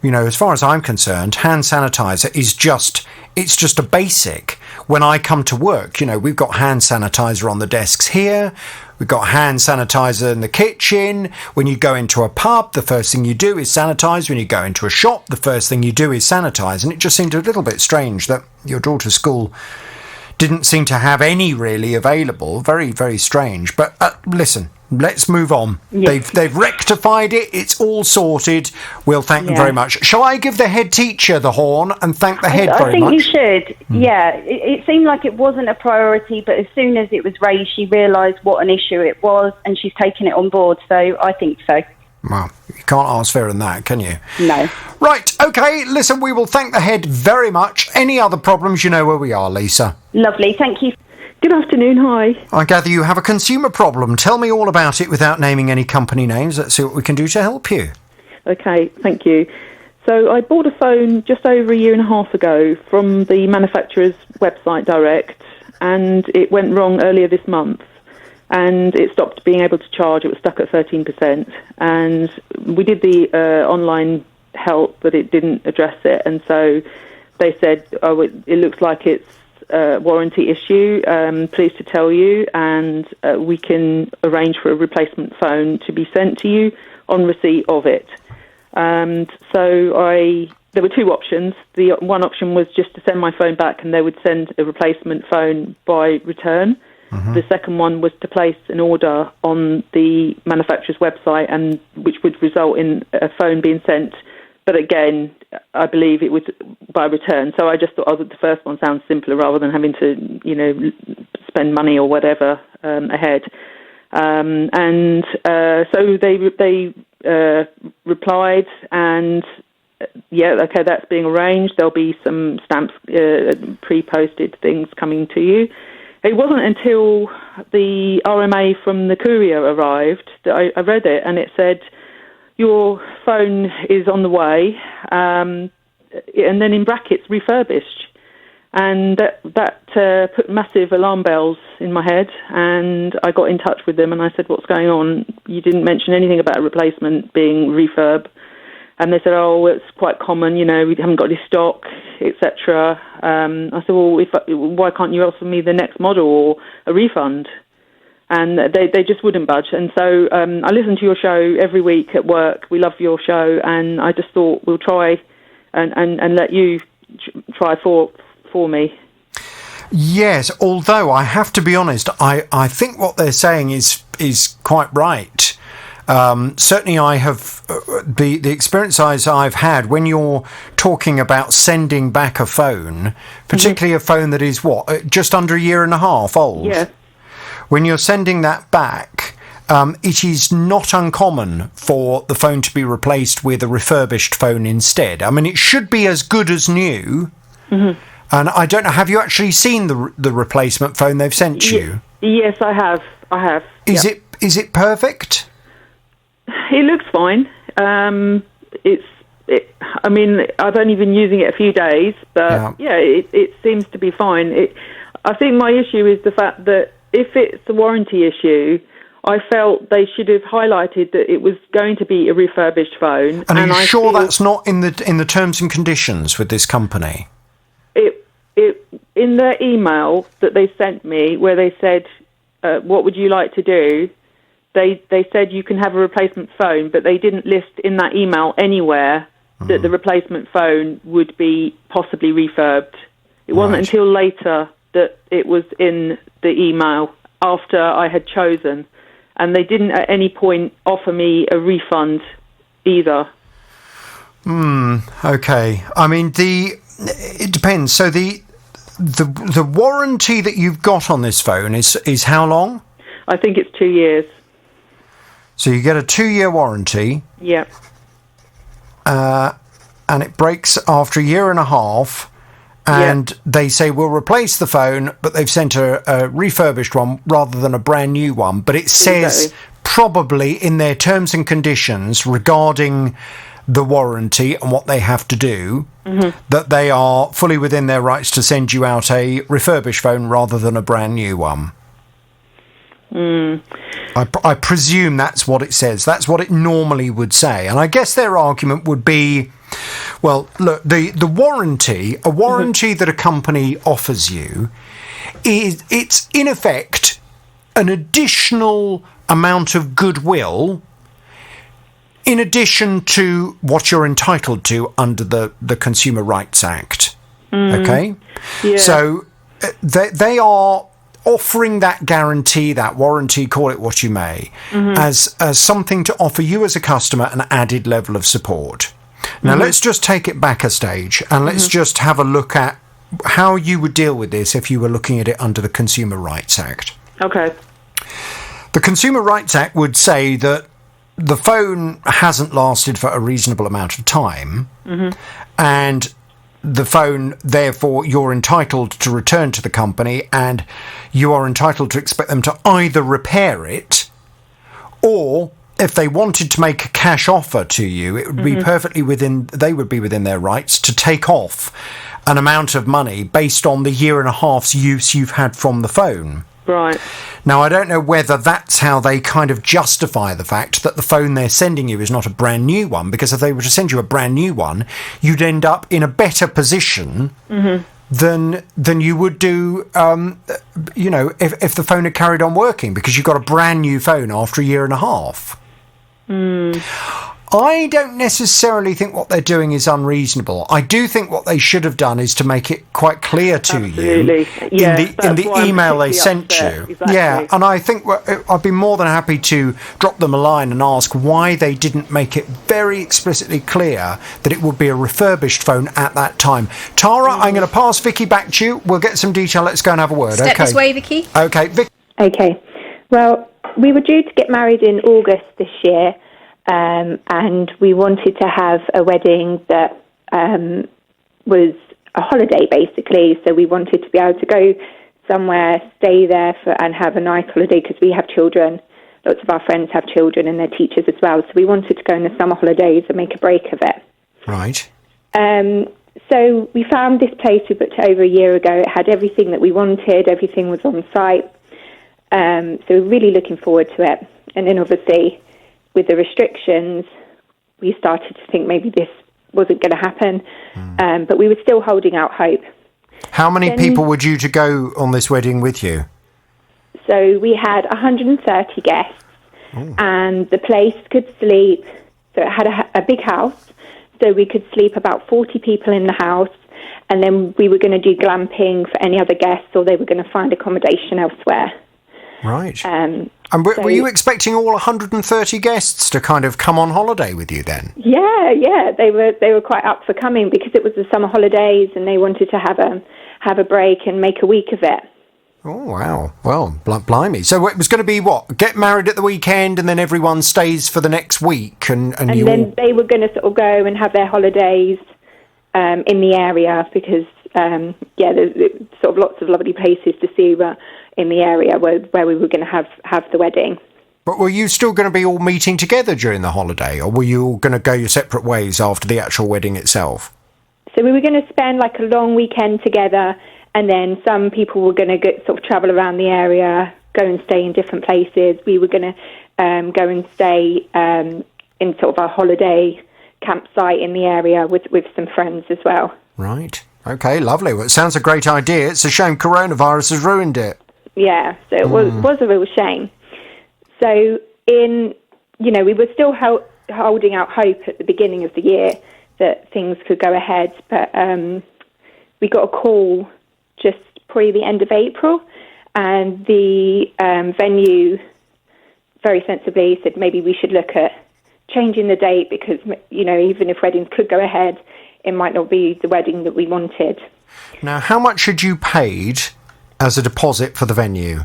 you know, as far as I'm concerned, hand sanitizer is just a basic. When I come to work, you know, we've got hand sanitizer on the desks here. We've got hand sanitizer in the kitchen. When you go into a pub, the first thing you do is sanitize. When you go into a shop, the first thing you do is sanitize. And it just seemed a little bit strange that your daughter's school didn't seem to have any really available. Very, very strange. But listen, let's move on. Yes. They've rectified it. It's all sorted. We'll thank them very much. Shall I give the head teacher the horn and thank the head very much? I think you should. Yeah. It seemed like it wasn't a priority, but as soon as it was raised, she realised what an issue it was, and she's taken it on board. So I think so. Well, you can't ask fairer than that, can you? No. Right, OK, listen, we will thank the head very much. Any other problems, you know where we are, Lisa. Lovely, thank you. Good afternoon, hi. I gather you have a consumer problem. Tell me all about it without naming any company names. Let's see what we can do to help you. OK, thank you. So I bought a phone just over a year and a half ago from the manufacturer's website direct, and it went wrong earlier this month. And it stopped being able to charge. It was stuck at 13%. And we did the online help, but it didn't address it. And so they said, oh, it looks like it's a warranty issue. Pleased to tell you. And we can arrange for a replacement phone to be sent to you on receipt of it. So there were two options. The one option was just to send my phone back, and they would send a replacement phone by return. Mm-hmm. The second one was to place an order on the manufacturer's website, and which would result in a phone being sent. But again, I believe it was by return. So I just thought, the first one sounds simpler rather than having to, you know, spend money or whatever ahead. So they replied, and okay, that's being arranged. There'll be some stamps, pre-posted things coming to you. It wasn't until the RMA from the courier arrived that I read it, and it said, your phone is on the way, and then in brackets, refurbished. And that put massive alarm bells in my head, and I got in touch with them and I said, what's going on? You didn't mention anything about a replacement being refurb. And they said, oh, it's quite common, we haven't got any stock, etc. I said, well, why can't you offer me the next model or a refund? And they just wouldn't budge. And so I listen to your show every week at work. We love your show, and I just thought we'll try and let you try for me. Yes, although I have to be honest, I think what they're saying is quite right. Certainly I have the experience I've had when you're talking about sending back a phone, particularly a phone that is just under a year and a half old. Yeah. When you're sending that back, it is not uncommon for the phone to be replaced with a refurbished phone instead. I mean, it should be as good as new. Mm-hmm. And I don't know, have you actually seen the replacement phone they've sent you? Yes, I have. Is it perfect? It looks fine. I mean, I've only been using it a few days, but it seems to be fine. I think my issue is the fact that if it's a warranty issue, I felt they should have highlighted that it was going to be a refurbished phone. And are you sure that's not in the terms and conditions with this company? It in their email that they sent me, where they said, "What would you like to do?" They said you can have a replacement phone, but they didn't list in that email anywhere that the replacement phone would be possibly refurbed. It wasn't until later that it was in the email after I had chosen, and they didn't at any point offer me a refund either. Okay. I mean, it depends. So the warranty that you've got on this phone is how long? I think it's 2 years. So you get a 2-year warranty. Yeah. And it breaks after a year and a half. And they say, we'll replace the phone, but they've sent a refurbished one rather than a brand new one. But it says probably in their terms and conditions regarding the warranty and what they have to do, that they are fully within their rights to send you out a refurbished phone rather than a brand new one. I presume that's what it says. That's what it normally would say. And I guess their argument would be, well, look, the warranty, a warranty that a company offers you, it's in effect an additional amount of goodwill in addition to what you're entitled to under the Consumer Rights Act. Okay? Yeah. So they are offering that guarantee, that warranty, call it what you may, as something to offer you as a customer an added level of support. Now, let's just take it back a stage and let's just have a look at how you would deal with this if you were looking at it under the Consumer Rights Act. Okay. The Consumer Rights Act would say that the phone hasn't lasted for a reasonable amount of time, and the phone, therefore, you're entitled to return to the company, and you are entitled to expect them to either repair it, or if they wanted to make a cash offer to you, it would be they would be within their rights to take off an amount of money based on the year and a half's use you've had from the phone. Right. Now, I don't know whether that's how they kind of justify the fact that the phone they're sending you is not a brand new one, because if they were to send you a brand new one, you'd end up in a better position than you would do, if the phone had carried on working, because you got a brand new phone after a year and a half. I don't necessarily think what they're doing is unreasonable. I do think what they should have done is to make it quite clear to you in the email they sent you. Exactly. Yeah, and I think I'd be more than happy to drop them a line and ask why they didn't make it very explicitly clear that it would be a refurbished phone at that time. Tara, I'm going to pass Vicky back to you. We'll get some detail. Let's go and have a word. Step this way, Vicky. Okay, Vicky. Okay. Well, we were due to get married in August this year. And we wanted to have a wedding that was a holiday, basically. So we wanted to be able to go somewhere, stay there and have a nice holiday, because we have children. Lots of our friends have children and they're teachers as well. So we wanted to go in the summer holidays and make a break of it. Right. So we found this place we booked over a year ago. It had everything that we wanted. Everything was on site. So we're really looking forward to it. And then obviously with the restrictions, we started to think maybe this wasn't going to happen. But we were still holding out hope. How many people were due to go on this wedding with you? So we had 130 guests. And the place could sleep. So it had a big house. So we could sleep about 40 people in the house, and then we were going to do glamping for any other guests, or they were going to find accommodation elsewhere. Right. And were you expecting all 130 guests to kind of come on holiday with you then? Yeah, they were quite up for coming because it was the summer holidays, and they wanted to have a break and make a week of it. Oh, wow. Well, blimey. So it was going to be what? Get married at the weekend and then everyone stays for the next week? And then they were going to sort of go and have their holidays in the area because, there's sort of lots of lovely places to see in the area where we were going to have the wedding. But were you still going to be all meeting together during the holiday, or were you all going to go your separate ways after the actual wedding itself? So we were going to spend like a long weekend together. And then some people were going to sort of travel around the area, go and stay in different places. We were going to go and stay in sort of a holiday campsite in the area with some friends as well. Right. Okay, lovely. Well, it sounds a great idea. It's a shame coronavirus has ruined it. Yeah, so it was a real shame. So we were still holding out hope at the beginning of the year that things could go ahead, but we got a call just pre the end of April, and the venue very sensibly said maybe we should look at changing the date because, even if weddings could go ahead, it might not be the wedding that we wanted. Now, how much had you paid as a deposit for the venue?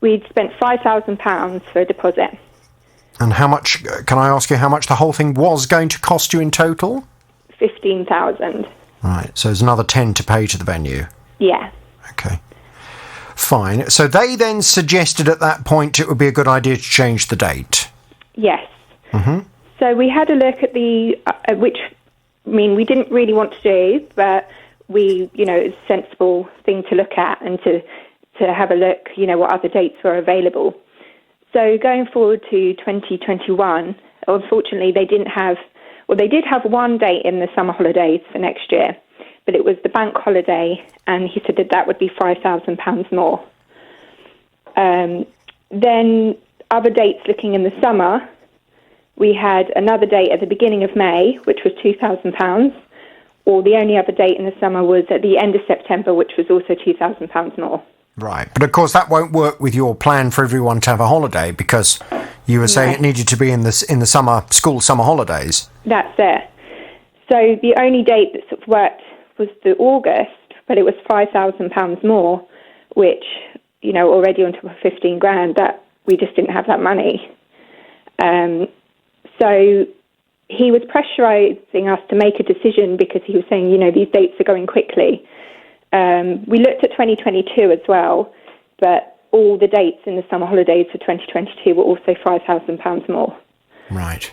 We'd spent £5,000 for a deposit. And how much, can I ask you how much the whole thing was going to cost you in total? £15,000. Right, so there's another 10 to pay to the venue. Yeah. Okay. Fine. So they then suggested at that point it would be a good idea to change the date. Yes. Mm-hmm. So we had a look at which, we didn't really want to do, but it's a sensible thing to look at and to have a look, what other dates were available. So going forward to 2021, unfortunately they did have one date in the summer holidays for next year. But it was the bank holiday, and he said that would be £5,000 more. Then other dates looking in the summer, we had another date at the beginning of May, which was £2,000, or the only other date in the summer was at the end of September, which was also £2,000 more. Right, but of course that won't work with your plan for everyone to have a holiday because you were saying it needed to be in the summer holidays. That's it. So the only date that sort of worked was the August, but it was £5,000 more, which, already on top of 15 grand, that we just didn't have that money. So he was pressurising us to make a decision because he was saying, these dates are going quickly. We looked at 2022 as well, but all the dates in the summer holidays for 2022 were also £5,000 more. Right.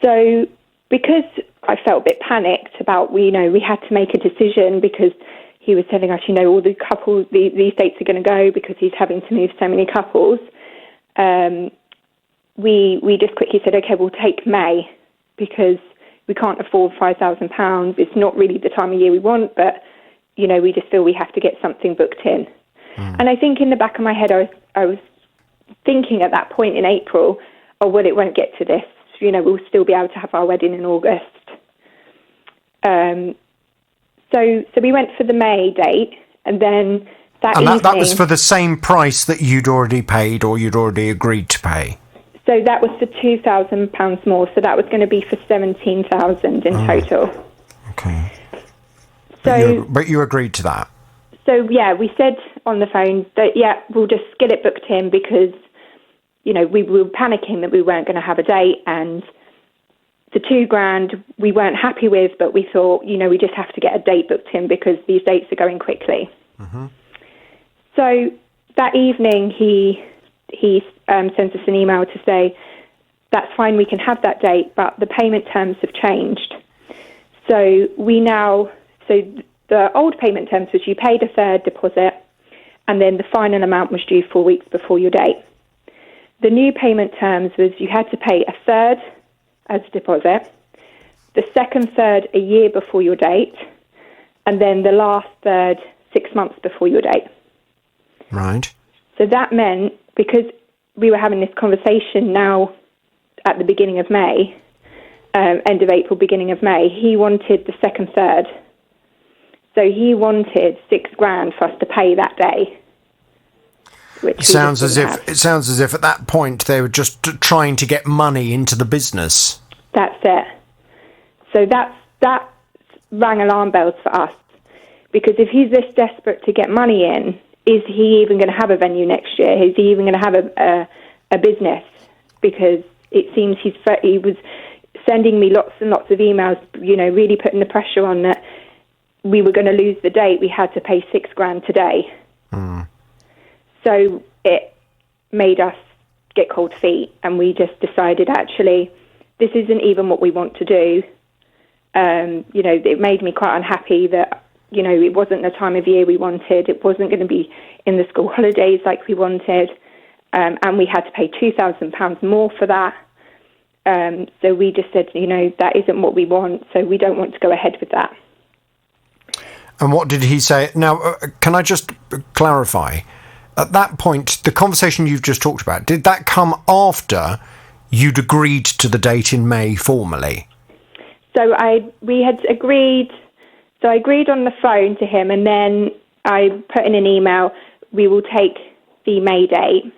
So because I felt a bit panicked about, we had to make a decision because he was telling us, all the couples, these dates are going to go because he's having to move so many couples. We just quickly said, okay, we'll take May because we can't afford £5,000. It's not really the time of year we want, but, we just feel we have to get something booked in. And I think in the back of my head, I was thinking at that point in April, it won't get to this. We'll still be able to have our wedding in August. So we went for the May date, and then that was for the same price that you'd already paid or you'd already agreed to pay? So that was for £2,000 more, so that was going to be for £17,000 in total. Okay. So, but you agreed to that? So, we said on the phone that, we'll just get it booked in because, we were panicking that we weren't going to have a date, and the £2,000 we weren't happy with, but we thought, we just have to get a date booked in because these dates are going quickly. Mm-hmm. So that evening he sends us an email to say, that's fine, we can have that date, but the payment terms have changed. So the old payment terms was you paid a third deposit, and then the final amount was due 4 weeks before your date. The new payment terms was you had to pay a third as a deposit, the second third a year before your date, and then the last third 6 months before your date. Right. So that meant, because we were having this conversation now at the beginning of May, end of April, beginning of May, he wanted the second third. So he wanted $6,000 for us to pay that day. It sounds as if at that point they were just trying to get money into the business. That's it. So that rang alarm bells for us, because if he's this desperate to get money in, is he even going to have a venue next year? Is he even going to have a business? Because it seems he was sending me lots and lots of emails, really putting the pressure on that we were going to lose the date. We had to pay $6,000 today. So it made us get cold feet, and we just decided, actually, this isn't even what we want to do. It made me quite unhappy that, it wasn't the time of year we wanted. It wasn't going to be in the school holidays like we wanted. And we had to pay £2,000 more for that. So we just said, that isn't what we want, so we don't want to go ahead with that. And what did he say? Now, can I just clarify? At that point, the conversation you've just talked about, did that come after you'd agreed to the date in May formally? So we had agreed. So I agreed on the phone to him, and then I put in an email, we will take the May date.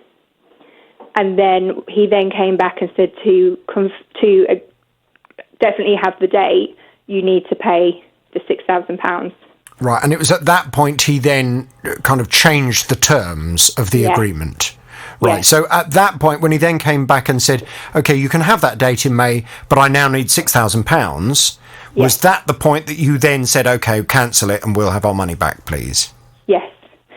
And then he then came back and said to definitely have the date, you need to pay the £6,000. Right, and it was at that point he then kind of changed the terms of the agreement. Right, so at that point when he then came back and said, OK, you can have that date in May, but I now need £6,000, was that the point that you then said, OK, cancel it and we'll have our money back, please? Yes.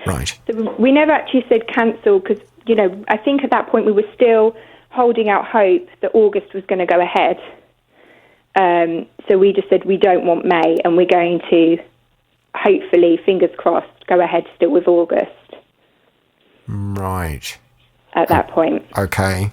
Right. So we never actually said cancel because, I think at that point we were still holding out hope that August was going to go ahead. So we just said we don't want May, and we're going to, hopefully, fingers crossed, go ahead still with August. Right. At that point. Okay.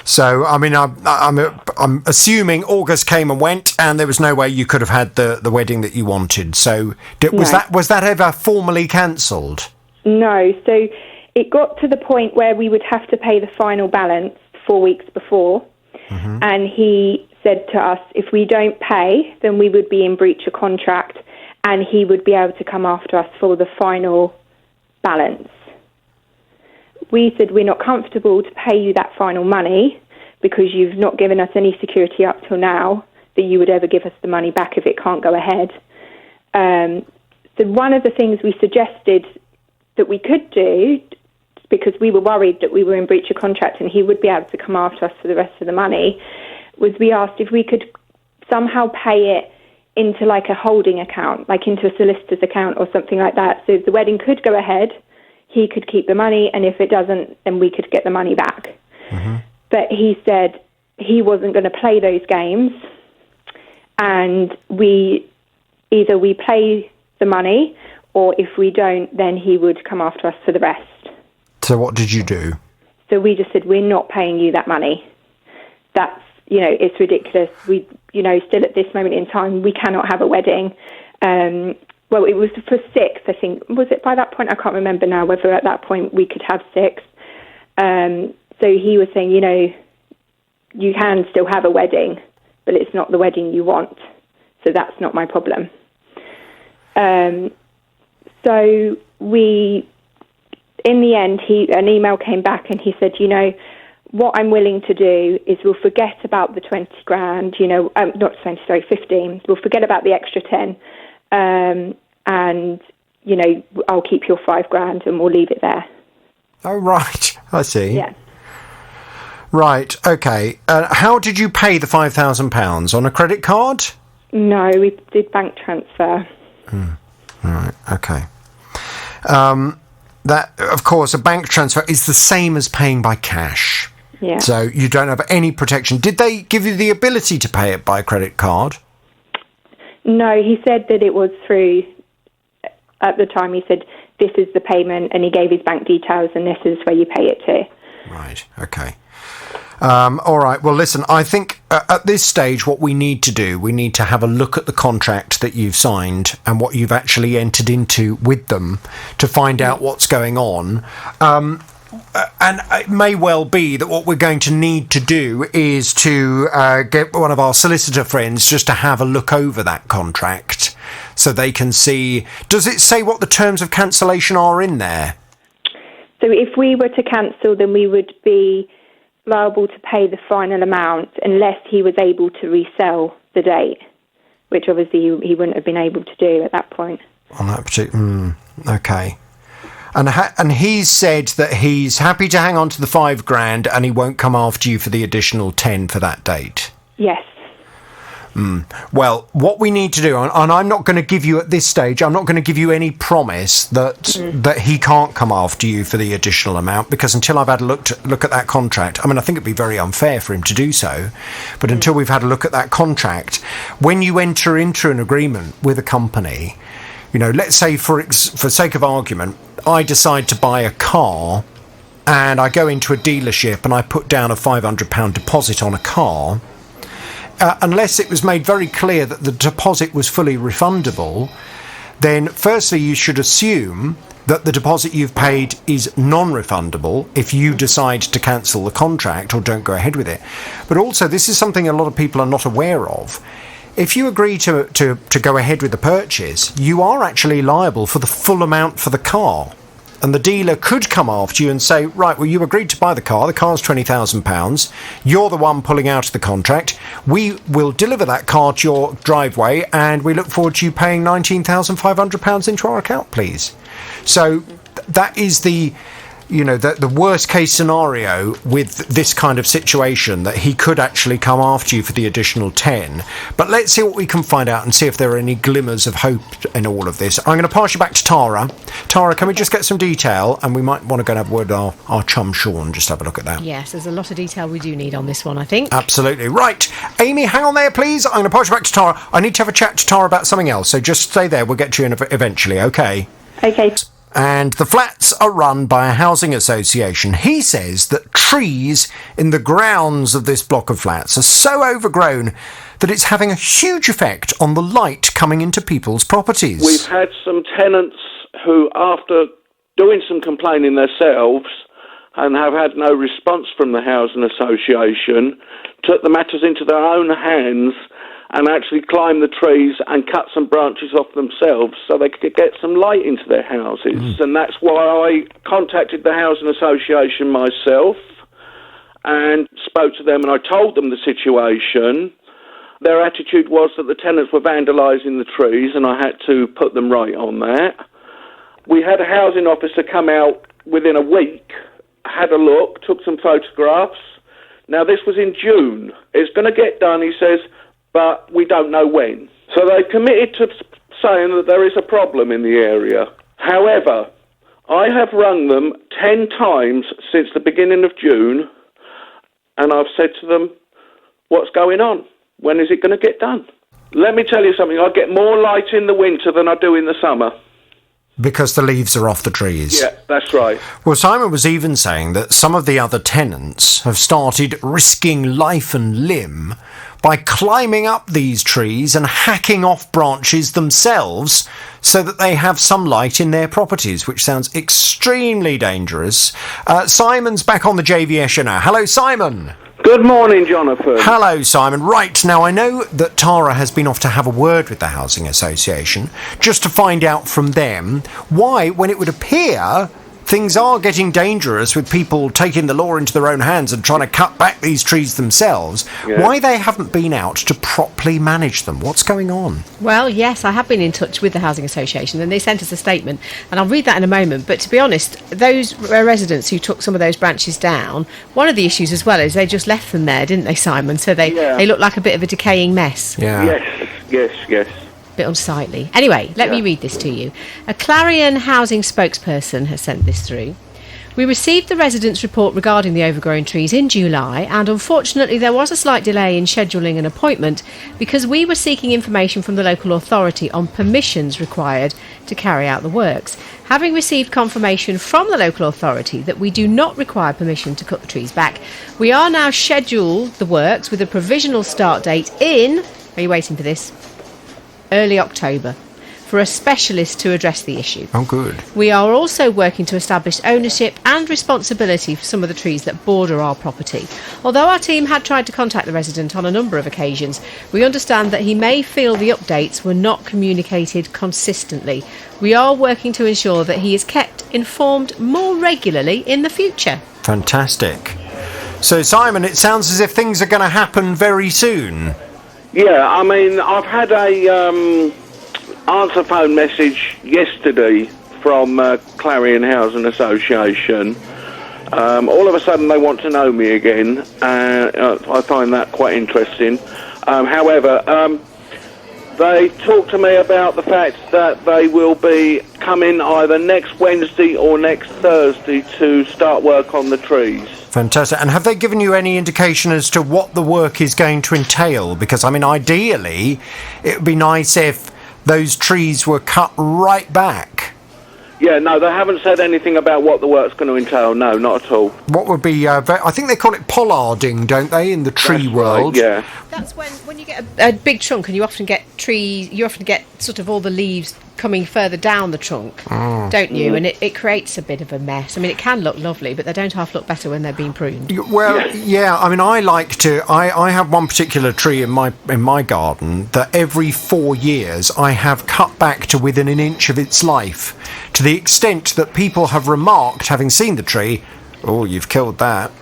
So, I mean, I'm assuming August came and went, and there was no way you could have had the wedding that you wanted. So, was that ever formally cancelled? No. So it got to the point where we would have to pay the final balance 4 weeks before, and he said to us, if we don't pay, then we would be in breach of contract, and he would be able to come after us for the final balance. We said we're not comfortable to pay you that final money because you've not given us any security up till now that you would ever give us the money back if it can't go ahead. So one of the things we suggested that we could do, because we were worried that we were in breach of contract and he would be able to come after us for the rest of the money, was we asked if we could somehow pay it into like a holding account, like into a solicitor's account or something like that. So the wedding could go ahead, he could keep the money, and if it doesn't, then we could get the money back. But he said he wasn't going to play those games, and either we pay the money, or if we don't, then he would come after us for the rest. So what did you do? So we just said, we're not paying you that money. That's, it's ridiculous. We, still at this moment in time, we cannot have a wedding. Well, it was for 6, I think. Was it by that point? I can't remember now whether at that point we could have 6. So he was saying, you can still have a wedding, but it's not the wedding you want. So that's not my problem. So in the end, an email came back and he said, what I'm willing to do is we'll forget about the 20 grand, not 20, sorry, 15. We'll forget about the extra 10. And, I'll keep your 5 grand and we'll leave it there. Oh, right. I see. Yeah. Right. Okay. How did you pay the £5,000? On a credit card? No, we did bank transfer. Right. Okay. That, of course, a bank transfer is the same as paying by cash. Yeah. So you don't have any protection. Did they give you the ability to pay it by credit card? No, he said that it was through, at the time he said, this is the payment, and he gave his bank details, and this is where you pay it to. Right, okay. All right, well, listen, I think at this stage what we need to do, we need to have a look at the contract that you've signed and what you've actually entered into with them to find out what's going on. And it may well be that what we're going to need to do is to get one of our solicitor friends just to have a look over that contract so they can see... Does it say what the terms of cancellation are in there? So if we were to cancel, then we would be liable to pay the final amount unless he was able to resell the date, which obviously he wouldn't have been able to do at that point. On that particular... okay. And he's said that he's happy to hang on to the $5,000 and he won't come after you for the additional 10 for that date. Yes. Well, what we need to do, and I'm not going to give you at this stage, I'm not going to give you any promise that he can't come after you for the additional amount, because until I've had a look at that contract, I mean, I think it'd be very unfair for him to do so, but until we've had a look at that contract, when you enter into an agreement with a company, you know, let's say for sake of argument, I decide to buy a car and I go into a dealership and I put down a £500 deposit on a car. Unless it was made very clear that the deposit was fully refundable, then firstly you should assume that the deposit you've paid is non-refundable if you decide to cancel the contract or don't go ahead with it. But also, this is something a lot of people are not aware of. If you agree to go ahead with the purchase, you are actually liable for the full amount for the car. And the dealer could come after you and say, right, well, you agreed to buy the car's £20,000, you're the one pulling out of the contract, we will deliver that car to your driveway and we look forward to you paying £19,500 into our account, please. So that is the worst case scenario with this kind of situation, that he could actually come after you for the additional 10. But let's see what we can find out and see if there are any glimmers of hope in all of this. I'm going to pass you back to Tara. Tara, can we just get some detail? And we might want to go and have a word with our chum Sean, just have a look at that. Yes, there's a lot of detail we do need on this one, I think. Absolutely. Right. Amy, hang on there, please. I'm going to pass you back to Tara. I need to have a chat to Tara about something else, so just stay there. We'll get to you eventually, okay? Okay. And the flats are run by a housing association. He says that trees in the grounds of this block of flats are so overgrown that it's having a huge effect on the light coming into people's properties. We've had some tenants who, after doing some complaining themselves and have had no response from the housing association, took the matters into their own hands and actually climbed the trees and cut some branches off themselves so they could get some light into their houses. And that's why I contacted the housing association myself and spoke to them, and I told them the situation. Their attitude was that the tenants were vandalising the trees, and I had to put them right on that. We had a housing officer come out within a week, had a look, took some photographs. Now, this was in June. It's going to get done, he says, but we don't know when. So they committed to saying that there is a problem in the area. However, I have rung them 10 times since the beginning of June, and I've said to them, what's going on? When is it going to get done? Let me tell you something, I get more light in the winter than I do in the summer. Because the leaves are off the trees. Yeah, that's right. Well, Simon was even saying that some of the other tenants have started risking life and limb by climbing up these trees and hacking off branches themselves so that they have some light in their properties, which sounds extremely dangerous. Simon's back on the JVS now. Hello, Simon. Good morning, Jonathan. Hello, Simon. Right, now I know that Tara has been off to have a word with the Housing Association just to find out from them why, when it would appear things are getting dangerous with people taking the law into their own hands and trying to cut back these trees themselves, why they haven't been out to properly manage them. What's going on? Well, yes, I have been in touch with the Housing Association and they sent us a statement, and I'll read that in a moment. But to be honest, those residents who took some of those branches down, one of the issues as well is they just left them there, didn't they, Simon? So they look like a bit of a decaying mess. Yeah. Yes. Bit unsightly. Anyway, let me read this to you. A Clarion housing spokesperson has sent this through. We received the residents' report regarding the overgrown trees in July, and unfortunately there was a slight delay in scheduling an appointment because we were seeking information from the local authority on permissions required to carry out the works. Having received confirmation from the local authority that we do not require permission to cut the trees back, we are now scheduled the works with a provisional start date in, are you waiting for this? Early October, for a specialist to address the issue. Oh, good. We are also working to establish ownership and responsibility for some of the trees that border our property. Although our team had tried to contact the resident on a number of occasions, we understand that he may feel the updates were not communicated consistently. We are working to ensure that he is kept informed more regularly in the future. Fantastic. So, Simon, it sounds as if things are going to happen very soon. Yeah, I mean, I've had a answer phone message yesterday from Clarion Housing Association. All of a sudden they want to know me again. I find that quite interesting. However, they talked to me about the fact that they will be coming either next Wednesday or next Thursday to start work on the trees. Fantastic. And have they given you any indication as to what the work is going to entail? Because, I mean, ideally, it would be nice if those trees were cut right back. Yeah, no, they haven't said anything about what the work's going to entail. No, not at all. What would be... I think they call it pollarding, don't they, in the tree world? Right, yeah. That's when you get a big trunk and you often get sort of all the leaves coming further down the trunk, don't you? And it creates a bit of a mess. I mean, it can look lovely, but they don't half look better when they're being pruned. Well, yeah, I mean, I like to... I have one particular tree in my garden that every 4 years I have cut back to within an inch of its life, to the extent that people have remarked, having seen the tree, oh, you've killed that.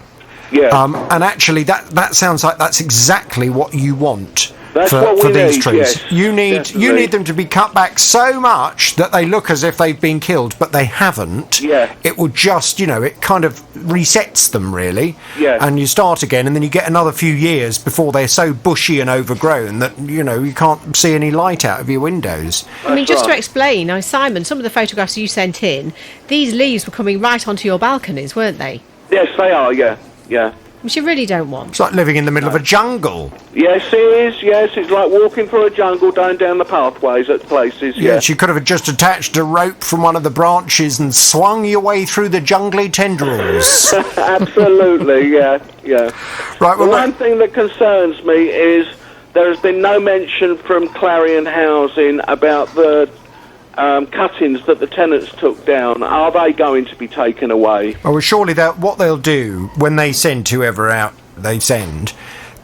Yeah. And actually, that sounds like that's exactly what you want. That's for what we these need, trees. yes, You definitely. need them to be cut back so much that they look as if they've been killed, but they haven't. Yeah. It will just, it kind of resets them, really. Yeah. And you start again, and then you get another few years before they're so bushy and overgrown that, you can't see any light out of your windows. I mean, just to explain, now, Simon, some of the photographs you sent in, these leaves were coming right onto your balconies, weren't they? Yes, they are, yeah. Which you really don't want. It's like living in the middle of a jungle. Yes, it is, yes. It's like walking through a jungle down the pathways at places, yeah. Yes, you could have just attached a rope from one of the branches and swung your way through the jungly tendrils. Absolutely, yeah. Right, the one thing that concerns me is there has been no mention from Clarion Housing about the cuttings that the tenants took down. Are they going to be taken away? Oh, well, surely what they'll do when they send whoever out they send,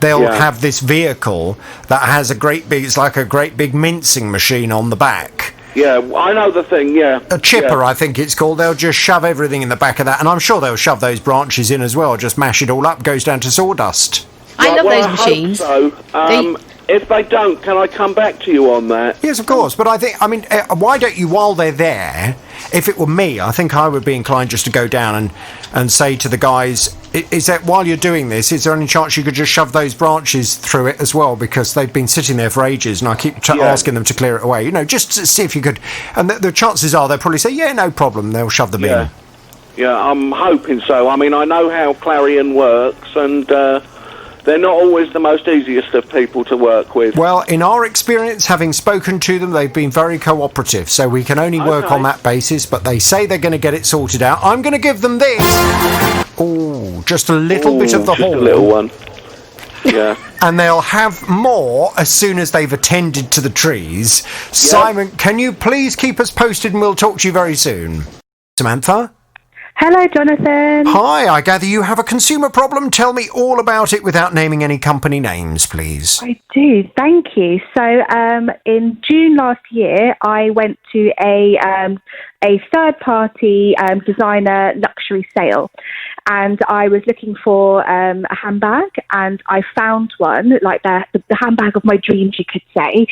they'll have this vehicle that has it's like a great big mincing machine on the back. Yeah, I know the thing, yeah. A chipper, I think it's called. They'll just shove everything in the back of that, and I'm sure they'll shove those branches in as well, just mash it all up, goes down to sawdust. I love those machines. Hope so. If they don't, can I come back to you on that? Yes, of course. But why don't you, while they're there, if it were me, I think I would be inclined just to go down and say to the guys, is that while you're doing this, is there any chance you could just shove those branches through it as well? Because they've been sitting there for ages and I keep asking them to clear it away. Just to see if you could. And the chances are they'll probably say, yeah, no problem. They'll shove them in. Yeah, I'm hoping so. I mean, I know how Clarion works and... they're not always the most easiest of people to work with. Well, in our experience, having spoken to them, they've been very cooperative, so we can only work on that basis, but they say they're going to get it sorted out. I'm going to give them this. Oh, just a little bit of the just horn. A little one. Yeah. And they'll have more as soon as they've attended to the trees. Yep. Simon, can you please keep us posted and we'll talk to you very soon. Samantha? Hello, Jonathan. Hi, I gather you have a consumer problem. Tell me all about it without naming any company names, please. I do, thank you. So, in June last year, I went to a third-party designer luxury sale, and I was looking for a handbag, and I found one, like the handbag of my dreams, you could say.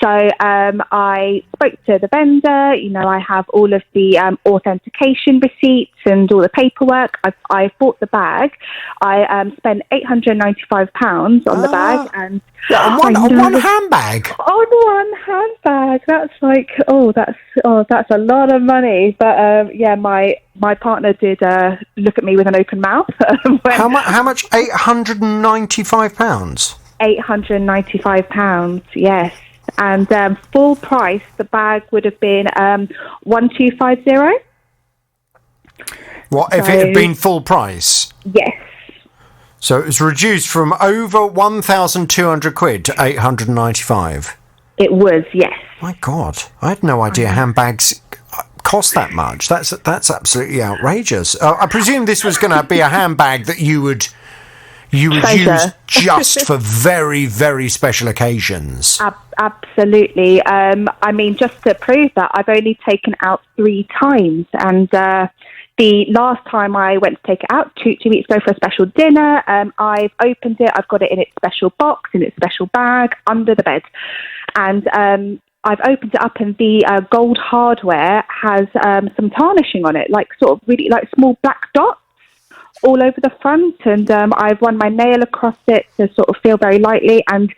So I spoke to the vendor. I have all of the authentication receipts and all the paperwork. I bought the bag. I spent £895 on the bag, and on one handbag. On one handbag. bag. That's like, that's a lot of money. But yeah, my partner did look at me with an open mouth. How much? £895. £895. Yes, and full price, the bag would have been 1250. What if it had been full price? Yes. So it was reduced from over £1,200 to £895. It was, yes. My God, I had no idea handbags cost that much. That's absolutely outrageous. I presume this was going to be a handbag that you would use just for very, very special occasions. Absolutely. I mean, just to prove that, I've only taken out 3 times, and the last time I went to take it out, two weeks ago for a special dinner, I've opened it. I've got it in its special box, in its special bag, under the bed. And I've opened it up, and the gold hardware has some tarnishing on it, like sort of really like small black dots all over the front. And I've run my nail across it to sort of feel very lightly, and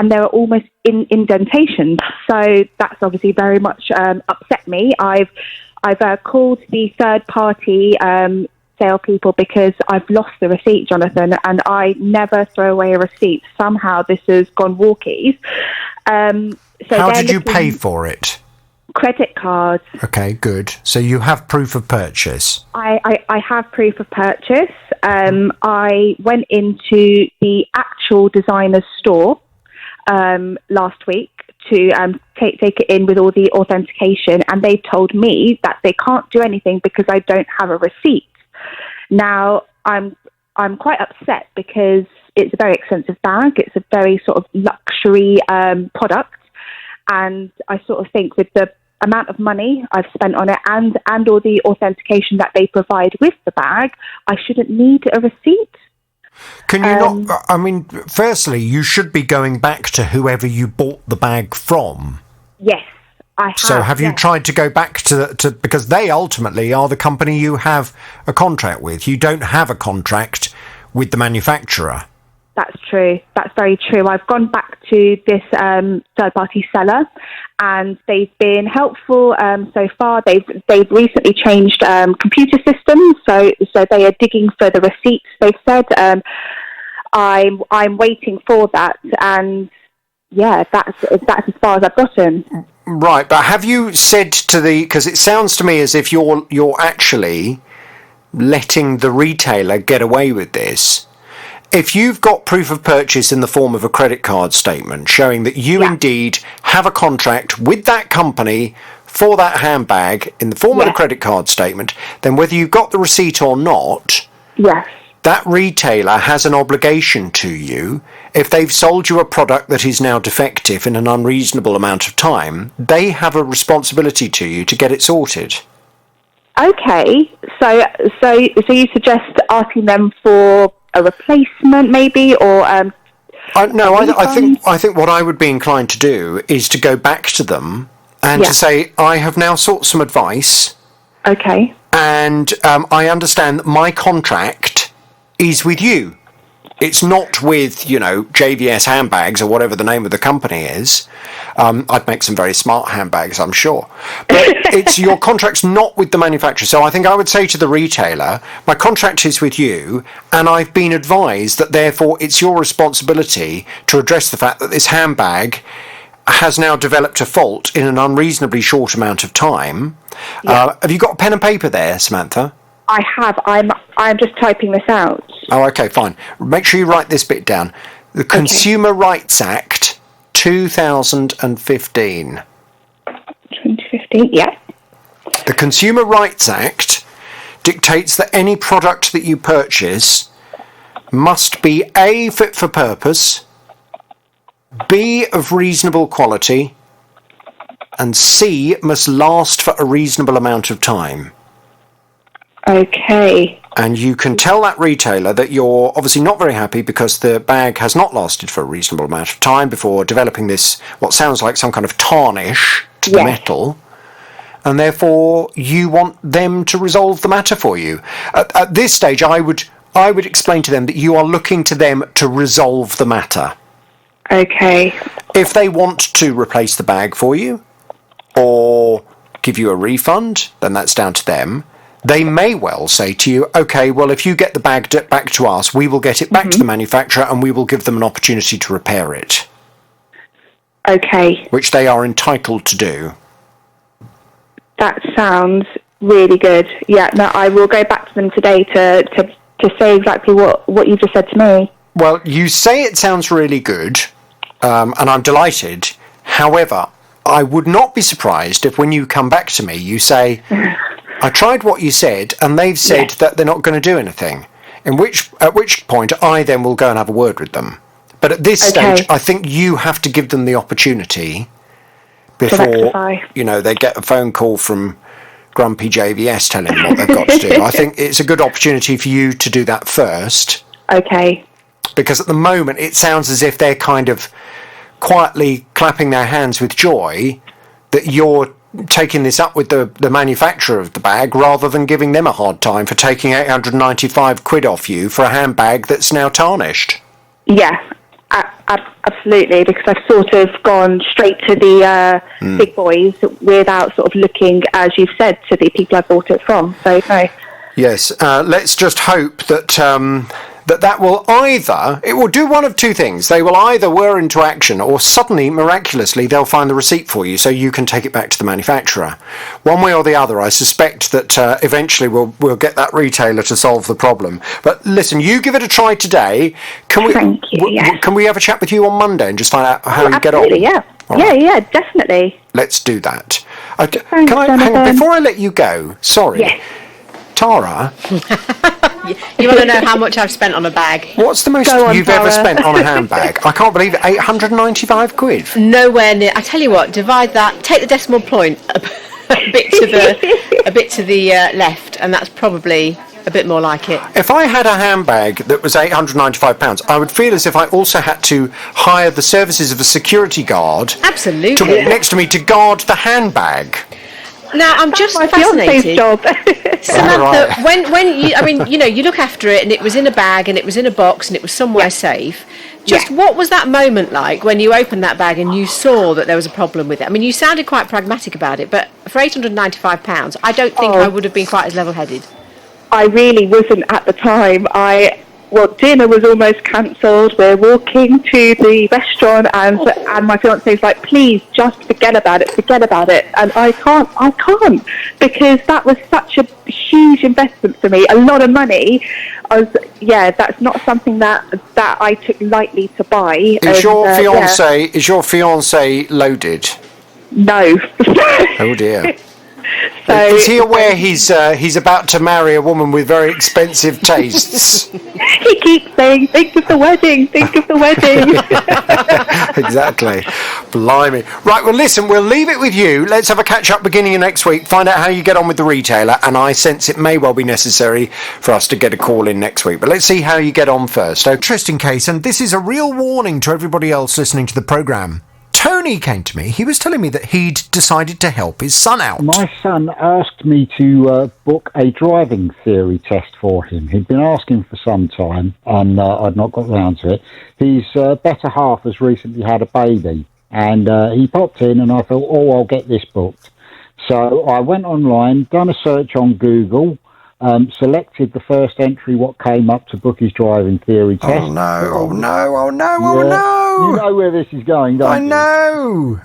there are almost indentations. So that's obviously very much upset me. I've called the third-party sale people because I've lost the receipt, Jonathan, and I never throw away a receipt. Somehow this has gone walkies. So how did you pay for it? Credit cards. Okay, good. So you have proof of purchase. I have proof of purchase. I went into the actual designer's store last week to take it in with all the authentication, and they told me that they can't do anything because I don't have a receipt. Now, I'm quite upset because it's a very expensive bag. It's a very sort of luxury product, and I sort of think with the amount of money I've spent on it and all the authentication that they provide with the bag, I shouldn't need a receipt. Can you not? I mean, firstly, you should be going back to whoever you bought the bag from. Yes, I have. So have you tried to go back to because they ultimately are the company you have a contract with. You don't have a contract with the manufacturer. That's true. That's very true. I've gone back to this third-party seller, and they've been helpful so far. They've recently changed computer systems, so they are digging for the receipts. They've said I'm waiting for that, and yeah, that's as far as I've gotten. Right, but have you said to because it sounds to me as if you're actually letting the retailer get away with this. If you've got proof of purchase in the form of a credit card statement showing that you indeed have a contract with that company for that handbag in the form of a credit card statement, then whether you've got the receipt or not, that retailer has an obligation to you. If they've sold you a product that is now defective in an unreasonable amount of time, they have a responsibility to you to get it sorted. Okay, so you suggest asking them for a replacement, maybe, or no? I think what I would be inclined to do is to go back to them and to say, I have now sought some advice. Okay. And I understand that my contract is with you. It's not with, JVS handbags or whatever the name of the company is. I'd make some very smart handbags, I'm sure. But your contract's not with the manufacturer. So I think I would say to the retailer, my contract is with you, and I've been advised that therefore it's your responsibility to address the fact that this handbag has now developed a fault in an unreasonably short amount of time. Have you got a pen and paper there, Samantha? I have. I'm just typing this out. Oh, okay, fine. Make sure you write this bit down. The Consumer Rights Act, 2015. 2015, yeah. The Consumer Rights Act dictates that any product that you purchase must be A, fit for purpose, B, of reasonable quality, and C, must last for a reasonable amount of time. Okay. And you can tell that retailer that you're obviously not very happy because the bag has not lasted for a reasonable amount of time before developing this, what sounds like some kind of tarnish to the metal, and therefore you want them to resolve the matter for you. At this stage, I would explain to them that you are looking to them to resolve the matter. Okay. If they want to replace the bag for you, or give you a refund, then that's down to them. They may well say to you, OK, well, if you get the bag back to us, we will get it back to the manufacturer and we will give them an opportunity to repair it. OK. Which they are entitled to do. That sounds really good. Yeah, no, I will go back to them today to say exactly what you just said to me. Well, you say it sounds really good, and I'm delighted. However, I would not be surprised if when you come back to me, you say, I tried what you said, and they've said that they're not going to do anything. At which point, I then will go and have a word with them. But at this stage, I think you have to give them the opportunity before, they get a phone call from grumpy JVS telling them what they've got to do. I think it's a good opportunity for you to do that first. Okay. Because at the moment, it sounds as if they're kind of quietly clapping their hands with joy that you're taking this up with the manufacturer of the bag rather than giving them a hard time for taking 895 quid off you for a handbag that's now tarnished. Yeah, absolutely, because I've sort of gone straight to the big boys without sort of looking, as you've said, to the people I bought it from. So, no. Yes, let's just hope that that will it will do one of two things. They will either whir into action or suddenly, miraculously, they'll find the receipt for you so you can take it back to the manufacturer. One way or the other, I suspect that eventually we'll get that retailer to solve the problem. But listen, you give it a try today. Thank you, Can we have a chat with you on Monday and just find out how you get on? Absolutely, yeah. Yeah, definitely. Let's do that. Thanks, hang on, before I let you go, sorry. Yes. Tara. You want to know how much I've spent on a bag? What's the most you've ever spent on a handbag? I can't believe it. 895 quid. Nowhere near. I tell you what, divide that, take the decimal point a bit to the left, and that's probably a bit more like it. If I had a handbag that was £895, I would feel as if I also had to hire the services of a security guard. Absolutely. To walk next to me to guard the handbag. Now I'm just fascinated. Job. Samantha, when you look after it, and it was in a bag, and it was in a box, and it was somewhere safe. Just what was that moment like when you opened that bag and you saw that there was a problem with it? I mean, you sounded quite pragmatic about it, but for £895, I don't think I would have been quite as level-headed. I really wasn't at the time. Dinner was almost cancelled. We're walking to the restaurant, and my fiance's like, "Please, just forget about it. And I can't, because that was such a huge investment for me, a lot of money. That's not something that I took lightly to buy. Is your fiance loaded? No. Oh dear. So is he aware he's about to marry a woman with very expensive tastes? He keeps saying, think of the wedding. Exactly. Blimey. Right, well listen, we'll leave it with you. Let's have a catch up beginning of next week, find out how you get on with the retailer, and I sense it may well be necessary for us to get a call in next week. But let's see how you get on first. Interesting case, and this is a real warning to everybody else listening to the programme. Tony came to me. He was telling me that he'd decided to help his son out. My son asked me to book a driving theory test for him. He'd been asking for some time, and I'd not got round to it. His better half has recently had a baby, and he popped in, and I thought, I'll get this booked. So I went online, done a search on Google, selected the first entry what came up to book his driving theory test. Oh no. You know where this is going, don't you?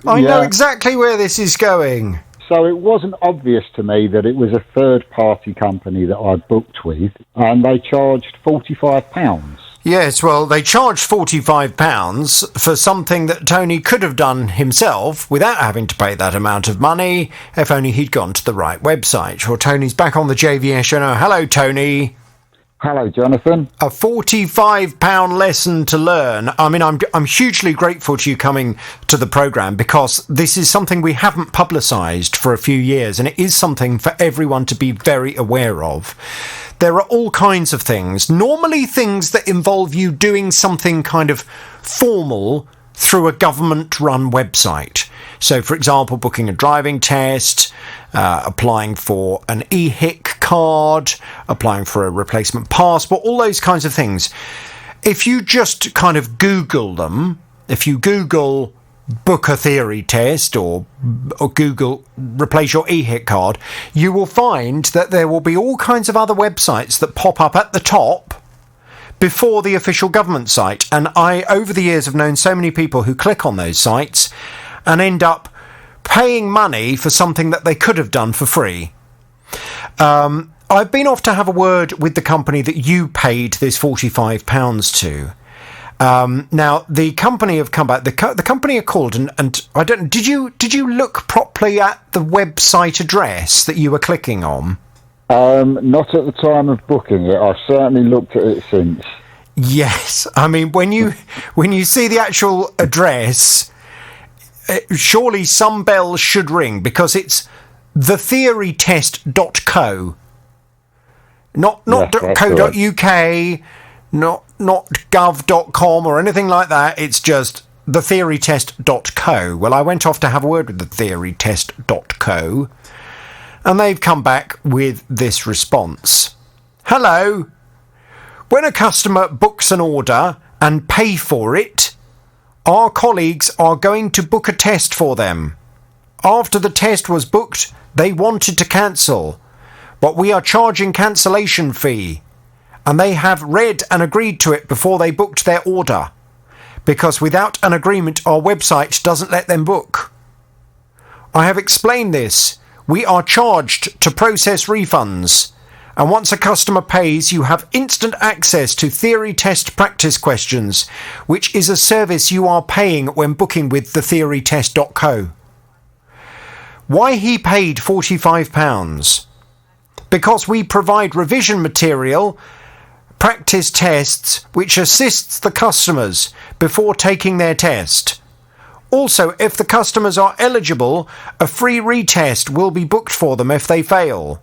I know exactly where this is going. So it wasn't obvious to me that it was a third-party company that I booked with, and they charged £45. Yes, well, they charged £45 for something that Tony could have done himself without having to pay that amount of money if only he'd gone to the right website. Well, Tony's back on the JVS show now. Hello, Tony. Hello, Jonathan. A £45 lesson to learn. I mean, I'm hugely grateful to you coming to the programme because this is something we haven't publicised for a few years, and it is something for everyone to be very aware of. There are all kinds of things, normally things that involve you doing something kind of formal through a government-run website. So, for example, booking a driving test, applying for an EHIC card, applying for a replacement passport, all those kinds of things. If you just kind of Google them, if you Google book a theory test or Google replace your eHIT card, you will find that there will be all kinds of other websites that pop up at the top before the official government site. And I, over the years, have known so many people who click on those sites and end up paying money for something that they could have done for free. I've been off to have a word with the company that you paid this £45 to. Now the company have come back. The company are called, and I don't. Did you look properly at the website address that you were clicking on? Not at the time of booking it. I've certainly looked at it since. Yes, I mean when you see the actual address, surely some bells should ring, because it's thetheorytest.co. Not Yes, .co.uk, not gov.com or anything like that. It's just thetheorytest.co. Well, I went off to have a word with thetheorytest.co, and they've come back with this response. Hello. When a customer books an order and pay for it, our colleagues are going to book a test for them. After the test was booked, they wanted to cancel, but we are charging cancellation fee, and they have read and agreed to it before they booked their order, because without an agreement our website doesn't let them book. I have explained this. We are charged to process refunds, and once a customer pays, you have instant access to theory test practice questions, which is a service you are paying when booking with thetheorytest.co. Why he paid £45? Because we provide revision material, practice tests, which assists the customers before taking their test. Also, if the customers are eligible, a free retest will be booked for them if they fail.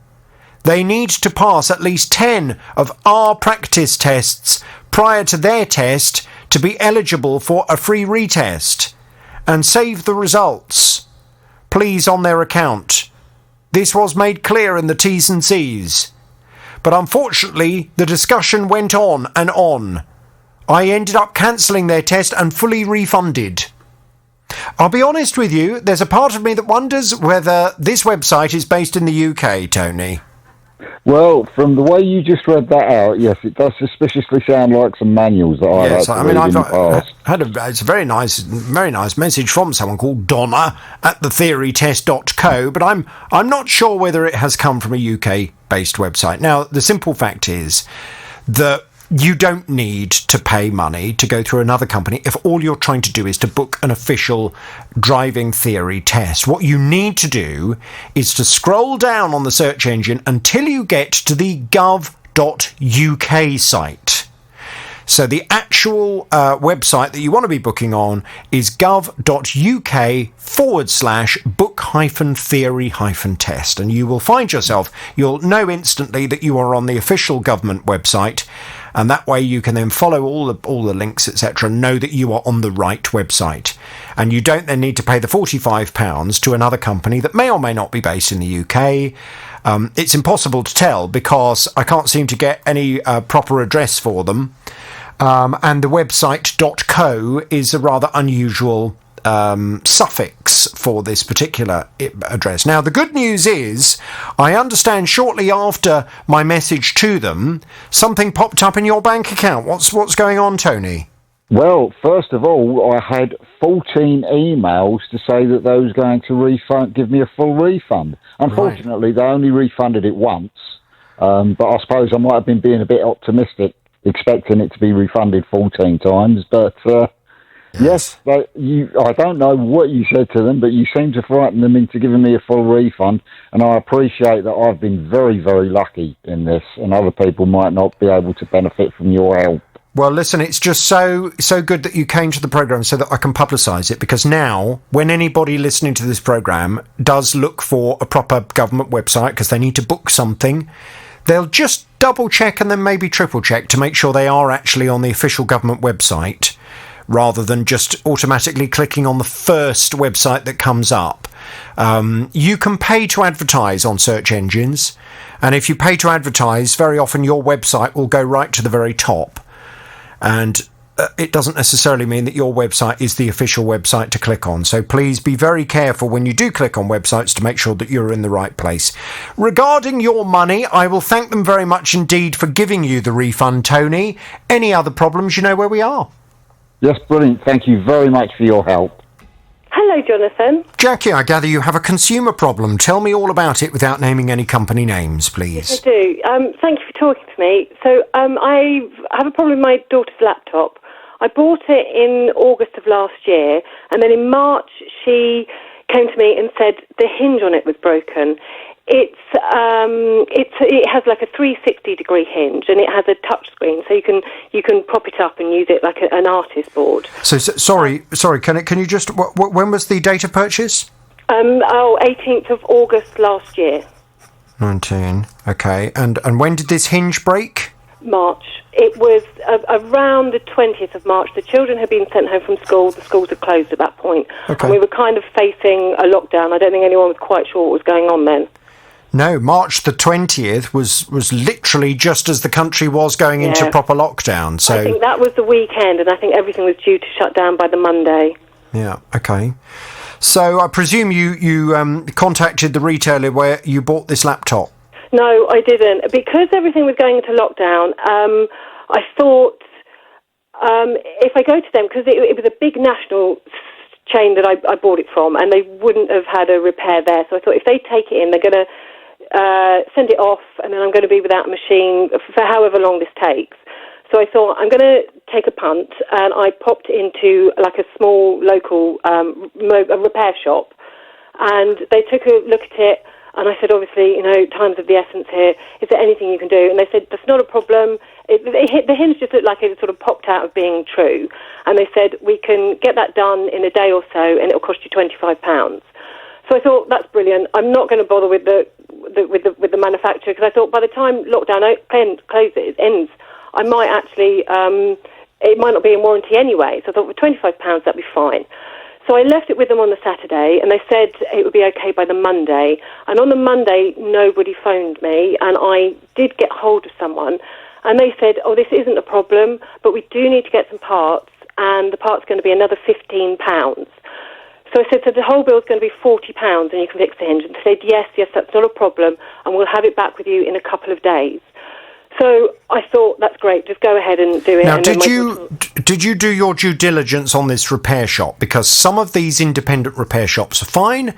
They need to pass at least 10 of our practice tests prior to their test to be eligible for a free retest, and save the results, please, on their account. This was made clear in the T's and C's. But unfortunately, the discussion went on and on. I ended up cancelling their test and fully refunded. I'll be honest with you, there's a part of me that wonders whether this website is based in the UK, Tony. Well, from the way you just read that out, yes, it does suspiciously sound like some manuals that I've had to read in the past. It's a very nice message from someone called Donna at thetheorytest.co, but I'm not sure whether it has come from a UK-based website. Now, the simple fact is that you don't need to pay money to go through another company if all you're trying to do is to book an official driving theory test. What you need to do is to scroll down on the search engine until you get to the gov.uk site. So the actual website that you want to be booking on is gov.uk/book-theory-test. And you will find yourself, you'll know instantly that you are on the official government website. And that way you can then follow all the links, etc., and know that you are on the right website. And you don't then need to pay the £45 to another company that may or may not be based in the UK. It's impossible to tell because I can't seem to get any proper address for them. And the website .co is a rather unusual suffix for this particular address. Now, the good news is, I understand shortly after my message to them, something popped up in your bank account. What's going on, Tony? Well, first of all, I had 14 emails to say that they was going to give me a full refund. Unfortunately, They only refunded it once, but I suppose I might have been being a bit optimistic, expecting it to be refunded 14 times, but yes, I don't know what you said to them, but you seem to frighten them into giving me a full refund, and I appreciate that I've been very, very lucky in this, and other people might not be able to benefit from your help. Well, listen, it's just so good that you came to the programme so that I can publicise it, because now, when anybody listening to this programme does look for a proper government website, because they need to book something, they'll just double-check and then maybe triple-check to make sure they are actually on the official government website, rather than just automatically clicking on the first website that comes up. You can pay to advertise on search engines, and if you pay to advertise, very often your website will go right to the very top. And it doesn't necessarily mean that your website is the official website to click on. So please be very careful when you do click on websites to make sure that you're in the right place. Regarding your money, I will thank them very much indeed for giving you the refund, Tony. Any other problems, you know where we are. Yes, brilliant. Thank you very much for your help. Hello, Jonathan. Jackie, I gather you have a consumer problem. Tell me all about it without naming any company names, please. Yes, I do. Thank you for talking to me. So I have a problem with my daughter's laptop. I bought it in August of last year, and then in March she came to me and said the hinge on it was broken. It has like a 360-degree hinge, and it has a touch screen, so you can prop it up and use it like an artist board. So sorry. Can you just when was the date of purchase? 18th of August last year. 19. Okay, and when did this hinge break? March. It was around the 20th of March. The children had been sent home from school. The schools had closed at that point, okay. And we were kind of facing a lockdown. I don't think anyone was quite sure what was going on then. No, March the 20th was literally just as the country was going into proper lockdown. So I think that was the weekend, and I think everything was due to shut down by the Monday. Yeah, okay. So I presume you contacted the retailer where you bought this laptop? No, I didn't. Because everything was going into lockdown, I thought if I go to them, because it was a big national chain that I bought it from, and they wouldn't have had a repair there. So I thought if they take it in, they're going to send it off, and then I'm going to be without a machine for however long this takes. So I thought I'm going to take a punt, and I popped into like a small local a repair shop, and they took a look at it, and I said, obviously, time's of the essence here. Is there anything you can do? And they said, that's not a problem. The hinge just looked like it sort of popped out of being true, and they said, we can get that done in a day or so, and it'll cost you £25. So I thought, that's brilliant. I'm not going to bother with the manufacturer, because I thought by the time lockdown ends, I might actually, it might not be in warranty anyway. So I thought for £25, that'd be fine. So I left it with them on the Saturday, and they said it would be okay by the Monday. And on the Monday, nobody phoned me, and I did get hold of someone, and they said, oh, this isn't a problem, but we do need to get some parts, and the part's going to be another £15. So I said, so the whole bill's going to be £40, and you can fix the hinge. And they said, yes, that's not a problem, and we'll have it back with you in a couple of days. So I thought, that's great, just go ahead and do it. Now, and did you do your due diligence on this repair shop? Because some of these independent repair shops are fine,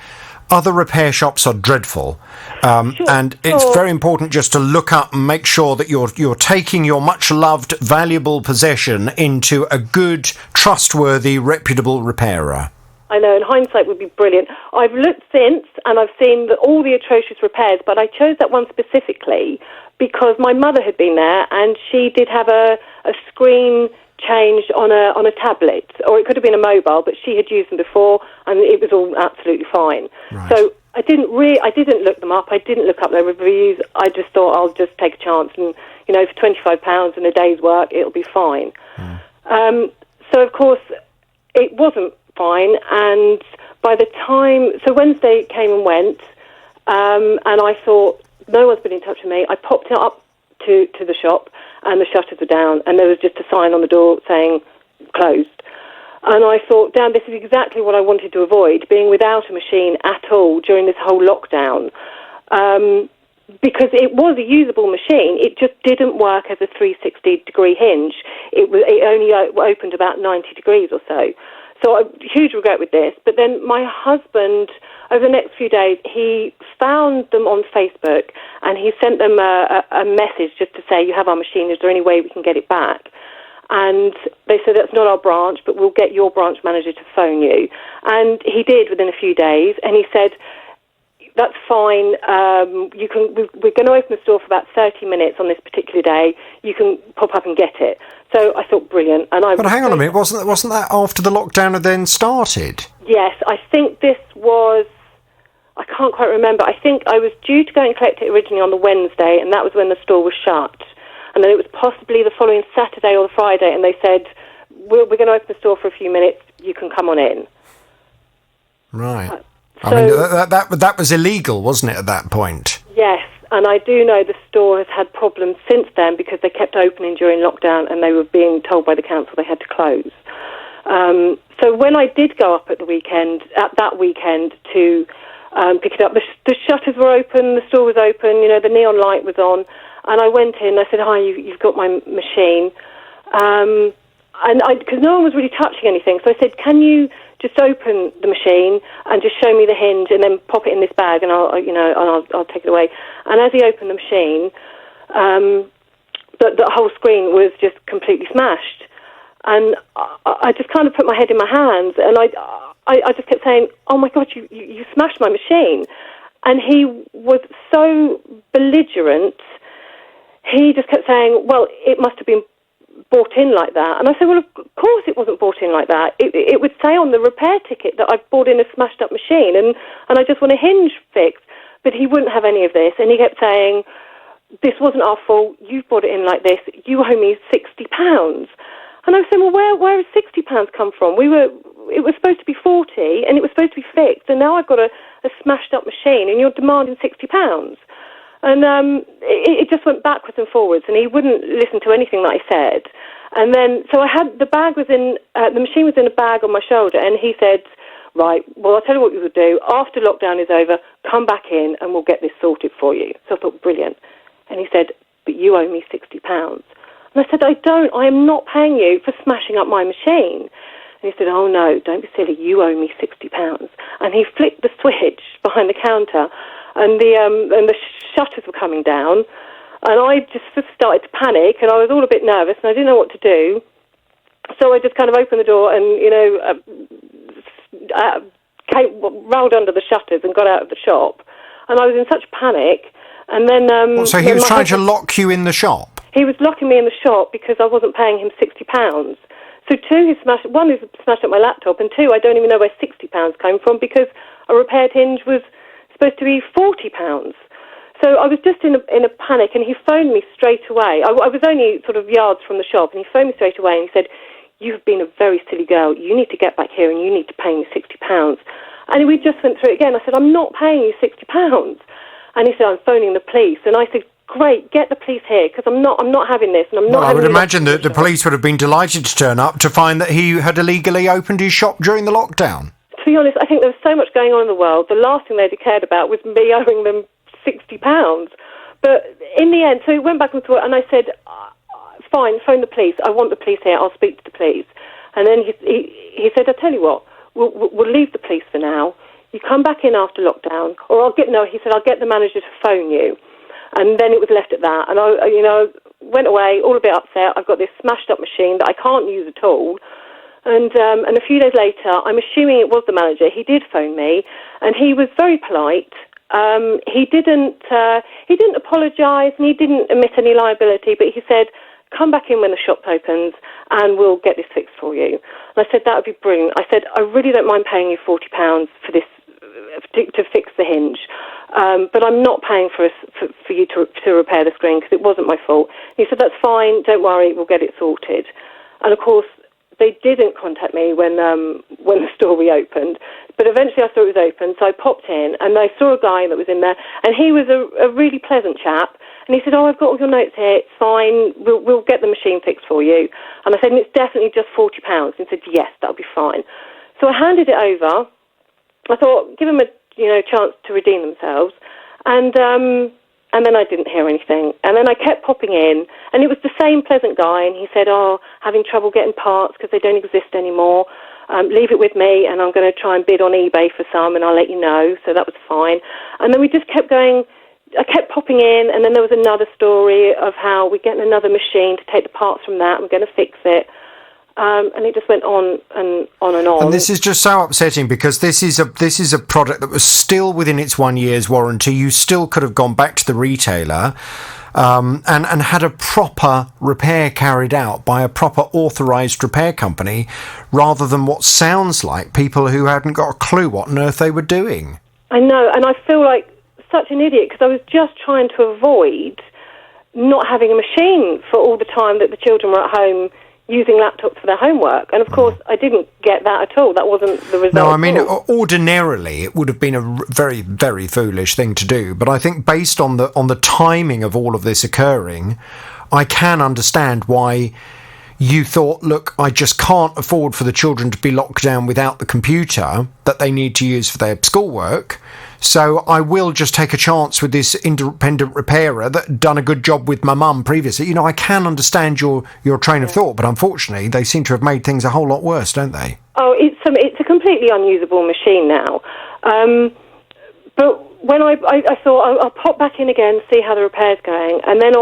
other repair shops are dreadful. And it's very important just to look up and make sure that you're taking your much-loved, valuable possession into a good, trustworthy, reputable repairer. I know, and hindsight would be brilliant. I've looked since, and I've seen all the atrocious repairs, but I chose that one specifically because my mother had been there, and she did have a screen changed on a tablet, or it could have been a mobile, but she had used them before, and it was all absolutely fine. Right. So I didn't look them up. I didn't look up their reviews. I just thought I'll just take a chance, and for £25 and a day's work, it'll be fine. So of course, it wasn't fine, and by the time, so Wednesday came and went, and I thought, no one's been in touch with me. I popped it up to the shop, and the shutters were down, and there was just a sign on the door saying closed. And I thought, damn, this is exactly what I wanted to avoid, being without a machine at all during this whole lockdown. Because it was a usable machine, it just didn't work as a 360-degree hinge. It only opened about 90 degrees or so. So a huge regret with this. But then my husband, over the next few days, he found them on Facebook, and he sent them a message just to say, you have our machine, is there any way we can get it back? And they said, that's not our branch, but we'll get your branch manager to phone you. And he did within a few days, and he said, that's fine. We're going to open the store for about 30 minutes on this particular day. You can pop up and get it. So I thought, brilliant. But hang on a minute, wasn't that after the lockdown had then started? Yes, I think this was, I can't quite remember. I think I was due to go and collect it originally on the Wednesday, and that was when the store was shut. And then it was possibly the following Saturday or the Friday, and they said, we're going to open the store for a few minutes. You can come on in. Right. I mean, that was illegal, wasn't it, at that point? Yes, And I do know the store has had problems since then because they kept opening during lockdown and they were being told by the council they had to close. So when I did go up at that weekend to pick it up, the shutters were open, the store was open, the neon light was on, and I went in. I said, "Hi, you've got my machine," and because no one was really touching anything, so I said, "Can you just open the machine and just show me the hinge, and then pop it in this bag, and I'll take it away." And as he opened the machine, the whole screen was just completely smashed. And I just kind of put my head in my hands, and I just kept saying, "Oh my God, you smashed my machine!" And he was so belligerent. He just kept saying, "Well, it must have been bought in like that." And I said, "Well, of course it wasn't bought in like that. It would say on the repair ticket that I bought in a smashed up machine, and I just want a hinge fixed." But he wouldn't have any of this, and he kept saying, "This wasn't our fault. You bought it in like this. You owe me £60. And I was saying, "Well, where has £60 come from? It was supposed to be 40, and it was supposed to be fixed, and now I've got a smashed up machine, and you're demanding £60. And it just went backwards and forwards, and he wouldn't listen to anything that I said. And then, so I had the machine was in a bag on my shoulder, and he said, "Right, well, I'll tell you what you will do. After lockdown is over, come back in, and we'll get this sorted for you." So I thought, brilliant. And he said, "But you owe me £60. And I said, I am not paying you for smashing up my machine." And he said, "Oh no, don't be silly, you owe me £60. And he flicked the switch behind the counter, and the shutters were coming down, and I just started to panic, and I was all a bit nervous, and I didn't know what to do. So I just kind of opened the door and, rolled under the shutters and got out of the shop. And I was in such panic. And then... so he was trying to lock you in the shop? He was locking me in the shop because I wasn't paying him £60. So he smashed up my laptop, and two, I don't even know where £60 came from because a repaired hinge was supposed to be £40. So I was just in a panic, and he phoned me straight away. I was only sort of yards from the shop, and he phoned me straight away, and he said, "You've been a very silly girl. You need to get back here, and you need to pay me £60. And we just went through it again. I said, "I'm not paying you £60. And he said, "I'm phoning the police." And I said, "Great, get the police here, because I'm not having this, and I'm not." Well, I would imagine that the police would have been delighted to turn up to find that he had illegally opened his shop during the lockdown. To be honest, I think there was so much going on in the world. The last thing they'd have cared about was me owing them £60. But in the end, so it went back and forth, and I said, "Fine, phone the police. I want the police here. I'll speak to the police." And then he said, "I'll tell you what, we'll leave the police for now. You come back in after lockdown, or he said, "I'll get the manager to phone you." And then it was left at that. And I went away all a bit upset. I've got this smashed up machine that I can't use at all. And a few days later, I'm assuming it was the manager. He did phone me, and he was very polite. He didn't apologise, and he didn't admit any liability. But he said, "Come back in when the shop opens, and we'll get this fixed for you." And I said, "That would be brilliant." I said, "I really don't mind paying you £40 for this to fix the hinge, but I'm not paying for you to repair the screen because it wasn't my fault." He said, "That's fine. Don't worry. We'll get it sorted." And of course, they didn't contact me when the store reopened, but eventually I saw it was open, so I popped in, and I saw a guy that was in there, and he was a really pleasant chap, and he said, "Oh, I've got all your notes here, it's fine, we'll get the machine fixed for you." And I said, "And it's definitely just £40, and he said, "Yes, that'll be fine." So I handed it over. I thought, give them a chance to redeem themselves, and then I didn't hear anything. And then I kept popping in, and it was the same pleasant guy, and he said, "Oh, having trouble getting parts because they don't exist anymore. Leave it with me, and I'm going to try and bid on eBay for some, and I'll let you know." So that was fine. And then we just kept going. I kept popping in, and then there was another story of how we're getting another machine to take the parts from that, and we're going to fix it. And it just went on and on and on. And this is just so upsetting because this is a product that was still within its 1 year's warranty. You still could have gone back to the retailer and had a proper repair carried out by a proper authorised repair company, rather than what sounds like people who hadn't got a clue what on earth they were doing. I know, and I feel like such an idiot because I was just trying to avoid not having a machine for all the time that the children were at home, using laptops for their homework. And of course, I didn't get that at all. That wasn't the result. No, I mean, ordinarily it would have been a very, very foolish thing to do. But I think based on the timing of all of this occurring, I can understand why you thought, look, I just can't afford for the children to be locked down without the computer that they need to use for their schoolwork. So I will just take a chance with this independent repairer that done a good job with my mum previously. You know, I can understand your train of thought, but unfortunately they seem to have made things a whole lot worse, don't they? Oh, it's a completely unusable machine now. But when I thought I'll pop back in again, see how the repair's going, and then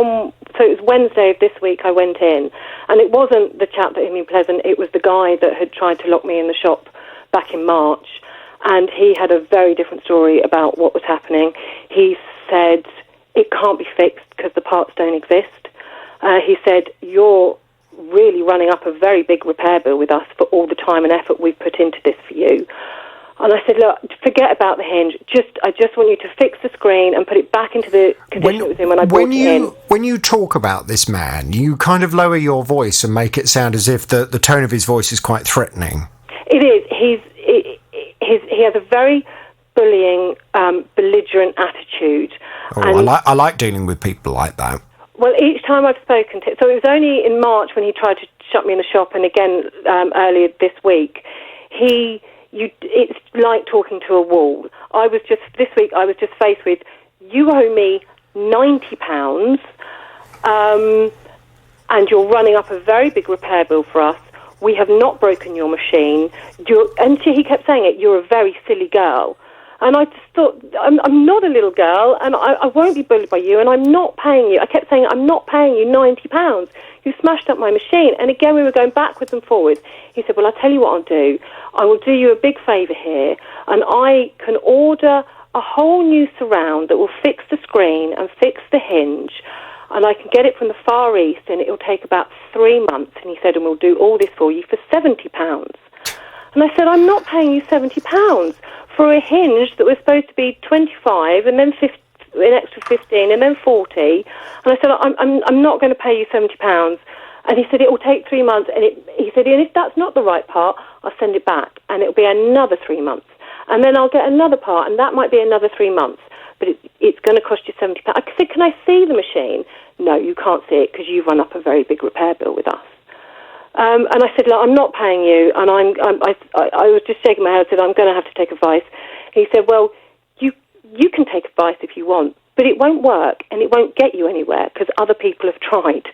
so it was Wednesday of this week I went in, and it wasn't the chap that had been pleasant, it was the guy that had tried to lock me in the shop back in March. And he had a very different story about what was happening. He said, it can't be fixed because the parts don't exist. He said, you're really running up a very big repair bill with us for all the time and effort we've put into this for you. And I said, look, forget about the hinge. I just want you to fix the screen and put it back into the condition it was in when I brought it in. When you talk about this man, you kind of lower your voice and make it sound as if the tone of his voice is quite threatening. It is. He has a very bullying, belligerent attitude. Oh, I like dealing with people like that. Well, each time I've spoken to... So it was only in March when he tried to shut me in the shop, and again earlier this week. It's like talking to a wall. This week I was just faced with, you owe me £90, and you're running up a very big repair bill for us. We have not broken your machine. And he kept saying it, you're a very silly girl. And I just thought, I'm not a little girl, and I won't be bullied by you, and I'm not paying you. I kept saying, I'm not paying you £90. You smashed up my machine. And again, we were going backwards and forwards. He said, well, I'll tell you what I'll do. I will do you a big favour here, and I can order a whole new surround that will fix the screen and fix the hinge, and I can get it from the Far East, and it'll take about 3 months. And he said, and we'll do all this for you for £70. And I said, I'm not paying you £70 for a hinge that was supposed to be 25 and then 50, an extra 15 and then 40. And I said, I'm not going to pay you £70. And he said, it will take 3 months. And he said, and if that's not the right part, I'll send it back. And it'll be another 3 months. And then I'll get another part, and that might be another 3 months. But it's going to cost you £70. I said, can I see the machine? No, you can't see it because you've run up a very big repair bill with us. And I said, look, I'm not paying you. And I was just shaking my head. I said, I'm going to have to take advice. He said, well, you can take advice if you want, but it won't work and it won't get you anywhere because other people have tried.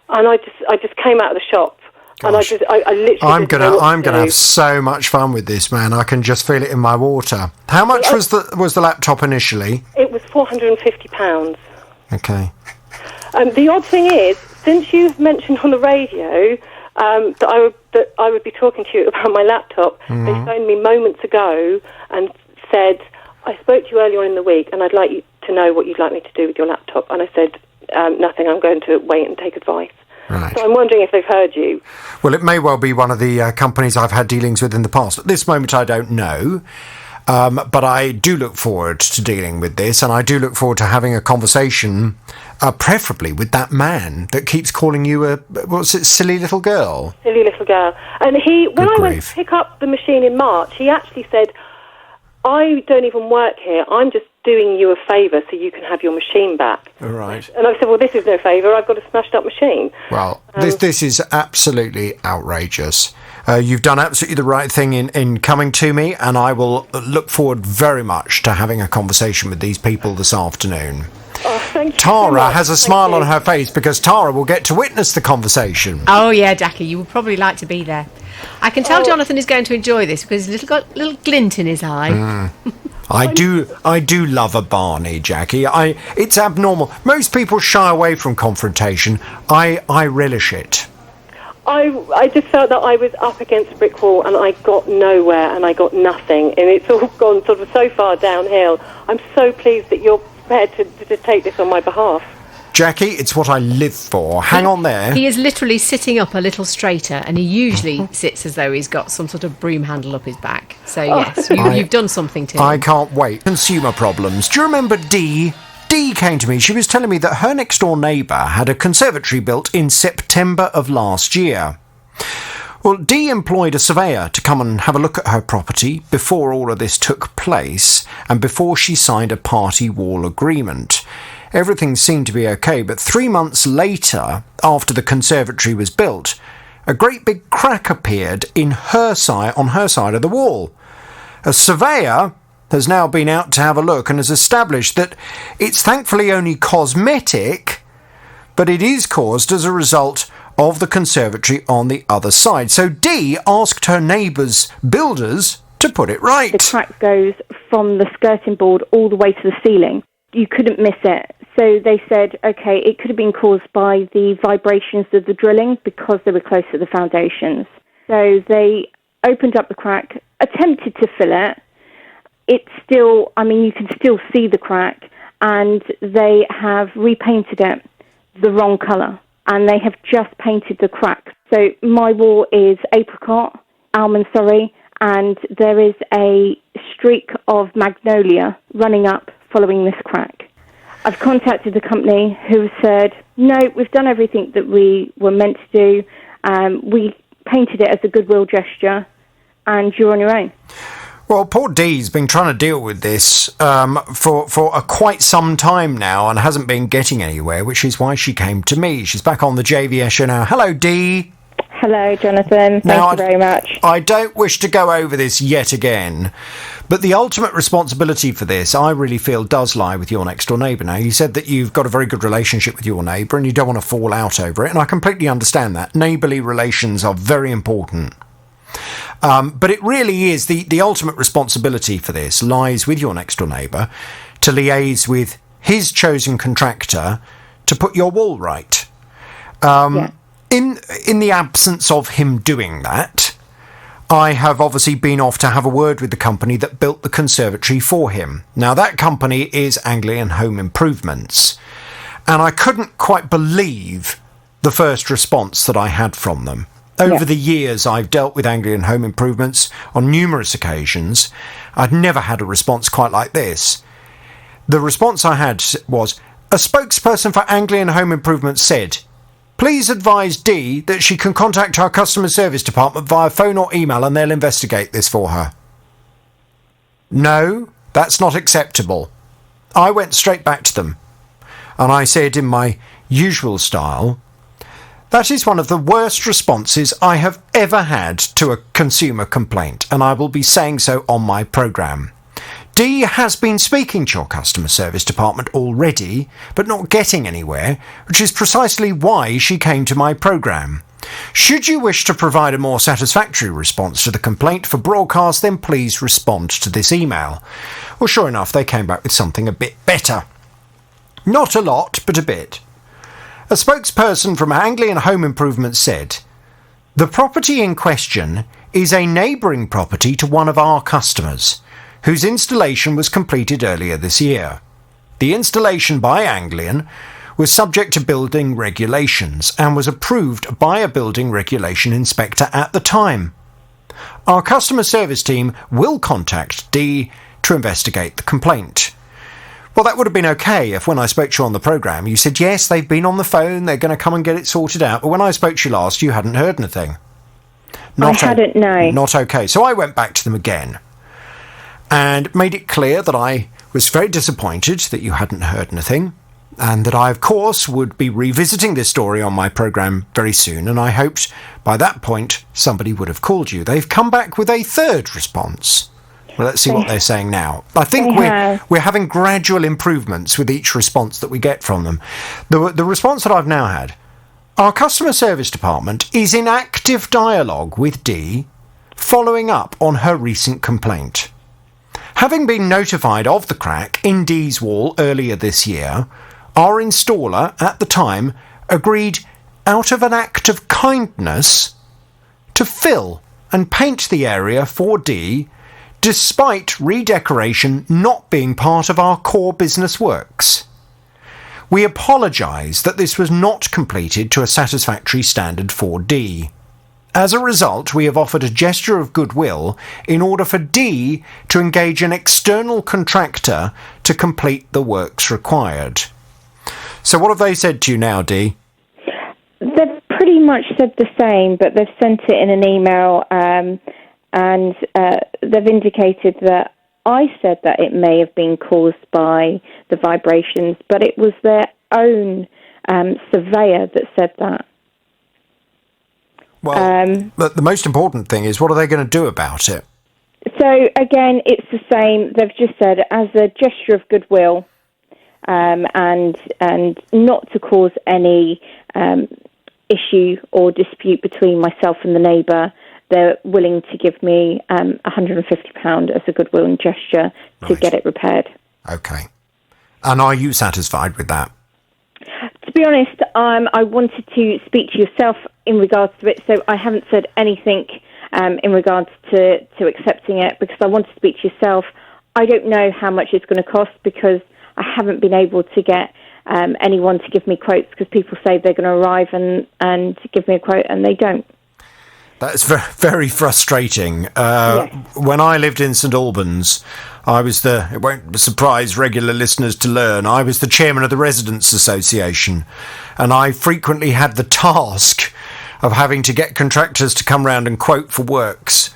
And I just came out of the shop. Gosh. And I literally. I'm gonna have so much fun with this, man. I can just feel it in my water. How much was the laptop initially? It was £450. Okay. The odd thing is, since you've mentioned on the radio that I would be talking to you about my laptop, They phoned me moments ago and said, I spoke to you earlier on in the week, and I'd like you to know what you'd like me to do with your laptop. And I said, nothing. I'm going to wait and take advice. Right. So I'm wondering if they've heard you. Well, it may well be one of the companies I've had dealings with in the past. At this moment, I don't know. But I do look forward to dealing with this, and I do look forward to having a conversation, preferably with that man that keeps calling you silly little girl? Silly little girl. And when I went to pick up the machine in March, he actually said, I don't even work here. I'm just doing you a favour so you can have your machine back. All right. And I said, well, this is no favour. I've got a smashed up machine. Well, this is absolutely outrageous. You've done absolutely the right thing in coming to me, and I will look forward very much to having a conversation with these people this afternoon. Oh, thank you. Tara has a smile on her face because Tara will get to witness the conversation. Oh, yeah, Jackie, you would probably like to be there. I can tell Jonathan is going to enjoy this because he's got a little glint in his eye. I do love a Barney, Jackie. It's abnormal. Most people shy away from confrontation. I relish it. I just felt that I was up against a brick wall and I got nowhere and I got nothing, and it's all gone sort of so far downhill. I'm so pleased that you're prepared to take this on my behalf. Jackie, it's what I live for. Hang on there. He is literally sitting up a little straighter, and he usually sits as though he's got some sort of broom handle up his back. So, yes, you've done something to him. I can't wait. Consumer problems. Do you remember Dee? Dee came to me. She was telling me that her next-door neighbour had a conservatory built in September of last year. Well, Dee employed a surveyor to come and have a look at her property before all of this took place and before she signed a party wall agreement. Everything seemed to be okay, but 3 months later, after the conservatory was built, a great big crack appeared on her side of the wall. A surveyor has now been out to have a look and has established that it's thankfully only cosmetic, but it is caused as a result of the conservatory on the other side. So Dee asked her neighbours' builders to put it right. The crack goes from the skirting board all the way to the ceiling. You couldn't miss it. So they said, okay, it could have been caused by the vibrations of the drilling because they were close to the foundations. So they opened up the crack, attempted to fill it. It's still, you can still see the crack, and they have repainted it the wrong colour. And they have just painted the crack. So my wall is almond, and there is a streak of magnolia running up following this crack. I've contacted the company who said, no, we've done everything that we were meant to do. We painted it as a goodwill gesture, and you're on your own. Well, poor Dee's been trying to deal with this for quite some time now and hasn't been getting anywhere, which is why she came to me. She's back on the JVS show now. Hello, Dee. Hello, Jonathan. Thank you very much. I don't wish to go over this yet again, but the ultimate responsibility for this, I really feel, does lie with your next-door neighbour. Now, you said that you've got a very good relationship with your neighbour and you don't want to fall out over it, and I completely understand that. Neighbourly relations are very important. But it really is the ultimate responsibility for this lies with your next door neighbour to liaise with his chosen contractor to put your wall right. In the absence of him doing that, I have obviously been off to have a word with the company that built the conservatory for him. Now, that company is Anglian Home Improvements, and I couldn't quite believe the first response that I had from them. Over the years, I've dealt with Anglian Home Improvements on numerous occasions. I'd never had a response quite like this. The response I had was, a spokesperson for Anglian Home Improvements said, please advise Dee that she can contact our customer service department via phone or email and they'll investigate this for her. No, that's not acceptable. I went straight back to them and I said in my usual style, that is one of the worst responses I have ever had to a consumer complaint, and I will be saying so on my programme. Dee has been speaking to your customer service department already, but not getting anywhere, which is precisely why she came to my programme. Should you wish to provide a more satisfactory response to the complaint for broadcast, then please respond to this email. Well, sure enough, they came back with something a bit better. Not a lot, but a bit. A spokesperson from Anglian Home Improvement said, the property in question is a neighbouring property to one of our customers, whose installation was completed earlier this year. The installation by Anglian was subject to building regulations and was approved by a building regulation inspector at the time. Our customer service team will contact Dee to investigate the complaint. Well, that would have been okay if when I spoke to you on the programme you said, yes, they've been on the phone, they're going to come and get it sorted out. But when I spoke to you last, you hadn't heard anything. I hadn't, no. Not okay. So I went back to them again and made it clear that I was very disappointed that you hadn't heard anything and that I, of course, would be revisiting this story on my programme very soon. And I hoped by that point somebody would have called you. They've come back with a third response. Well, let's see what they're saying now. I think we're having gradual improvements with each response that we get from them. The response that I've now had, our customer service department is in active dialogue with Dee, following up on her recent complaint. Having been notified of the crack in Dee's wall earlier this year, our installer at the time agreed, out of an act of kindness, to fill and paint the area for Dee, despite redecoration not being part of our core business works. We apologise that this was not completed to a satisfactory standard for Dee. As a result, we have offered a gesture of goodwill in order for Dee to engage an external contractor to complete the works required. So what have they said to you now, Dee? They're pretty much said the same, but they've sent it in an email, and they've indicated that I said that it may have been caused by the vibrations, but it was their own surveyor that said that. Well, but the most important thing is, what are they going to do about it? So, again, it's the same. They've just said, as a gesture of goodwill, and not to cause any issue or dispute between myself and the neighbour, they're willing to give me £150 as a goodwill gesture to get it repaired. Okay. And are you satisfied with that? To be honest, I wanted to speak to yourself in regards to it, so I haven't said anything in regards to accepting it, because I want to speak to yourself. I don't know how much it's going to cost, because I haven't been able to get anyone to give me quotes, because people say they're going to arrive and give me a quote, and they don't. That's very, very frustrating. Yes. When I lived in St Albans, it won't surprise regular listeners to learn, I was the chairman of the Residents Association, and I frequently had the task of having to get contractors to come round and quote for works.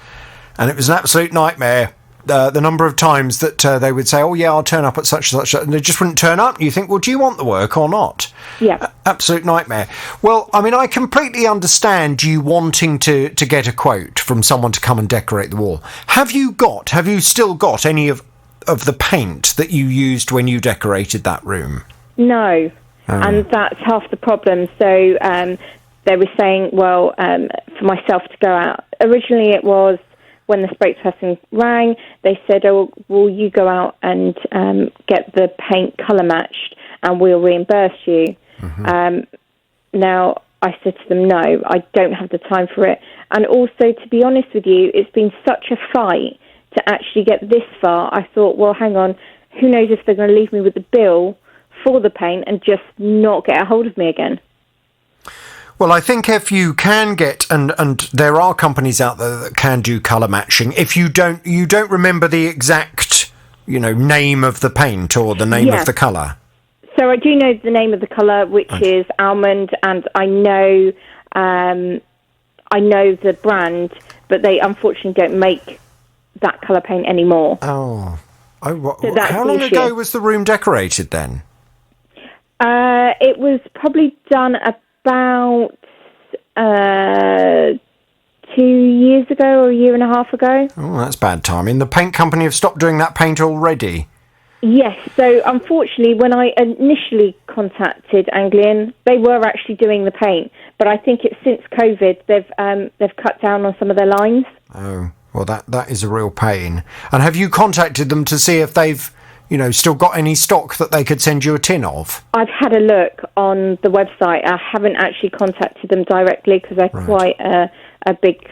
And it was an absolute nightmare. The number of times that they would say, oh, yeah, I'll turn up at such and such, and they just wouldn't turn up. You think, well, do you want the work or not? Yeah. Absolute nightmare. Well, I mean, I completely understand you wanting to get a quote from someone to come and decorate the wall. Have you still got any of the paint that you used when you decorated that room? No. And that's half the problem. So they were saying, well, for myself to go out. Originally it was, when the spokesperson rang, they said, oh, will you go out and get the paint colour matched and we'll reimburse you. Now, I said to them, no, I don't have the time for it. And also, to be honest with you, it's been such a fight to actually get this far. I thought, well, hang on, who knows if they're going to leave me with the bill for the paint and just not get a hold of me again. Well, I think if you can get, and there are companies out there that can do colour matching, if you don't remember the exact, name of the paint or the name of the colour. So I do know the name of the colour, which is almond, and I know the brand, but they unfortunately don't make that colour paint anymore. So that's how long ago was the room decorated then? It was probably done about 2 years ago or a year and a half ago. Oh, that's bad timing. The paint company have stopped doing that paint already. Yes, so unfortunately when I initially contacted Anglian, they were actually doing the paint, but I think it's since COVID they've cut down on some of their lines. Oh, well that is a real pain. And have you contacted them to see if they've still got any stock that they could send you a tin of? I've had a look on the website. I haven't actually contacted them directly because they're quite a big,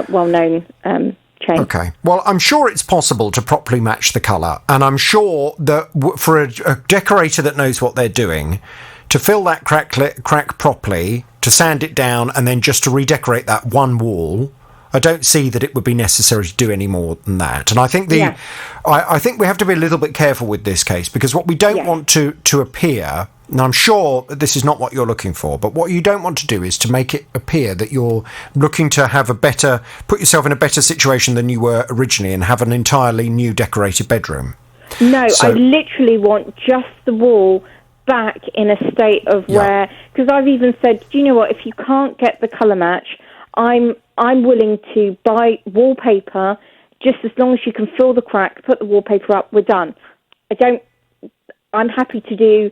well-known chain. Okay. Well, I'm sure it's possible to properly match the colour, and I'm sure that for a decorator that knows what they're doing, to fill that crack properly, to sand it down, and then just to redecorate that one wall, I don't see that it would be necessary to do any more than that. And I think I think we have to be a little bit careful with this case, because what we don't want to appear, and I'm sure this is not what you're looking for, but what you don't want to do is to make it appear that you're looking to put yourself in a better situation than you were originally and have an entirely new decorated bedroom. No, I literally want just the wall back in a state of where, because I've even said, do you know what, if you can't get the colour match, I'm willing to buy wallpaper just as long as you can fill the crack, put the wallpaper up, we're done. I'm happy to do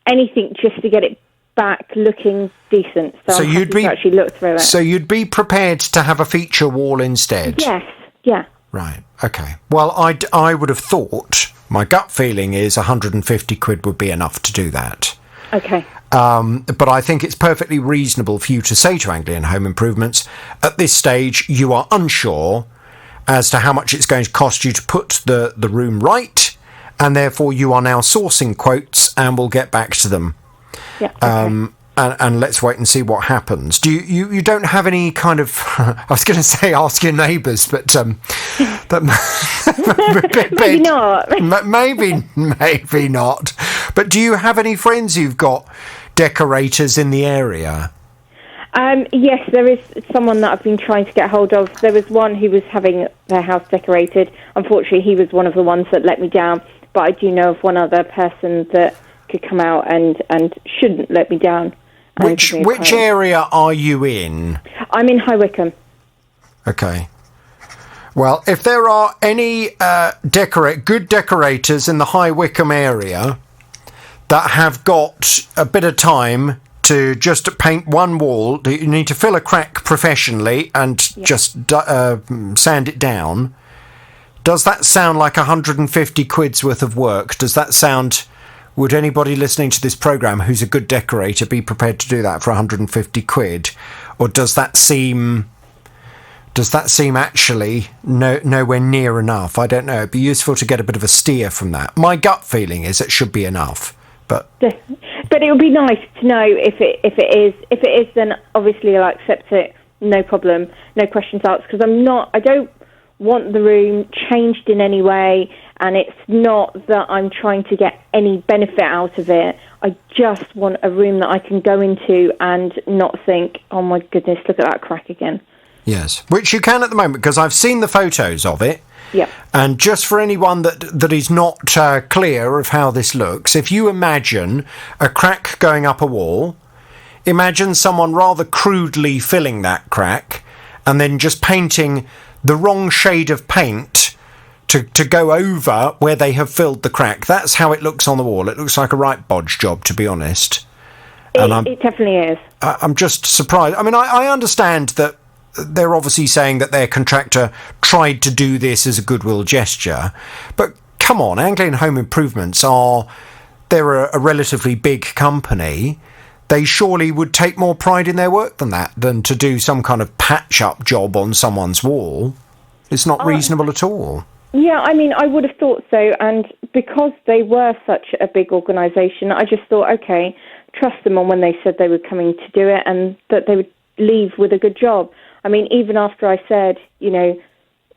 anything just to get it back looking decent. So I'm happy to actually look through it. So you'd be prepared to have a feature wall instead? Yes, yeah. Right, okay. Well, I would have thought, my gut feeling is 150 quid would be enough to do that. Okay. But I think it's perfectly reasonable for you to say to Anglian Home Improvements, at this stage you are unsure as to how much it's going to cost you to put the room right, and therefore you are now sourcing quotes and we'll get back to them. Yeah. Okay. And let's wait and see what happens. Do you don't have any kind of, I was going to say ask your neighbours, but maybe not. Maybe not. But do you have any friends who've got decorators in the area? Yes, there is someone that I've been trying to get hold of. There was one who was having their house decorated. Unfortunately, he was one of the ones that let me down. But I do know of one other person that could come out and shouldn't let me down. Which area are you in? I'm in High Wycombe. Okay. Well, if there are any good decorators in the High Wycombe area that have got a bit of time to just paint one wall, you need to fill a crack professionally and just sand it down. Does that sound like 150 quid's worth of work? Does that sound... Would anybody listening to this programme who's a good decorator be prepared to do that for 150 quid? Or does that seem actually nowhere near enough? I don't know. It'd be useful to get a bit of a steer from that. My gut feeling is it should be enough. But it would be nice to know if it is. If it is, then obviously I'll accept it. No problem. No questions asked. Because I don't want the room changed in any way, and it's not that I'm trying to get any benefit out of it. I just want a room that I can go into and not think, oh my goodness, look at that crack again. Yes, which you can at the moment, because I've seen the photos of it. Yeah. And just for anyone that is not clear of how this looks, if you imagine a crack going up a wall, imagine someone rather crudely filling that crack and then just painting the wrong shade of paint to go over where they have filled the crack. That's how it looks on the wall. It looks like a right bodge job, to be honest. It definitely is. I'm just surprised. I mean, I understand that they're obviously saying that their contractor tried to do this as a goodwill gesture, but come on, Anglian Home Improvements they're a relatively big company. They surely would take more pride in their work than to do some kind of patch-up job on someone's wall. It's not reasonable at all. Yeah, I mean, I would have thought so, and because they were such a big organisation, I just thought, okay, trust them on when they said they were coming to do it and that they would leave with a good job. I mean, even after I said,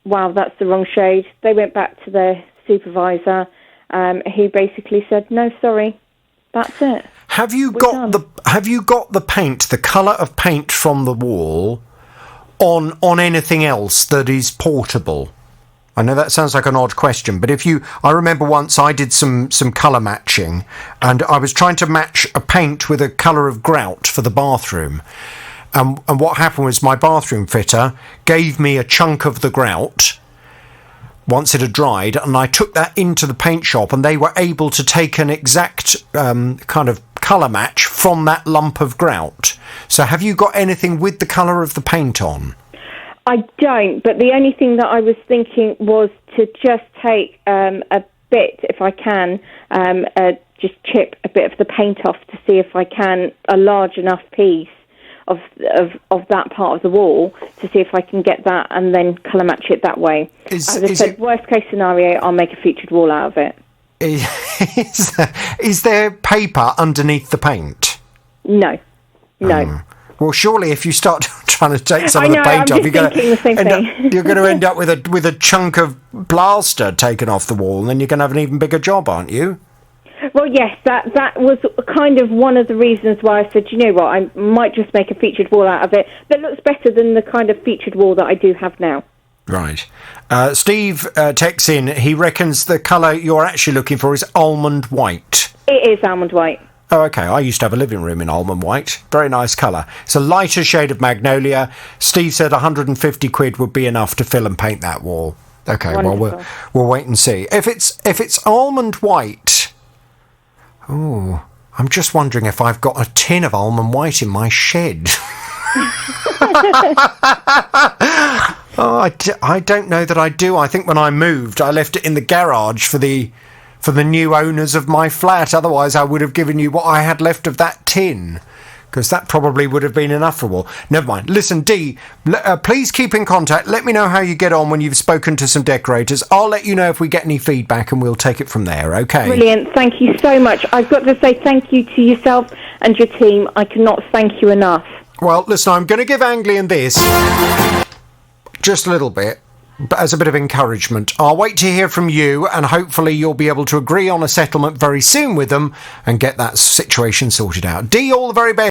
wow, that's the wrong shade, they went back to their supervisor, who basically said, no, sorry, that's it. Have you got the paint, the colour of paint from the wall on anything else that is portable? I know that sounds like an odd question, but I remember once I did some colour matching, and I was trying to match a paint with a colour of grout for the bathroom. And what happened was my bathroom fitter gave me a chunk of the grout once it had dried, and I took that into the paint shop, and they were able to take an exact kind of colour match from that lump of grout. So have you got anything with the colour of the paint on? I don't, but the only thing that I was thinking was to just take a bit, if I can, just chip a bit of the paint off to see if I can, a large enough piece of that part of the wall, to see if I can get that and then colour match it that way. As I said, worst case scenario, I'll make a featured wall out of it. Is there paper underneath the paint? No. Well, surely if you start trying to take some of the paint off, you're going to end up with a chunk of plaster taken off the wall, and then you're going to have an even bigger job, aren't you? Well, yes, that was kind of one of the reasons why I said, you know what, I might just make a featured wall out of it that looks better than the kind of featured wall that I do have now. Right. Steve texts in, he reckons the colour you're actually looking for is almond white. It is almond white. Oh, okay. I used to have a living room in almond white. Very nice colour. It's a lighter shade of magnolia. Steve said 150 quid would be enough to fill and paint that wall. Okay, wonderful. Well, we'll wait and see. If it's almond white... Oh, I'm just wondering if I've got a tin of almond white in my shed. I don't know that I do. I think when I moved, I left it in the garage for the new owners of my flat. Otherwise, I would have given you what I had left of that tin, because that probably would have been enough for a wall. Never mind. Listen, Dee, please keep in contact. Let me know how you get on when you've spoken to some decorators. I'll let you know if we get any feedback, and we'll take it from there, okay? Brilliant. Thank you so much. I've got to say thank you to yourself and your team. I cannot thank you enough. Well, listen, I'm going to give Anglian this just a little bit, but as a bit of encouragement. I'll wait to hear from you, and hopefully you'll be able to agree on a settlement very soon with them and get that situation sorted out. Dee, all the very best.